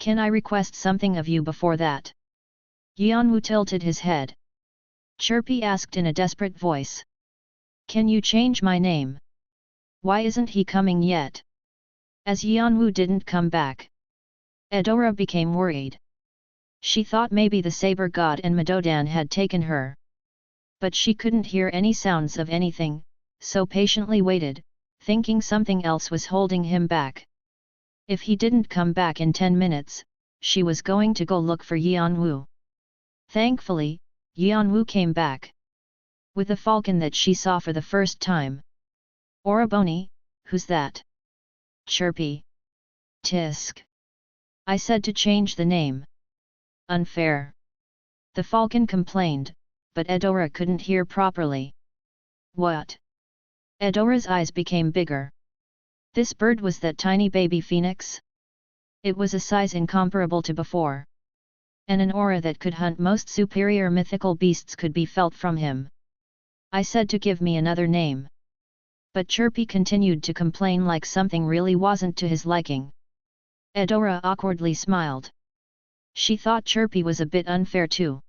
Can I request something of you before that?" Yeon-woo tilted his head. Chirpy asked in a desperate voice. "Can you change my name? Why isn't he coming yet?" As Yeon-woo didn't come back, Eudora became worried. She thought maybe the saber god and Madodan had taken her. But she couldn't hear any sounds of anything, so patiently waited, thinking something else was holding him back. If he didn't come back in 10 minutes, she was going to go look for Yeon-woo. Thankfully, Yeon-woo came back. With a falcon that she saw for the first time. "Oraboni, who's that?" "Chirpy. Tisk. I said to change the name." "Unfair." The falcon complained, but Eudora couldn't hear properly. "What?" Eudora's eyes became bigger. This bird was that tiny baby phoenix? It was a size incomparable to before. And an aura that could hunt most superior mythical beasts could be felt from him. "I said to give me another name." But Chirpy continued to complain like something really wasn't to his liking. Eudora awkwardly smiled. She thought Chirpy was a bit unfair too.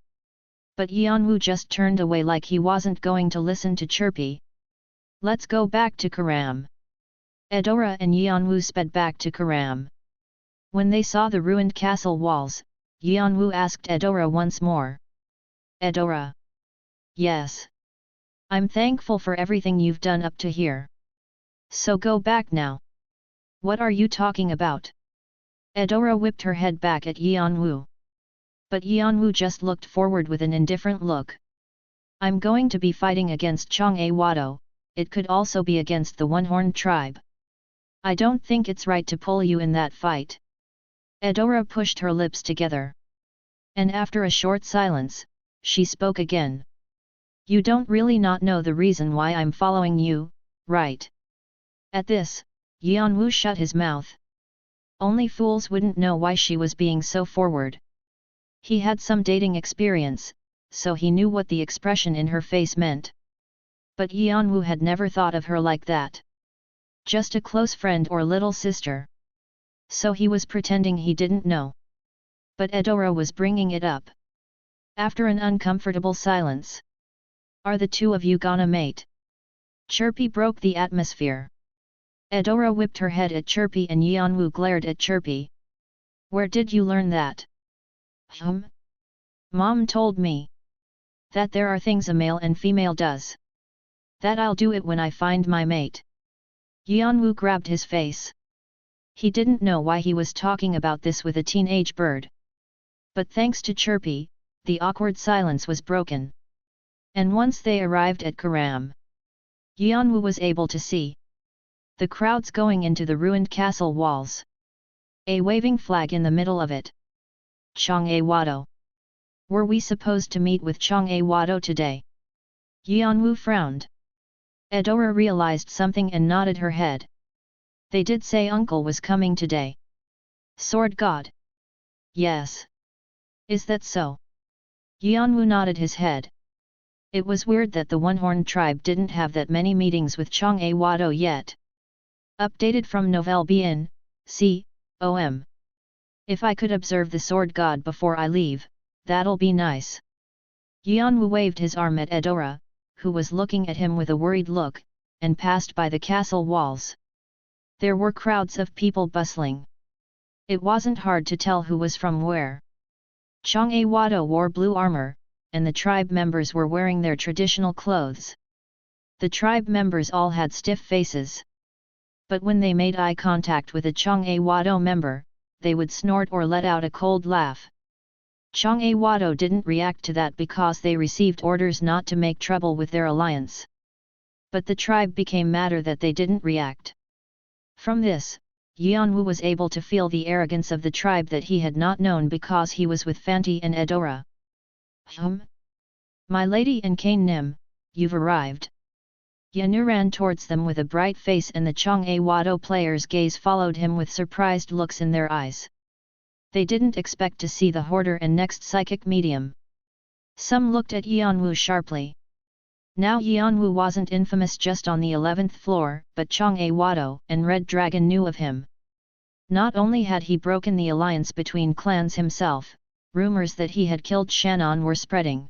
But Yeon-woo just turned away like he wasn't going to listen to Chirpy. "Let's go back to Karam." Eudora and Yeon-woo sped back to Karam. When they saw the ruined castle walls, Yeon-woo asked Eudora once more. "Eudora." "Yes. I'm thankful for everything you've done up to here. So go back now." "What are you talking about?" Eudora whipped her head back at Yeon-woo. But Yeon-woo just looked forward with an indifferent look. "I'm going to be fighting against Jeong-woo. It could also be against the One-Horned tribe. I don't think it's right to pull you in that fight." Eudora pushed her lips together. And after a short silence, she spoke again. "You don't really not know the reason why I'm following you, right?" At this, Yeon-woo shut his mouth. Only fools wouldn't know why she was being so forward. He had some dating experience, so he knew what the expression in her face meant. But Yeon-woo had never thought of her like that. Just a close friend or little sister. So he was pretending he didn't know. But Eudora was bringing it up. After an uncomfortable silence. "Are the two of you gonna mate?" Chirpy broke the atmosphere. Eudora whipped her head at Chirpy and Yeon-woo glared at Chirpy. "Where did you learn that?" "Mom told me. That there are things a male and female does. That I'll do it when I find my mate." Yeon-woo grabbed his face. He didn't know why he was talking about this with a teenage bird. But thanks to Chirpy, the awkward silence was broken. And once they arrived at Karam, Yeon-woo was able to see the crowds going into the ruined castle walls. A waving flag in the middle of it. Jeong-woo. Were we supposed to meet with Jeong-woo today? Yeon-woo frowned. Eudora realized something and nodded her head. They did say uncle was coming today. Sword God? Yes. Is that so? Yeon-woo nodded his head. It was weird that the One-Horned tribe didn't have that many meetings with Jeong-woo yet. Updated from Nouvelle Bien, com. If I could observe the Sword God before I leave, that'll be nice. Yeon-woo waved his arm at Eudora, who was looking at him with a worried look, and passed by the castle walls. There were crowds of people bustling. It wasn't hard to tell who was from where. Jeong-woo wore blue armor, and the tribe members were wearing their traditional clothes. The tribe members all had stiff faces. But when they made eye contact with a Jeong-woo member, they would snort or let out a cold laugh. Jeong-woo didn't react to that because they received orders not to make trouble with their alliance. But the tribe became madder that they didn't react. From this, Yeon-woo was able to feel the arrogance of the tribe that he had not known because he was with Fanti and Edora. My lady and Kane Nim, you've arrived. Yeon-woo ran towards them with a bright face and the Jeong-woo players' gaze followed him with surprised looks in their eyes. They didn't expect to see the hoarder and next psychic medium. Some looked at Yeon-woo sharply. Now Yeon-woo wasn't infamous just on the 11th floor, but Jeong-woo and Red Dragon knew of him. Not only had he broken the alliance between clans himself, rumors that he had killed Shannon were spreading.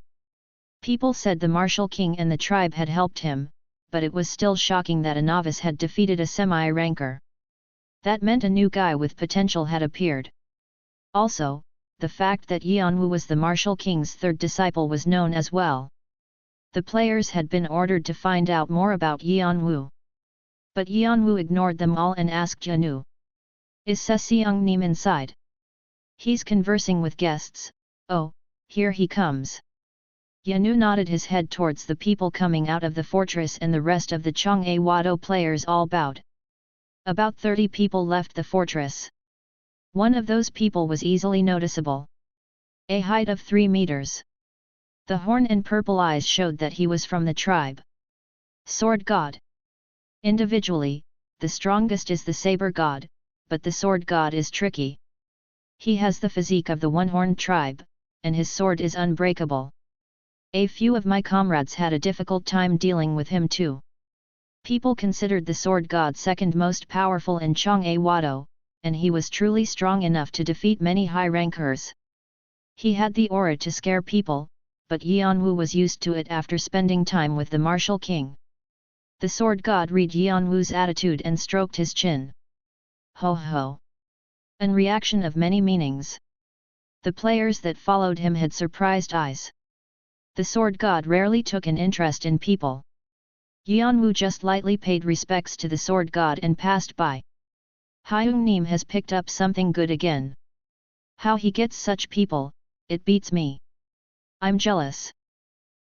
People said the Martial King and the tribe had helped him, but it was still shocking that a novice had defeated a semi-ranker. That meant a new guy with potential had appeared. Also, the fact that Yeon-woo was the Martial King's third disciple was known as well. The players had been ordered to find out more about Yeon-woo. But Yeon-woo ignored them all and asked Yeon-woo, "Is Seseong-nim inside?" "He's conversing with guests." "Oh, here he comes." Yeon-woo nodded his head towards the people coming out of the fortress and the rest of the Jeong-woo players all bowed. About 30 people left the fortress. One of those people was easily noticeable. A height of 3 meters. The horn and purple eyes showed that he was from the tribe. Sword God. Individually, the strongest is the saber god, but the sword god is tricky. He has the physique of the one-horned tribe, and his sword is unbreakable. A few of my comrades had a difficult time dealing with him too. People considered the sword god second most powerful in Jeong-woo, and he was truly strong enough to defeat many high rankers. He had the aura to scare people, but Yeon-woo was used to it after spending time with the Martial King. The sword god read Yeon-woo's attitude and stroked his chin. Ho ho! An reaction of many meanings. The players that followed him had surprised eyes. The sword god rarely took an interest in people. Yeon-woo just lightly paid respects to the sword god and passed by. Hyung-nim has picked up something good again. How he gets such people, it beats me. I'm jealous.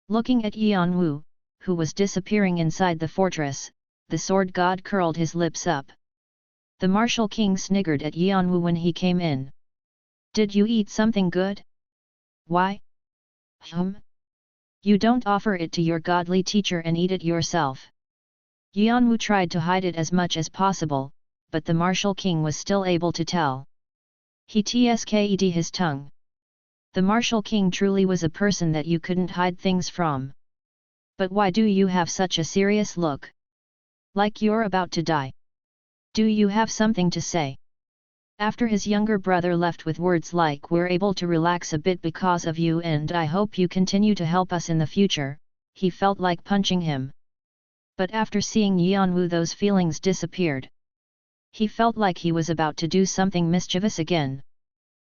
Looking at Yeon-woo, who was disappearing inside the fortress, the sword god curled his lips up. The Martial King sniggered at Yeon-woo when he came in. Did you eat something good? Why? You don't offer it to your godly teacher and eat it yourself. Yeon-woo tried to hide it as much as possible, but the Martial King was still able to tell. He tsked his tongue. The Martial King truly was a person that you couldn't hide things from. But why do you have such a serious look? Like you're about to die. Do you have something to say? After his younger brother left with words like "We're able to relax a bit because of you and I hope you continue to help us in the future," he felt like punching him. But after seeing Yeon-woo, those feelings disappeared. He felt like he was about to do something mischievous again.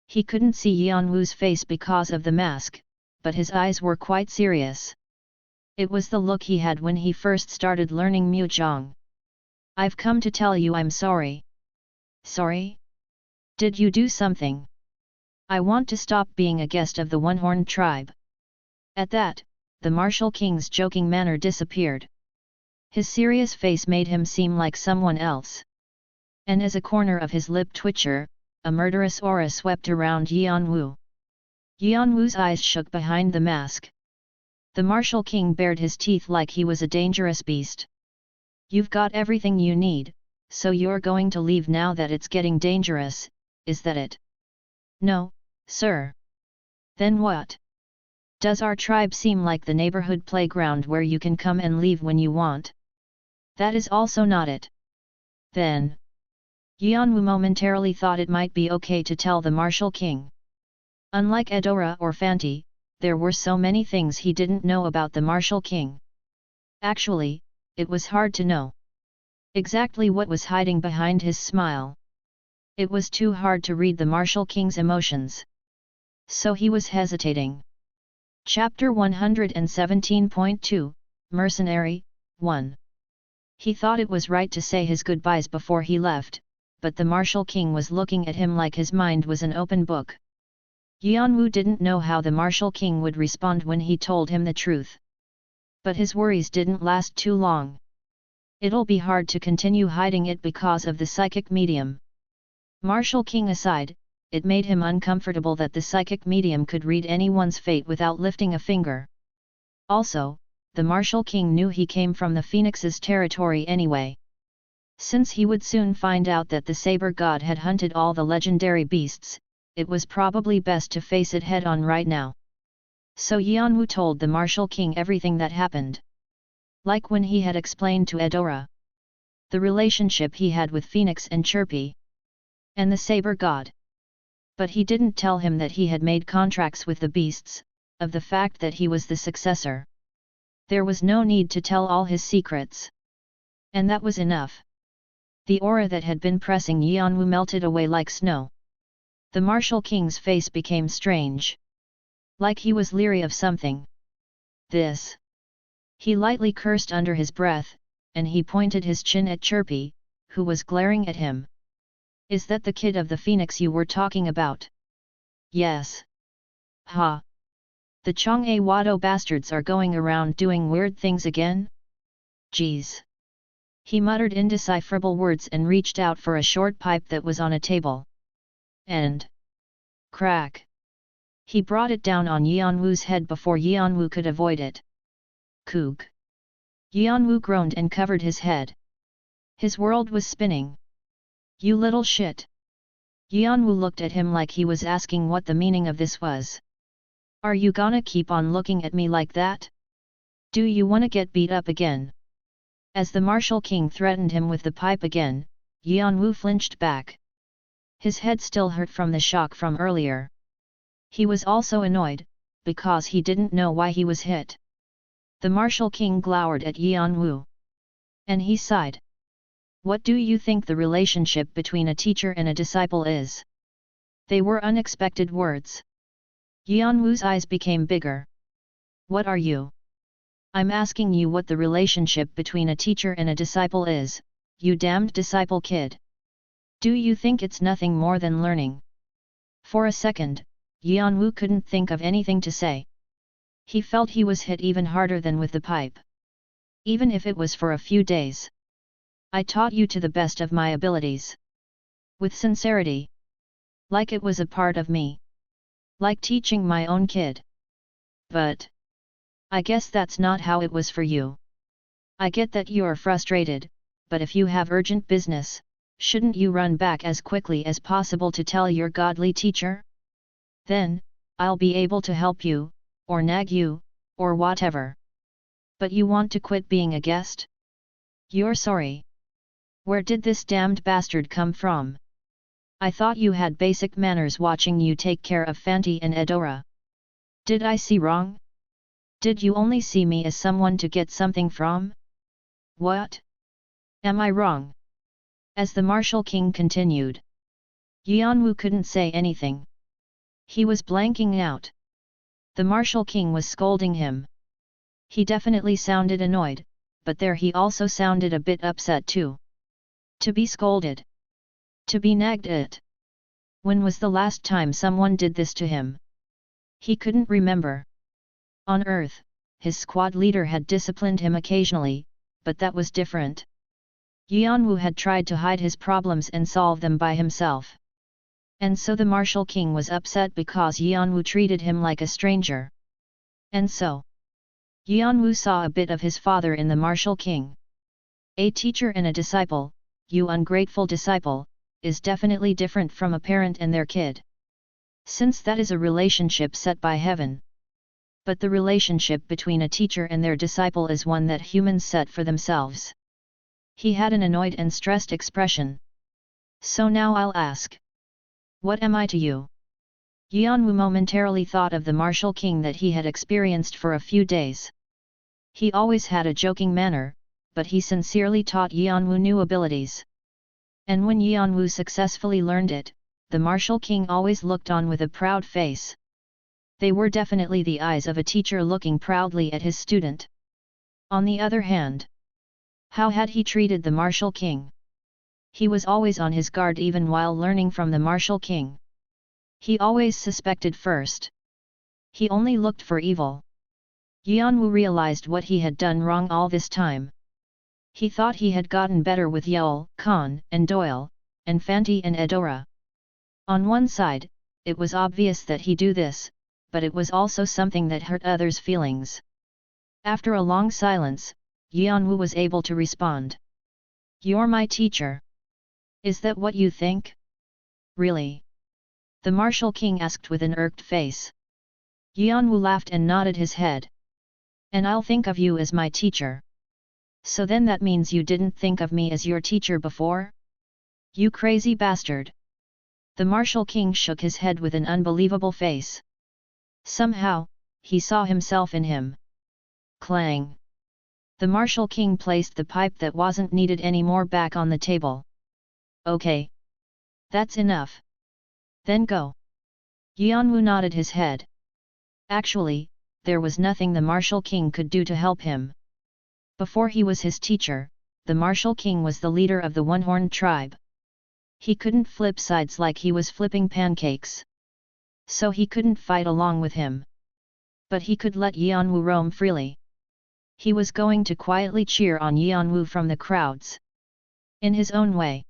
He couldn't see Yeon-woo's face because of the mask, but his eyes were quite serious. It was the look he had when he first started learning Muzhong. "I've come to tell you I'm sorry." "Sorry? Did you do something?" "I want to stop being a guest of the one-horned tribe." At that, the Martial King's joking manner disappeared. His serious face made him seem like someone else. And as a corner of his lip twitcher, a murderous aura swept around Yeon-woo. Yeon-woo's eyes shook behind the mask. The Martial King bared his teeth like he was a dangerous beast. "You've got everything you need, so you're going to leave now that it's getting dangerous, is that it?" "No, sir." "Then what? Does our tribe seem like the neighborhood playground where you can come and leave when you want?" "That is also not it." "Then?" Yeon-woo momentarily thought it might be okay to tell the Martial King. Unlike Edora or Fanti, there were so many things he didn't know about the Martial King. Actually, it was hard to know exactly what was hiding behind his smile. It was too hard to read the Martial King's emotions. So he was hesitating. Chapter 117.2, Mercenary, 1. He thought it was right to say his goodbyes before he left, but the Martial King was looking at him like his mind was an open book. Yeon-woo didn't know how the Martial King would respond when he told him the truth. But his worries didn't last too long. It'll be hard to continue hiding it because of the psychic medium. Martial King aside, it made him uncomfortable that the psychic medium could read anyone's fate without lifting a finger. Also, the Martial King knew he came from the Phoenix's territory anyway. Since he would soon find out that the Saber God had hunted all the legendary beasts, it was probably best to face it head-on right now. So Yeon-woo told the Martial King everything that happened. Like when he had explained to Eudora the relationship he had with Phoenix and Chirpy, and the Saber God. But he didn't tell him that he had made contracts with the beasts, of the fact that he was the successor. There was no need to tell all his secrets. And that was enough. The aura that had been pressing Yeon-woo melted away like snow. The Martial King's face became strange. Like he was leery of something. This. He lightly cursed under his breath, and he pointed his chin at Chirpy, who was glaring at him. Is that the kid of the Phoenix you were talking about? Yes. Ha. The Jeong-woo bastards are going around doing weird things again? Geez. He muttered indecipherable words and reached out for a short pipe that was on a table. And crack. He brought it down on Yeon-woo's head before Yeon-woo could avoid it. Kook. Yeon-woo groaned and covered his head. His world was spinning. You little shit. Yeon-woo looked at him like he was asking what the meaning of this was. Are you gonna keep on looking at me like that? Do you wanna get beat up again? As the Martial King threatened him with the pipe again, Yeon-woo flinched back. His head still hurt from the shock from earlier. He was also annoyed, because he didn't know why he was hit. The Martial King glowered at Yeon-woo. And he sighed. What do you think the relationship between a teacher and a disciple is? They were unexpected words. Yeon-woo's eyes became bigger. What are you? I'm asking you what the relationship between a teacher and a disciple is, you damned disciple kid. Do you think it's nothing more than learning? For a second, Yeon-woo couldn't think of anything to say. He felt he was hit even harder than with the pipe. Even if it was for a few days. I taught you to the best of my abilities. With sincerity. Like it was a part of me. Like teaching my own kid. But I guess that's not how it was for you. I get that you're frustrated, but if you have urgent business, shouldn't you run back as quickly as possible to tell your godly teacher? Then, I'll be able to help you, or nag you, or whatever. But you want to quit being a guest? You're sorry. Where did this damned bastard come from? I thought you had basic manners watching you take care of Fanti and Eudora. Did I see wrong? Did you only see me as someone to get something from? What? Am I wrong? As the Martial King continued. Yeon-woo couldn't say anything. He was blanking out. The Martial King was scolding him. He definitely sounded annoyed, but there he also sounded a bit upset too. To be scolded. To be nagged at. When was the last time someone did this to him? He couldn't remember. On Earth, his squad leader had disciplined him occasionally, but that was different. Yeon-woo had tried to hide his problems and solve them by himself. And so the Martial King was upset because Yeon-woo treated him like a stranger. And so, Yeon-woo saw a bit of his father in the Martial King. A teacher and a disciple, you ungrateful disciple, is definitely different from a parent and their kid. Since that is a relationship set by heaven. But the relationship between a teacher and their disciple is one that humans set for themselves. He had an annoyed and stressed expression. So now I'll ask. What am I to you? Yeon-woo momentarily thought of the Martial King that he had experienced for a few days. He always had a joking manner, but he sincerely taught Yeon-woo new abilities. And when Yeon-woo successfully learned it, the Martial King always looked on with a proud face. They were definitely the eyes of a teacher looking proudly at his student. On the other hand, How had he treated the martial king? He was always on his guard even while learning from the martial king. He always suspected first. He only looked for evil. Yeon-woo realized what he had done wrong all this time. He thought he had gotten better with Yeol, Khan, and Doyle, and Fanti and Edora. On one side, it was obvious that he do this, but it was also something that hurt others' feelings. After a long silence, Yeon-woo was able to respond. "You're my teacher. Is that what you think?" "Really?" the martial king asked with an irked face. Yeon-woo laughed and nodded his head. "And I'll think of you as my teacher. So then that means you didn't think of me as your teacher before? You crazy bastard!" The martial king shook his head with an unbelievable face. Somehow, he saw himself in him. Clang! The martial king placed the pipe that wasn't needed anymore back on the table. "Okay. That's enough. Then go." Yeon-woo nodded his head. Actually, there was nothing the martial king could do to help him. Before he was his teacher, the martial king was the leader of the one-horned tribe. He couldn't flip sides like he was flipping pancakes. So he couldn't fight along with him. But he could let Yeon-woo roam freely. He was going to quietly cheer on Yeon-woo from the crowds. In his own way.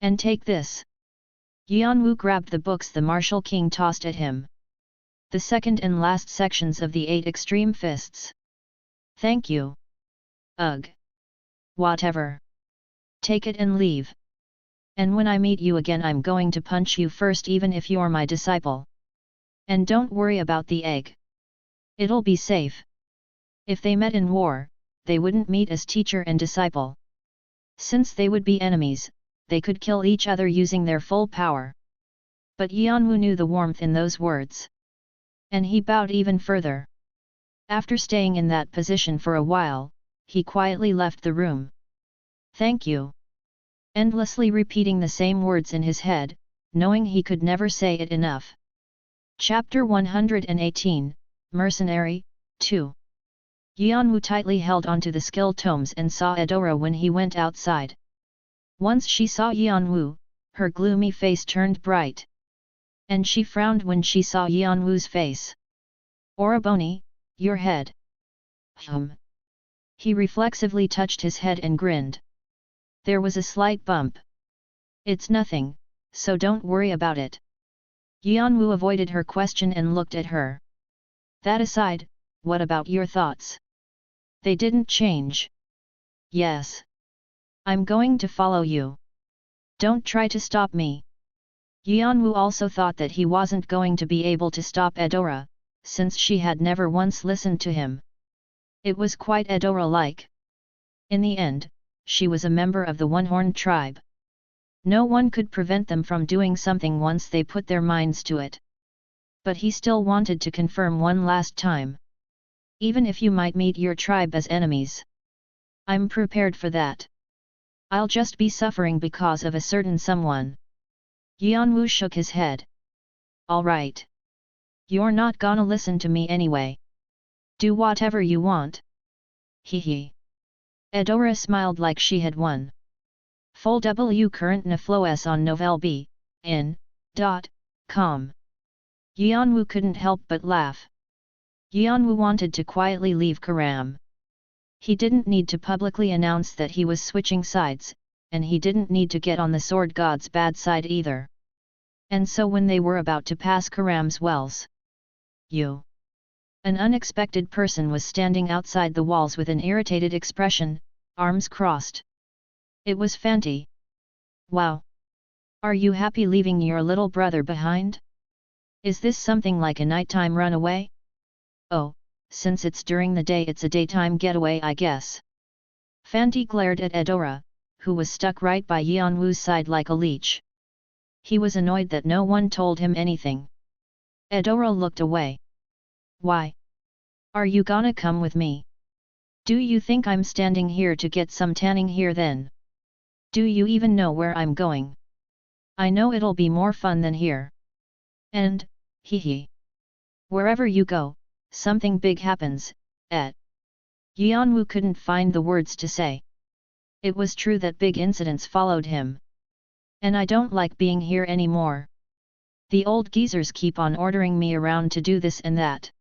"And take this." Yeon-woo grabbed the books the martial king tossed at him. The second and last sections of the 8 extreme fists. "Thank you." "Ugh. Whatever. Take it and leave. And when I meet you again I'm going to punch you first even if you're my disciple. And don't worry about the egg. It'll be safe." If they met in war, they wouldn't meet as teacher and disciple. Since they would be enemies, they could kill each other using their full power. But Yeon-woo knew the warmth in those words. And he bowed even further. After staying in that position for a while, he quietly left the room. "Thank you." Endlessly repeating the same words in his head, knowing he could never say it enough. Chapter 118, Mercenary, 2. Yeon-woo tightly held onto the skill tomes and saw Edora when he went outside. Once she saw Yeon-woo, her gloomy face turned bright. And she frowned when she saw Yeon-woo's face. "Oraboni, your head." He reflexively touched his head and grinned. There was a slight bump. "It's nothing, so don't worry about it." Yeon-woo avoided her question and looked at her. "That aside, what about your thoughts? They didn't change." "Yes. I'm going to follow you. Don't try to stop me." Yeon-woo also thought that he wasn't going to be able to stop Edora, since she had never once listened to him. It was quite Edora-like. In the end, she was a member of the one-horned tribe. No one could prevent them from doing something once they put their minds to it. But he still wanted to confirm one last time. "Even if you might meet your tribe as enemies. I'm prepared for that. I'll just be suffering because of a certain someone." Yeon-woo shook his head. "All right. You're not gonna listen to me anyway. Do whatever you want." Hee. Edora smiled like she had won. Full W current Nafloes on novelb.in.com. Yeon-woo couldn't help but laugh. Yeon-woo wanted to quietly leave Karam. He didn't need to publicly announce that he was switching sides, and he didn't need to get on the sword god's bad side either. And so when they were about to pass Karam's wells, an unexpected person was standing outside the walls with an irritated expression, arms crossed. It was Fanti. "Wow! Are you happy leaving your little brother behind? Is this something like a nighttime runaway?" "Oh, since it's during the day it's a daytime getaway I guess." Fanti glared at Edora, who was stuck right by Yeon-woo's side like a leech. He was annoyed that no one told him anything. Edora looked away. "Why? Are you gonna come with me? Do you think I'm standing here to get some tanning here then? Do you even know where I'm going? I know it'll be more fun than here. And, hee. Wherever you go, something big happens, Yeon-woo couldn't find the words to say. It was true that big incidents followed him. And I don't like being here anymore. The old geezers keep on ordering me around to do this and that.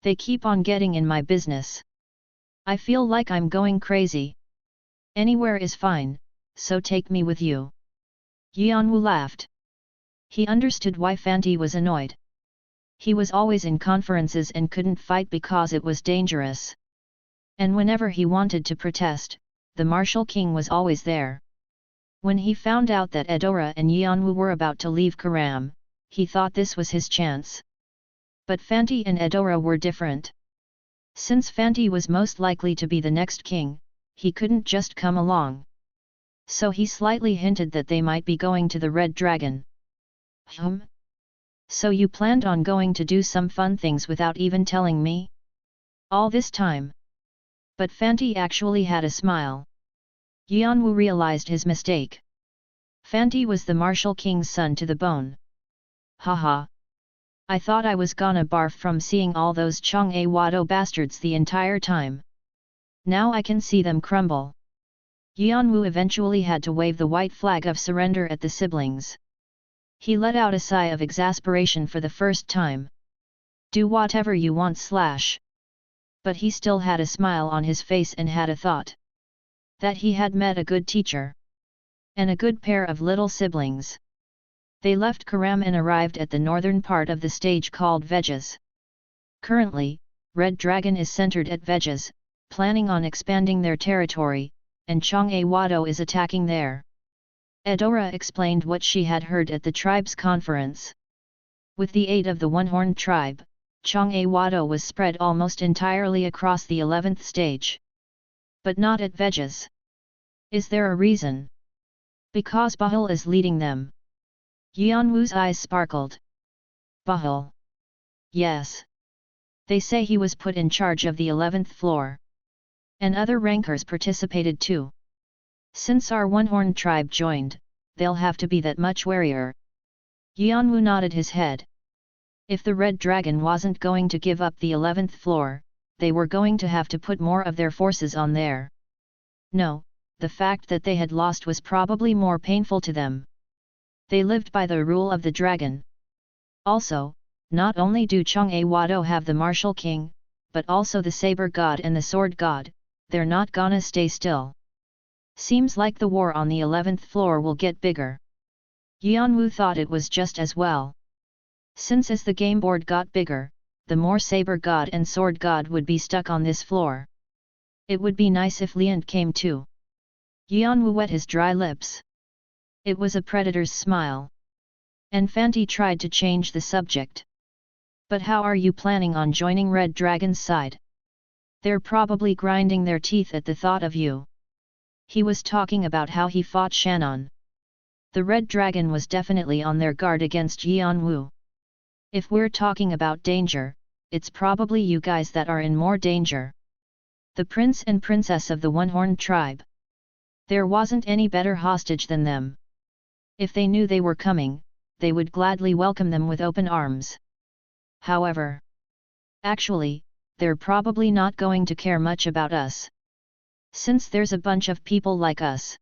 They keep on getting in my business. I feel like I'm going crazy. Anywhere is fine, so take me with you. Yeon-woo laughed. He understood why Fanti was annoyed. He was always in conferences and couldn't fight because it was dangerous. And whenever he wanted to protest, the Martial King was always there. When he found out that Eudora and Yeon-woo were about to leave Karam, he thought this was his chance. But Fanti and Eudora were different. Since Fanti was most likely to be the next king, he couldn't just come along. So he slightly hinted that they might be going to the Red Dragon. So you planned on going to do some fun things without even telling me? All this time. But Fanti actually had a smile. Yeon-woo realized his mistake. Fanti was the Martial King's son to the bone. Haha. I thought I was gonna barf from seeing all those Jeong-woo bastards the entire time. Now I can see them crumble. Yeon-woo eventually had to wave the white flag of surrender at the siblings. He let out a sigh of exasperation for the first time. Do whatever you want / But he still had a smile on his face and had a thought. That he had met a good teacher. And a good pair of little siblings. They left Karam and arrived at the northern part of the stage called Vejas. Currently, Red Dragon is centered at Vejas, planning on expanding their territory, and Jeong-woo is attacking there. Eudora explained what she had heard at the tribe's conference. With the aid of the One-Horned tribe, Jeong-woo was spread almost entirely across the 11th stage. But not at Vejas. Is there a reason? Because Bahul is leading them. Yeon-woo's eyes sparkled. Bahul. Yes. They say he was put in charge of the 11th floor. And other rankers participated too. Since our One-Horned tribe joined, they'll have to be that much warier. Yeon-woo nodded his head. If the Red Dragon wasn't going to give up the 11th floor, they were going to have to put more of their forces on there. No, the fact that they had lost was probably more painful to them. They lived by the rule of the dragon. Also, not only do Jeong-woo have the Martial King, but also the Saber God and the Sword God, they're not gonna stay still. Seems like the war on the 11th floor will get bigger. Yeon-woo thought it was just as well. Since as the game board got bigger, the more Saber God and Sword God would be stuck on this floor. It would be nice if Leant came too. Yeon-woo wet his dry lips. It was a predator's smile. And Fanti tried to change the subject. But how are you planning on joining Red Dragon's side? They're probably grinding their teeth at the thought of you. He was talking about how he fought Shannon. The Red Dragon was definitely on their guard against Yeon-woo. If we're talking about danger, it's probably you guys that are in more danger. The prince and princess of the One-Horned tribe. There wasn't any better hostage than them. If they knew they were coming, they would gladly welcome them with open arms. However, actually, they're probably not going to care much about us. Since there's a bunch of people like us.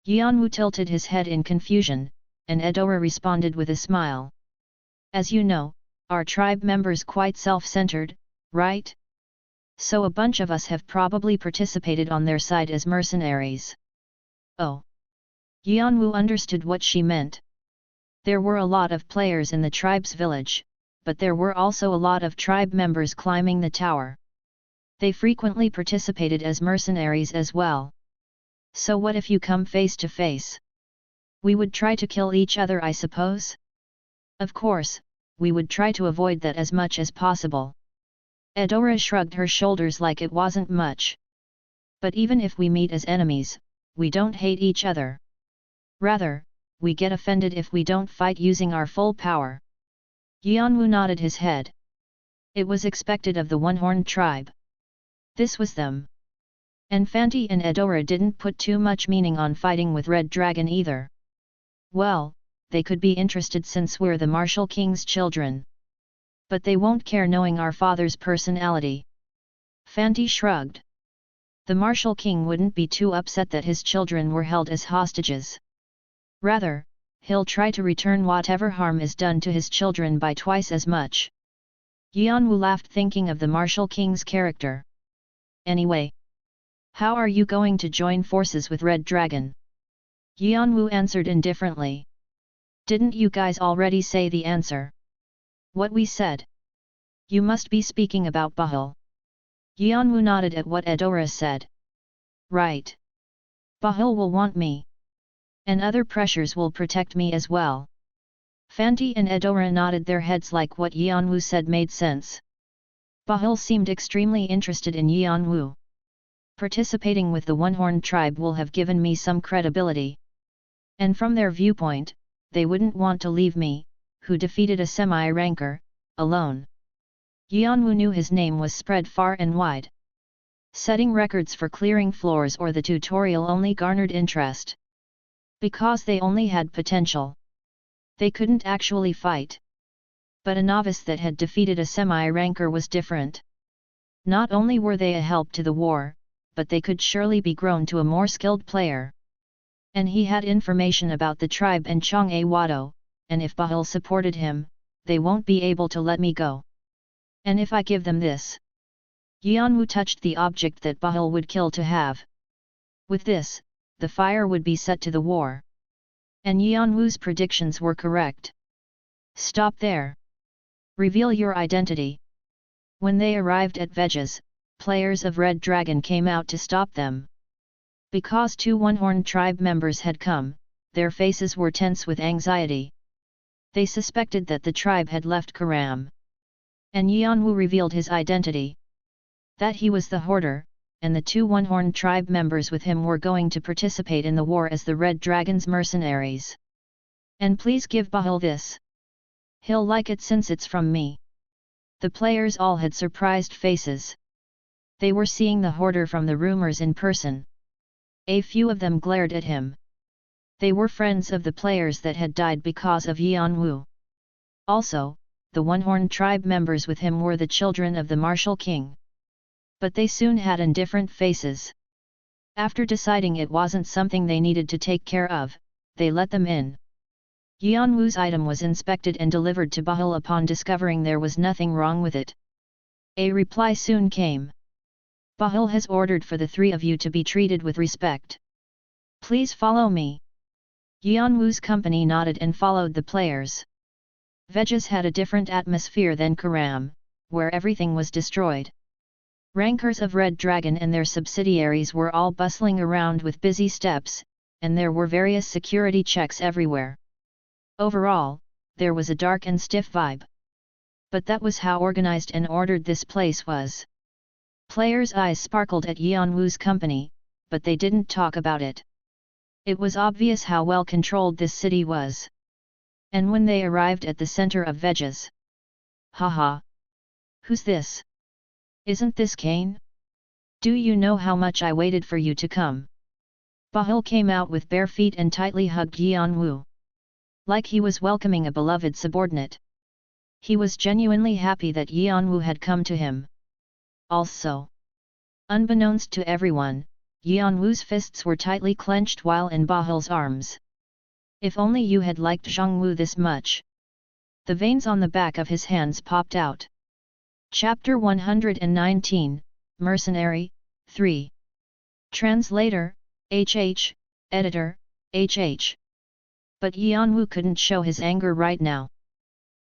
Yeon-woo tilted his head in confusion, and Eudora responded with a smile. As you know, our tribe members quite self-centered, right? So a bunch of us have probably participated on their side as mercenaries. Oh. Yeon-woo understood what she meant. There were a lot of players in the tribe's village, but there were also a lot of tribe members climbing the tower. They frequently participated as mercenaries as well. So what if you come face to face? We would try to kill each other, I suppose? Of course, we would try to avoid that as much as possible. Eudora shrugged her shoulders like it wasn't much. But even if we meet as enemies, we don't hate each other. Rather, we get offended if we don't fight using our full power. Yeon-woo nodded his head. It was expected of the One-Horned tribe. This was them. And Fanti and Eudora didn't put too much meaning on fighting with Red Dragon either. Well, they could be interested since we're the Martial King's children. But they won't care knowing our father's personality. Fanti shrugged. The martial king wouldn't be too upset that his children were held as hostages. Rather, he'll try to return whatever harm is done to his children by twice as much. Yeon-woo laughed thinking of the martial king's character. Anyway, how are you going to join forces with Red Dragon? Yeon-woo answered indifferently. Didn't you guys already say the answer? What we said? You must be speaking about Bahul. Yeon-woo nodded at what Eudora said. Right. Bahul will want me. And other pressures will protect me as well. Fanti and Eudora nodded their heads like what Yeon-woo said made sense. Bahul seemed extremely interested in Yeon-woo. Participating with the One-Horned tribe will have given me some credibility. And from their viewpoint, they wouldn't want to leave me, who defeated a semi-ranker, alone. Yeon-woo knew his name was spread far and wide. Setting records for clearing floors or the tutorial only garnered interest. Because they only had potential. They couldn't actually fight. But a novice that had defeated a semi-ranker was different. Not only were they a help to the war, but they could surely be grown to a more skilled player. And he had information about the tribe and Jeong-woo, and if Bahul supported him, they won't be able to let me go. And if I give them this? Yeon-woo touched the object that Bahul would kill to have. With this, the fire would be set to the war. And Yeon-woo's predictions were correct. Stop there. Reveal your identity. When they arrived at Vegas, players of Red Dragon came out to stop them. Because two One-Horned tribe members had come, their faces were tense with anxiety. They suspected that the tribe had left Karam. And Yeon-woo revealed his identity. That he was the Hoarder, and the two One-Horned tribe members with him were going to participate in the war as the Red Dragon's mercenaries. And please give Bahul this. He'll like it since it's from me. The players all had surprised faces. They were seeing the Hoarder from the rumors in person. A few of them glared at him. They were friends of the players that had died because of Yeon-woo. Also, the One-Horned tribe members with him were the children of the martial king. But they soon had indifferent faces. After deciding it wasn't something they needed to take care of, they let them in. Yeon-woo's item was inspected and delivered to Bahul upon discovering there was nothing wrong with it. A reply soon came. Bahul has ordered for the three of you to be treated with respect. Please follow me. Yeon-woo's company nodded and followed the players. Vegas had a different atmosphere than Karam, where everything was destroyed. Rankers of Red Dragon and their subsidiaries were all bustling around with busy steps, and there were various security checks everywhere. Overall, there was a dark and stiff vibe. But that was how organized and ordered this place was. Players' eyes sparkled at Yeon-woo's company, but they didn't talk about it. It was obvious how well controlled this city was. And when they arrived at the center of Vegas. Haha! Who's this? Isn't this Kane? Do you know how much I waited for you to come? Bahul came out with bare feet and tightly hugged Yeon-woo. Like he was welcoming a beloved subordinate. He was genuinely happy that Yeon-woo had come to him. Also, unbeknownst to everyone, Yeon-woo's fists were tightly clenched while in Bahul's arms. If only you had liked Jeong-woo this much. The veins on the back of his hands popped out. Chapter 119, Mercenary, 3. Translator, HH, Editor, HH. But Yeon-woo couldn't show his anger right now.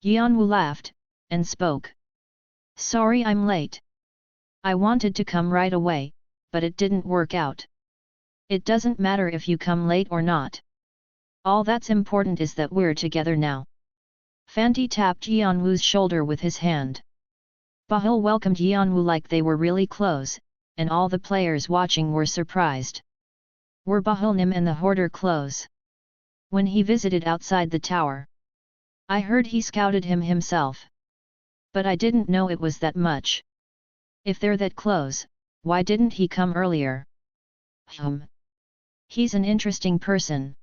Yeon-woo laughed, and spoke. Sorry I'm late. I wanted to come right away, but it didn't work out. It doesn't matter if you come late or not. All that's important is that we're together now. Fanti tapped Yeon-woo's shoulder with his hand. Bahul welcomed Yeon-woo like they were really close, and all the players watching were surprised. Were Bahul-nim and the Hoarder close? When he visited outside the tower, I heard he scouted him himself. But I didn't know it was that much. If they're that close, why didn't he come earlier? He's an interesting person.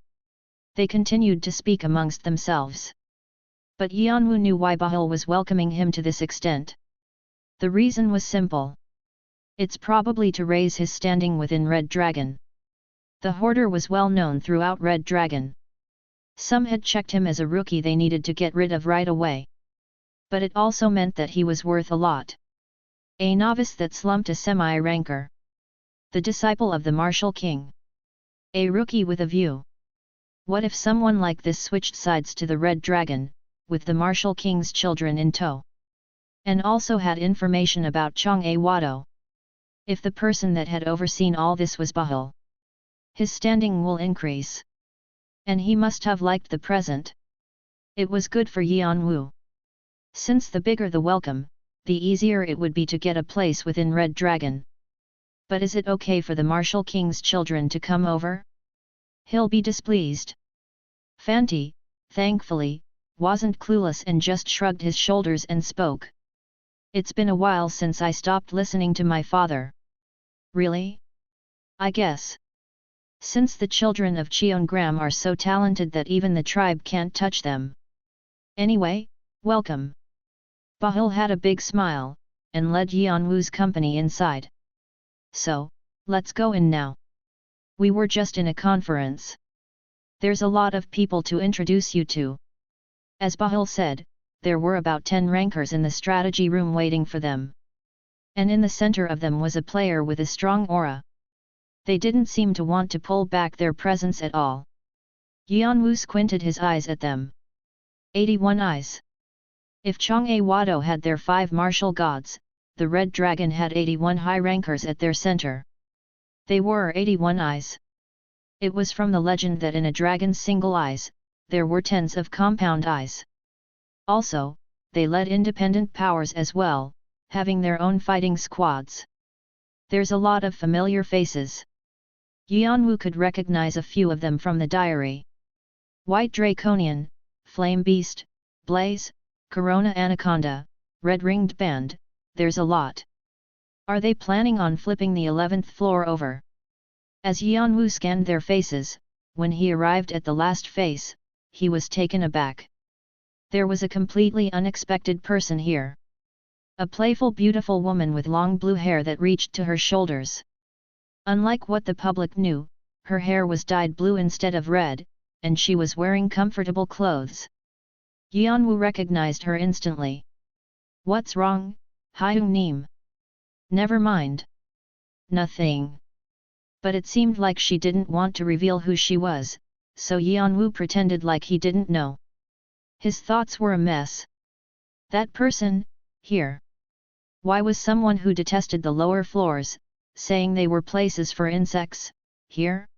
They continued to speak amongst themselves. But Yeon-woo knew why Bahul was welcoming him to this extent. The reason was simple. It's probably to raise his standing within Red Dragon. The hoarder was well known throughout Red Dragon. Some had checked him as a rookie they needed to get rid of right away. But it also meant that he was worth a lot. A novice that slumped a semi-ranker. The disciple of the martial king. A rookie with a view. What if someone like this switched sides to the Red Dragon, with the martial king's children in tow? And also had information about Jeong-woo. If the person that had overseen all this was Bahul, his standing will increase. And he must have liked the present. It was good for Yeon-woo. Since the bigger the welcome, the easier it would be to get a place within Red Dragon. But is it okay for the martial king's children to come over? He'll be displeased. Fanti, thankfully, wasn't clueless and just shrugged his shoulders and spoke. It's been a while since I stopped listening to my father. Really? I guess. Since the children of Cheongram are so talented that even the tribe can't touch them. Anyway, welcome. Bahul had a big smile, and led Yeon-woo's company inside. So, let's go in now. We were just in a conference. There's a lot of people to introduce you to. As Bahul said, there were about 10 rankers in the strategy room waiting for them. And in the center of them was a player with a strong aura. They didn't seem to want to pull back their presence at all. Yeon-woo squinted his eyes at them. 81 eyes. If Jeong-woo had their 5 martial gods, the Red Dragon had 81 high rankers at their center. They were 81 eyes. It was from the legend that in a dragon's single eyes, there were tens of compound eyes. Also, they led independent powers as well, having their own fighting squads. There's a lot of familiar faces. Yeon-woo could recognize a few of them from the diary. White Draconian, Flame Beast, Blaze, Corona Anaconda, Red Ringed Band, there's a lot. Are they planning on flipping the 11th floor over? As Yeon-woo scanned their faces, when he arrived at the last face, he was taken aback. There was a completely unexpected person here. A playful beautiful woman with long blue hair that reached to her shoulders. Unlike what the public knew, her hair was dyed blue instead of red, and she was wearing comfortable clothes. Yeon-woo recognized her instantly. What's wrong, Hyung-nim? Never mind. Nothing. But it seemed like she didn't want to reveal who she was, so Yeon-woo pretended like he didn't know. His thoughts were a mess. That person, here. Why was someone who detested the lower floors, saying they were places for insects, here?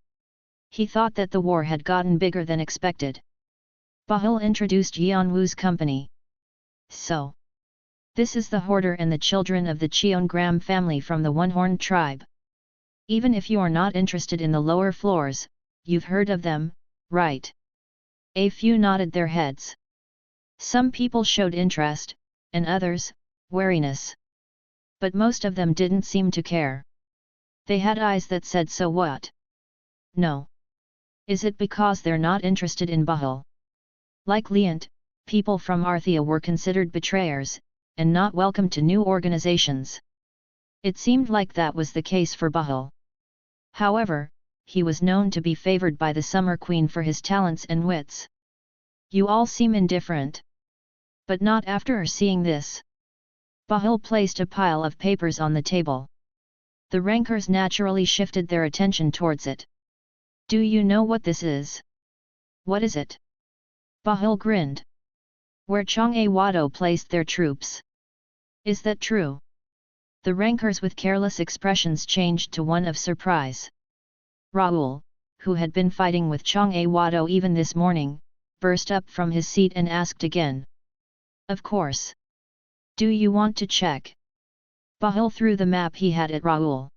He thought that the war had gotten bigger than expected. Bahul introduced Yeon-woo's company. So. This is the hoarder and the children of the Cheongram family from the One-Horned tribe. Even if you're not interested in the lower floors, you've heard of them, right? A few nodded their heads. Some people showed interest, and others, wariness. But most of them didn't seem to care. They had eyes that said so what? No. Is it because they're not interested in Bahul? Like Leant, people from Arthea were considered betrayers, and not welcome to new organizations. It seemed like that was the case for Bahul. However, he was known to be favored by the Summer Queen for his talents and wits. You all seem indifferent. But not after seeing this. Bahul placed a pile of papers on the table. The rankers naturally shifted their attention towards it. Do you know what this is? What is it? Bahul grinned. Where Jeong-woo placed their troops. Is that true? The rankers with careless expressions changed to one of surprise. Raoul, who had been fighting with Jeong-woo even this morning, burst up from his seat and asked again. Of course. Do you want to check? Bahul threw the map he had at Raoul.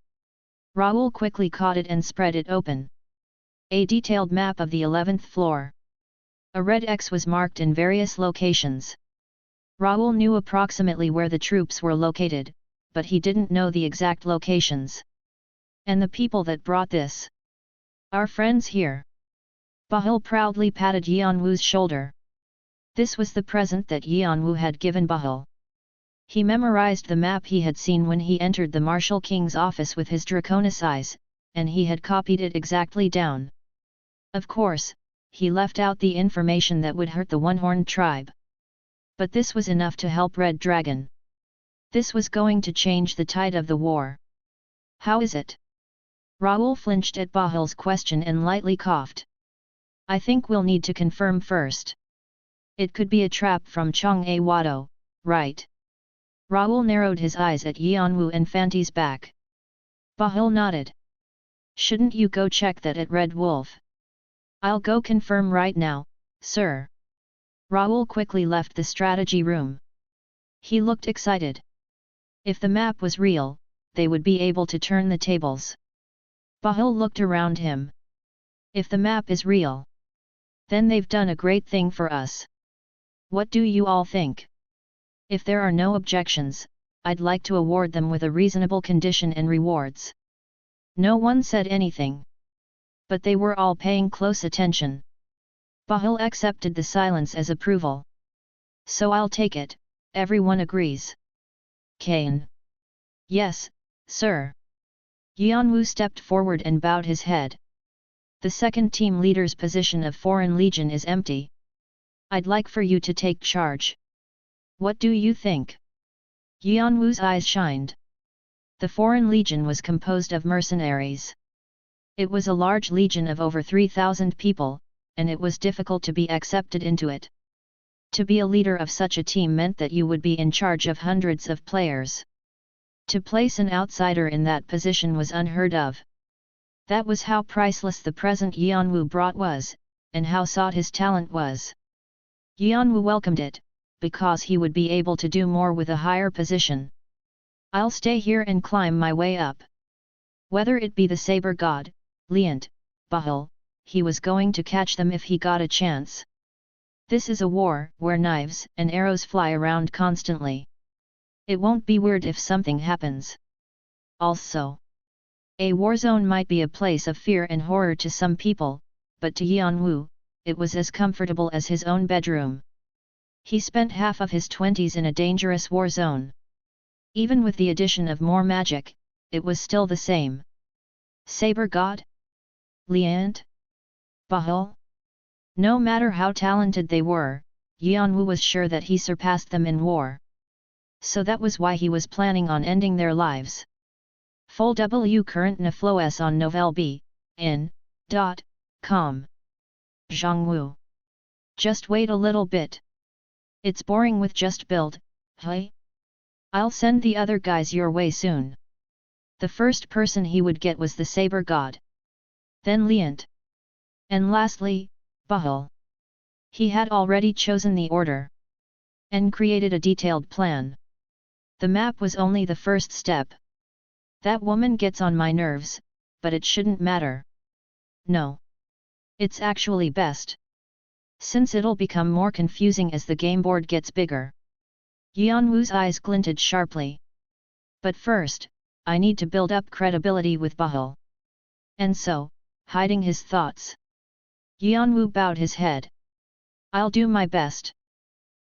Raoul quickly caught it and spread it open. A detailed map of the 11th floor. A red X was marked in various locations. Raoul knew approximately where the troops were located, but he didn't know the exact locations. And the people that brought this? Our friends here. Bahul proudly patted Yeon-woo's shoulder. This was the present that Yeon-woo had given Bahul. He memorized the map he had seen when he entered the Marshal King's office with his Draconis eyes, and he had copied it exactly down. Of course, he left out the information that would hurt the One-Horned tribe. But this was enough to help Red Dragon. This was going to change the tide of the war. How is it? Raoul flinched at Bahul's question and lightly coughed. I think we'll need to confirm first. It could be a trap from Jeong-woo, right? Raoul narrowed his eyes at Yeon-woo and Fanti's back. Bahul nodded. Shouldn't you go check that at Red Wolf? I'll go confirm right now, sir. Raoul quickly left the strategy room. He looked excited. If the map was real, they would be able to turn the tables. Bahul looked around him. If the map is real, then they've done a great thing for us. What do you all think? If there are no objections, I'd like to award them with a reasonable condition and rewards. No one said anything. But they were all paying close attention. Bahul accepted the silence as approval. So I'll take it, everyone agrees. Kane. Yes, sir. Yeon-woo stepped forward and bowed his head. The second team leader's position of Foreign Legion is empty. I'd like for you to take charge. What do you think? Yeon-woo's eyes shined. The Foreign Legion was composed of mercenaries. It was a large legion of over 3,000 people, and it was difficult to be accepted into it. To be a leader of such a team meant that you would be in charge of hundreds of players. To place an outsider in that position was unheard of. That was how priceless the present Yeon-woo brought was, and how sought his talent was. Yeon-woo welcomed it, because he would be able to do more with a higher position. I'll stay here and climb my way up. Whether it be the Saber God, Leant, Bahul, he was going to catch them if he got a chance. This is a war where knives and arrows fly around constantly. It won't be weird if something happens. Also, a war zone might be a place of fear and horror to some people, but to Yeon-woo, it was as comfortable as his own bedroom. He spent half of his 20s in a dangerous war zone. Even with the addition of more magic, it was still the same. Saber God? Leant? Bahul? No matter how talented they were, Yeon-woo was sure that he surpassed them in war. So that was why he was planning on ending their lives. Full W current Nafloes on novelb.in.com. Jeong-woo. Just wait a little bit. It's boring with just build, hey? I'll send the other guys your way soon. The first person he would get was the Saber God. Then Leant. And lastly, Bahul. He had already chosen the order. And created a detailed plan. The map was only the first step. That woman gets on my nerves, but it shouldn't matter. No. It's actually best. Since it'll become more confusing as the game board gets bigger. Yeon-woo's eyes glinted sharply. But first, I need to build up credibility with Bahul. And so, hiding his thoughts. Yeon-woo bowed his head. I'll do my best.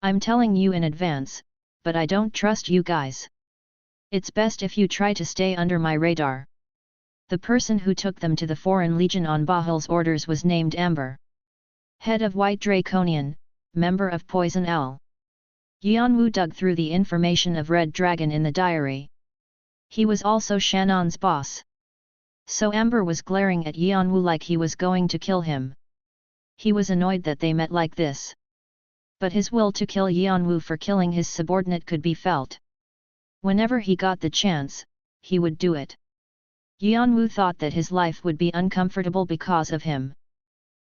I'm telling you in advance, but I don't trust you guys. It's best if you try to stay under my radar. The person who took them to the Foreign Legion on Bahul's orders was named Amber. Head of White Draconian, member of Poison Owl. Yeon-woo dug through the information of Red Dragon in the diary. He was also Shannon's boss. So Amber was glaring at Yeon-woo like he was going to kill him. He was annoyed that they met like this. But his will to kill Yeon-woo for killing his subordinate could be felt. Whenever he got the chance, he would do it. Yeon-woo thought that his life would be uncomfortable because of him.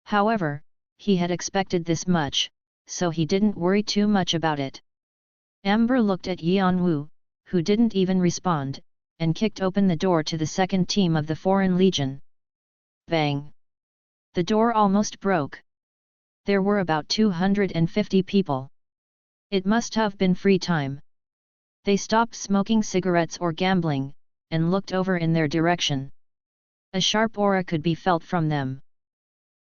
However, he had expected this much, so he didn't worry too much about it. Amber looked at Yeon-woo, who didn't even respond, and kicked open the door to the second team of the Foreign Legion. Bang! The door almost broke. There were about 250 people. It must have been free time. They stopped smoking cigarettes or gambling, and looked over in their direction. A sharp aura could be felt from them.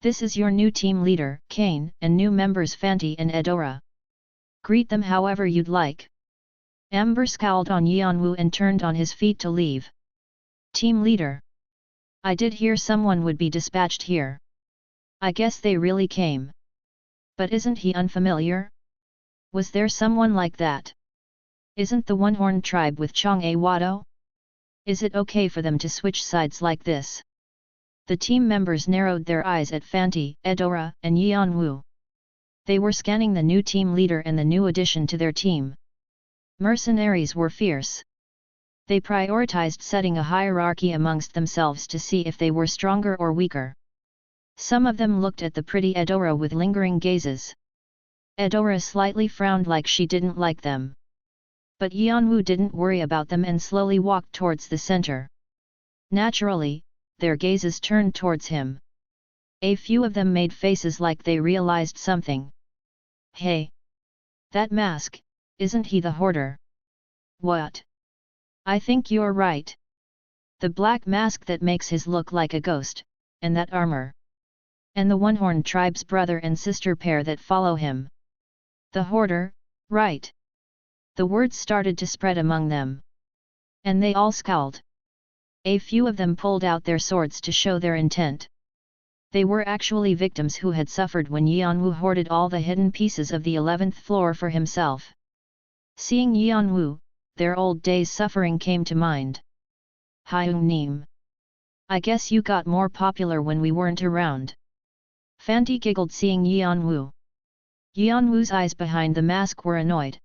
This is your new team leader, Kane, and new members Fanti and Edora. Greet them however you'd like. Amber scowled on Yeon-woo and turned on his feet to leave. Team leader. I did hear someone would be dispatched here. I guess they really came. But isn't he unfamiliar? Was there someone like that? Isn't the one-horned tribe with Jeong-woo? Is it okay for them to switch sides like this? The team members narrowed their eyes at Fanti, Eudora, and Yeon-woo. They were scanning the new team leader and the new addition to their team. Mercenaries were fierce. They prioritized setting a hierarchy amongst themselves to see if they were stronger or weaker. Some of them looked at the pretty Eudora with lingering gazes. Eudora slightly frowned like she didn't like them. But Yeon-woo didn't worry about them and slowly walked towards the center. Naturally, their gazes turned towards him. A few of them made faces like they realized something. Hey! That mask, isn't he the hoarder? What? I think you're right. The black mask that makes his look like a ghost, and that armor. And the one-horned tribe's brother and sister pair that follow him. The hoarder, right? The words started to spread among them. And they all scowled. A few of them pulled out their swords to show their intent. They were actually victims who had suffered when Yeon-woo hoarded all the hidden pieces of the 11th floor for himself. Seeing Yeon-woo, their old days' suffering came to mind. Hyung-nim. I guess you got more popular when we weren't around. Fanti giggled seeing Yeon-woo. Yeon-woo's eyes behind the mask were annoyed.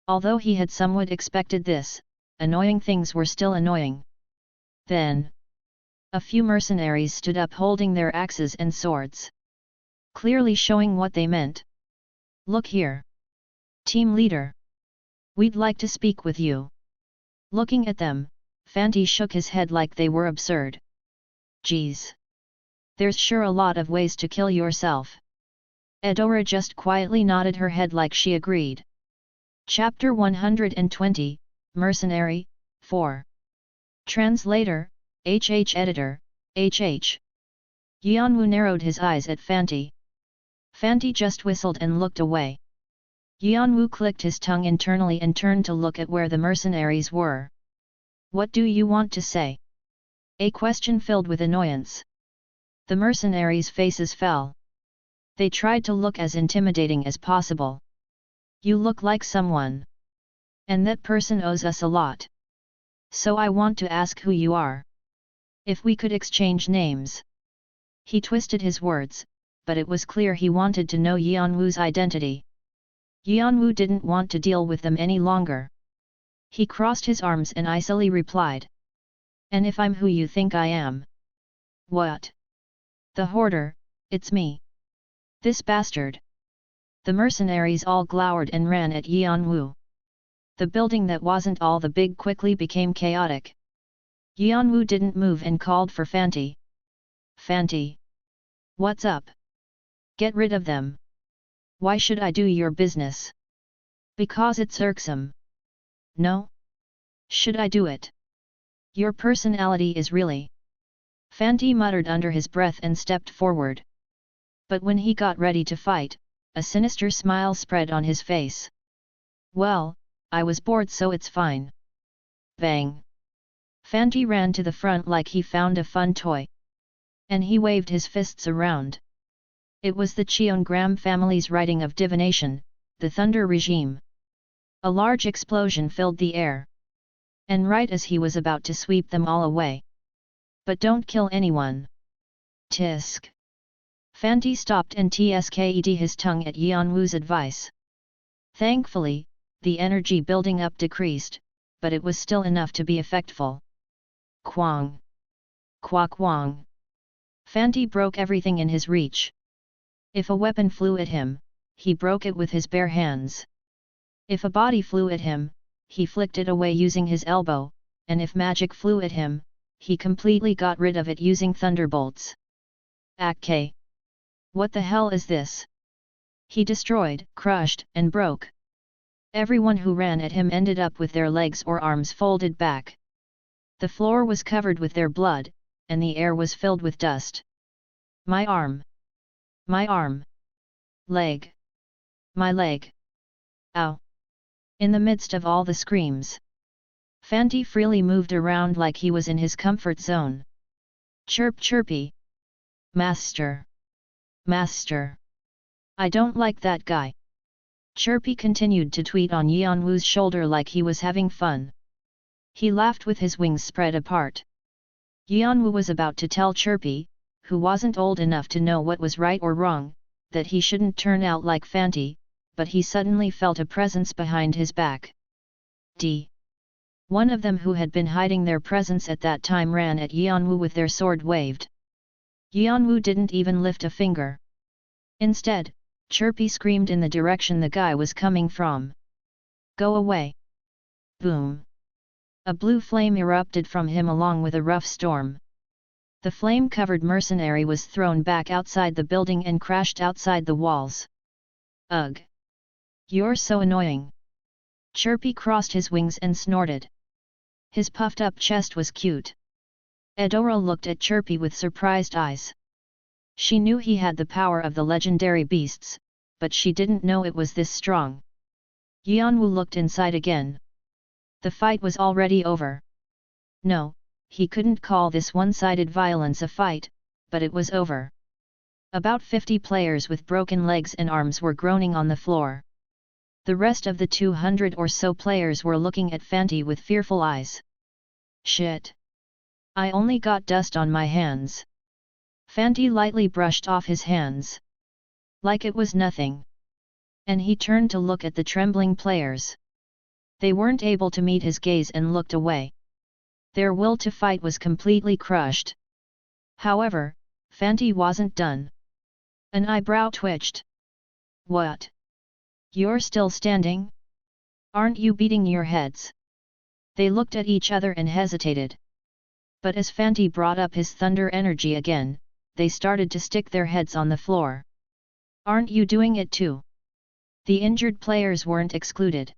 Although he had somewhat expected this, annoying things were still annoying. Then, a few mercenaries stood up holding their axes and swords. Clearly showing what they meant. Look here. Team leader. We'd like to speak with you. Looking at them, Fanti shook his head like they were absurd. Geez. There's sure a lot of ways to kill yourself. Eudora just quietly nodded her head like she agreed. Chapter 120, Mercenary, 4. Translator, HH Editor, HH. Yeon-woo narrowed his eyes at Fanti. Fanti just whistled and looked away. Yeon-woo clicked his tongue internally and turned to look at where the mercenaries were. What do you want to say? A question filled with annoyance. The mercenaries' faces fell. They tried to look as intimidating as possible. You look like someone. And that person owes us a lot. So I want to ask who you are. If we could exchange names. He twisted his words, but it was clear he wanted to know Yeon-woo's identity. Yeon-woo didn't want to deal with them any longer. He crossed his arms and icily replied. And if I'm who you think I am? What? The hoarder, it's me. This bastard. The mercenaries all glowered and ran at Yeon-woo. The building that wasn't all the big quickly became chaotic. Yeon-woo didn't move and called for Fanti. Fanti. What's up? Get rid of them. Why should I do your business? Because it's irksome. No? Should I do it? Your personality is really... Fanti muttered under his breath and stepped forward. But when he got ready to fight, a sinister smile spread on his face. Well, I was bored so it's fine. Bang! Fanti ran to the front like he found a fun toy. And he waved his fists around. It was the Cheongram family's writing of divination, the Thunder Regime. A large explosion filled the air. And right as he was about to sweep them all away. But don't kill anyone. Tisk. Fanti stopped and tsked his tongue at Yeon-woo's advice. Thankfully, the energy building up decreased, but it was still enough to be effectful. Kwang. Kwang. Fanti broke everything in his reach. If a weapon flew at him, he broke it with his bare hands. If a body flew at him, he flicked it away using his elbow, and if magic flew at him, he completely got rid of it using thunderbolts. Ak. What the hell is this? He destroyed, crushed, and broke. Everyone who ran at him ended up with their legs or arms folded back. The floor was covered with their blood, and the air was filled with dust. My arm. My arm. Leg. My leg. Ow. In the midst of all the screams, Fanti freely moved around like he was in his comfort zone. Chirp chirpy. Master. Master. I don't like that guy. Chirpy continued to tweet on Yeon-woo's shoulder like he was having fun. He laughed with his wings spread apart. Yeon-woo was about to tell Chirpy, who wasn't old enough to know what was right or wrong, that he shouldn't turn out like Fanti, but he suddenly felt a presence behind his back. One of them who had been hiding their presence at that time ran at Yeon-woo with their sword waved. Yeon-woo didn't even lift a finger. Instead, Chirpy screamed in the direction the guy was coming from. Go away! Boom! A blue flame erupted from him along with a rough storm. The flame-covered mercenary was thrown back outside the building and crashed outside the walls. Ugh! You're so annoying! Chirpy crossed his wings and snorted. His puffed-up chest was cute. Eudora looked at Chirpy with surprised eyes. She knew he had the power of the legendary beasts, but she didn't know it was this strong. Yeon-woo looked inside again. The fight was already over. No, he couldn't call this one-sided violence a fight, but it was over. About 50 players with broken legs and arms were groaning on the floor. The rest of the 200 or so players were looking at Fanti with fearful eyes. Shit! I only got dust on my hands. Fanti lightly brushed off his hands. Like it was nothing. And he turned to look at the trembling players. They weren't able to meet his gaze and looked away. Their will to fight was completely crushed. However, Fanti wasn't done. An eyebrow twitched. What? You're still standing? Aren't you beating your heads? They looked at each other and hesitated. But as Fanti brought up his thunder energy again, they started to stick their heads on the floor. Aren't you doing it too? The injured players weren't excluded.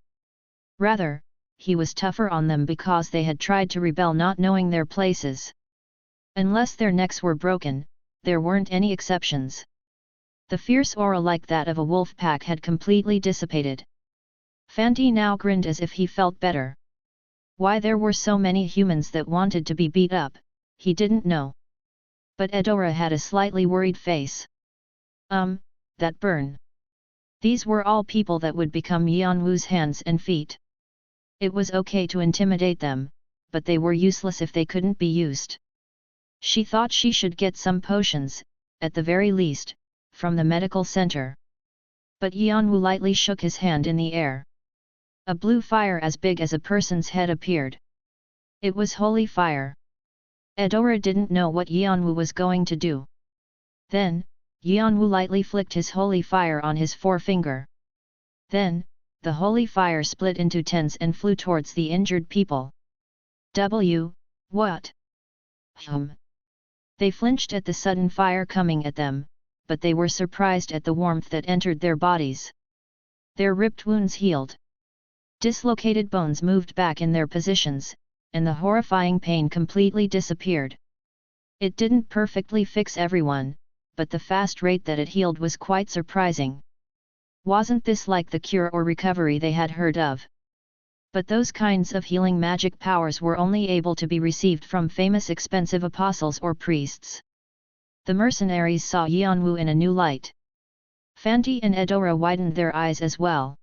Rather, he was tougher on them because they had tried to rebel not knowing their places. Unless their necks were broken, there weren't any exceptions. The fierce aura like that of a wolf pack had completely dissipated. Fanti now grinned as if he felt better. Why there were so many humans that wanted to be beat up, he didn't know. But Eudora had a slightly worried face. That burn. These were all people that would become Yeon-woo's hands and feet. It was okay to intimidate them, but they were useless if they couldn't be used. She thought she should get some potions, at the very least, from the medical center. But Yeon-woo lightly shook his hand in the air. A blue fire as big as a person's head appeared. It was holy fire. Eudora didn't know what Yeon-woo was going to do. Then, Yeon-woo lightly flicked his holy fire on his forefinger. Then, the holy fire split into tens and flew towards the injured people. What? They flinched at the sudden fire coming at them, but they were surprised at the warmth that entered their bodies. Their ripped wounds healed. Dislocated bones moved back in their positions, and the horrifying pain completely disappeared. It didn't perfectly fix everyone, but the fast rate that it healed was quite surprising. Wasn't this like the cure or recovery they had heard of? But those kinds of healing magic powers were only able to be received from famous expensive apostles or priests. The mercenaries saw Yeon-woo in a new light. Fanti and Eudora widened their eyes as well.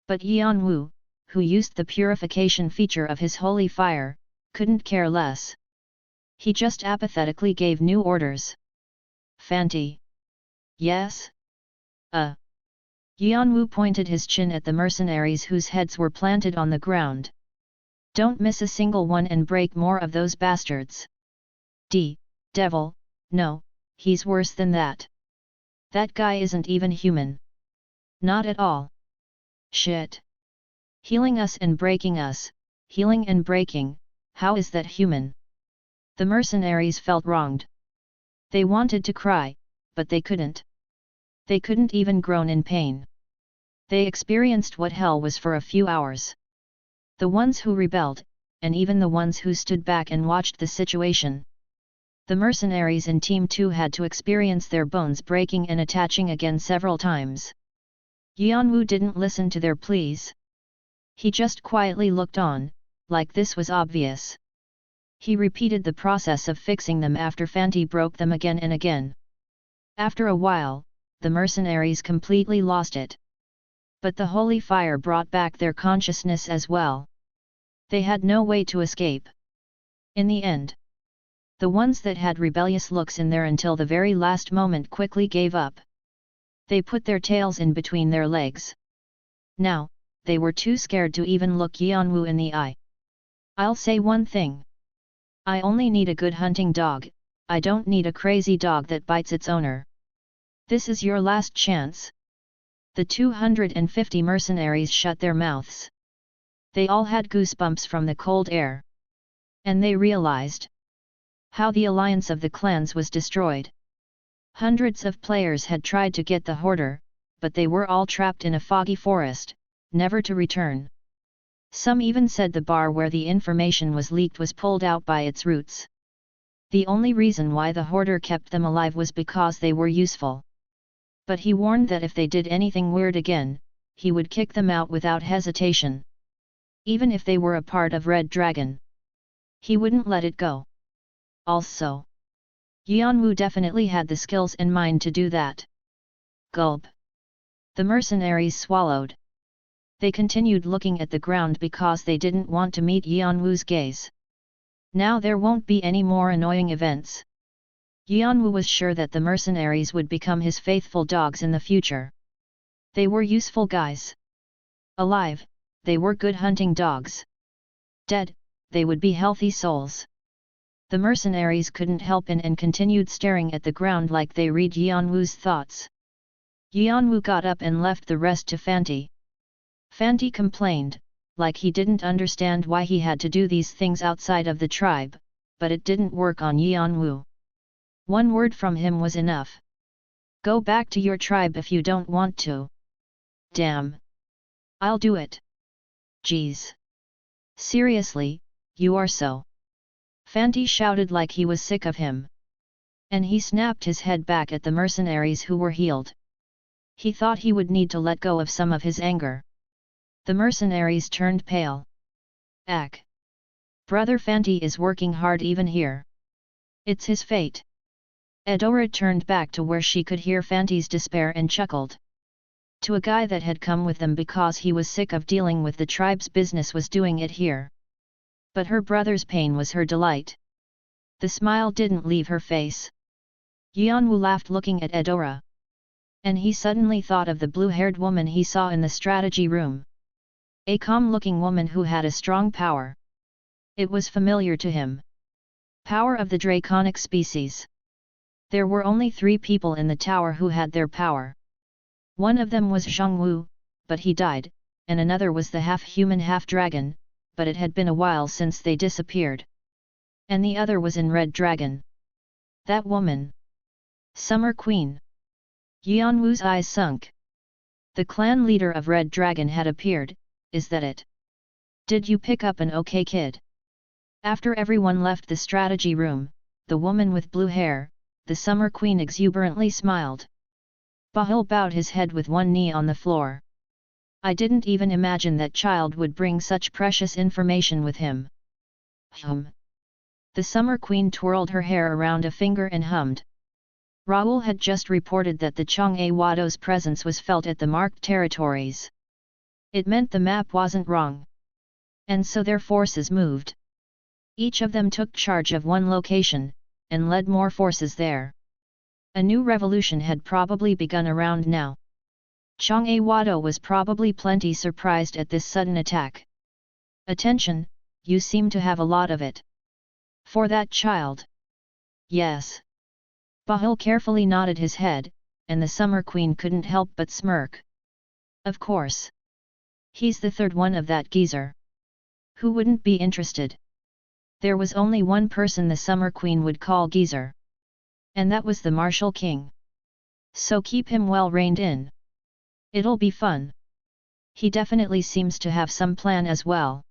But Yeon-woo, who used the purification feature of his holy fire, couldn't care less. He just apathetically gave new orders. Fanti. Yes? Yeon-woo pointed his chin at the mercenaries whose heads were planted on the ground. Don't miss a single one and break more of those bastards. Devil, no, he's worse than that. That guy isn't even human. Not at all. Shit. Healing us and breaking us, healing and breaking, how is that human? The mercenaries felt wronged. They wanted to cry, but they couldn't. They couldn't even groan in pain. They experienced what hell was for a few hours. The ones who rebelled, and even the ones who stood back and watched the situation. The mercenaries in Team 2 had to experience their bones breaking and attaching again several times. Yeon-woo didn't listen to their pleas. He just quietly looked on, like this was obvious. He repeated the process of fixing them after Fanti broke them again and again. After a while, the mercenaries completely lost it. But the holy fire brought back their consciousness as well. They had no way to escape. In the end, the ones that had rebellious looks in there until the very last moment quickly gave up. They put their tails in between their legs. Now, they were too scared to even look Yeon-woo in the eye. I'll say one thing. I only need a good hunting dog, I don't need a crazy dog that bites its owner. This is your last chance. The 250 mercenaries shut their mouths. They all had goosebumps from the cold air. And they realized how the alliance of the clans was destroyed. Hundreds of players had tried to get the hoarder, but they were all trapped in a foggy forest, never to return. Some even said the bar where the information was leaked was pulled out by its roots. The only reason why the hoarder kept them alive was because they were useful. But he warned that if they did anything weird again, he would kick them out without hesitation. Even if they were a part of Red Dragon, he wouldn't let it go. Also, Yeon-woo definitely had the skills and mind to do that. Gulp. The mercenaries swallowed. They continued looking at the ground because they didn't want to meet Yeon-woo's gaze. Now there won't be any more annoying events. Yeon-woo was sure that the mercenaries would become his faithful dogs in the future. They were useful guys. Alive, they were good hunting dogs. Dead, they would be healthy souls. The mercenaries couldn't help and continued staring at the ground like they read Yeon-woo's thoughts. Yeon-woo got up and left the rest to Fanti. Fanti complained, like he didn't understand why he had to do these things outside of the tribe, but it didn't work on Yeon-woo. One word from him was enough. Go back to your tribe if you don't want to. Damn. I'll do it. Geez. Seriously, you are so. Fanti shouted like he was sick of him. And he snapped his head back at the mercenaries who were healed. He thought he would need to let go of some of his anger. The mercenaries turned pale. Ack. Brother Fanti is working hard even here. It's his fate. Eudora turned back to where she could hear Fanti's despair and chuckled. To a guy that had come with them because he was sick of dealing with the tribe's business was doing it here. But her brother's pain was her delight. The smile didn't leave her face. Yeon-woo laughed looking at Eudora. And he suddenly thought of the blue-haired woman he saw in the strategy room. A calm-looking woman who had a strong power. It was familiar to him. Power of the draconic species. There were only 3 people in the tower who had their power. One of them was Jeong-woo, but he died, and another was the half-human half-dragon, but it had been a while since they disappeared. And the other was in Red Dragon. That woman. Summer Queen. Yeon-woo's eyes sunk. The clan leader of Red Dragon had appeared, is that it? Did you pick up an okay kid? After everyone left the strategy room, the woman with blue hair, the Summer Queen exuberantly smiled. Bahul bowed his head with one knee on the floor. I didn't even imagine that child would bring such precious information with him. The Summer Queen twirled her hair around a finger and hummed. Raoul had just reported that the Jeong-woo presence was felt at the marked territories. It meant the map wasn't wrong. And so their forces moved. Each of them took charge of one location, and led more forces there. A new revolution had probably begun around now. Jeong-woo was probably plenty surprised at this sudden attack. Attention, you seem to have a lot of it. For that child? Yes. Bahul carefully nodded his head, and the Summer Queen couldn't help but smirk. Of course. He's the third one of that geezer. Who wouldn't be interested? There was only one person the Summer Queen would call geezer. And that was the Martial King. So keep him well reined in. It'll be fun. He definitely seems to have some plan as well.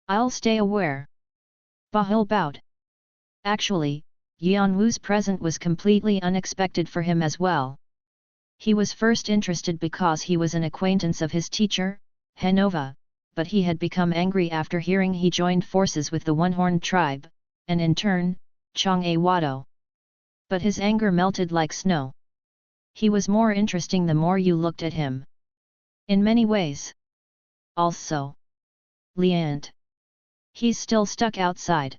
I'll stay aware. Bahul bowed. Actually, Yeon-woo's present was completely unexpected for him as well. He was first interested because he was an acquaintance of his teacher, Hanova, but he had become angry after hearing he joined forces with the one-horned tribe, and in turn, Jeong-woo. But his anger melted like snow. He was more interesting the more you looked at him. In many ways. Also. Liant. He's still stuck outside.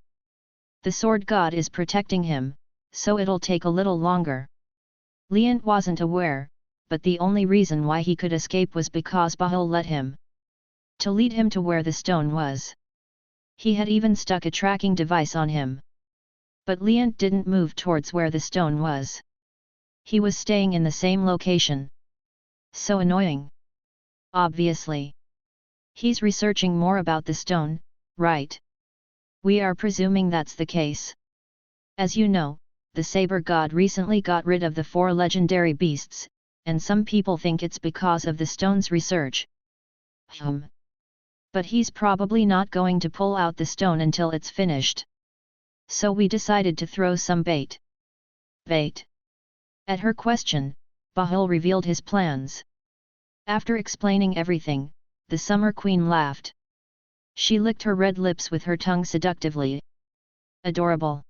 The sword god is protecting him, so it'll take a little longer. Liant wasn't aware, but the only reason why he could escape was because Bahul let him. To lead him to where the stone was. He had even stuck a tracking device on him. But Liant didn't move towards where the stone was. He was staying in the same location. So annoying. Obviously. He's researching more about the stone, right? We are presuming that's the case. As you know, the Saber God recently got rid of the 4 legendary beasts, and some people think it's because of the stone's research. But he's probably not going to pull out the stone until it's finished. So we decided to throw some bait. Bait? At her question, Bahul revealed his plans. After explaining everything, the Summer Queen laughed. She licked her red lips with her tongue seductively. Adorable.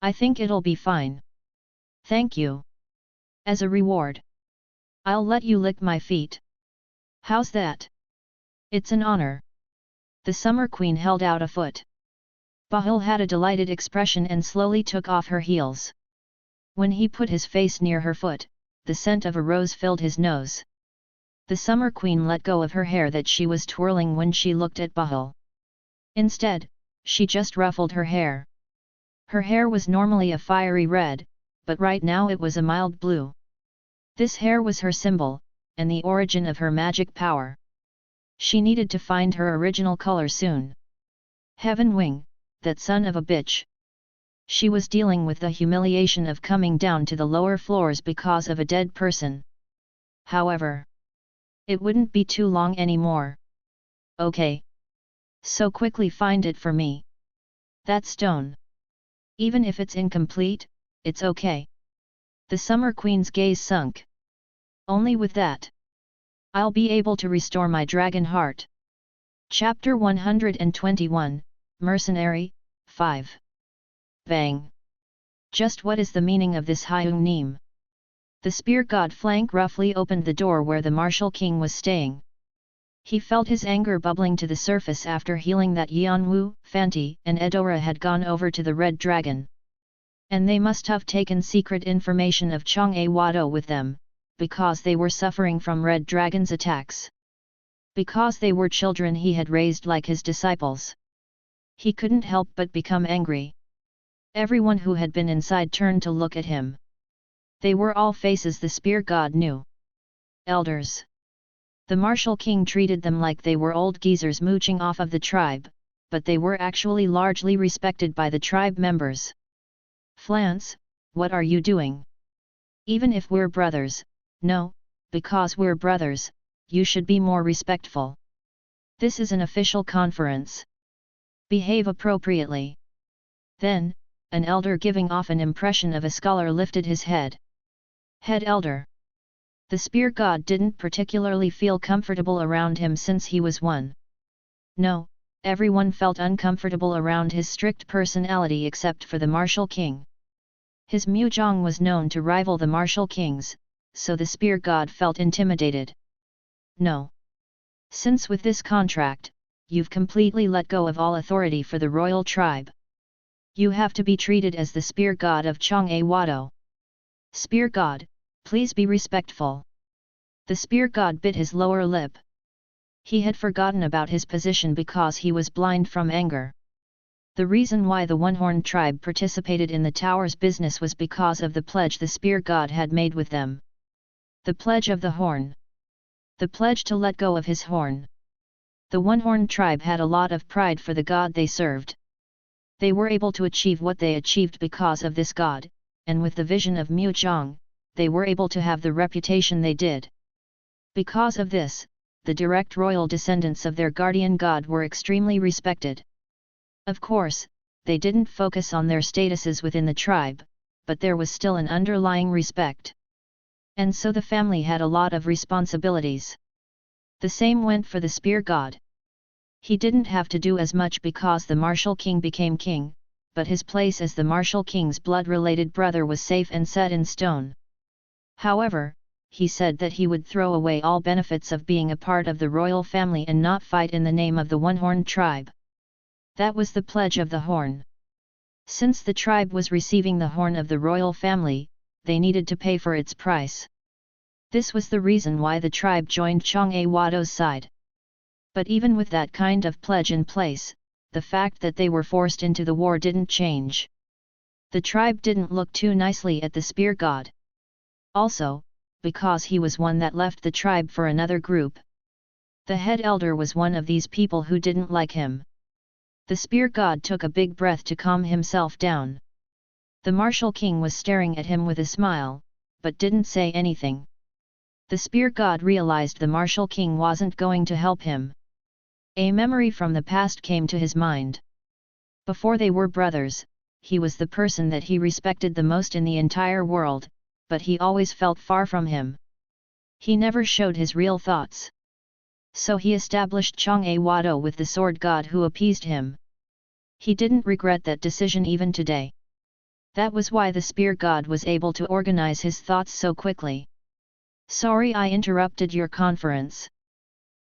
I think it'll be fine. Thank you. As a reward, I'll let you lick my feet. How's that? It's an honor. The Summer Queen held out a foot. Bahul had a delighted expression and slowly took off her heels. When he put his face near her foot, the scent of a rose filled his nose. The Summer Queen let go of her hair that she was twirling when she looked at Bahul. Instead, she just ruffled her hair. Her hair was normally a fiery red, but right now it was a mild blue. This hair was her symbol, and the origin of her magic power. She needed to find her original color soon. Heaven Wing, that son of a bitch. She was dealing with the humiliation of coming down to the lower floors because of a dead person. However, it wouldn't be too long anymore. Okay. So quickly find it for me. That stone. Even if it's incomplete, it's okay. The Summer Queen's gaze sunk. Only with that, I'll be able to restore my dragon heart. Chapter 121, Mercenary, 5. Bang. Just what is the meaning of this Hyung Neem? The spear god flank roughly opened the door where the Martial King was staying. He felt his anger bubbling to the surface after hearing that Yeon-woo, Fanti, and Edora had gone over to the Red Dragon. And they must have taken secret information of Jeong-woo with them, because they were suffering from Red Dragon's attacks. Because they were children he had raised like his disciples. He couldn't help but become angry. Everyone who had been inside turned to look at him. They were all faces the spear god knew. Elders. The Martial King treated them like they were old geezers mooching off of the tribe, but they were actually largely respected by the tribe members. Flance, what are you doing? Even if we're brothers, no, because we're brothers, you should be more respectful. This is an official conference. Behave appropriately. Then, an elder giving off an impression of a scholar lifted his head. Head elder. The spear god didn't particularly feel comfortable around him since he was one. No, everyone felt uncomfortable around his strict personality except for the Martial King. His Mujong was known to rival the Martial King's, so the spear god felt intimidated. No. Since with this contract, you've completely let go of all authority for the royal tribe. You have to be treated as the spear god of Jeong-woo. Spear god, please be respectful. The spear god bit his lower lip. He had forgotten about his position because he was blind from anger. The reason why the one-horned tribe participated in the tower's business was because of the pledge the spear god had made with them. The pledge of the horn. The pledge to let go of his horn. The one-horned tribe had a lot of pride for the god they served. They were able to achieve what they achieved because of this god, and with the vision of Mujong, they were able to have the reputation they did. Because of this, the direct royal descendants of their guardian god were extremely respected. Of course, they didn't focus on their statuses within the tribe, but there was still an underlying respect. And so the family had a lot of responsibilities. The same went for the spear god. He didn't have to do as much because the martial king became king, but his place as the martial king's blood-related brother was safe and set in stone. However, he said that he would throw away all benefits of being a part of the royal family and not fight in the name of the one-horned tribe. That was the pledge of the horn. Since the tribe was receiving the horn of the royal family, they needed to pay for its price. This was the reason why the tribe joined Jeong-woo-cha's side. But even with that kind of pledge in place, the fact that they were forced into the war didn't change. The tribe didn't look too nicely at the spear god. Also, because he was one that left the tribe for another group. The head elder was one of these people who didn't like him. The spear god took a big breath to calm himself down. The martial king was staring at him with a smile, but didn't say anything. The spear god realized the martial king wasn't going to help him. A memory from the past came to his mind. Before they were brothers, he was the person that he respected the most in the entire world, but he always felt far from him. He never showed his real thoughts. So he established Jeong-woo with the sword god who appeased him. He didn't regret that decision even today. That was why the spear god was able to organize his thoughts so quickly. Sorry I interrupted your conference.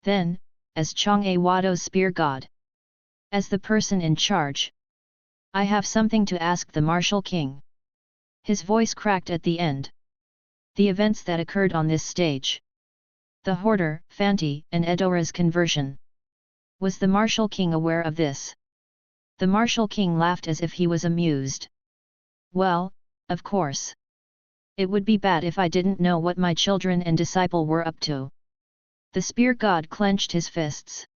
Then, as Jeong-woo's spear god, as the person in charge, I have something to ask the martial king. His voice cracked at the end. The events that occurred on this stage. The hoarder, Fanti, and Edora's conversion. Was the martial king aware of this? The martial king laughed as if he was amused. Well, of course. It would be bad if I didn't know what my children and disciple were up to. The spear god clenched his fists.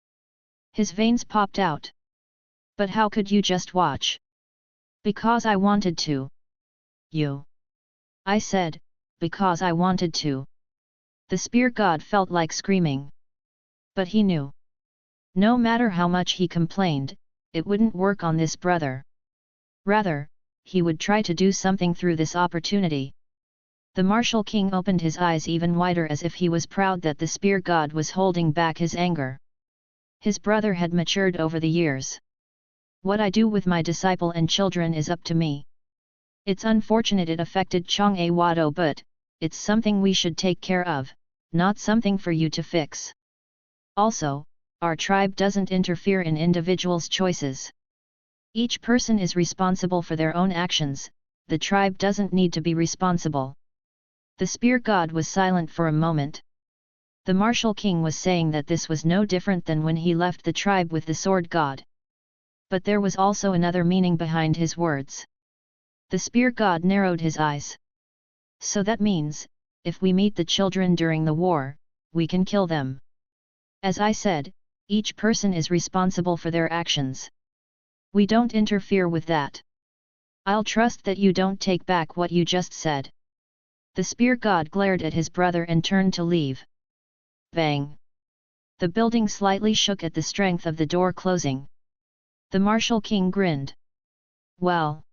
His veins popped out. But how could you just watch? Because I wanted to. You. I said, because I wanted to. The spear god felt like screaming. But he knew. No matter how much he complained, it wouldn't work on this brother. Rather, he would try to do something through this opportunity. The martial king opened his eyes even wider as if he was proud that the spear god was holding back his anger. His brother had matured over the years. What I do with my disciple and children is up to me. It's unfortunate it affected Jeong-woo, but it's something we should take care of, not something for you to fix. Also, our tribe doesn't interfere in individuals' choices. Each person is responsible for their own actions, the tribe doesn't need to be responsible. The spear god was silent for a moment. The martial king was saying that this was no different than when he left the tribe with the sword god. But there was also another meaning behind his words. The spear god narrowed his eyes. So that means, if we meet the children during the war, we can kill them. As I said, each person is responsible for their actions. We don't interfere with that. I'll trust that you don't take back what you just said. The spear god glared at his brother and turned to leave. Bang! The building slightly shook at the strength of the door closing. The martial king grinned. Well,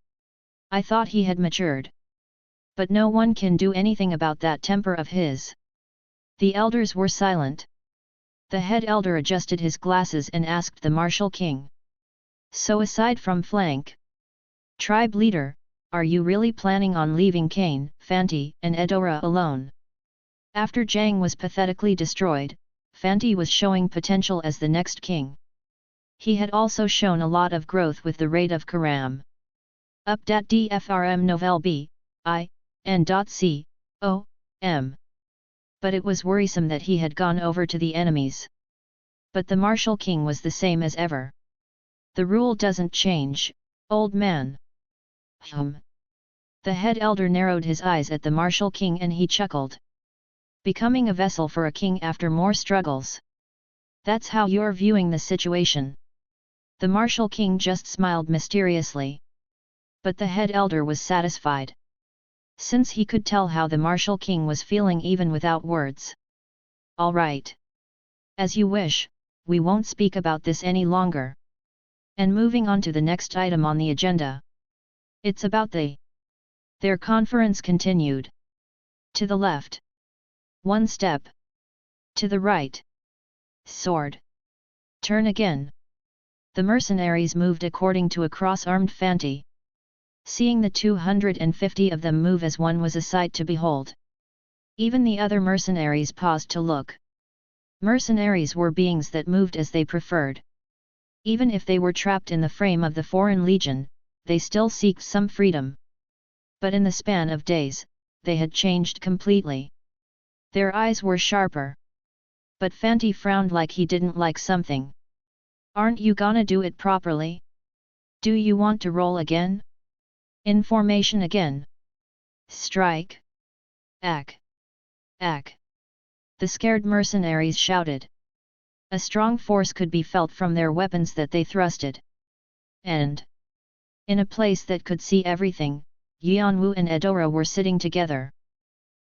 I thought he had matured. But no one can do anything about that temper of his. The elders were silent. The head elder adjusted his glasses and asked the martial king. So aside from flank tribe leader, are you really planning on leaving Kane, Fanti, and Edora alone? After Jang was pathetically destroyed, Fanti was showing potential as the next king. He had also shown a lot of growth with the raid of Karam. Up.dfrm Novel B, I, N.C, O, M. But it was worrisome that he had gone over to the enemies. But the martial king was the same as ever. The rule doesn't change, old man. The head elder narrowed his eyes at the martial king and he chuckled. Becoming a vessel for a king after more struggles. That's how you're viewing the situation. The martial king just smiled mysteriously. But the head elder was satisfied. Since he could tell how the martial king was feeling even without words. All right. As you wish, we won't speak about this any longer. And moving on to the next item on the agenda. It's about Their conference continued. To the left. One step. To the right. Sword. Turn again. The mercenaries moved according to a cross-armed Fanti. Seeing the 250 of them move as one was a sight to behold. Even the other mercenaries paused to look. Mercenaries were beings that moved as they preferred. Even if they were trapped in the frame of the foreign legion, they still seeked some freedom. But in the span of days, they had changed completely. Their eyes were sharper. But Fanti frowned like he didn't like something. "Aren't you gonna do it properly? Do you want to roll again? In formation again? Strike! Ack! Ack!" The scared mercenaries shouted. A strong force could be felt from their weapons that they thrusted. And in a place that could see everything, Yeon-woo and Eudora were sitting together.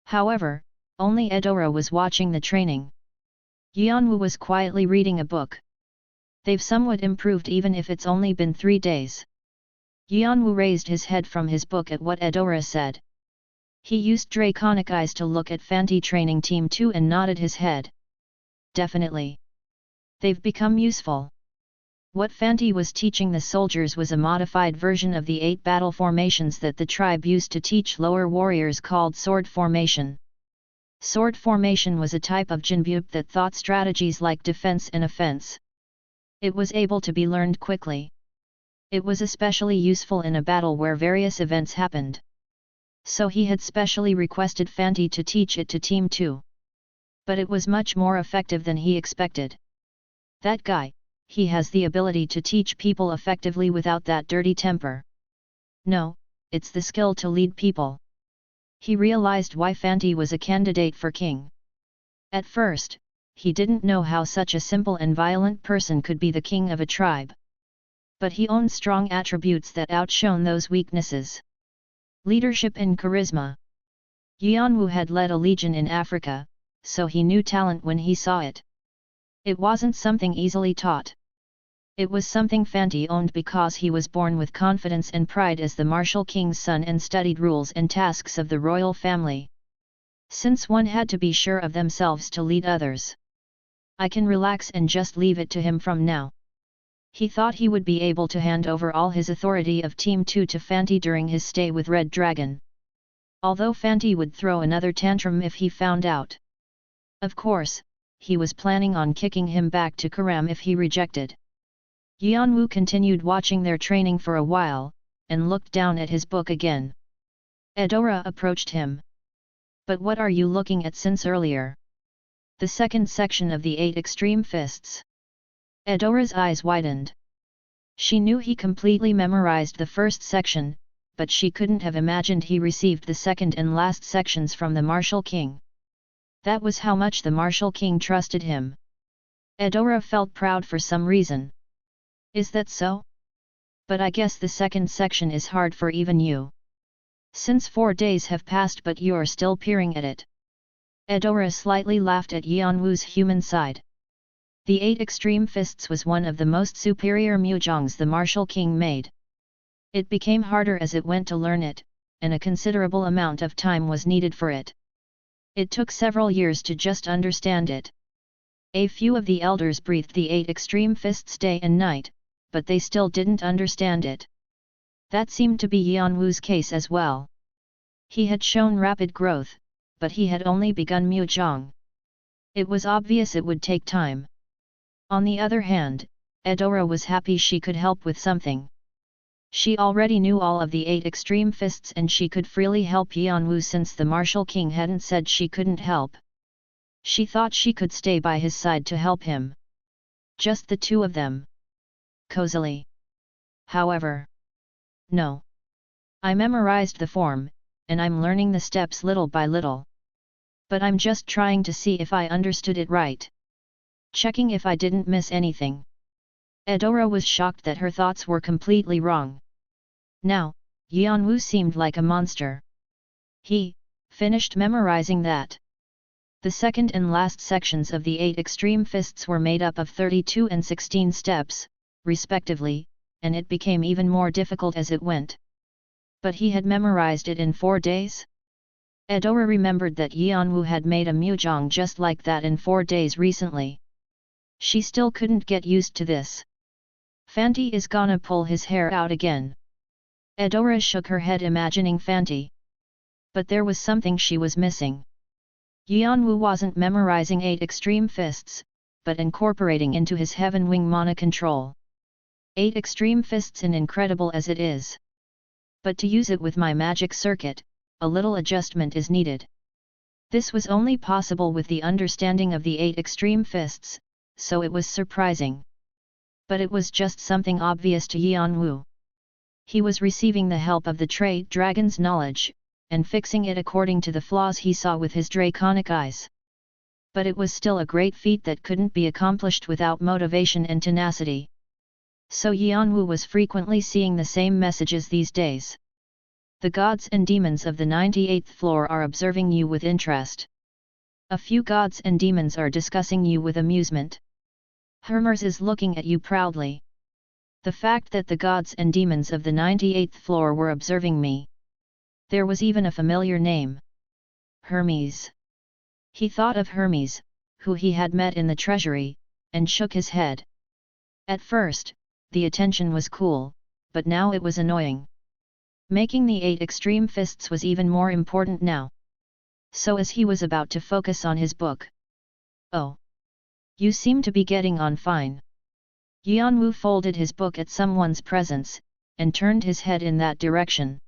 However, only Eudora was watching the training. Yeon-woo was quietly reading a book. "They've somewhat improved even if it's only been 3 days. Yeon-woo raised his head from his book at what Eudora said. He used draconic eyes to look at Fanti Training Team 2 and nodded his head. "Definitely. They've become useful." What Fanti was teaching the soldiers was a modified version of the 8 battle formations that the tribe used to teach lower warriors called sword formation. Sword formation was a type of jinbyup that thought strategies like defense and offense. It was able to be learned quickly. It was especially useful in a battle where various events happened. So he had specially requested Fanti to teach it to Team 2. But it was much more effective than he expected. That guy, he has the ability to teach people effectively without that dirty temper. No, it's the skill to lead people. He realized why Fanti was a candidate for king. At first, he didn't know how such a simple and violent person could be the king of a tribe. But he owned strong attributes that outshone those weaknesses. Leadership and charisma. Yeon-woo had led a legion in Africa, so he knew talent when he saw it. It wasn't something easily taught. It was something Fanti owned because he was born with confidence and pride as the martial king's son and studied rules and tasks of the royal family. Since one had to be sure of themselves to lead others. "I can relax and just leave it to him from now." He thought he would be able to hand over all his authority of Team 2 to Fanti during his stay with Red Dragon. Although Fanti would throw another tantrum if he found out. Of course, he was planning on kicking him back to Karam if he rejected. Yeon-woo continued watching their training for a while, and looked down at his book again. Eudora approached him. "But what are you looking at since earlier?" "The second section of the 8 extreme fists." Eudora's eyes widened. She knew he completely memorized the first section, but she couldn't have imagined he received the second and last sections from the Martial King. That was how much the Martial King trusted him. Eudora felt proud for some reason. "Is that so? But I guess the second section is hard for even you. Since 4 days have passed but you're still peering at it." Eudora slightly laughed at Yeon-woo's human side. The 8 extreme fists was one of the most superior mujongs the Martial King made. It became harder as it went to learn it, and a considerable amount of time was needed for it. It took several years to just understand it. A few of the elders breathed the 8 extreme fists day and night, but they still didn't understand it. That seemed to be Yeon-woo's case as well. He had shown rapid growth, but he had only begun mujong. It was obvious it would take time. On the other hand, Eudora was happy she could help with something. She already knew all of the 8 extreme fists and she could freely help Yeon-woo since the Martial King hadn't said she couldn't help. She thought she could stay by his side to help him. Just the two of them. Cozily. However. No. I memorized the form, and I'm learning the steps little by little. But I'm just trying to see if I understood it right. Checking if I didn't miss anything. Eudora was shocked that her thoughts were completely wrong. Now, Yeon-woo seemed like a monster. He finished memorizing that. The second and last sections of the 8 extreme fists were made up of 32 and 16 steps, respectively, and it became even more difficult as it went. But he had memorized it in 4 days? Eudora remembered that Yeon-woo had made a mujong just like that in 4 days recently. She still couldn't get used to this. Fanti is gonna pull his hair out again. Eudora shook her head imagining Fanti. But there was something she was missing. Yeon-woo wasn't memorizing 8 extreme fists, but incorporating into his heaven wing mana control. 8 extreme fists in incredible as it is. But to use it with my magic circuit, a little adjustment is needed. This was only possible with the understanding of the 8 extreme fists, so it was surprising. But it was just something obvious to Yeon-woo. He was receiving the help of the trade dragon's knowledge, and fixing it according to the flaws he saw with his draconic eyes. But it was still a great feat that couldn't be accomplished without motivation and tenacity. So Yeon-woo was frequently seeing the same messages these days. The gods and demons of the 98th floor are observing you with interest. A few gods and demons are discussing you with amusement. Hermes is looking at you proudly. The fact that the gods and demons of the 98th floor were observing me. There was even a familiar name. Hermes. He thought of Hermes, who he had met in the treasury, and shook his head. At first, the attention was cool, but now it was annoying. Making the 8 extreme fists was even more important now. So as he was about to focus on his book. Oh. You seem to be getting on fine. Yeon-woo folded his book at someone's presence, and turned his head in that direction.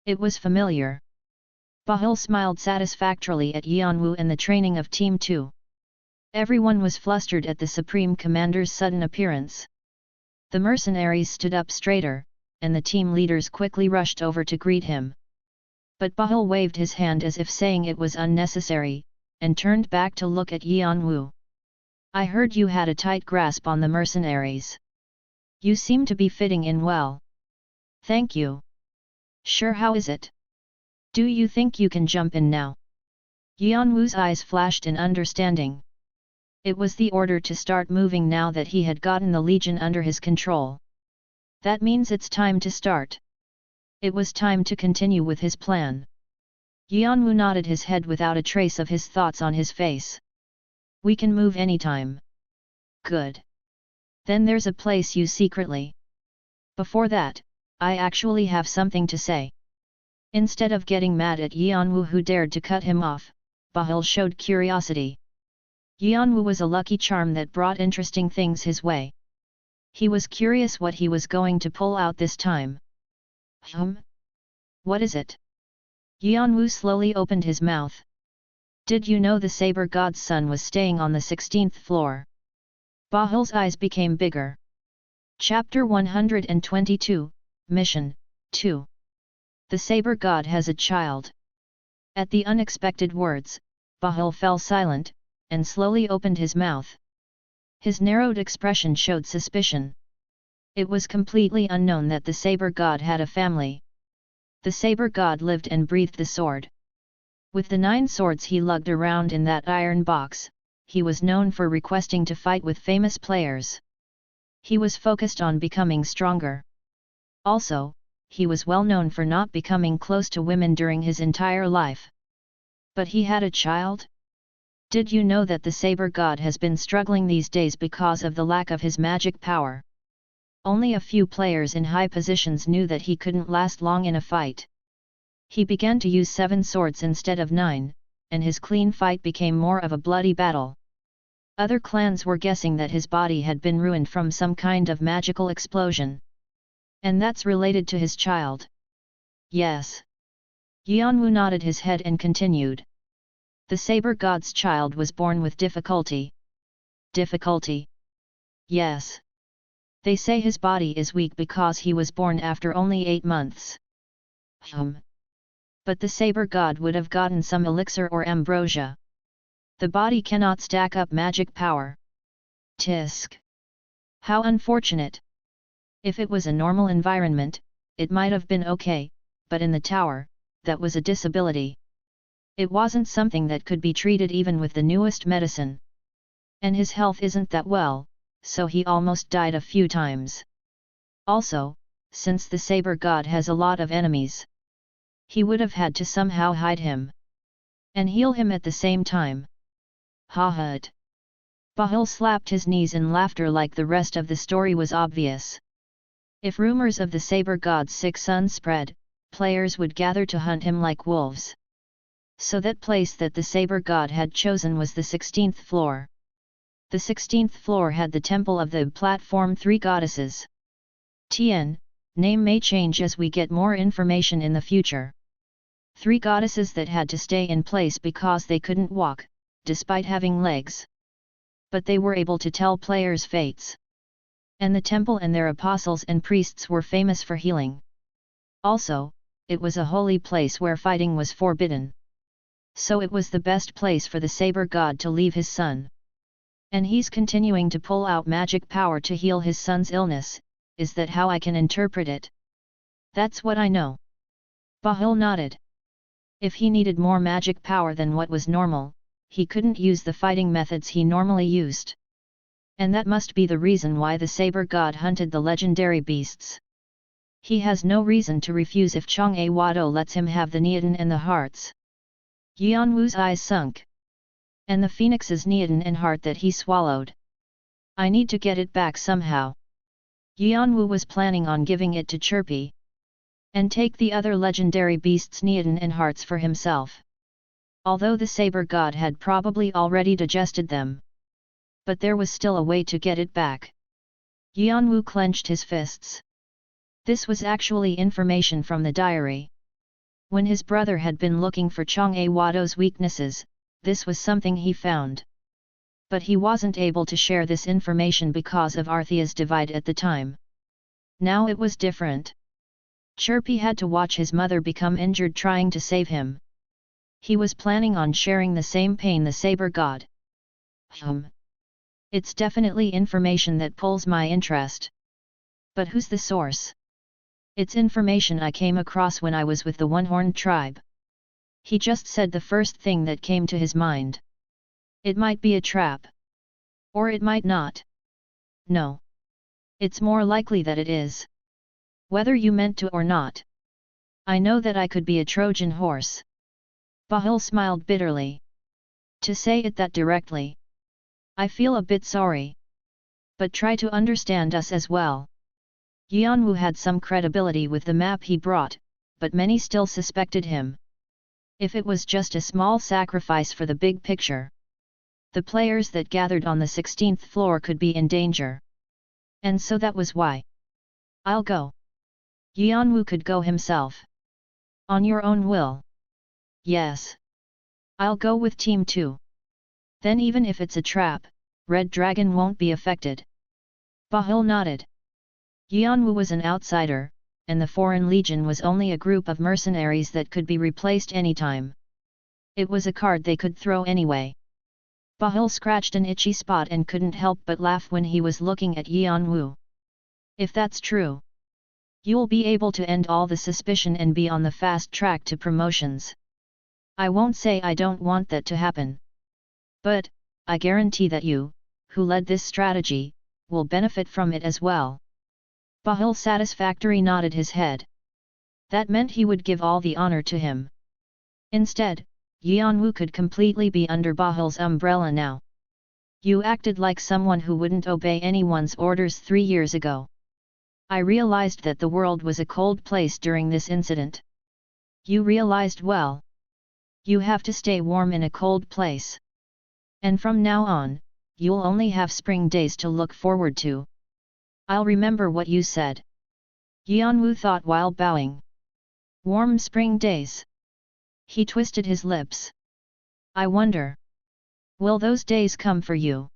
It was familiar. Bahul smiled satisfactorily at Yeon-woo and the training of Team 2. Everyone was flustered at the Supreme Commander's sudden appearance. The mercenaries stood up straighter, and the team leaders quickly rushed over to greet him. But Bahul waved his hand as if saying it was unnecessary, and turned back to look at Yeon-woo. I heard you had a tight grasp on the mercenaries. You seem to be fitting in well. Thank you. Sure, how is it? Do you think you can jump in now? Yeon-woo's eyes flashed in understanding. It was the order to start moving now that he had gotten the Legion under his control. That means it's time to start. It was time to continue with his plan. Yeon-woo nodded his head without a trace of his thoughts on his face. We can move anytime. Good. Then there's a place you secretly. Before that, I actually have something to say. Instead of getting mad at Yeon-woo who dared to cut him off, Bahul showed curiosity. Yeon-woo was a lucky charm that brought interesting things his way. He was curious what he was going to pull out this time. What is it? Yeon-woo slowly opened his mouth. Did you know the Saber God's son was staying on the 16th floor? Bahul's eyes became bigger. Chapter 122, Mission 2. The Saber God has a child. At the unexpected words, Bahul fell silent, and slowly opened his mouth. His narrowed expression showed suspicion. It was completely unknown that the Saber God had a family. The Saber God lived and breathed the sword. With the 9 swords he lugged around in that iron box, he was known for requesting to fight with famous players. He was focused on becoming stronger. Also, he was well known for not becoming close to women during his entire life. But he had a child? Did you know that the Saber God has been struggling these days because of the lack of his magic power? Only a few players in high positions knew that he couldn't last long in a fight. He began to use 7 swords instead of 9, and his clean fight became more of a bloody battle. Other clans were guessing that his body had been ruined from some kind of magical explosion. And that's related to his child. Yes. Yeon-woo nodded his head and continued. The Saber God's child was born with difficulty. Difficulty? Yes. They say his body is weak because he was born after only 8 months. But the Saber God would have gotten some elixir or ambrosia. The body cannot stack up magic power. Tisk. How unfortunate. If it was a normal environment, it might have been okay, but in the tower, that was a disability. It wasn't something that could be treated even with the newest medicine. And his health isn't that well, so he almost died a few times. Also, since the Saber God has a lot of enemies, he would have had to somehow hide him. And heal him at the same time. Ha ha. Bahul slapped his knees in laughter like the rest of the story was obvious. If rumors of the Saber God's sick son spread, players would gather to hunt him like wolves. So that place that the Saber God had chosen was the 16th floor. The 16th floor had the temple of the platform 3 goddesses. Tien, name may change as we get more information in the future. 3 goddesses that had to stay in place because they couldn't walk, despite having legs. But they were able to tell players' fates. And the temple and their apostles and priests were famous for healing. Also, it was a holy place where fighting was forbidden. So it was the best place for the Saber God to leave his son. And he's continuing to pull out magic power to heal his son's illness. Is that how I can interpret it? That's what I know. Bahul nodded. If he needed more magic power than what was normal, he couldn't use the fighting methods he normally used. And that must be the reason why the Saber God hunted the legendary beasts. He has no reason to refuse if Jeong-woo lets him have the Neodon and the hearts. Yeon-woo's eyes sunk. And the phoenix's Neodon and heart that he swallowed. I need to get it back somehow. Yeon-woo was planning on giving it to Chirpy. And take the other legendary beasts' Neodon and hearts for himself. Although the Saber God had probably already digested them. But there was still a way to get it back. Yeon-woo clenched his fists. This was actually information from the diary. When his brother had been looking for Jeong-woo's weaknesses, this was something he found. But he wasn't able to share this information because of Arthea's divide at the time. Now it was different. Chirpy had to watch his mother become injured trying to save him. He was planning on sharing the same pain the Saber God. It's definitely information that pulls my interest. But who's the source? It's information I came across when I was with the One-Horned tribe. He just said the first thing that came to his mind. It might be a trap. Or it might not. No. It's more likely that it is. Whether you meant to or not. I know that I could be a Trojan horse. Bahul smiled bitterly. To say it that directly. I feel a bit sorry. But try to understand us as well. Yeon-woo had some credibility with the map he brought, but many still suspected him. If it was just a small sacrifice for the big picture. The players that gathered on the 16th floor could be in danger. And so that was why. I'll go. Yeon-woo could go himself. On your own will. Yes. I'll go with Team 2. Then even if it's a trap, Red Dragon won't be affected. Bahul nodded. Yeon-woo was an outsider, and the Foreign Legion was only a group of mercenaries that could be replaced anytime. It was a card they could throw anyway. Bahul scratched an itchy spot and couldn't help but laugh when he was looking at Yeon-woo. If that's true, you'll be able to end all the suspicion and be on the fast track to promotions. I won't say I don't want that to happen. But, I guarantee that you, who led this strategy, will benefit from it as well. Bahul satisfactorily nodded his head. That meant he would give all the honor to him. Instead, Yeon-woo could completely be under Bahul's umbrella now. You acted like someone who wouldn't obey anyone's orders 3 years ago. I realized that the world was a cold place during this incident. You realized well. You have to stay warm in a cold place. And from now on, you'll only have spring days to look forward to. I'll remember what you said. Yeon-woo thought while bowing. Warm spring days. He twisted his lips. I wonder. Will those days come for you?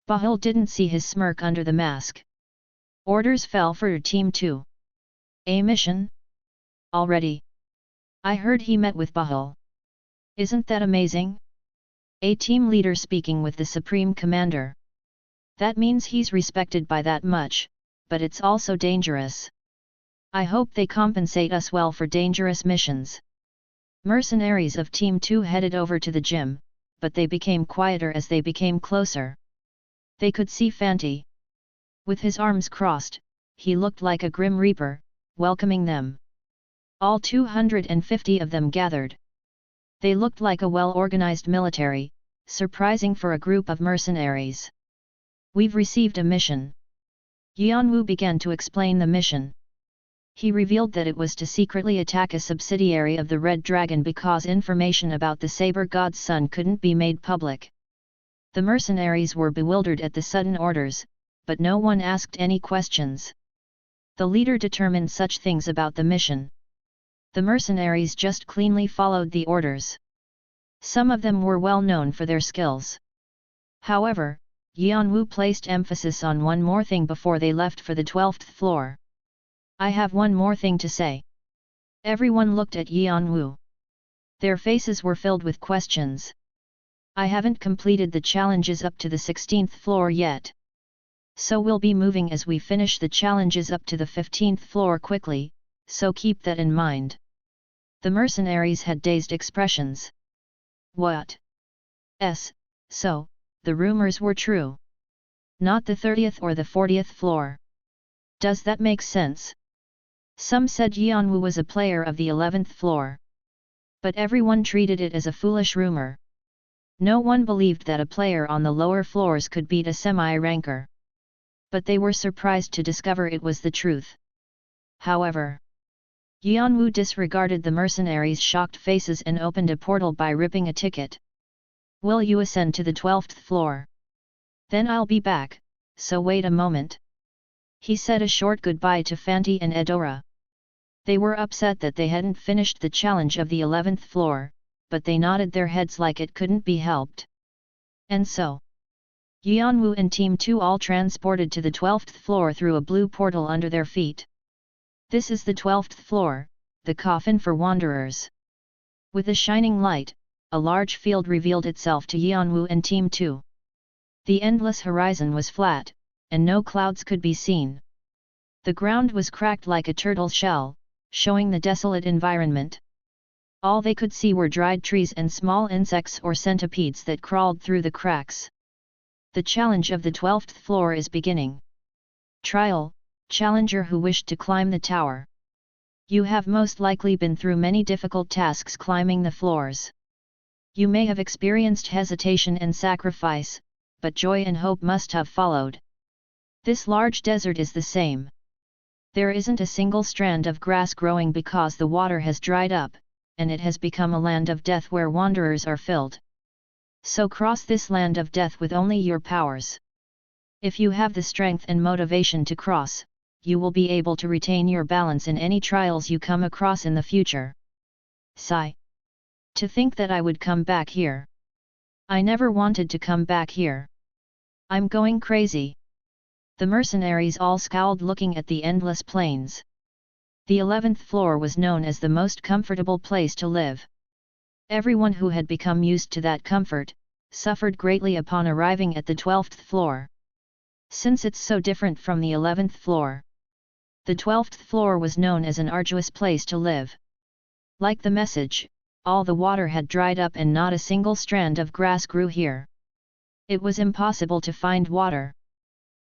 Bahul didn't see his smirk under the mask. Orders fell for Team 2. A mission? Already? I heard he met with Bahul. Isn't that amazing? A team leader speaking with the Supreme Commander. That means he's respected by that much, but it's also dangerous. I hope they compensate us well for dangerous missions. Mercenaries of Team 2 headed over to the gym, but they became quieter as they became closer. They could see Fanti. With his arms crossed, he looked like a grim reaper, welcoming them. All 250 of them gathered. They looked like a well-organized military, surprising for a group of mercenaries. We've received a mission. Yeon-woo began to explain the mission. He revealed that it was to secretly attack a subsidiary of the Red Dragon because information about the Saber God's son couldn't be made public. The mercenaries were bewildered at the sudden orders, but no one asked any questions. The leader determined such things about the mission. The mercenaries just cleanly followed the orders. Some of them were well known for their skills. However, Yeon-woo placed emphasis on one more thing before they left for the 12th floor. I have one more thing to say. Everyone looked at Yeon-woo. Their faces were filled with questions. I haven't completed the challenges up to the 16th floor yet. So we'll be moving as we finish the challenges up to the 15th floor quickly, so keep that in mind. The mercenaries had dazed expressions. What? So, the rumors were true. Not the 30th or the 40th floor. Does that make sense? Some said Yeon-woo was a player of the 11th floor. But everyone treated it as a foolish rumor. No one believed that a player on the lower floors could beat a semi-ranker. But they were surprised to discover it was the truth. However, Yeon-woo disregarded the mercenaries' shocked faces and opened a portal by ripping a ticket. Will you ascend to the 12th floor? Then I'll be back, so wait a moment. He said a short goodbye to Fanti and Edora. They were upset that they hadn't finished the challenge of the 11th floor, but they nodded their heads like it couldn't be helped. And so, Yeon-woo and Team 2 all transported to the 12th floor through a blue portal under their feet. This is the 12th floor, the coffin for wanderers. With a shining light, a large field revealed itself to Yeon-woo and Team 2. The endless horizon was flat, and no clouds could be seen. The ground was cracked like a turtle shell, showing the desolate environment. All they could see were dried trees and small insects or centipedes that crawled through the cracks. The challenge of the 12th floor is beginning. Trial, challenger who wished to climb the tower. You have most likely been through many difficult tasks climbing the floors. You may have experienced hesitation and sacrifice, but joy and hope must have followed. This large desert is the same. There isn't a single strand of grass growing because the water has dried up, and it has become a land of death where wanderers are filled. So cross this land of death with only your powers. If you have the strength and motivation to cross, you will be able to retain your balance in any trials you come across in the future. Sigh. To think that I would come back here. I never wanted to come back here. I'm going crazy. The mercenaries all scowled looking at the endless plains. The 11th floor was known as the most comfortable place to live. Everyone who had become used to that comfort, suffered greatly upon arriving at the 12th floor. Since it's so different from the 11th floor. The 12th floor was known as an arduous place to live. Like the message, all the water had dried up and not a single strand of grass grew here. It was impossible to find water.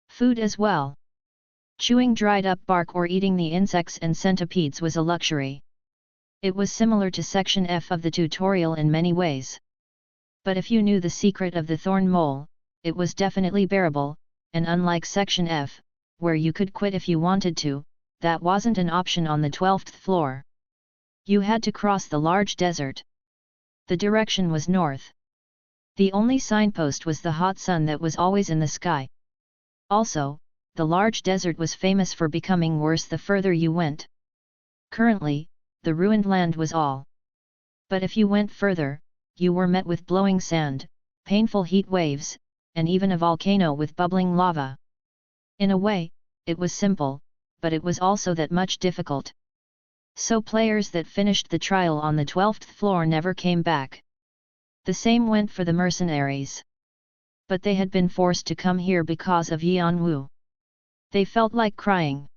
Food as well. Chewing dried up bark or eating the insects and centipedes was a luxury. It was similar to Section F of the tutorial in many ways. But if you knew the secret of the thorn mole, it was definitely bearable, and unlike Section F, where you could quit if you wanted to, that wasn't an option on the 12th floor. You had to cross the large desert. The direction was north. The only signpost was the hot sun that was always in the sky. Also, the large desert was famous for becoming worse the further you went. Currently, the ruined land was all. But if you went further, you were met with blowing sand, painful heat waves, and even a volcano with bubbling lava. In a way, it was simple, but it was also that much difficult. So players that finished the trial on the 12th floor never came back. The same went for the mercenaries. But they had been forced to come here because of Yeon-woo. They felt like crying.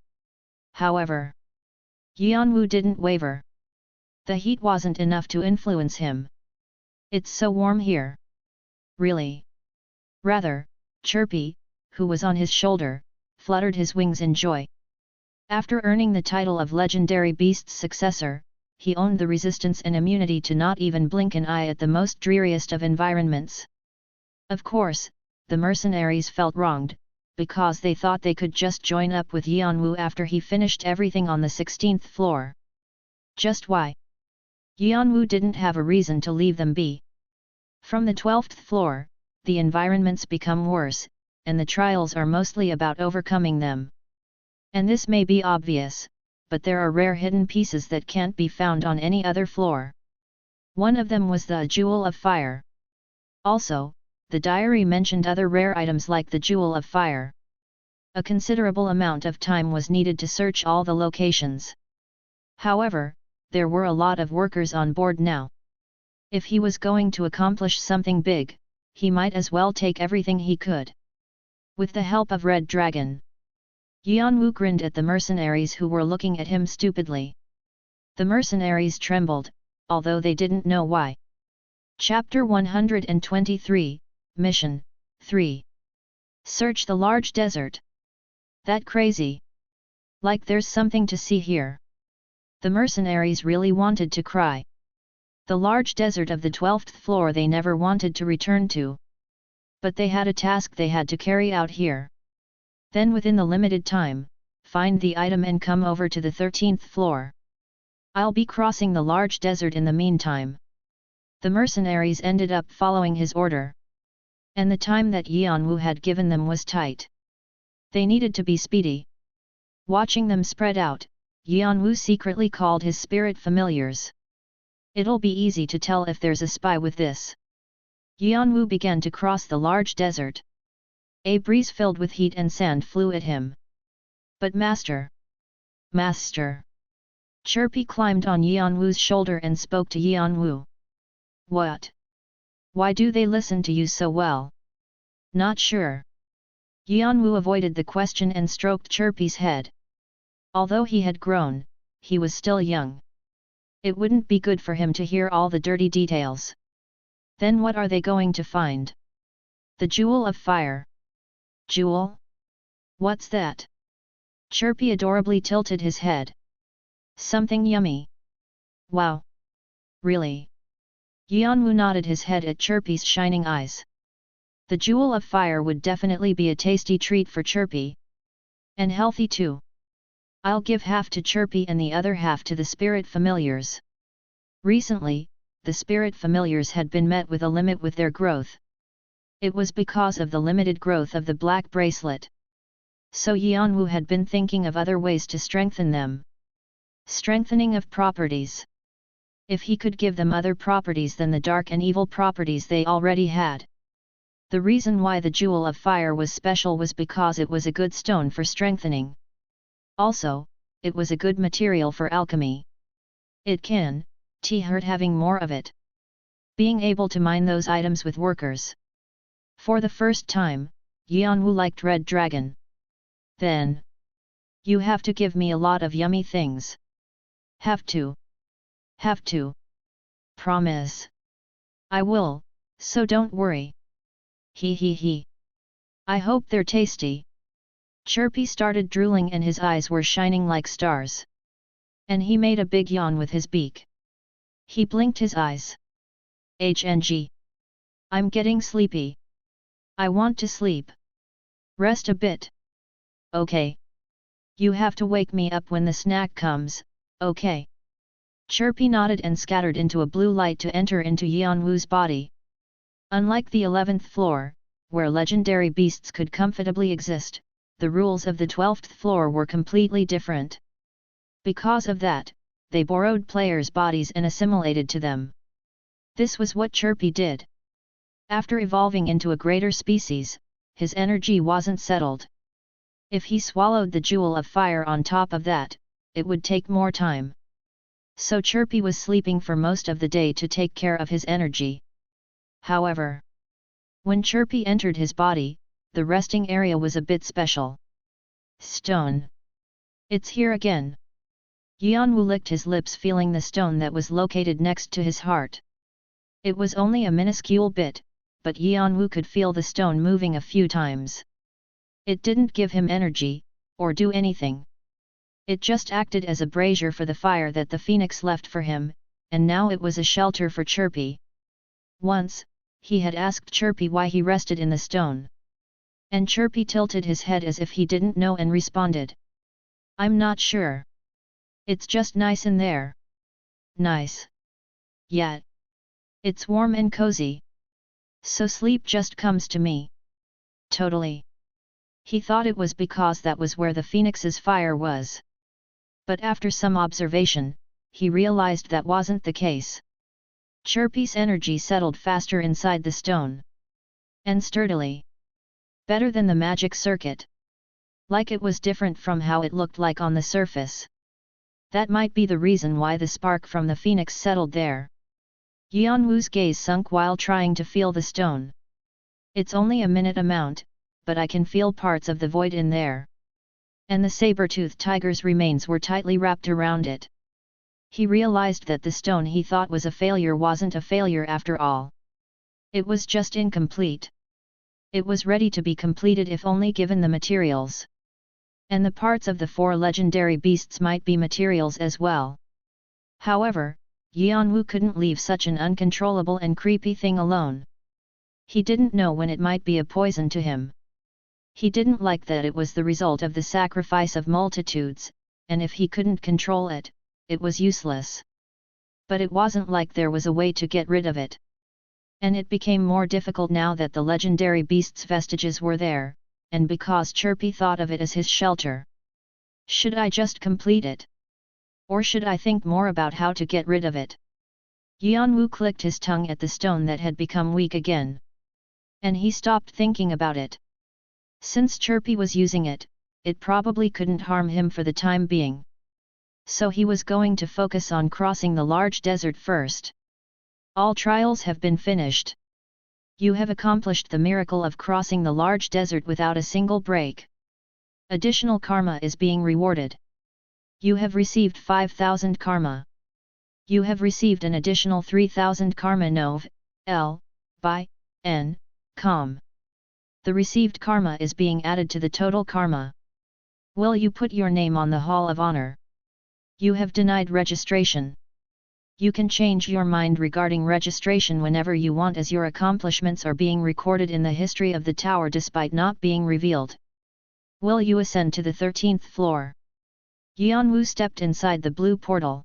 However, Yeon-woo didn't waver. The heat wasn't enough to influence him. It's so warm here. Really? Rather, Chirpy, who was on his shoulder, fluttered his wings in joy. After earning the title of Legendary Beast's successor, he owned the resistance and immunity to not even blink an eye at the most dreariest of environments. Of course, the mercenaries felt wronged, because they thought they could just join up with Yeon-woo after he finished everything on the 16th floor. Just why? Yeon-woo didn't have a reason to leave them be. From the 12th floor, the environments become worse, and the trials are mostly about overcoming them. And this may be obvious, but there are rare hidden pieces that can't be found on any other floor. One of them was the Jewel of Fire. Also, the diary mentioned other rare items like the Jewel of Fire. A considerable amount of time was needed to search all the locations. However, there were a lot of workers on board now. If he was going to accomplish something big, he might as well take everything he could. With the help of Red Dragon. Yeon-woo grinned at the mercenaries who were looking at him stupidly. The mercenaries trembled, although they didn't know why. Chapter 123, Mission 3. Search the large desert. That crazy. Like there's something to see here. The mercenaries really wanted to cry. The large desert of the 12th floor they never wanted to return to. But they had a task they had to carry out here. Then within the limited time, find the item and come over to the 13th floor. I'll be crossing the large desert in the meantime. The mercenaries ended up following his order. And the time that Yeon-woo had given them was tight. They needed to be speedy. Watching them spread out, Yeon-woo secretly called his spirit familiars. It'll be easy to tell if there's a spy with this. Yeon-woo began to cross the large desert. A breeze filled with heat and sand flew at him. But Master! Master! Chirpy climbed on Yeon-woo's shoulder and spoke to Yeon-woo. What? Why do they listen to you so well? Not sure. Yeon-woo avoided the question and stroked Chirpy's head. Although he had grown, he was still young. It wouldn't be good for him to hear all the dirty details. Then what are they going to find? The Jewel of Fire. Jewel? What's that? Chirpy adorably tilted his head. Something yummy. Wow. Really? Yeon-woo nodded his head at Chirpy's shining eyes. The Jewel of Fire would definitely be a tasty treat for Chirpy. And healthy too. I'll give half to Chirpy and the other half to the spirit familiars. Recently, the spirit familiars had been met with a limit with their growth. It was because of the limited growth of the black bracelet. So Yeon-woo had been thinking of other ways to strengthen them. Strengthening of properties. If he could give them other properties than the dark and evil properties they already had. The reason why the Jewel of Fire was special was because it was a good stone for strengthening. Also, it was a good material for alchemy. It can hurt having more of it. Being able to mine those items with workers. For the first time, Yeon-woo liked Red Dragon. Then. You have to give me a lot of yummy things. Have to. Have to. Promise. I will, so don't worry. He he he. I hope they're tasty. Chirpy started drooling and his eyes were shining like stars. And he made a big yawn with his beak. He blinked his eyes. HNG. I'm getting sleepy. I want to sleep. Rest a bit. Okay. You have to wake me up when the snack comes, okay? Chirpy nodded and scattered into a blue light to enter into Yeon-woo's body. Unlike the 11th floor, where legendary beasts could comfortably exist, the rules of the 12th floor were completely different. Because of that, they borrowed players' bodies and assimilated to them. This was what Chirpy did. After evolving into a greater species, his energy wasn't settled. If he swallowed the Jewel of Fire on top of that, it would take more time. So Chirpy was sleeping for most of the day to take care of his energy. However, when Chirpy entered his body, the resting area was a bit special. Stone. It's here again. Yeon-woo licked his lips feeling the stone that was located next to his heart. It was only a minuscule bit, but Yeon-woo could feel the stone moving a few times. It didn't give him energy, or do anything. It just acted as a brazier for the fire that the phoenix left for him, and now it was a shelter for Chirpy. Once, he had asked Chirpy why he rested in the stone. And Chirpy tilted his head as if he didn't know and responded. I'm not sure. It's just nice in there. Nice. Yet. It's warm and cozy. So sleep just comes to me. Totally. He thought it was because that was where the phoenix's fire was. But after some observation, he realized that wasn't the case. Chirpy's energy settled faster inside the stone. And sturdily. Better than the magic circuit. Like it was different from how it looked like on the surface. That might be the reason why the spark from the phoenix settled there. Yeon-woo's gaze sunk while trying to feel the stone. It's only a minute amount, but I can feel parts of the void in there. And the saber-toothed tiger's remains were tightly wrapped around it. He realized that the stone he thought was a failure wasn't a failure after all. It was just incomplete. It was ready to be completed if only given the materials. And the parts of the 4 legendary beasts might be materials as well. However, Yeon-woo couldn't leave such an uncontrollable and creepy thing alone. He didn't know when it might be a poison to him. He didn't like that it was the result of the sacrifice of multitudes, and if he couldn't control it, it was useless. But it wasn't like there was a way to get rid of it. And it became more difficult now that the legendary beast's vestiges were there, and because Chirpy thought of it as his shelter. Should I just complete it? Or should I think more about how to get rid of it? Yeon-woo clicked his tongue at the stone that had become weak again. And he stopped thinking about it. Since Chirpy was using it, it probably couldn't harm him for the time being. So he was going to focus on crossing the large desert first. All trials have been finished. You have accomplished the miracle of crossing the large desert without a single break. Additional karma is being rewarded. You have received 5,000 karma. You have received an additional 3,000 karma nov, l, by, n, com. The received karma is being added to the total karma. Will you put your name on the Hall of Honor? You have denied registration. You can change your mind regarding registration whenever you want as your accomplishments are being recorded in the history of the tower despite not being revealed. Will you ascend to the 13th floor? Yeon-woo stepped inside the blue portal.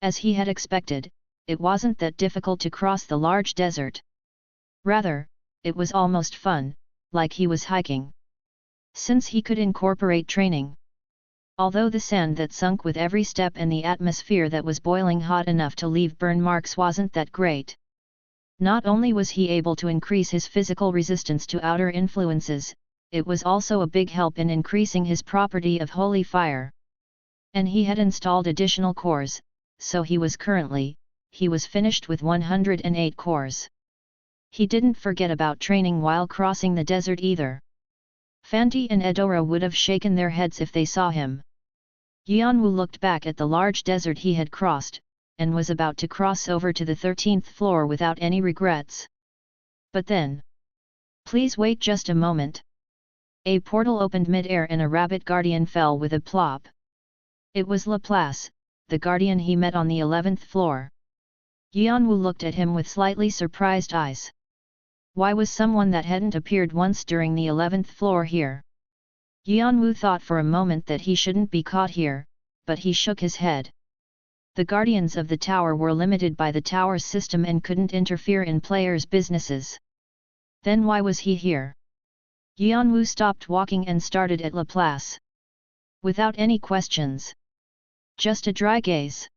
As he had expected, it wasn't that difficult to cross the large desert. Rather, it was almost fun, like he was hiking. Since he could incorporate training. Although the sand that sunk with every step and the atmosphere that was boiling hot enough to leave burn marks wasn't that great. Not only was he able to increase his physical resistance to outer influences, it was also a big help in increasing his property of holy fire. And he had installed additional cores, so he was finished with 108 cores. He didn't forget about training while crossing the desert either. Fanti and Edora would have shaken their heads if they saw him. Yeon-woo looked back at the large desert he had crossed, and was about to cross over to the 13th floor without any regrets. But then... Please wait just a moment. A portal opened mid-air and a rabbit guardian fell with a plop. It was Laplace, the guardian he met on the 11th floor. Yeon-woo looked at him with slightly surprised eyes. Why was someone that hadn't appeared once during the 11th floor here? Yeon-woo thought for a moment that he shouldn't be caught here, but he shook his head. The guardians of the tower were limited by the tower's system and couldn't interfere in players' businesses. Then why was he here? Yeon-woo stopped walking and started at Laplace. Without any questions. Just a dry gaze.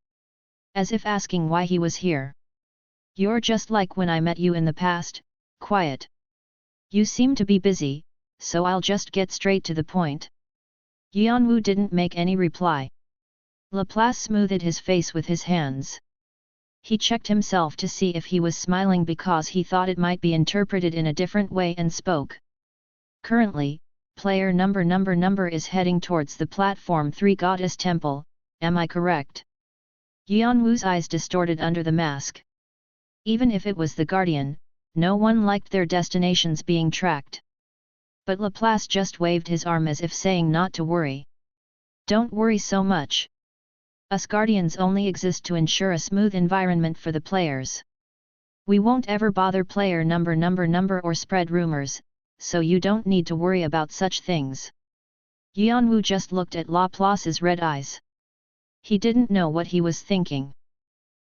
As if asking why he was here. You're just like when I met you in the past, quiet. You seem to be busy, so I'll just get straight to the point. Yeon-woo didn't make any reply. Laplace smoothed his face with his hands. He checked himself to see if he was smiling because he thought it might be interpreted in a different way and spoke. Currently, player number is heading towards the Platform 3 Goddess Temple, am I correct? Yeon-woo's eyes distorted under the mask. Even if it was the Guardian, no one liked their destinations being tracked. But Laplace just waved his arm as if saying not to worry. Don't worry so much. Us Guardians only exist to ensure a smooth environment for the players. We won't ever bother player number or spread rumors, so you don't need to worry about such things. Yeon-woo just looked at Laplace's red eyes. He didn't know what he was thinking.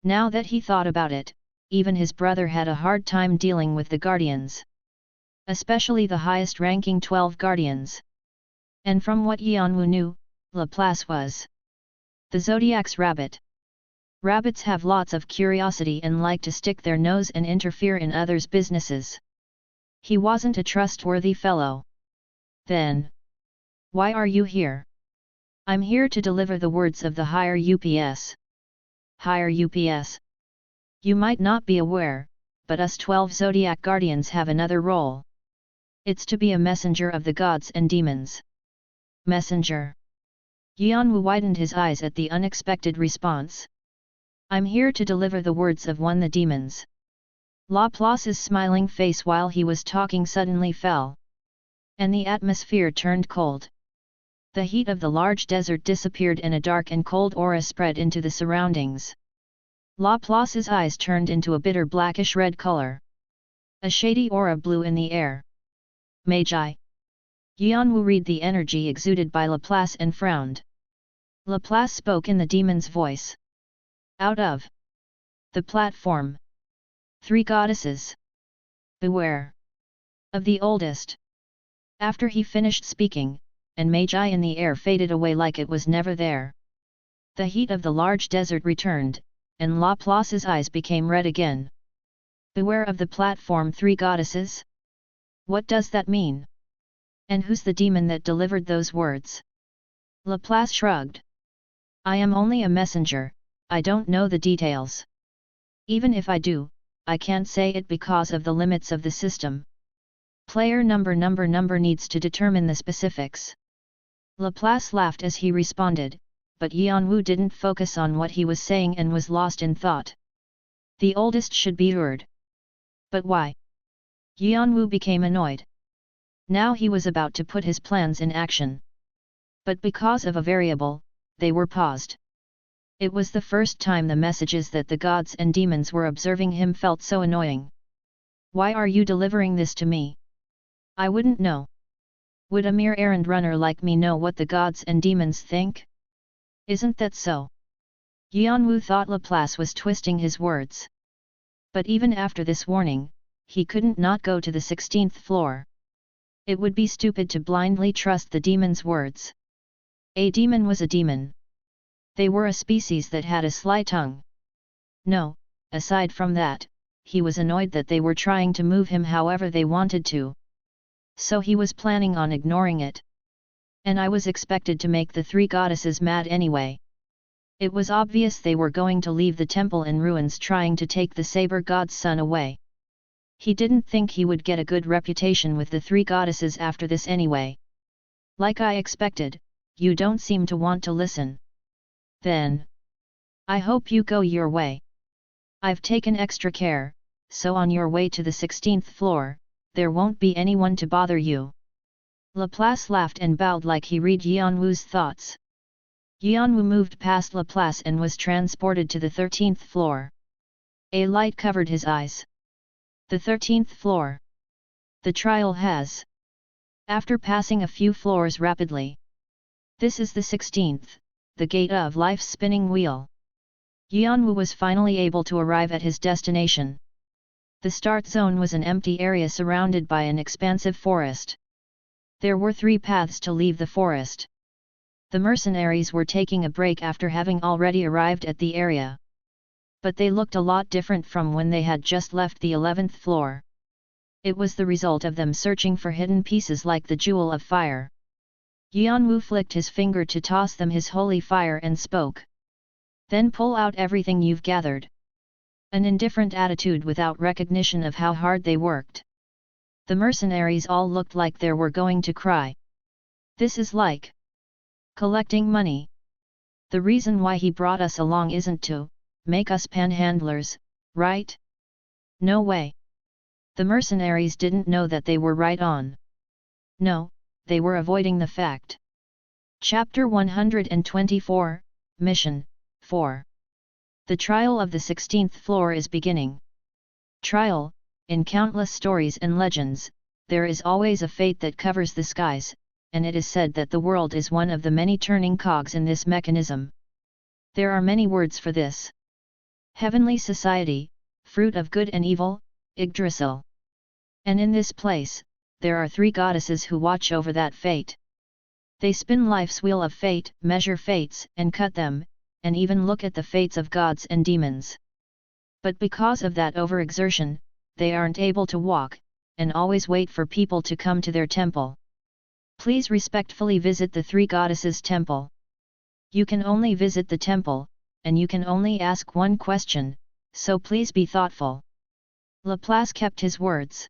Now that he thought about it, even his brother had a hard time dealing with the guardians. Especially the highest-ranking 12 guardians. And from what Yeon-woo knew, Laplace was the Zodiac's rabbit. Rabbits have lots of curiosity and like to stick their nose and interfere in others' businesses. He wasn't a trustworthy fellow. Then, why are you here? I'm here to deliver the words of the higher UPS. Higher UPS. You might not be aware, but us 12 Zodiac Guardians have another role. It's to be a messenger of the gods and demons. Messenger. Yeon-woo widened his eyes at the unexpected response. I'm here to deliver the words of the demons. Laplace's smiling face while he was talking suddenly fell. And the atmosphere turned cold. The heat of the large desert disappeared and a dark and cold aura spread into the surroundings. Laplace's eyes turned into a bitter blackish-red color. A shady aura blew in the air. Magi. Yeon-woo read the energy exuded by Laplace and frowned. Laplace spoke in the demon's voice. Out of the platform. 3 goddesses. Beware of the oldest. After he finished speaking, and Magi in the air faded away like it was never there. The heat of the large desert returned, and Laplace's eyes became red again. Beware of the platform 3 goddesses? What does that mean? And who's the demon that delivered those words? Laplace shrugged. I am only a messenger, I don't know the details. Even if I do, I can't say it because of the limits of the system. Player number needs to determine the specifics. Laplace laughed as he responded, but Yeon-woo didn't focus on what he was saying and was lost in thought. The oldest should be heard. But why? Yeon-woo became annoyed. Now he was about to put his plans in action. But because of a variable, they were paused. It was the first time the messages that the gods and demons were observing him felt so annoying. Why are you delivering this to me? I wouldn't know. Would a mere errand runner like me know what the gods and demons think? Isn't that so? Yeon-woo thought Laplace was twisting his words. But even after this warning, he couldn't not go to the 16th floor. It would be stupid to blindly trust the demon's words. A demon was a demon. They were a species that had a sly tongue. No, aside from that, he was annoyed that they were trying to move him however they wanted to. So he was planning on ignoring it. And I was expected to make the 3 goddesses mad anyway. It was obvious they were going to leave the temple in ruins trying to take the saber god's son away. He didn't think he would get a good reputation with the 3 goddesses after this anyway. Like I expected, you don't seem to want to listen. Then, I hope you go your way. I've taken extra care, so on your way to the 16th floor, there won't be anyone to bother you. Laplace laughed and bowed like he read Yeon-woo's thoughts. Yeon-woo moved past Laplace and was transported to the 13th floor. A light covered his eyes. The 13th floor. The trial has. After passing a few floors rapidly. This is the 16th, the gate of life's spinning wheel. Yeon-woo was finally able to arrive at his destination. The start zone was an empty area surrounded by an expansive forest. There were 3 paths to leave the forest. The mercenaries were taking a break after having already arrived at the area. But they looked a lot different from when they had just left the 11th floor. It was the result of them searching for hidden pieces like the Jewel of Fire. Yeon-woo flicked his finger to toss them his holy fire and spoke. Then pull out everything you've gathered. An indifferent attitude without recognition of how hard they worked. The mercenaries all looked like they were going to cry. This is like collecting money. The reason why he brought us along isn't to make us panhandlers, right? No way. The mercenaries didn't know that they were right on. No, they were avoiding the fact. Chapter 124, Mission 4. The trial of the 16th floor is beginning. Trial. In countless stories and legends, there is always a fate that covers the skies, and it is said that the world is one of the many turning cogs in this mechanism. There are many words for this. Heavenly society, fruit of good and evil, Yggdrasil. And in this place, there are 3 goddesses who watch over that fate. They spin life's wheel of fate, measure fates, and cut them, and even look at the fates of gods and demons. But because of that overexertion, they aren't able to walk, and always wait for people to come to their temple. Please respectfully visit the 3 goddesses' temple. You can only visit the temple, and you can only ask one question, so please be thoughtful. Laplace kept his words.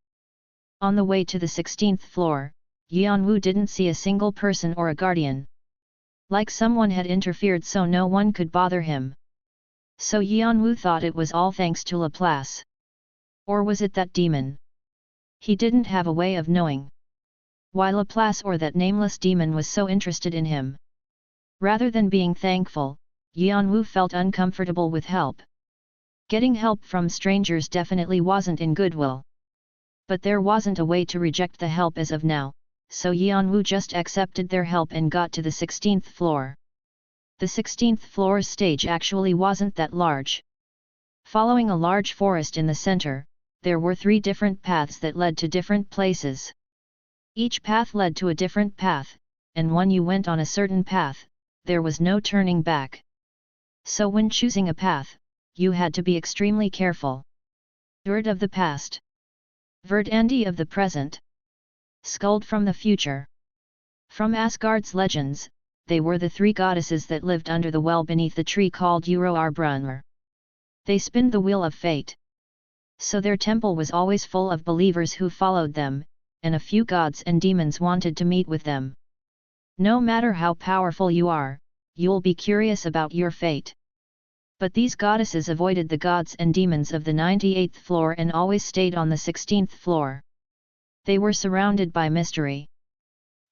On the way to the 16th floor, Yeon-woo didn't see a single person or a guardian. Like someone had interfered so no one could bother him. So Yeon-woo thought it was all thanks to Laplace. Or was it that demon? He didn't have a way of knowing why Laplace or that nameless demon was so interested in him. Rather than being thankful, Yeon-woo felt uncomfortable with help. Getting help from strangers definitely wasn't in goodwill. But there wasn't a way to reject the help as of now, so Yeon-woo just accepted their help and got to the 16th floor. The 16th floor's stage actually wasn't that large. Following a large forest in the center, there were 3 different paths that led to different places. Each path led to a different path, and when you went on a certain path, there was no turning back. So when choosing a path, you had to be extremely careful. Verd of the past. Verdandi of the present. Skuld from the future. From Asgard's legends, they were the 3 goddesses that lived under the well beneath the tree called Uroarbrunner. They spinned the wheel of fate. So their temple was always full of believers who followed them, and a few gods and demons wanted to meet with them. No matter how powerful you are, you'll be curious about your fate. But these goddesses avoided the gods and demons of the 98th floor and always stayed on the 16th floor. They were surrounded by mystery.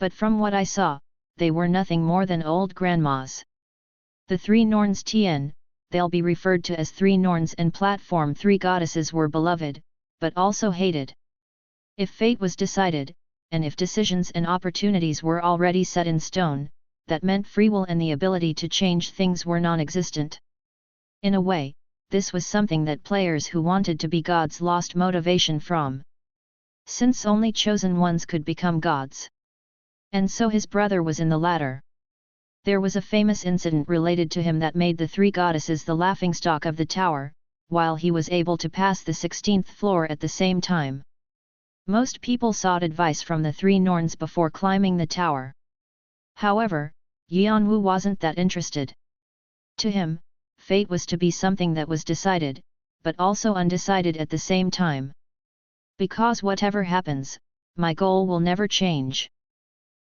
But from what I saw, they were nothing more than old grandmas. The 3 Norns Tien, they'll be referred to as 3 Norns and platform 3 goddesses were beloved, but also hated. If fate was decided, and if decisions and opportunities were already set in stone, that meant free will and the ability to change things were non-existent. In a way, this was something that players who wanted to be gods lost motivation from. Since only chosen ones could become gods. And so his brother was in the latter. There was a famous incident related to him that made the 3 goddesses the laughingstock of the tower, while he was able to pass the 16th floor at the same time. Most people sought advice from the 3 Norns before climbing the tower. However, Yeon-woo wasn't that interested. To him, fate was to be something that was decided, but also undecided at the same time. Because whatever happens, my goal will never change.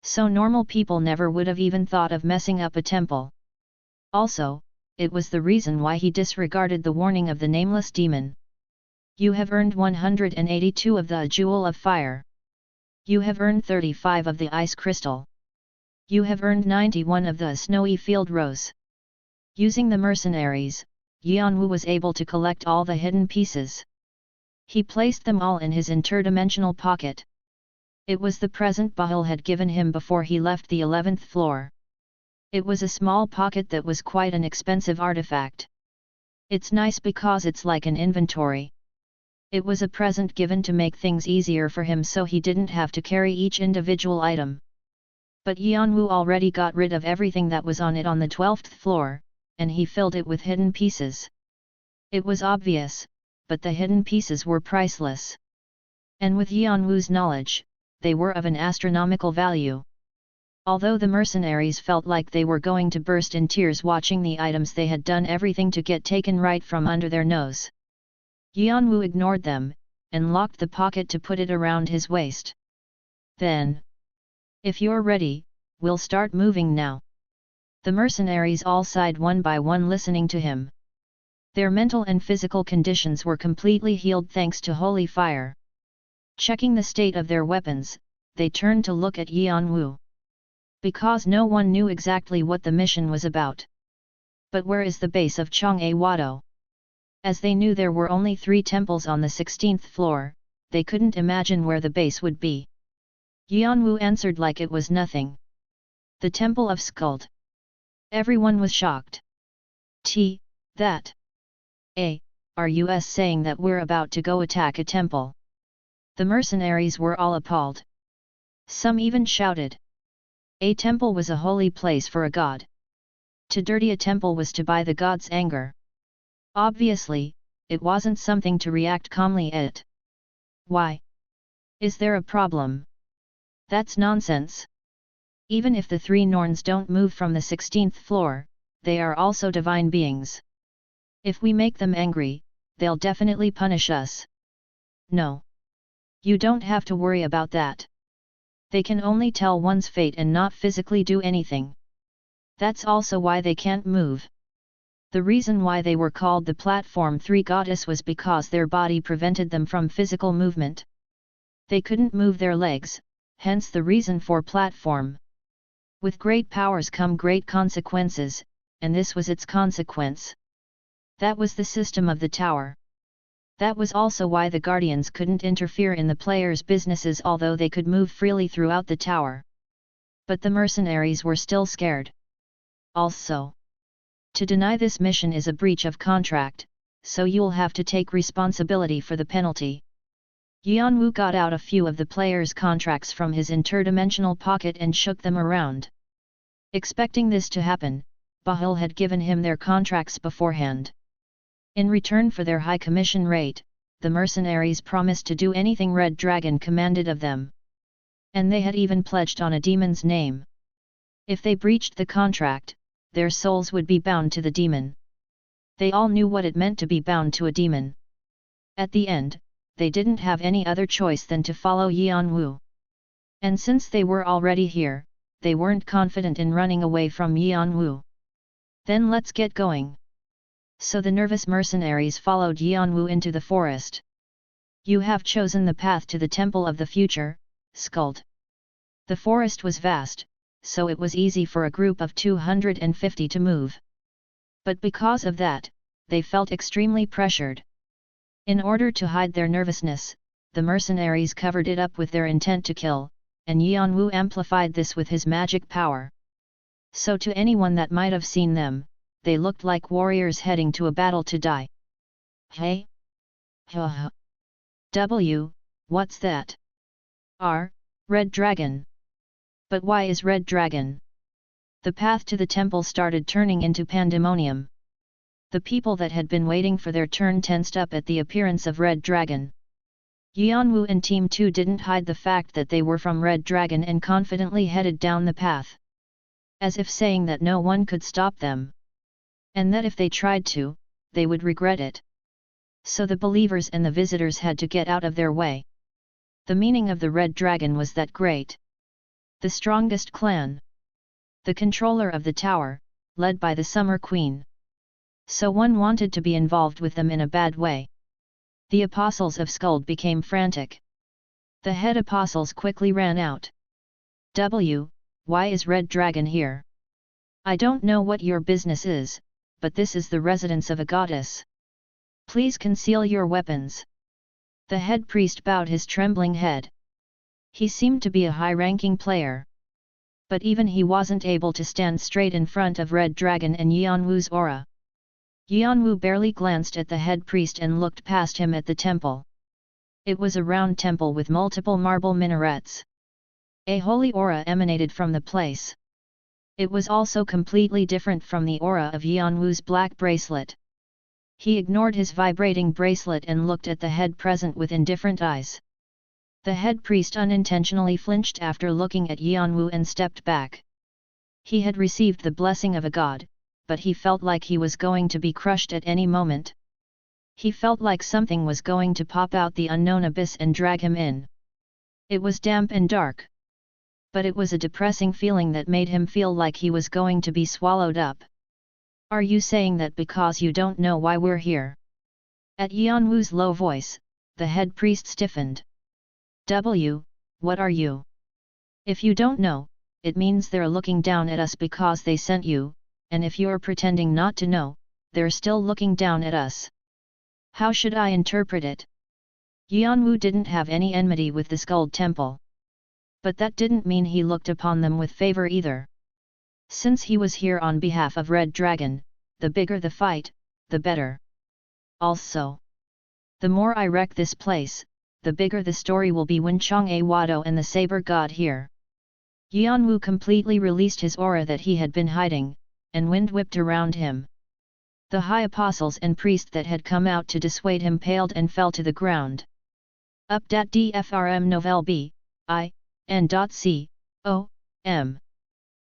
So normal people never would have even thought of messing up a temple. Also, it was the reason why he disregarded the warning of the nameless demon. You have earned 182 of the Jewel of Fire. You have earned 35 of the Ice Crystal. You have earned 91 of the Snowy Field Rose. Using the mercenaries, Yeon-woo was able to collect all the hidden pieces. He placed them all in his interdimensional pocket. It was the present Bahul had given him before he left the 11th floor. It was a small pocket that was quite an expensive artifact. It's nice because it's like an inventory. It was a present given to make things easier for him so he didn't have to carry each individual item. But Yeon-woo already got rid of everything that was on it on the 12th floor, and he filled it with hidden pieces. It was obvious, but the hidden pieces were priceless. And with Yeon-woo's knowledge, they were of an astronomical value. Although the mercenaries felt like they were going to burst in tears watching the items they had done everything to get taken right from under their nose. Yeon-woo ignored them, and locked the pocket to put it around his waist. Then, if you're ready, we'll start moving now. The mercenaries all sighed one by one listening to him. Their mental and physical conditions were completely healed thanks to holy fire. Checking the state of their weapons, they turned to look at Yeon-woo. Because no one knew exactly what the mission was about. But where is the base of Jeong-woo Cha? As they knew there were only 3 temples on the 16th floor, they couldn't imagine where the base would be. Yeon-woo answered like it was nothing. The Temple of Skuld. Everyone was shocked. That. Are you saying that we're about to go attack a temple? The mercenaries were all appalled. Some even shouted. A temple was a holy place for a god. To dirty a temple was to buy the god's anger. Obviously, it wasn't something to react calmly at. Why? Is there a problem? That's nonsense. Even if the 3 Norns don't move from the 16th floor, they are also divine beings. If we make them angry, they'll definitely punish us. No. You don't have to worry about that. They can only tell one's fate and not physically do anything. That's also why they can't move. The reason why they were called the Platform 3 Goddess was because their body prevented them from physical movement. They couldn't move their legs, hence the reason for platform. With great powers come great consequences, and this was its consequence. That was the system of the tower. That was also why the guardians couldn't interfere in the players' businesses, although they could move freely throughout the tower. But the mercenaries were still scared. Also, to deny this mission is a breach of contract, so you'll have to take responsibility for the penalty. Yeon-woo got out a few of the players' contracts from his interdimensional pocket and shook them around. Expecting this to happen, Bahul had given him their contracts beforehand. In return for their high commission rate, the mercenaries promised to do anything Red Dragon commanded of them. And they had even pledged on a demon's name. If they breached the contract, their souls would be bound to the demon. They all knew what it meant to be bound to a demon. At the end, they didn't have any other choice than to follow Yeon-woo. And since they were already here, they weren't confident in running away from Yeon-woo. Then let's get going. So the nervous mercenaries followed Yeon-woo into the forest. You have chosen the path to the Temple of the Future, Skuld. The forest was vast, so it was easy for a group of 250 to move. But because of that, they felt extremely pressured. In order to hide their nervousness, the mercenaries covered it up with their intent to kill, and Yeon-woo amplified this with his magic power. So to anyone that might have seen them, they looked like warriors heading to a battle to die. Hey? What's that? Red Dragon. But why is Red Dragon? The path to the temple started turning into pandemonium. The people that had been waiting for their turn tensed up at the appearance of Red Dragon. Yeon-woo and Team 2 didn't hide the fact that they were from Red Dragon and confidently headed down the path. As if saying that no one could stop them. And that if they tried to, they would regret it. So the believers and the visitors had to get out of their way. The meaning of the Red Dragon was that great. The strongest clan. The controller of the tower, led by the Summer Queen. So one wanted to be involved with them in a bad way. The apostles of Skuld became frantic. The head apostles quickly ran out. Why is Red Dragon here? I don't know what your business is, but this is the residence of a goddess. Please conceal your weapons. The head priest bowed his trembling head. He seemed to be a high-ranking player. But even he wasn't able to stand straight in front of Red Dragon and Yeon-woo's aura. Yeon-woo barely glanced at the head priest and looked past him at the temple. It was a round temple with multiple marble minarets. A holy aura emanated from the place. It was also completely different from the aura of Yeon-woo's black bracelet. He ignored his vibrating bracelet and looked at the head present with indifferent eyes. The head priest unintentionally flinched after looking at Yeon-woo and stepped back. He had received the blessing of a god, but he felt like he was going to be crushed at any moment. He felt like something was going to pop out the unknown abyss and drag him in. It was damp and dark. But it was a depressing feeling that made him feel like he was going to be swallowed up. Are you saying that because you don't know why we're here? At Yeon-woo's low voice, the head priest stiffened. What are you? If you don't know, it means they're looking down at us because they sent you, and if you're pretending not to know, they're still looking down at us. How should I interpret it? Yeon-woo didn't have any enmity with the Skull Temple. But that didn't mean he looked upon them with favor either. Since he was here on behalf of Red Dragon, the bigger the fight, the better. Also, the more I wreck this place, the bigger the story will be when Jeong-woo Cha and the Saber God here. Yeon-woo completely released his aura that he had been hiding, and wind whipped around him. The high apostles and priest that had come out to dissuade him paled and fell to the ground. Updat DFRM Novel B, I, N.C, O, M.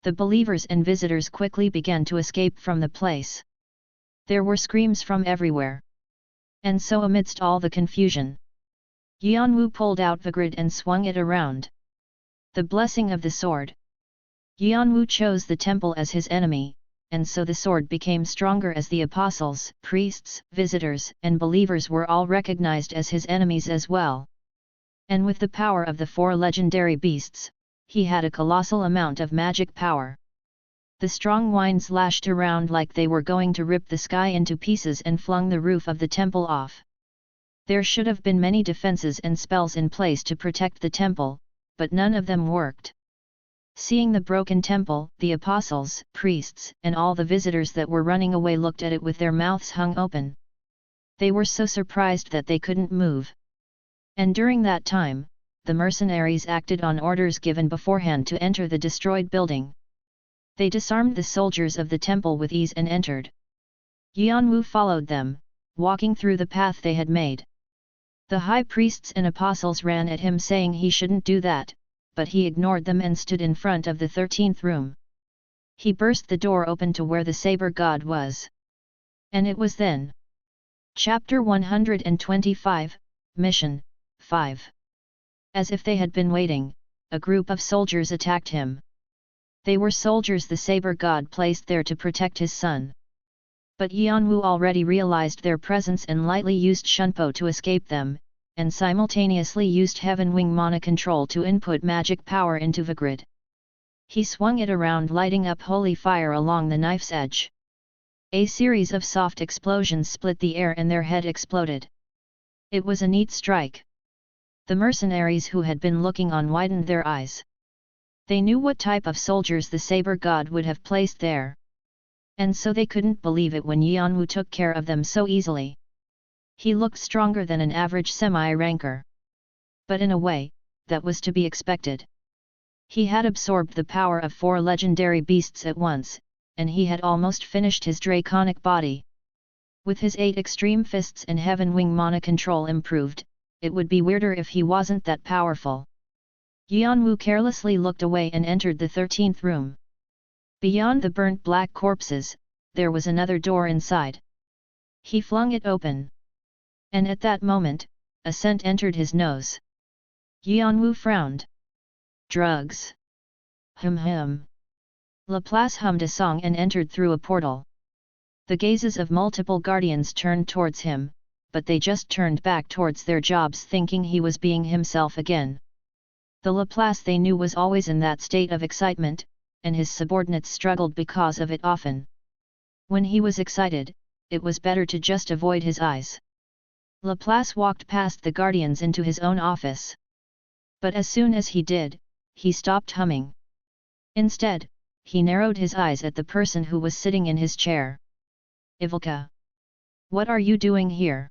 The believers and visitors quickly began to escape from the place. There were screams from everywhere. And so amidst all the confusion, Yeon-woo pulled out Vigrid and swung it around. The blessing of the sword. Yeon-woo chose the temple as his enemy, and so the sword became stronger as the apostles, priests, visitors, and believers were all recognized as his enemies as well. And with the power of the 4 legendary beasts, he had a colossal amount of magic power. The strong winds lashed around like they were going to rip the sky into pieces and flung the roof of the temple off. There should have been many defenses and spells in place to protect the temple, but none of them worked. Seeing the broken temple, the apostles, priests, and all the visitors that were running away looked at it with their mouths hung open. They were so surprised that they couldn't move. And during that time, the mercenaries acted on orders given beforehand to enter the destroyed building. They disarmed the soldiers of the temple with ease and entered. Yeon-woo followed them, walking through the path they had made. The high priests and apostles ran at him saying he shouldn't do that, but he ignored them and stood in front of the 13th room. He burst the door open to where the Saber God was. And it was then. Chapter 125, Mission 5. As if they had been waiting, a group of soldiers attacked him. They were soldiers the Saber God placed there to protect his son. But Yeon-woo already realized their presence and lightly used Shunpo to escape them, and simultaneously used Heaven Wing Mana Control to input magic power into Vigrid. He swung it around, lighting up holy fire along the knife's edge. A series of soft explosions split the air and their head exploded. It was a neat strike. The mercenaries who had been looking on widened their eyes. They knew what type of soldiers the Saber God would have placed there. And so they couldn't believe it when Yeon-woo took care of them so easily. He looked stronger than an average semi-ranker. But in a way, that was to be expected. He had absorbed the power of 4 legendary beasts at once, and he had almost finished his draconic body. With his 8 extreme fists and Heaven Wing Mana Control improved, it would be weirder if he wasn't that powerful. Yeon-woo carelessly looked away and entered the 13th room. Beyond the burnt black corpses, there was another door inside. He flung it open. And at that moment, a scent entered his nose. Yeon-woo frowned. Drugs. Hum. Laplace hummed a song and entered through a portal. The gazes of multiple guardians turned towards him, but they just turned back towards their jobs thinking he was being himself again. The Laplace they knew was always in that state of excitement, and his subordinates struggled because of it often. When he was excited, it was better to just avoid his eyes. Laplace walked past the guardians into his own office. But as soon as he did, he stopped humming. Instead, he narrowed his eyes at the person who was sitting in his chair. Ivilka. What are you doing here?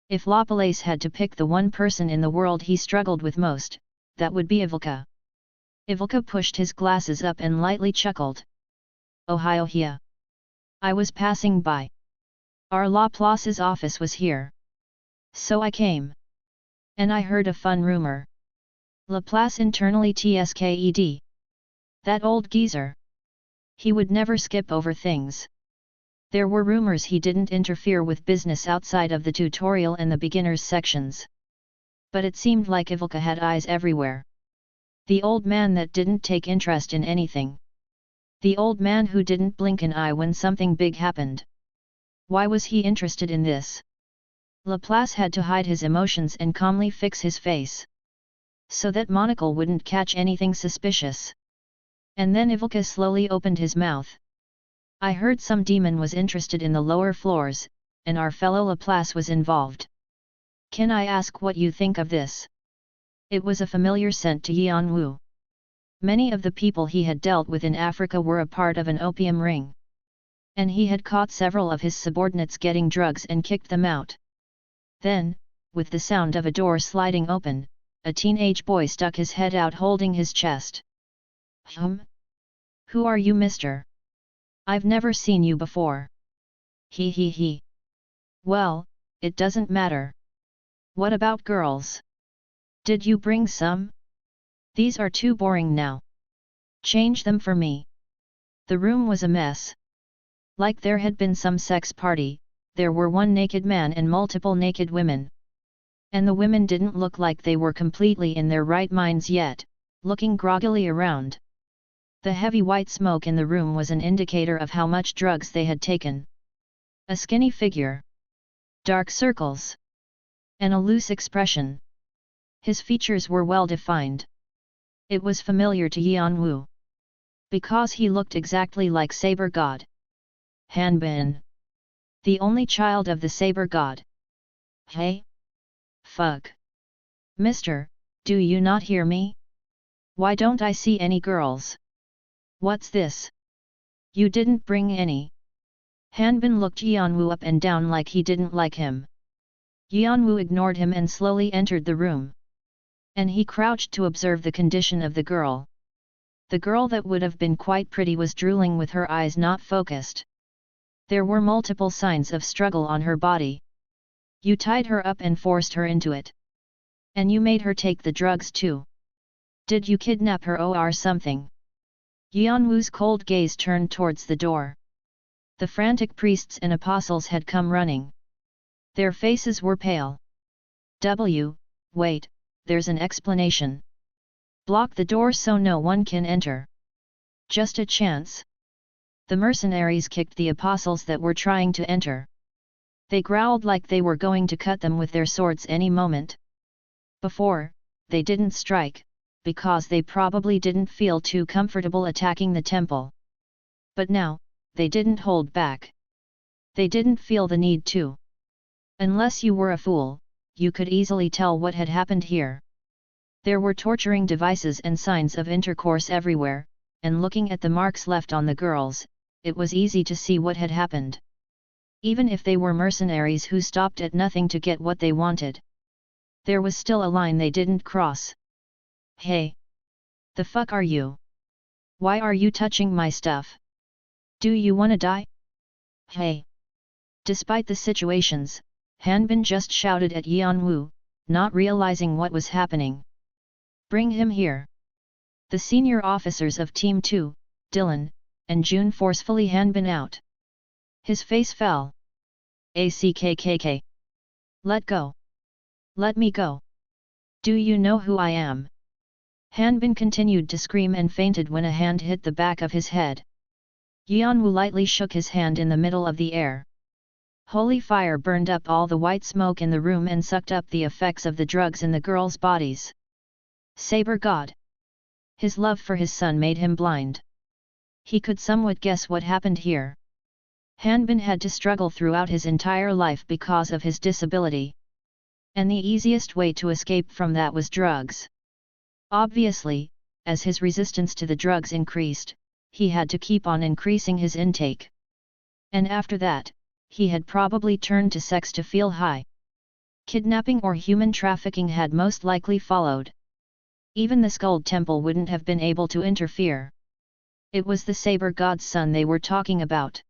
If Laplace had to pick the one person in the world he struggled with most, that would be Ivilka. Ivilka pushed his glasses up and lightly chuckled. Ohio here. I was passing by. Our Laplace's office was here. So I came. And I heard a fun rumor. Laplace internally tsked. That old geezer. He would never skip over things. There were rumors he didn't interfere with business outside of the tutorial and the beginners sections. But it seemed like Ivilka had eyes everywhere. The old man that didn't take interest in anything. The old man who didn't blink an eye when something big happened. Why was he interested in this? Laplace had to hide his emotions and calmly fix his face. So that Monocle wouldn't catch anything suspicious. And then Ivilka slowly opened his mouth. I heard some demon was interested in the lower floors, and our fellow Laplace was involved. Can I ask what you think of this? It was a familiar scent to Yeon-woo. Many of the people he had dealt with in Africa were a part of an opium ring. And he had caught several of his subordinates getting drugs and kicked them out. Then, with the sound of a door sliding open, a teenage boy stuck his head out holding his chest. Who are you, mister? I've never seen you before. He. Well, it doesn't matter. What about girls? Did you bring some? These are too boring now. Change them for me. The room was a mess. Like there had been some sex party, there were one naked man and multiple naked women. And the women didn't look like they were completely in their right minds yet, looking groggily around. The heavy white smoke in the room was an indicator of how much drugs they had taken. A skinny figure. Dark circles. And a loose expression. His features were well defined. It was familiar to Yeon-woo. Because he looked exactly like Saber God. Hanbin. The only child of the Saber God. Hey? Fuck. Mister, do you not hear me? Why don't I see any girls? What's this? You didn't bring any. Hanbin looked Yeon-woo up and down like he didn't like him. Yeon-woo ignored him and slowly entered the room. And he crouched to observe the condition of the girl. The girl that would have been quite pretty was drooling with her eyes not focused. There were multiple signs of struggle on her body. You tied her up and forced her into it. And you made her take the drugs too. Did you kidnap her or something? Yeon-woo's cold gaze turned towards the door. The frantic priests and apostles had come running. Their faces were pale. Wait, there's an explanation. Block the door so no one can enter. Just a chance. The mercenaries kicked the apostles that were trying to enter. They growled like they were going to cut them with their swords any moment. Before, they didn't strike, because they probably didn't feel too comfortable attacking the temple. But now, they didn't hold back. They didn't feel the need to. Unless you were a fool, you could easily tell what had happened here. There were torturing devices and signs of intercourse everywhere, and looking at the marks left on the girls, it was easy to see what had happened. Even if they were mercenaries who stopped at nothing to get what they wanted. There was still a line they didn't cross. Hey! The fuck are you? Why are you touching my stuff? Do you wanna die? Hey! Despite the situations, Hanbin just shouted at Yeon-woo, not realizing what was happening. Bring him here. The senior officers of Team 2, Dylan, and June forcefully Hanbin out. His face fell. ACKKK. Let go. Let me go. Do you know who I am? Hanbin continued to scream and fainted when a hand hit the back of his head. Yeon-woo lightly shook his hand in the middle of the air. Holy fire burned up all the white smoke in the room and sucked up the effects of the drugs in the girls' bodies. Saber God. His love for his son made him blind. He could somewhat guess what happened here. Hanbin had to struggle throughout his entire life because of his disability. And the easiest way to escape from that was drugs. Obviously, as his resistance to the drugs increased, he had to keep on increasing his intake. And after that, he had probably turned to sex to feel high. Kidnapping or human trafficking had most likely followed. Even the Skull Temple wouldn't have been able to interfere. It was the Saber God's son they were talking about.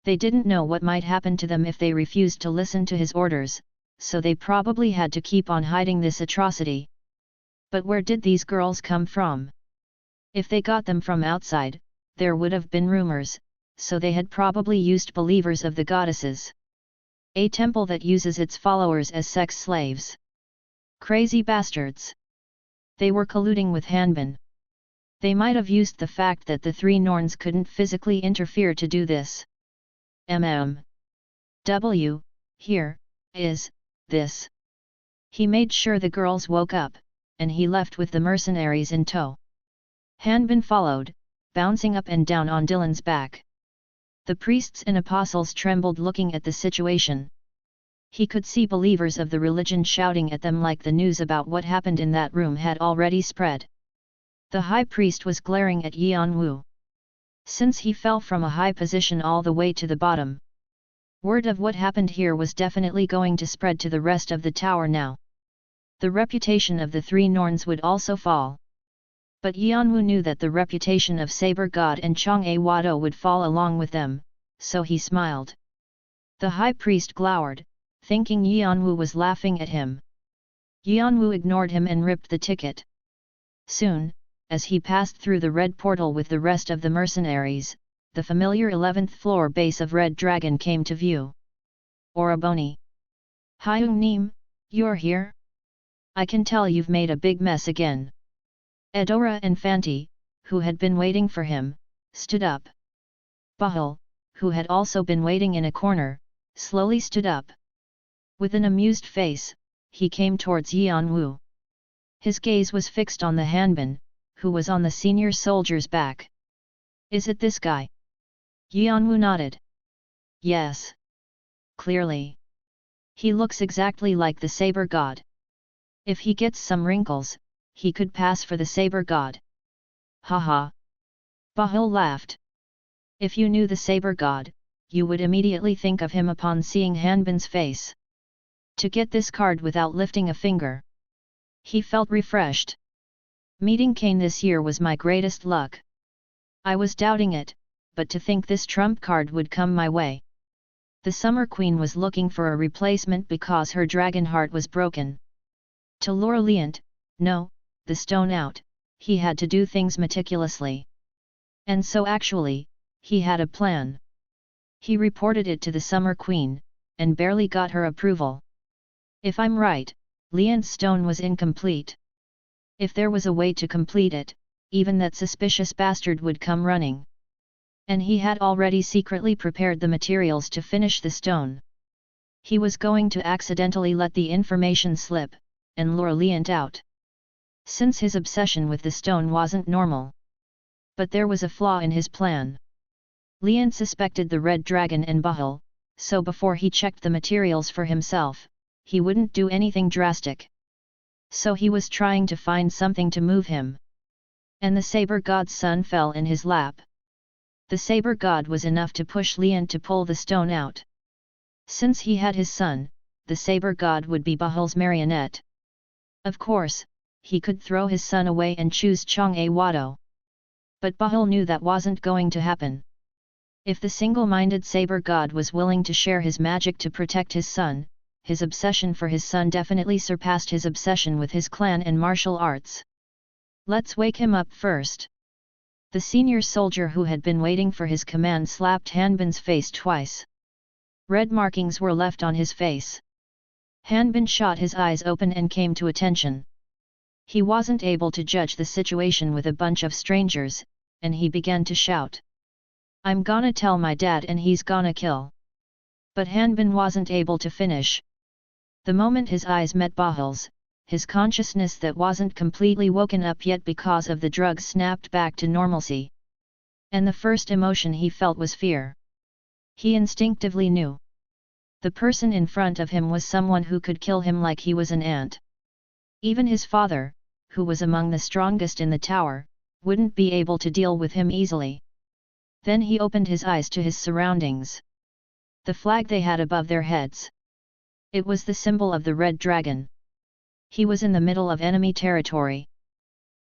They didn't know what might happen to them if they refused to listen to his orders, so they probably had to keep on hiding this atrocity. But where did these girls come from? If they got them from outside, there would have been rumors, so they had probably used believers of the goddesses. A temple that uses its followers as sex slaves. Crazy bastards. They were colluding with Hanbin. They might have used the fact that the three Norns couldn't physically interfere to do this. Here, is, this. He made sure the girls woke up, and he left with the mercenaries in tow. Hanbin followed, bouncing up and down on Dylan's back. The priests and apostles trembled looking at the situation. He could see believers of the religion shouting at them like the news about what happened in that room had already spread. The high priest was glaring at Yeon-woo. Since he fell from a high position all the way to the bottom, word of what happened here was definitely going to spread to the rest of the tower now. The reputation of the three Norns would also fall. But Yeon-woo knew that the reputation of Saber God and Jeong-woo would fall along with them, so he smiled. The high priest glowered, thinking Yeon-woo was laughing at him. Yeon-woo ignored him and ripped the ticket. Soon, as he passed through the red portal with the rest of the mercenaries, the familiar 11th floor base of Red Dragon came to view. Oraboni. Hyung-nim, you're here? I can tell you've made a big mess again. Edora and Fanti, who had been waiting for him, stood up. Bahul, who had also been waiting in a corner, slowly stood up. With an amused face, he came towards Yeon-woo. His gaze was fixed on the Hanbin, who was on the senior soldier's back. Is it this guy? Yeon-woo nodded. Yes. Clearly. He looks exactly like the Saber God. If he gets some wrinkles, he could pass for the Saber God. Haha. Bahul laughed. If you knew the Saber God, you would immediately think of him upon seeing Hanbin's face. To get this card without lifting a finger. He felt refreshed. Meeting Kane this year was my greatest luck. I was doubting it, but to think this trump card would come my way. The Summer Queen was looking for a replacement because her dragon heart was broken. To lure Leant, no, the stone out, he had to do things meticulously. And so actually, he had a plan. He reported it to the Summer Queen, and barely got her approval. If I'm right, Leant's stone was incomplete. If there was a way to complete it, even that suspicious bastard would come running. And he had already secretly prepared the materials to finish the stone. He was going to accidentally let the information slip, and lure Leant out. Since his obsession with the stone wasn't normal. But there was a flaw in his plan. Leant suspected the Red Dragon and Bahul, so before he checked the materials for himself, he wouldn't do anything drastic. So he was trying to find something to move him. And the Saber God's son fell in his lap. The Saber God was enough to push Leant to pull the stone out. Since he had his son, the Saber God would be Bahul's marionette. Of course, he could throw his son away and choose Jeong-woo. But Bahul knew that wasn't going to happen. If the single-minded Saber God was willing to share his magic to protect his son, his obsession for his son definitely surpassed his obsession with his clan and martial arts. Let's wake him up first. The senior soldier who had been waiting for his command slapped Hanbin's face twice. Red markings were left on his face. Hanbin shot his eyes open and came to attention. He wasn't able to judge the situation with a bunch of strangers, and he began to shout. I'm gonna tell my dad and he's gonna kill. But Hanbin wasn't able to finish. The moment his eyes met Bahul's, his consciousness that wasn't completely woken up yet because of the drugs snapped back to normalcy. And the first emotion he felt was fear. He instinctively knew. The person in front of him was someone who could kill him like he was an ant. Even his father, who was among the strongest in the tower, wouldn't be able to deal with him easily. Then he opened his eyes to his surroundings. The flag they had above their heads. It was the symbol of the Red Dragon. He was in the middle of enemy territory.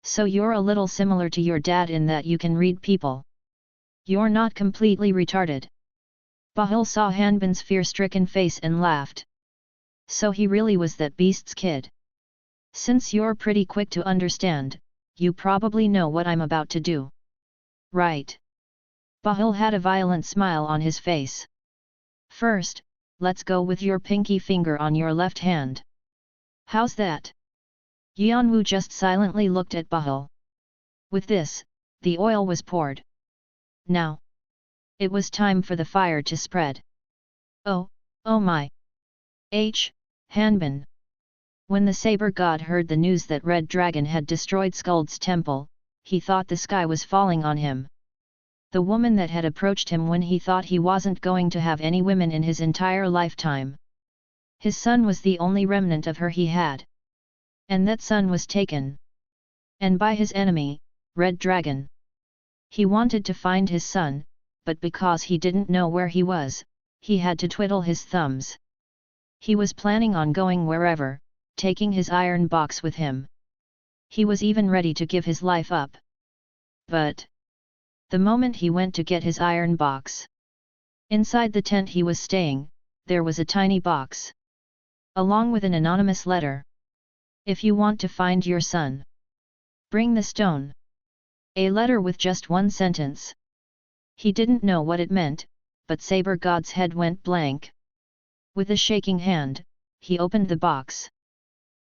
So you're a little similar to your dad in that you can read people. You're not completely retarded. Bahul saw Hanbin's fear-stricken face and laughed. So he really was that beast's kid. Since you're pretty quick to understand, you probably know what I'm about to do. Right. Bahul had a violent smile on his face. First, let's go with your pinky finger on your left hand. How's that? Yeon-woo just silently looked at Bahul. With this, the oil was poured. Now. It was time for the fire to spread. Oh my. Hanbin. When the Saber God heard the news that Red Dragon had destroyed Skuld's temple, he thought the sky was falling on him. the woman that had approached him when he thought he wasn't going to have any women in his entire lifetime. His son was the only remnant of her he had. And that son was taken. And by his enemy, Red Dragon. He wanted to find his son, but because he didn't know where he was, he had to twiddle his thumbs. He was planning on going wherever, taking his iron box with him. He was even ready to give his life up. But the moment he went to get his iron box, inside the tent he was staying, there was a tiny box, along with an anonymous letter. If you want to find your son, bring the stone. A letter with just one sentence. He didn't know what it meant, but Saber God's head went blank. With a shaking hand, he opened the box.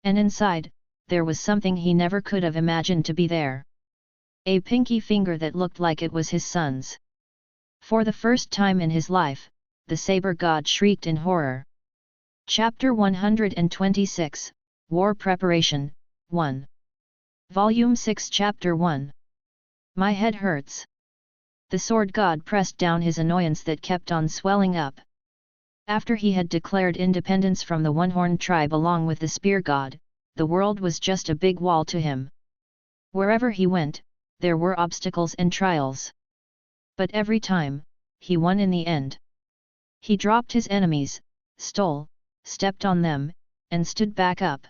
And inside, there was something he never could have imagined to be there. A pinky finger that looked like it was his son's. For the first time in his life, the Saber God shrieked in horror. Chapter 126, War Preparation, 1. Volume 6 Chapter 1. My head hurts. The Sword God pressed down his annoyance that kept on swelling up. After he had declared independence from the One-Horned tribe along with the Spear God, the world was just a big wall to him. Wherever he went, there were obstacles and trials. But every time, he won in the end. He dropped his enemies, stole, stepped on them, and stood back up.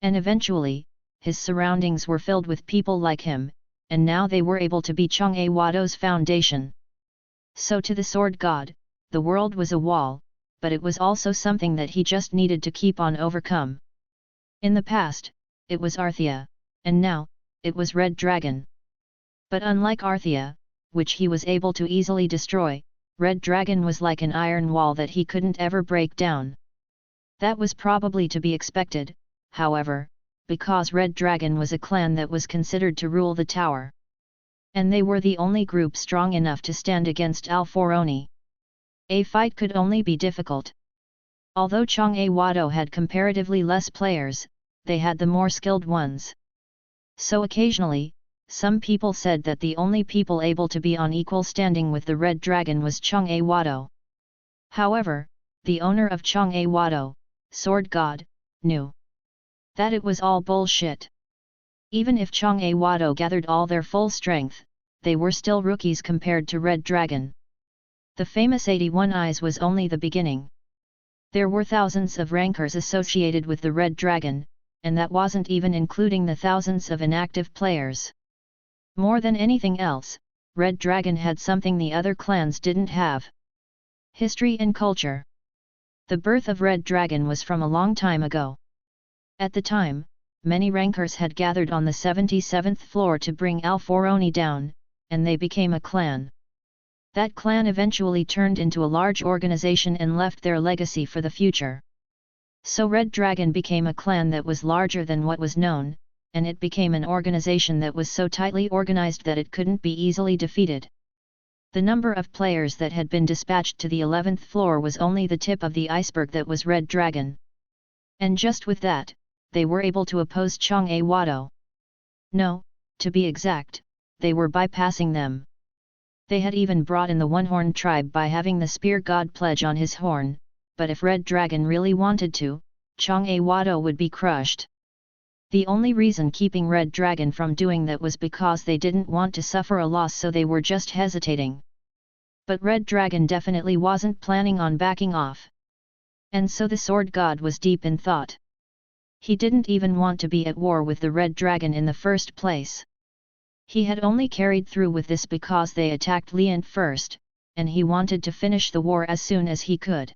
And eventually, his surroundings were filled with people like him, and now they were able to be Jeong-woo Cha's foundation. So to the Sword God, the world was a wall, but it was also something that he just needed to keep on overcome. In the past, it was Arthea, and now, it was Red Dragon. But unlike Arthea, which he was able to easily destroy, Red Dragon was like an iron wall that he couldn't ever break down. That was probably to be expected, however, because Red Dragon was a clan that was considered to rule the tower. And they were the only group strong enough to stand against Alforoni. A fight could only be difficult. Although Jeong-woo had comparatively less players, they had the more skilled ones. So occasionally, some people said that the only people able to be on equal standing with the Red Dragon was Jeong-woo. However, the owner of Jeong-woo, Sword God, knew that it was all bullshit. Even if Jeong-woo gathered all their full strength, they were still rookies compared to Red Dragon. The famous 81 Eyes was only the beginning. There were thousands of rankers associated with the Red Dragon, and that wasn't even including the thousands of inactive players. More than anything else, Red Dragon had something the other clans didn't have. History and culture. The birth of Red Dragon was from a long time ago. At the time, many rankers had gathered on the 77th floor to bring Alforoni down, and they became a clan. That clan eventually turned into a large organization and left their legacy for the future. So Red Dragon became a clan that was larger than what was known, and it became an organization that was so tightly organized that it couldn't be easily defeated. The number of players that had been dispatched to the 11th floor was only the tip of the iceberg that was Red Dragon. And just with that, they were able to oppose Jeong-woo. No, to be exact, they were bypassing them. They had even brought in the One-Horned tribe by having the Spear God pledge on his horn, but if Red Dragon really wanted to, Jeong-woo would be crushed. The only reason keeping Red Dragon from doing that was because they didn't want to suffer a loss, so they were just hesitating. But Red Dragon definitely wasn't planning on backing off. And so the Sword God was deep in thought. He didn't even want to be at war with the Red Dragon in the first place. He had only carried through with this because they attacked Liant first, and he wanted to finish the war as soon as he could.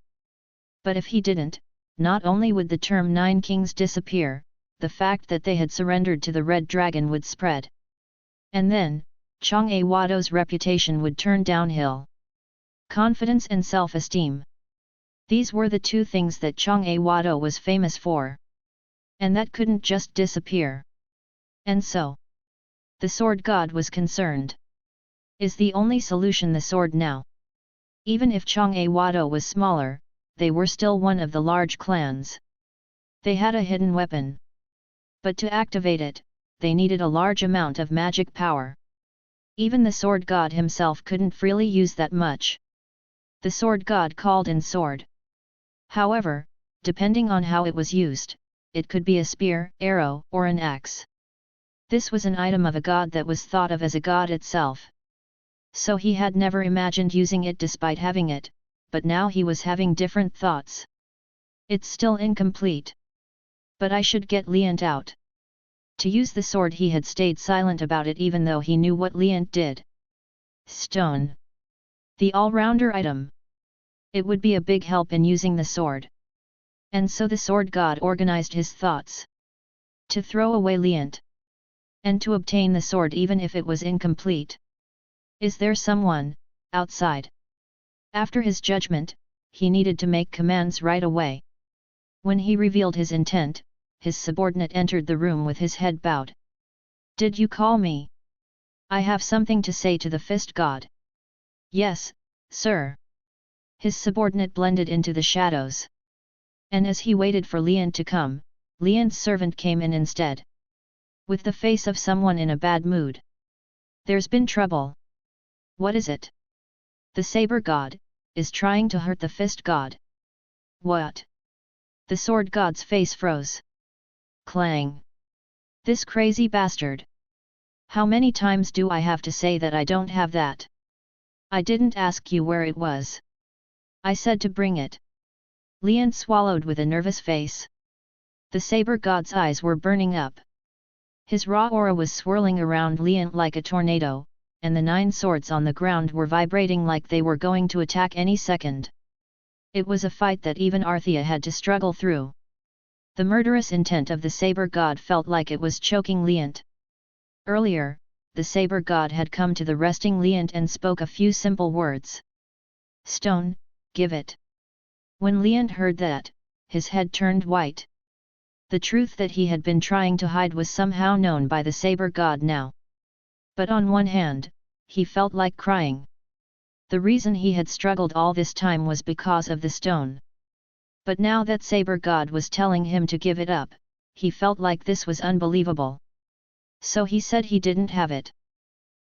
But if he didn't, not only would the term Nine Kings disappear, the fact that they had surrendered to the Red Dragon would spread. And then, Jeong-woo's reputation would turn downhill. Confidence and self-esteem. These were the two things that Jeong-woo was famous for. And that couldn't just disappear. And so, the Sword God was concerned. Is the only solution the sword now? Even if Jeong-woo was smaller, they were still one of the large clans. They had a hidden weapon. But to activate it, they needed a large amount of magic power. Even the sword god himself couldn't freely use that much. The sword god called in sword. However, depending on how it was used, it could be a spear, arrow, or an axe. This was an item of a god that was thought of as a god itself. So he had never imagined using it despite having it, but now he was having different thoughts. It's still incomplete. But I should get Liant out. To use the sword he had stayed silent about it even though he knew what Liant did. Stone. The all-rounder item. It would be a big help in using the sword. And so the sword god organized his thoughts. To throw away Liant. And to obtain the sword even if it was incomplete. Is there someone, outside? After his judgment, he needed to make commands right away. When he revealed his intent, his subordinate entered the room with his head bowed. Did you call me? I have something to say to the fist god. Yes, sir. His subordinate blended into the shadows. And as he waited for Liant to come, Liant's servant came in instead. With the face of someone in a bad mood. There's been trouble. What is it? The saber god is trying to hurt the fist god. What? The sword god's face froze. Clang. This crazy bastard. How many times do I have to say that I don't have that? I didn't ask you where it was. I said to bring it. Liant swallowed with a nervous face. The saber god's eyes were burning up. His raw aura was swirling around Liant like a tornado, and the 9 swords on the ground were vibrating like they were going to attack any second. It was a fight that even Arthea had to struggle through. The murderous intent of the saber god felt like it was choking Liant. Earlier, the saber god had come to the resting Liant and spoke a few simple words. Stone, give it. When Liant heard that, his head turned white. The truth that he had been trying to hide was somehow known by the saber god now. But on one hand, he felt like crying. The reason he had struggled all this time was because of the stone. But now that saber god was telling him to give it up, he felt like this was unbelievable. So he said he didn't have it.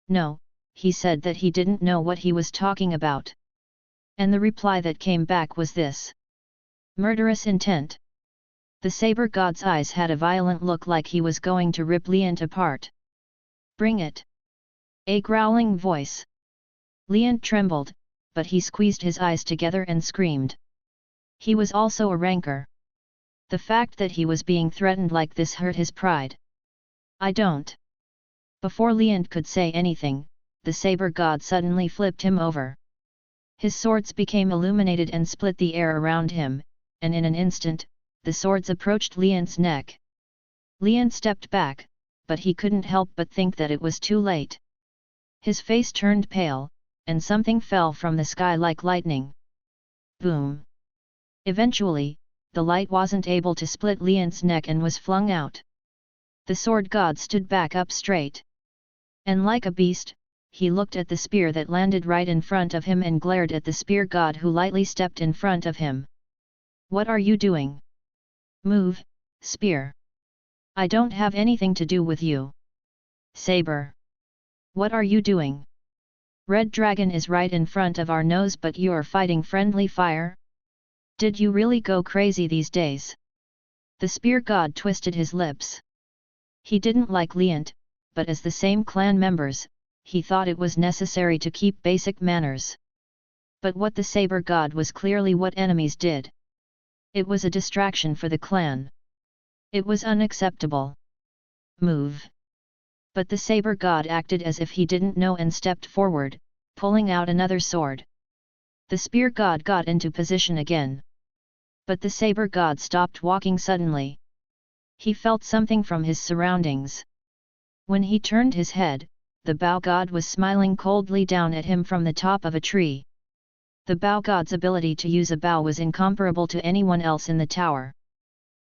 No, he said that he didn't know what he was talking about. And the reply that came back was this. Murderous intent. The saber god's eyes had a violent look like he was going to rip Liant apart. Bring it. A growling voice. Liant trembled, but he squeezed his eyes together and screamed. He was also a rancor. The fact that he was being threatened like this hurt his pride. I don't. Before Liant could say anything, the saber god suddenly flipped him over. His swords became illuminated and split the air around him, and in an instant, the swords approached Liant's neck. Liant stepped back, but he couldn't help but think that it was too late. His face turned pale, and something fell from the sky like lightning. Boom! Eventually, the light wasn't able to split Liant's neck and was flung out. The sword god stood back up straight. And like a beast, he looked at the spear that landed right in front of him and glared at the spear god who lightly stepped in front of him. What are you doing? Move, spear. I don't have anything to do with you. Saber. What are you doing? Red dragon is right in front of our nose but you're fighting friendly fire? Did you really go crazy these days? The spear god twisted his lips. He didn't like Liant, but as the same clan members, he thought it was necessary to keep basic manners. But what the saber god was clearly what enemies did. It was a distraction for the clan. It was unacceptable. Move. But the saber god acted as if he didn't know and stepped forward, pulling out another sword. The spear god got into position again. But the saber god stopped walking suddenly. He felt something from his surroundings. When he turned his head, the bow god was smiling coldly down at him from the top of a tree. The bow god's ability to use a bow was incomparable to anyone else in the tower.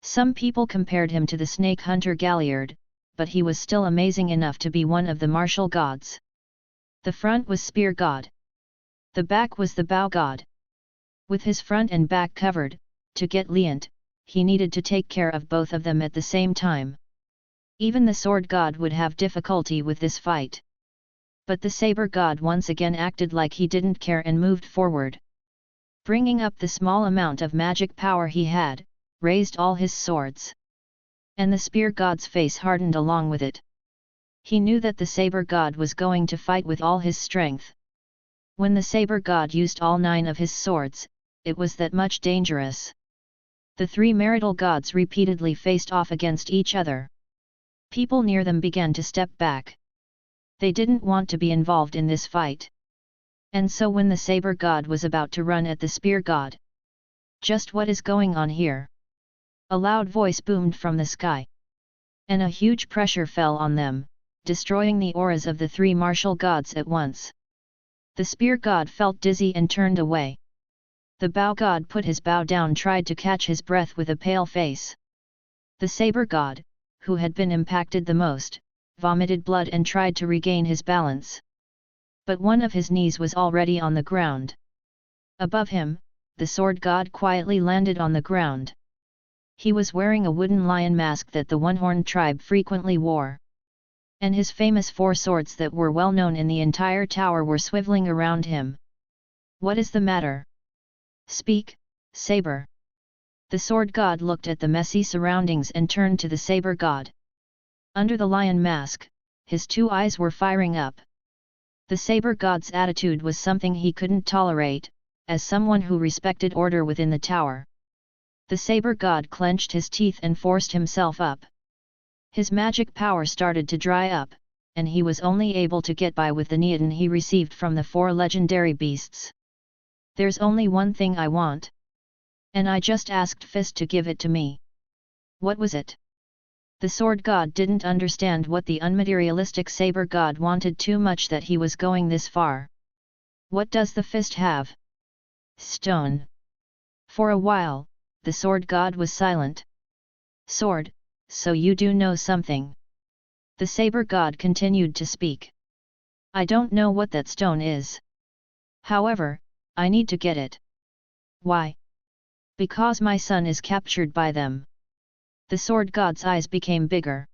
Some people compared him to the snake hunter Galliard, but he was still amazing enough to be one of the martial gods. The front was spear god. The back was the bow god. With his front and back covered, to get Liant, he needed to take care of both of them at the same time. Even the sword god would have difficulty with this fight. But the saber god once again acted like he didn't care and moved forward. Bringing up the small amount of magic power he had, raised all his swords. And the spear god's face hardened along with it. He knew that the saber god was going to fight with all his strength. When the saber god used all 9 of his swords, it was that much dangerous. The 3 marital gods repeatedly faced off against each other. People near them began to step back. They didn't want to be involved in this fight. And so when the saber god was about to run at the spear god. Just what is going on here? A loud voice boomed from the sky. And a huge pressure fell on them, destroying the auras of the 3 martial gods at once. The spear god felt dizzy and turned away. The bow god put his bow down, tried to catch his breath with a pale face. The saber god, who had been impacted the most, vomited blood and tried to regain his balance. But one of his knees was already on the ground. Above him, the sword god quietly landed on the ground. He was wearing a wooden lion mask that the one-horned tribe frequently wore. And his famous 4 swords that were well known in the entire tower were swiveling around him. What is the matter? Speak, saber. The sword god looked at the messy surroundings and turned to the saber god. Under the lion mask, his 2 eyes were firing up. The saber god's attitude was something he couldn't tolerate, as someone who respected order within the tower. The saber god clenched his teeth and forced himself up. His magic power started to dry up, and he was only able to get by with the neotin he received from the 4 legendary beasts. There's only one thing I want. And I just asked Fist to give it to me. What was it? The sword god didn't understand what the unmaterialistic saber god wanted too much that he was going this far. What does the fist have? Stone. For a while, the sword god was silent. Sword, so you do know something. The saber god continued to speak. I don't know what that stone is. However, I need to get it. Why? Because my son is captured by them. The sword god's eyes became bigger.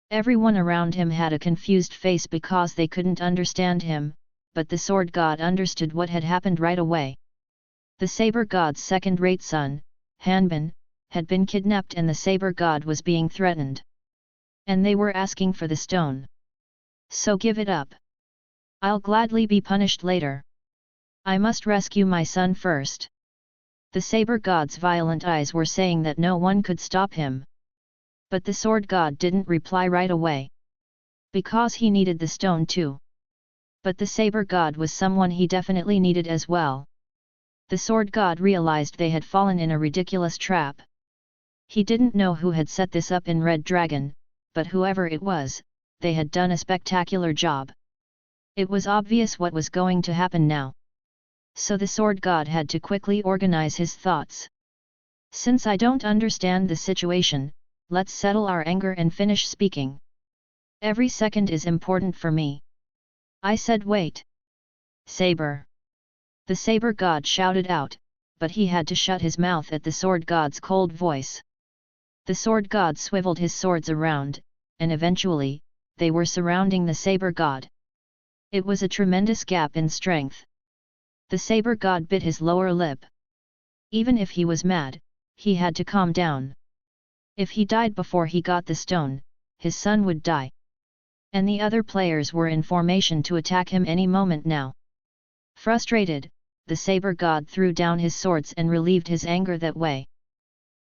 Everyone around him had a confused face because they couldn't understand him, but the sword god understood what had happened right away. The saber god's second-rate son, Hanbin, had been kidnapped and the saber god was being threatened. And they were asking for the stone. So give it up. I'll gladly be punished later. I must rescue my son first. The saber god's violent eyes were saying that no one could stop him. But the sword god didn't reply right away. Because he needed the stone too. But the saber god was someone he definitely needed as well. The sword god realized they had fallen in a ridiculous trap. He didn't know who had set this up in Red Dragon, but whoever it was, they had done a spectacular job. It was obvious what was going to happen now. So the sword god had to quickly organize his thoughts. Since I don't understand the situation, let's settle our anger and finish speaking. Every second is important for me. I said wait. Saber. The saber god shouted out, but he had to shut his mouth at the sword god's cold voice. The sword god swiveled his swords around, and eventually, they were surrounding the saber god. It was a tremendous gap in strength. The saber god bit his lower lip. Even if he was mad, he had to calm down. If he died before he got the stone, his son would die. And the other players were in formation to attack him any moment now. Frustrated, the saber god threw down his swords and relieved his anger that way.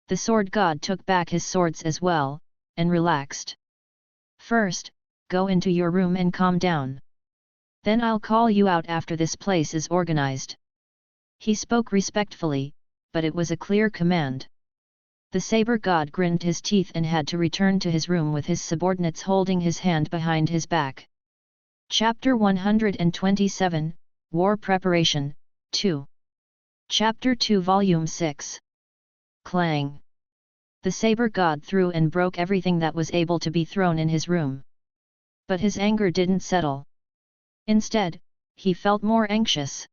The sword god took back his swords as well, and relaxed. First, go into your room and calm down. Then I'll call you out after this place is organized. He spoke respectfully, but it was a clear command. The saber god grinned his teeth and had to return to his room with his subordinates holding his hand behind his back. Chapter 127, War Preparation, 2. Chapter 2 Volume 6. Clang. The saber god threw and broke everything that was able to be thrown in his room. But his anger didn't settle. Instead, he felt more anxious.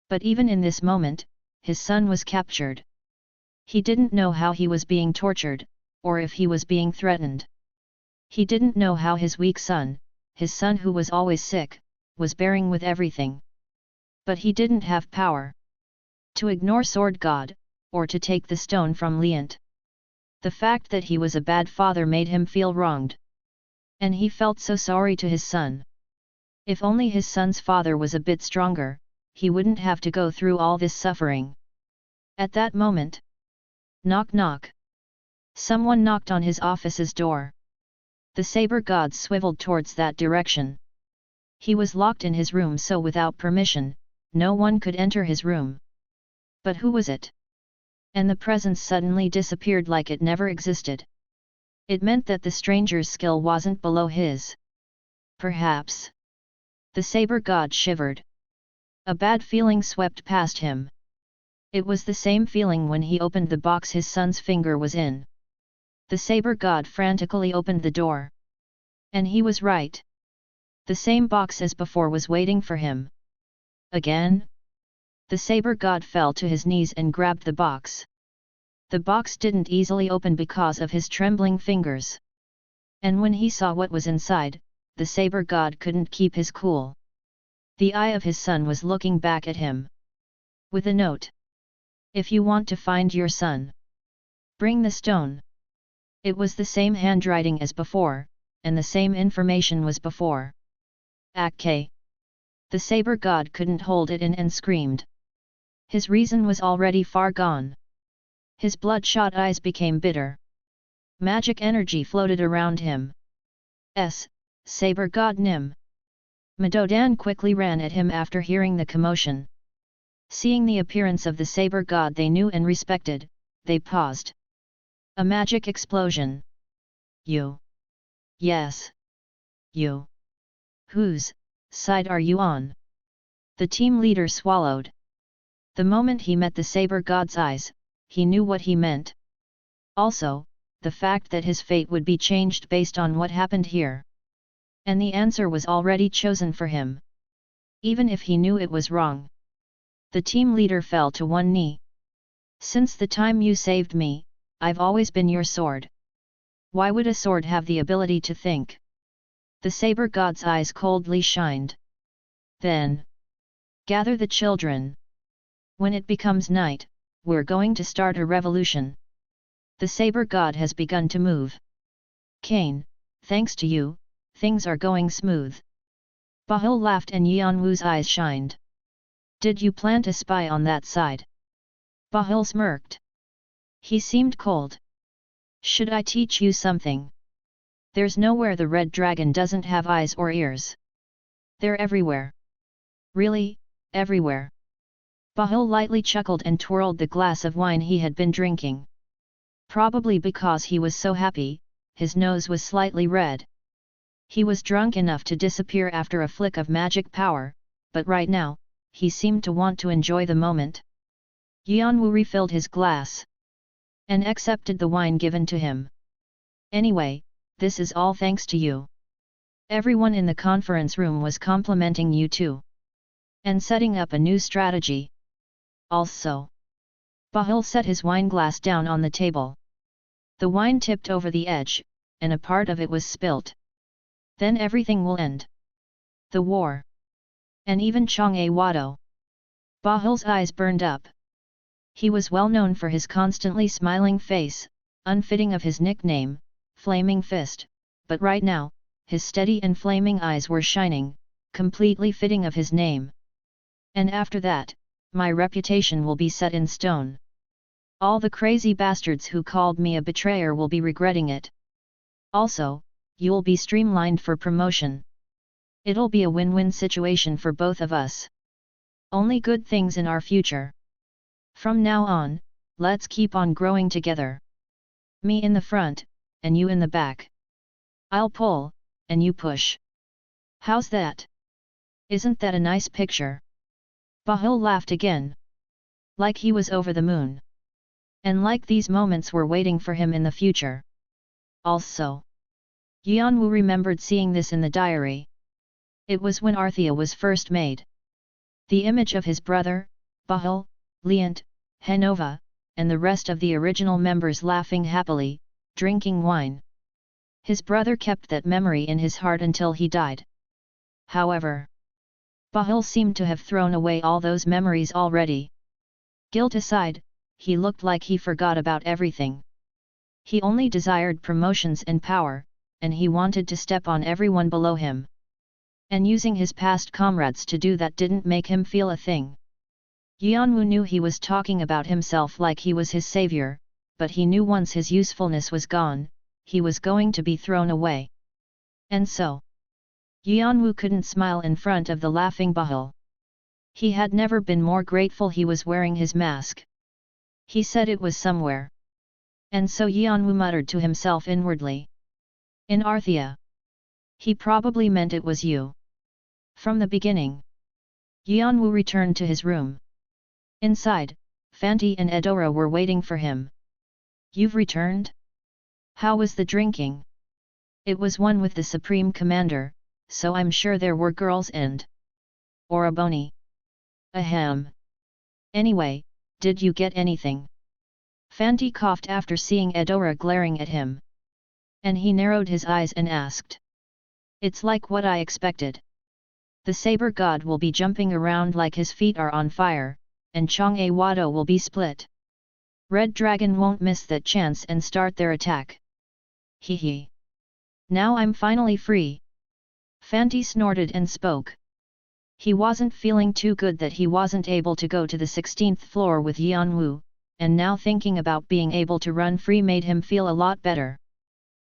But even in this moment, his son was captured. He didn't know how he was being tortured, or if he was being threatened. He didn't know how his weak son, his son who was always sick, was bearing with everything. But he didn't have power to ignore Sword God, or to take the stone from Leant. The fact that he was a bad father made him feel wronged. And he felt so sorry to his son. If only his son's father was a bit stronger, he wouldn't have to go through all this suffering. At that moment, knock knock. Someone knocked on his office's door. The saber god swiveled towards that direction. He was locked in his room, so without permission, no one could enter his room. But who was it? And the presence suddenly disappeared like it never existed. It meant that the stranger's skill wasn't below his. Perhaps. The saber god shivered. A bad feeling swept past him. It was the same feeling when he opened the box his son's finger was in. The saber god frantically opened the door. And he was right. The same box as before was waiting for him. Again? The saber god fell to his knees and grabbed the box. The box didn't easily open because of his trembling fingers. And when he saw what was inside, the saber god couldn't keep his cool. The eye of his son was looking back at him. With a note. If you want to find your son, bring the stone. It was the same handwriting as before, and the same information was before. K. The saber god couldn't hold it in and screamed. His reason was already far gone. His bloodshot eyes became bitter. Magic energy floated around him. Saber god Nim. Madodan quickly ran at him after hearing the commotion. Seeing the appearance of the saber god they knew and respected, they paused. A magic explosion. You. Yes. You. Whose side are you on? The team leader swallowed. The moment he met the saber god's eyes, he knew what he meant. Also, the fact that his fate would be changed based on what happened here. And the answer was already chosen for him. Even if he knew it was wrong. The team leader fell to one knee. Since the time you saved me, I've always been your sword. Why would a sword have the ability to think? The saber god's eyes coldly shined. Then, gather the children. When it becomes night, we're going to start a revolution. The saber god has begun to move. Kane, thanks to you, things are going smooth. Bahul laughed and Yeon-woo's eyes shined. Did you plant a spy on that side? Bahul smirked. He seemed cold. Should I teach you something? There's nowhere the red dragon doesn't have eyes or ears. They're everywhere. Really, everywhere. Bahul lightly chuckled and twirled the glass of wine he had been drinking. Probably because he was so happy, his nose was slightly red. He was drunk enough to disappear after a flick of magic power, but right now, he seemed to want to enjoy the moment. Yeon-woo refilled his glass. And accepted the wine given to him. Anyway, this is all thanks to you. Everyone in the conference room was complimenting you too. And setting up a new strategy. Also. Bahul set his wineglass down on the table. The wine tipped over the edge, and a part of it was spilt. Then everything will end. The war. And even Jeong-woo. Bahul's eyes burned up. He was well known for his constantly smiling face, unfitting of his nickname, Flaming Fist, but right now, his steady and flaming eyes were shining, completely fitting of his name. And after that, my reputation will be set in stone. All the crazy bastards who called me a betrayer will be regretting it. Also, you'll be streamlined for promotion. It'll be a win-win situation for both of us. Only good things in our future. From now on, let's keep on growing together. Me in the front, and you in the back. I'll pull, and you push. How's that? Isn't that a nice picture? Bahul laughed again. Like he was over the moon. And like these moments were waiting for him in the future. Also. Yeon-woo remembered seeing this in the diary. It was when Arthea was first made. The image of his brother, Bahul, Leant, Hanova, and the rest of the original members laughing happily, drinking wine. His brother kept that memory in his heart until he died. However, Bahul seemed to have thrown away all those memories already. Guilt aside, he looked like he forgot about everything. He only desired promotions and power, and he wanted to step on everyone below him. And using his past comrades to do that didn't make him feel a thing. Yeon-woo knew he was talking about himself like he was his savior, but he knew once his usefulness was gone, he was going to be thrown away. And so, Yeon-woo couldn't smile in front of the laughing Bahul. He had never been more grateful he was wearing his mask. He said it was somewhere. And so Yeon-woo muttered to himself inwardly. In Arthia. He probably meant it was you. From the beginning. Yeon-woo returned to his room. Inside, Fanti and Edora were waiting for him. You've returned? How was the drinking? It was one with the Supreme Commander, so I'm sure there were girls and Oraboni. Ahem. Anyway, did you get anything? Fanti coughed after seeing Edora glaring at him. And he narrowed his eyes and asked. It's like what I expected. The saber god will be jumping around like his feet are on fire, and Chong-a Wado will be split. Red Dragon won't miss that chance and start their attack. Hee hee. Now I'm finally free. Fanti snorted and spoke. He wasn't feeling too good that he wasn't able to go to the 16th floor with Yeon-woo, and now thinking about being able to run free made him feel a lot better.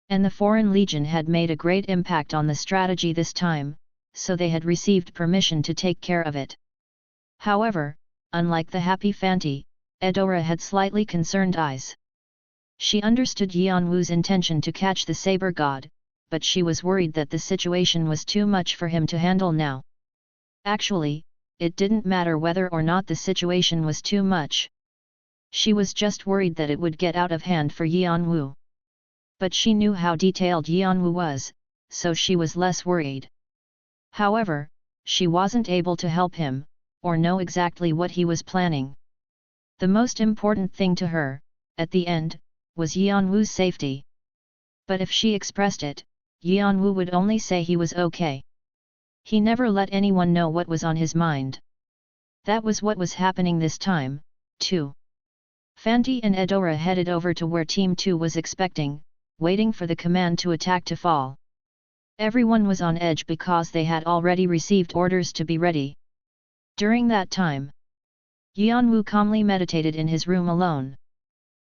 And the Foreign Legion had made a great impact on the strategy this time, so they had received permission to take care of it. However, unlike the happy Fanti, Edora had slightly concerned eyes. She understood Yeon-woo's intention to catch the saber god, but she was worried that the situation was too much for him to handle now. Actually, it didn't matter whether or not the situation was too much. She was just worried that it would get out of hand for Yeon-woo. But she knew how detailed Yeon-woo was, so she was less worried. However, she wasn't able to help him, or know exactly what he was planning. The most important thing to her, at the end, was Yeon-woo's safety. But if she expressed it, Yeon-woo would only say he was okay. He never let anyone know what was on his mind. That was what was happening this time, too. Fanti and Edora headed over to where Team 2 was expecting, waiting for the command to attack to fall. Everyone was on edge because they had already received orders to be ready. During that time, Yeon-woo calmly meditated in his room alone.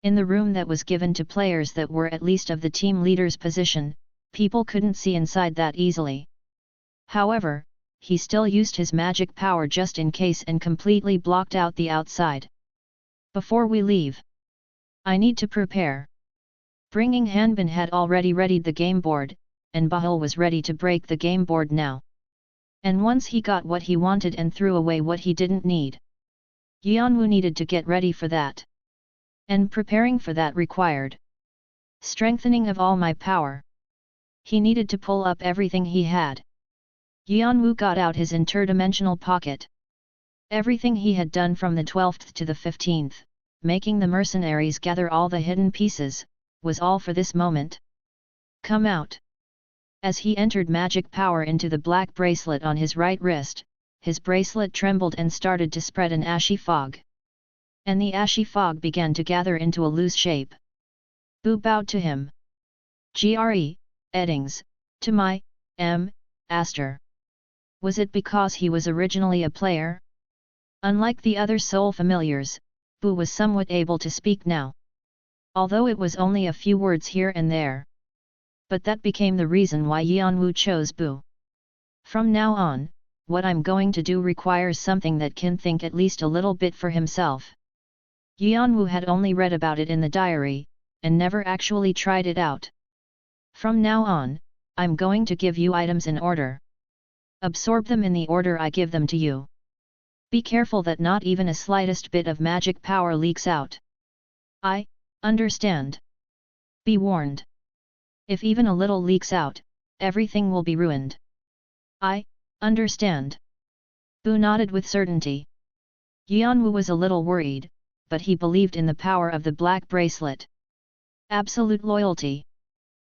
In the room that was given to players that were at least of the team leader's position, people couldn't see inside that easily. However, he still used his magic power just in case and completely blocked out the outside. Before we leave, I need to prepare. Bringing Hanbin had already readied the game board, and Bahul was ready to break the game board now. And once he got what he wanted and threw away what he didn't need, Yeon-woo needed to get ready for that. And preparing for that required strengthening of all my power. He needed to pull up everything he had. Yeon-woo got out his interdimensional pocket. Everything he had done from the 12th to the 15th, making the mercenaries gather all the hidden pieces, was all for this moment. Come out. As he entered magic power into the black bracelet on his right wrist, his bracelet trembled and started to spread an ashy fog. And the ashy fog began to gather into a loose shape. Boo bowed to him. Gre, Eddings, to my, Aster. Was it because he was originally a player? Unlike the other soul familiars, Boo was somewhat able to speak now. Although it was only a few words here and there. But that became the reason why Yeon-woo chose Boo. From now on, what I'm going to do requires something that can think at least a little bit for himself. Yeon-woo had only read about it in the diary, and never actually tried it out. From now on, I'm going to give you items in order. Absorb them in the order I give them to you. Be careful that not even a slightest bit of magic power leaks out. I understand. Be warned. If even a little leaks out, everything will be ruined. I understand. Boo nodded with certainty. Yeon-woo was a little worried, but he believed in the power of the black bracelet. Absolute loyalty.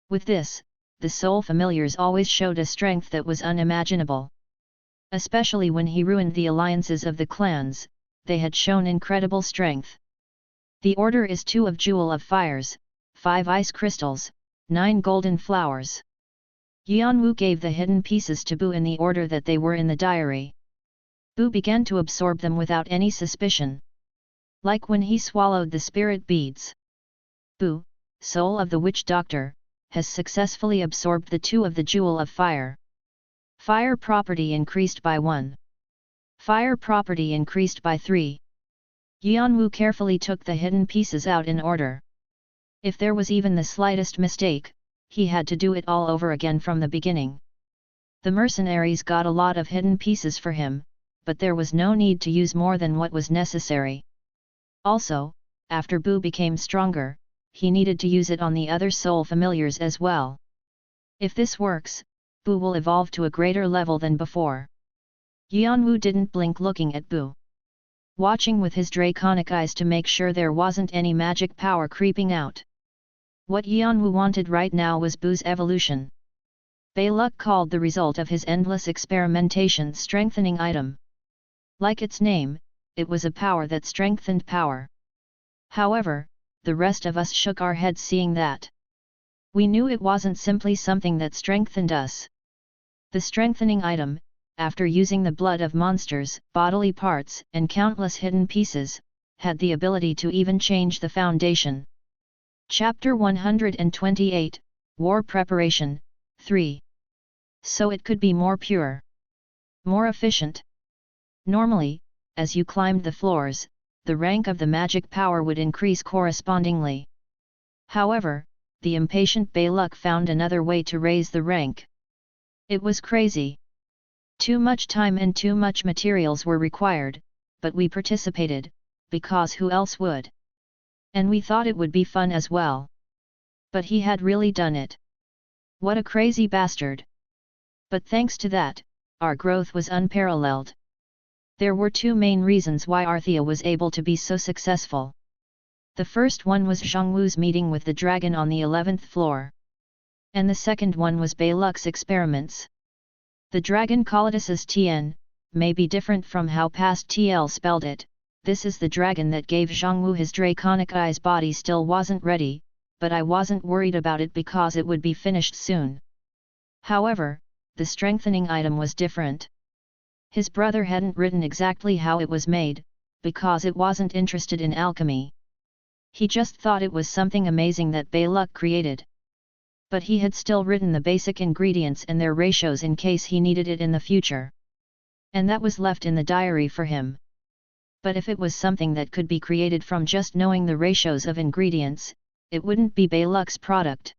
With this, the soul familiars always showed a strength that was unimaginable. Especially when he ruined the alliances of the clans, they had shown incredible strength. The order is 2 of Jewel of Fires, 5 ice crystals, 9 golden flowers. Yeon-woo gave the hidden pieces to Bu in the order that they were in the diary. Bu began to absorb them without any suspicion. Like when he swallowed the spirit beads. Bu, soul of the witch doctor, has successfully absorbed the 2 of the Jewel of Fire. Fire property increased by 1. Fire property increased by 3. Yeon-woo carefully took the hidden pieces out in order. If there was even the slightest mistake, he had to do it all over again from the beginning. The mercenaries got a lot of hidden pieces for him, but there was no need to use more than what was necessary. Also, after Bu became stronger, he needed to use it on the other soul familiars as well. If this works, Bu will evolve to a greater level than before. Yeon-woo didn't blink looking at Bu, watching with his draconic eyes to make sure there wasn't any magic power creeping out. What Yeon-woo wanted right now was Bu's evolution. Baeluk called the result of his endless experimentation strengthening item. Like its name, it was a power that strengthened power. However, the rest of us shook our heads seeing that. We knew it wasn't simply something that strengthened us. The strengthening item, after using the blood of monsters, bodily parts, and countless hidden pieces, had the ability to even change the foundation. Chapter 128, War Preparation, 3. So it could be more pure. More efficient. Normally, as you climbed the floors, the rank of the magic power would increase correspondingly. However, the impatient Baeluk found another way to raise the rank. It was crazy. Too much time and too much materials were required, but we participated, because who else would? And we thought it would be fun as well. But he had really done it. What a crazy bastard! But thanks to that, our growth was unparalleled. There were 2 main reasons why Arthea was able to be so successful. The first one was Jeong-woo's meeting with the dragon on the 11th floor. And the second one was Baeluk's experiments. The dragon called it as Tien, may be different from how past TL spelled it. This is the dragon that gave Jeong-woo his draconic eyes. Body still wasn't ready, but I wasn't worried about it because it would be finished soon. However, the strengthening item was different. His brother hadn't written exactly how it was made, because it wasn't interested in alchemy. He just thought it was something amazing that Baeluk created. But he had still written the basic ingredients and their ratios in case he needed it in the future. And that was left in the diary for him. But if it was something that could be created from just knowing the ratios of ingredients, it wouldn't be Baeluk's product.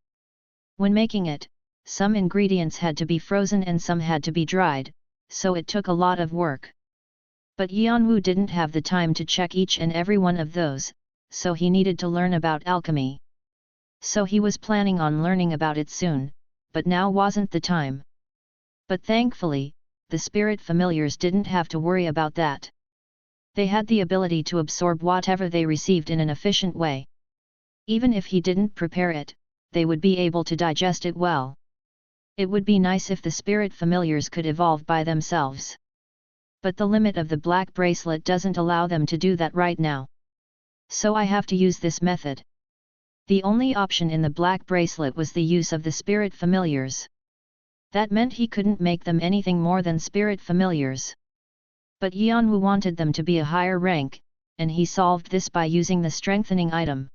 When making it, some ingredients had to be frozen and some had to be dried, so it took a lot of work. But Yeon-woo didn't have the time to check each and every one of those, so he needed to learn about alchemy. So he was planning on learning about it soon, but now wasn't the time. But thankfully, the spirit familiars didn't have to worry about that. They had the ability to absorb whatever they received in an efficient way. Even if he didn't prepare it, they would be able to digest it well. It would be nice if the spirit familiars could evolve by themselves. But the limit of the black bracelet doesn't allow them to do that right now. So I have to use this method. The only option in the black bracelet was the use of the spirit familiars. That meant he couldn't make them anything more than spirit familiars. But Yeon-woo wanted them to be a higher rank, and he solved this by using the strengthening item.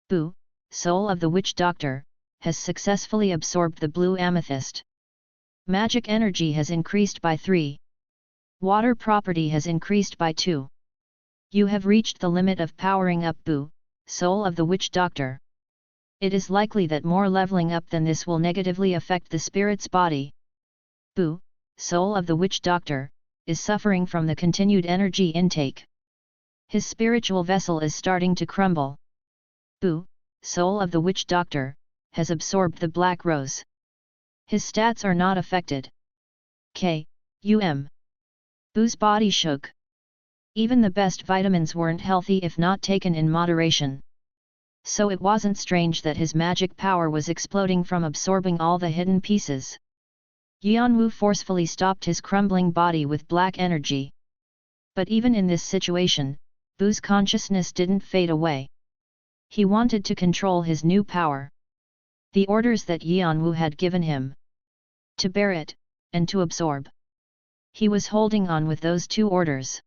Bu, soul of the witch doctor, has successfully absorbed the blue amethyst. Magic energy has increased by 3. Water property has increased by 2. You have reached the limit of powering up Bu, soul of the witch doctor. It is likely that more leveling up than this will negatively affect the spirit's body. Bu, soul of the witch doctor, is suffering from the continued energy intake. His spiritual vessel is starting to crumble. Bu, soul of the witch doctor, has absorbed the black rose. His stats are not affected. Bu's body shook. Even the best vitamins weren't healthy if not taken in moderation. So it wasn't strange that his magic power was exploding from absorbing all the hidden pieces. Yeon-woo forcefully stopped his crumbling body with black energy. But even in this situation, Bu's consciousness didn't fade away. He wanted to control his new power. The orders that Yeon-woo had given him. To bear it, and to absorb. He was holding on with those two orders.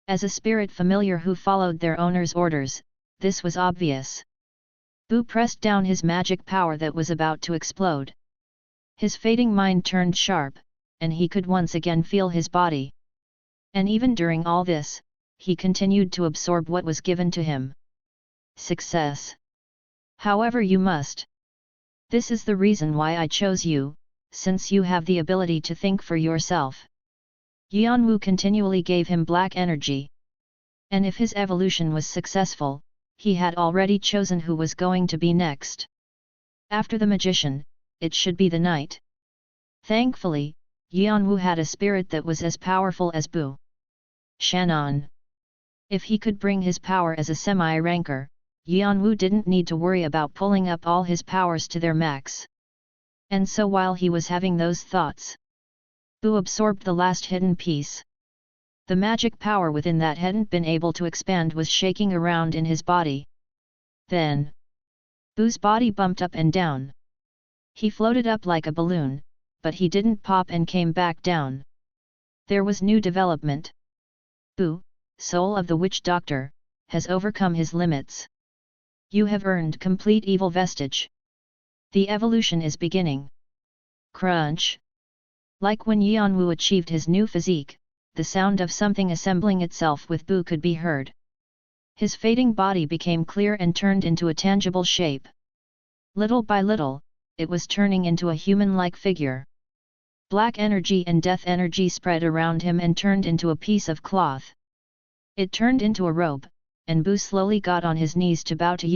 As a spirit familiar who followed their owner's orders, this was obvious. Bu pressed down his magic power that was about to explode. His fading mind turned sharp, and he could once again feel his body. And even during all this, he continued to absorb what was given to him. Success. However, you must. This is the reason why I chose you, since you have the ability to think for yourself. Yeon-woo continually gave him black energy. And if his evolution was successful, he had already chosen who was going to be next. After the magician, it should be the knight. Thankfully, Yeon-woo had a spirit that was as powerful as Bu. Shannon. If he could bring his power as a semi-ranker, Yeon-woo didn't need to worry about pulling up all his powers to their max. And so while he was having those thoughts, Bu absorbed the last hidden piece. The magic power within that hadn't been able to expand was shaking around in his body. Then, Bu's body bumped up and down. He floated up like a balloon, but he didn't pop and came back down. There was new development. Bu, soul of the witch doctor, has overcome his limits. You have earned complete evil vestige. The evolution is beginning. Crunch. Like when Yeon-woo achieved his new physique, the sound of something assembling itself with Bu could be heard. His fading body became clear and turned into a tangible shape. Little by little, it was turning into a human-like figure. Black energy and death energy spread around him and turned into a piece of cloth. It turned into a robe, and Bu slowly got on his knees to bow to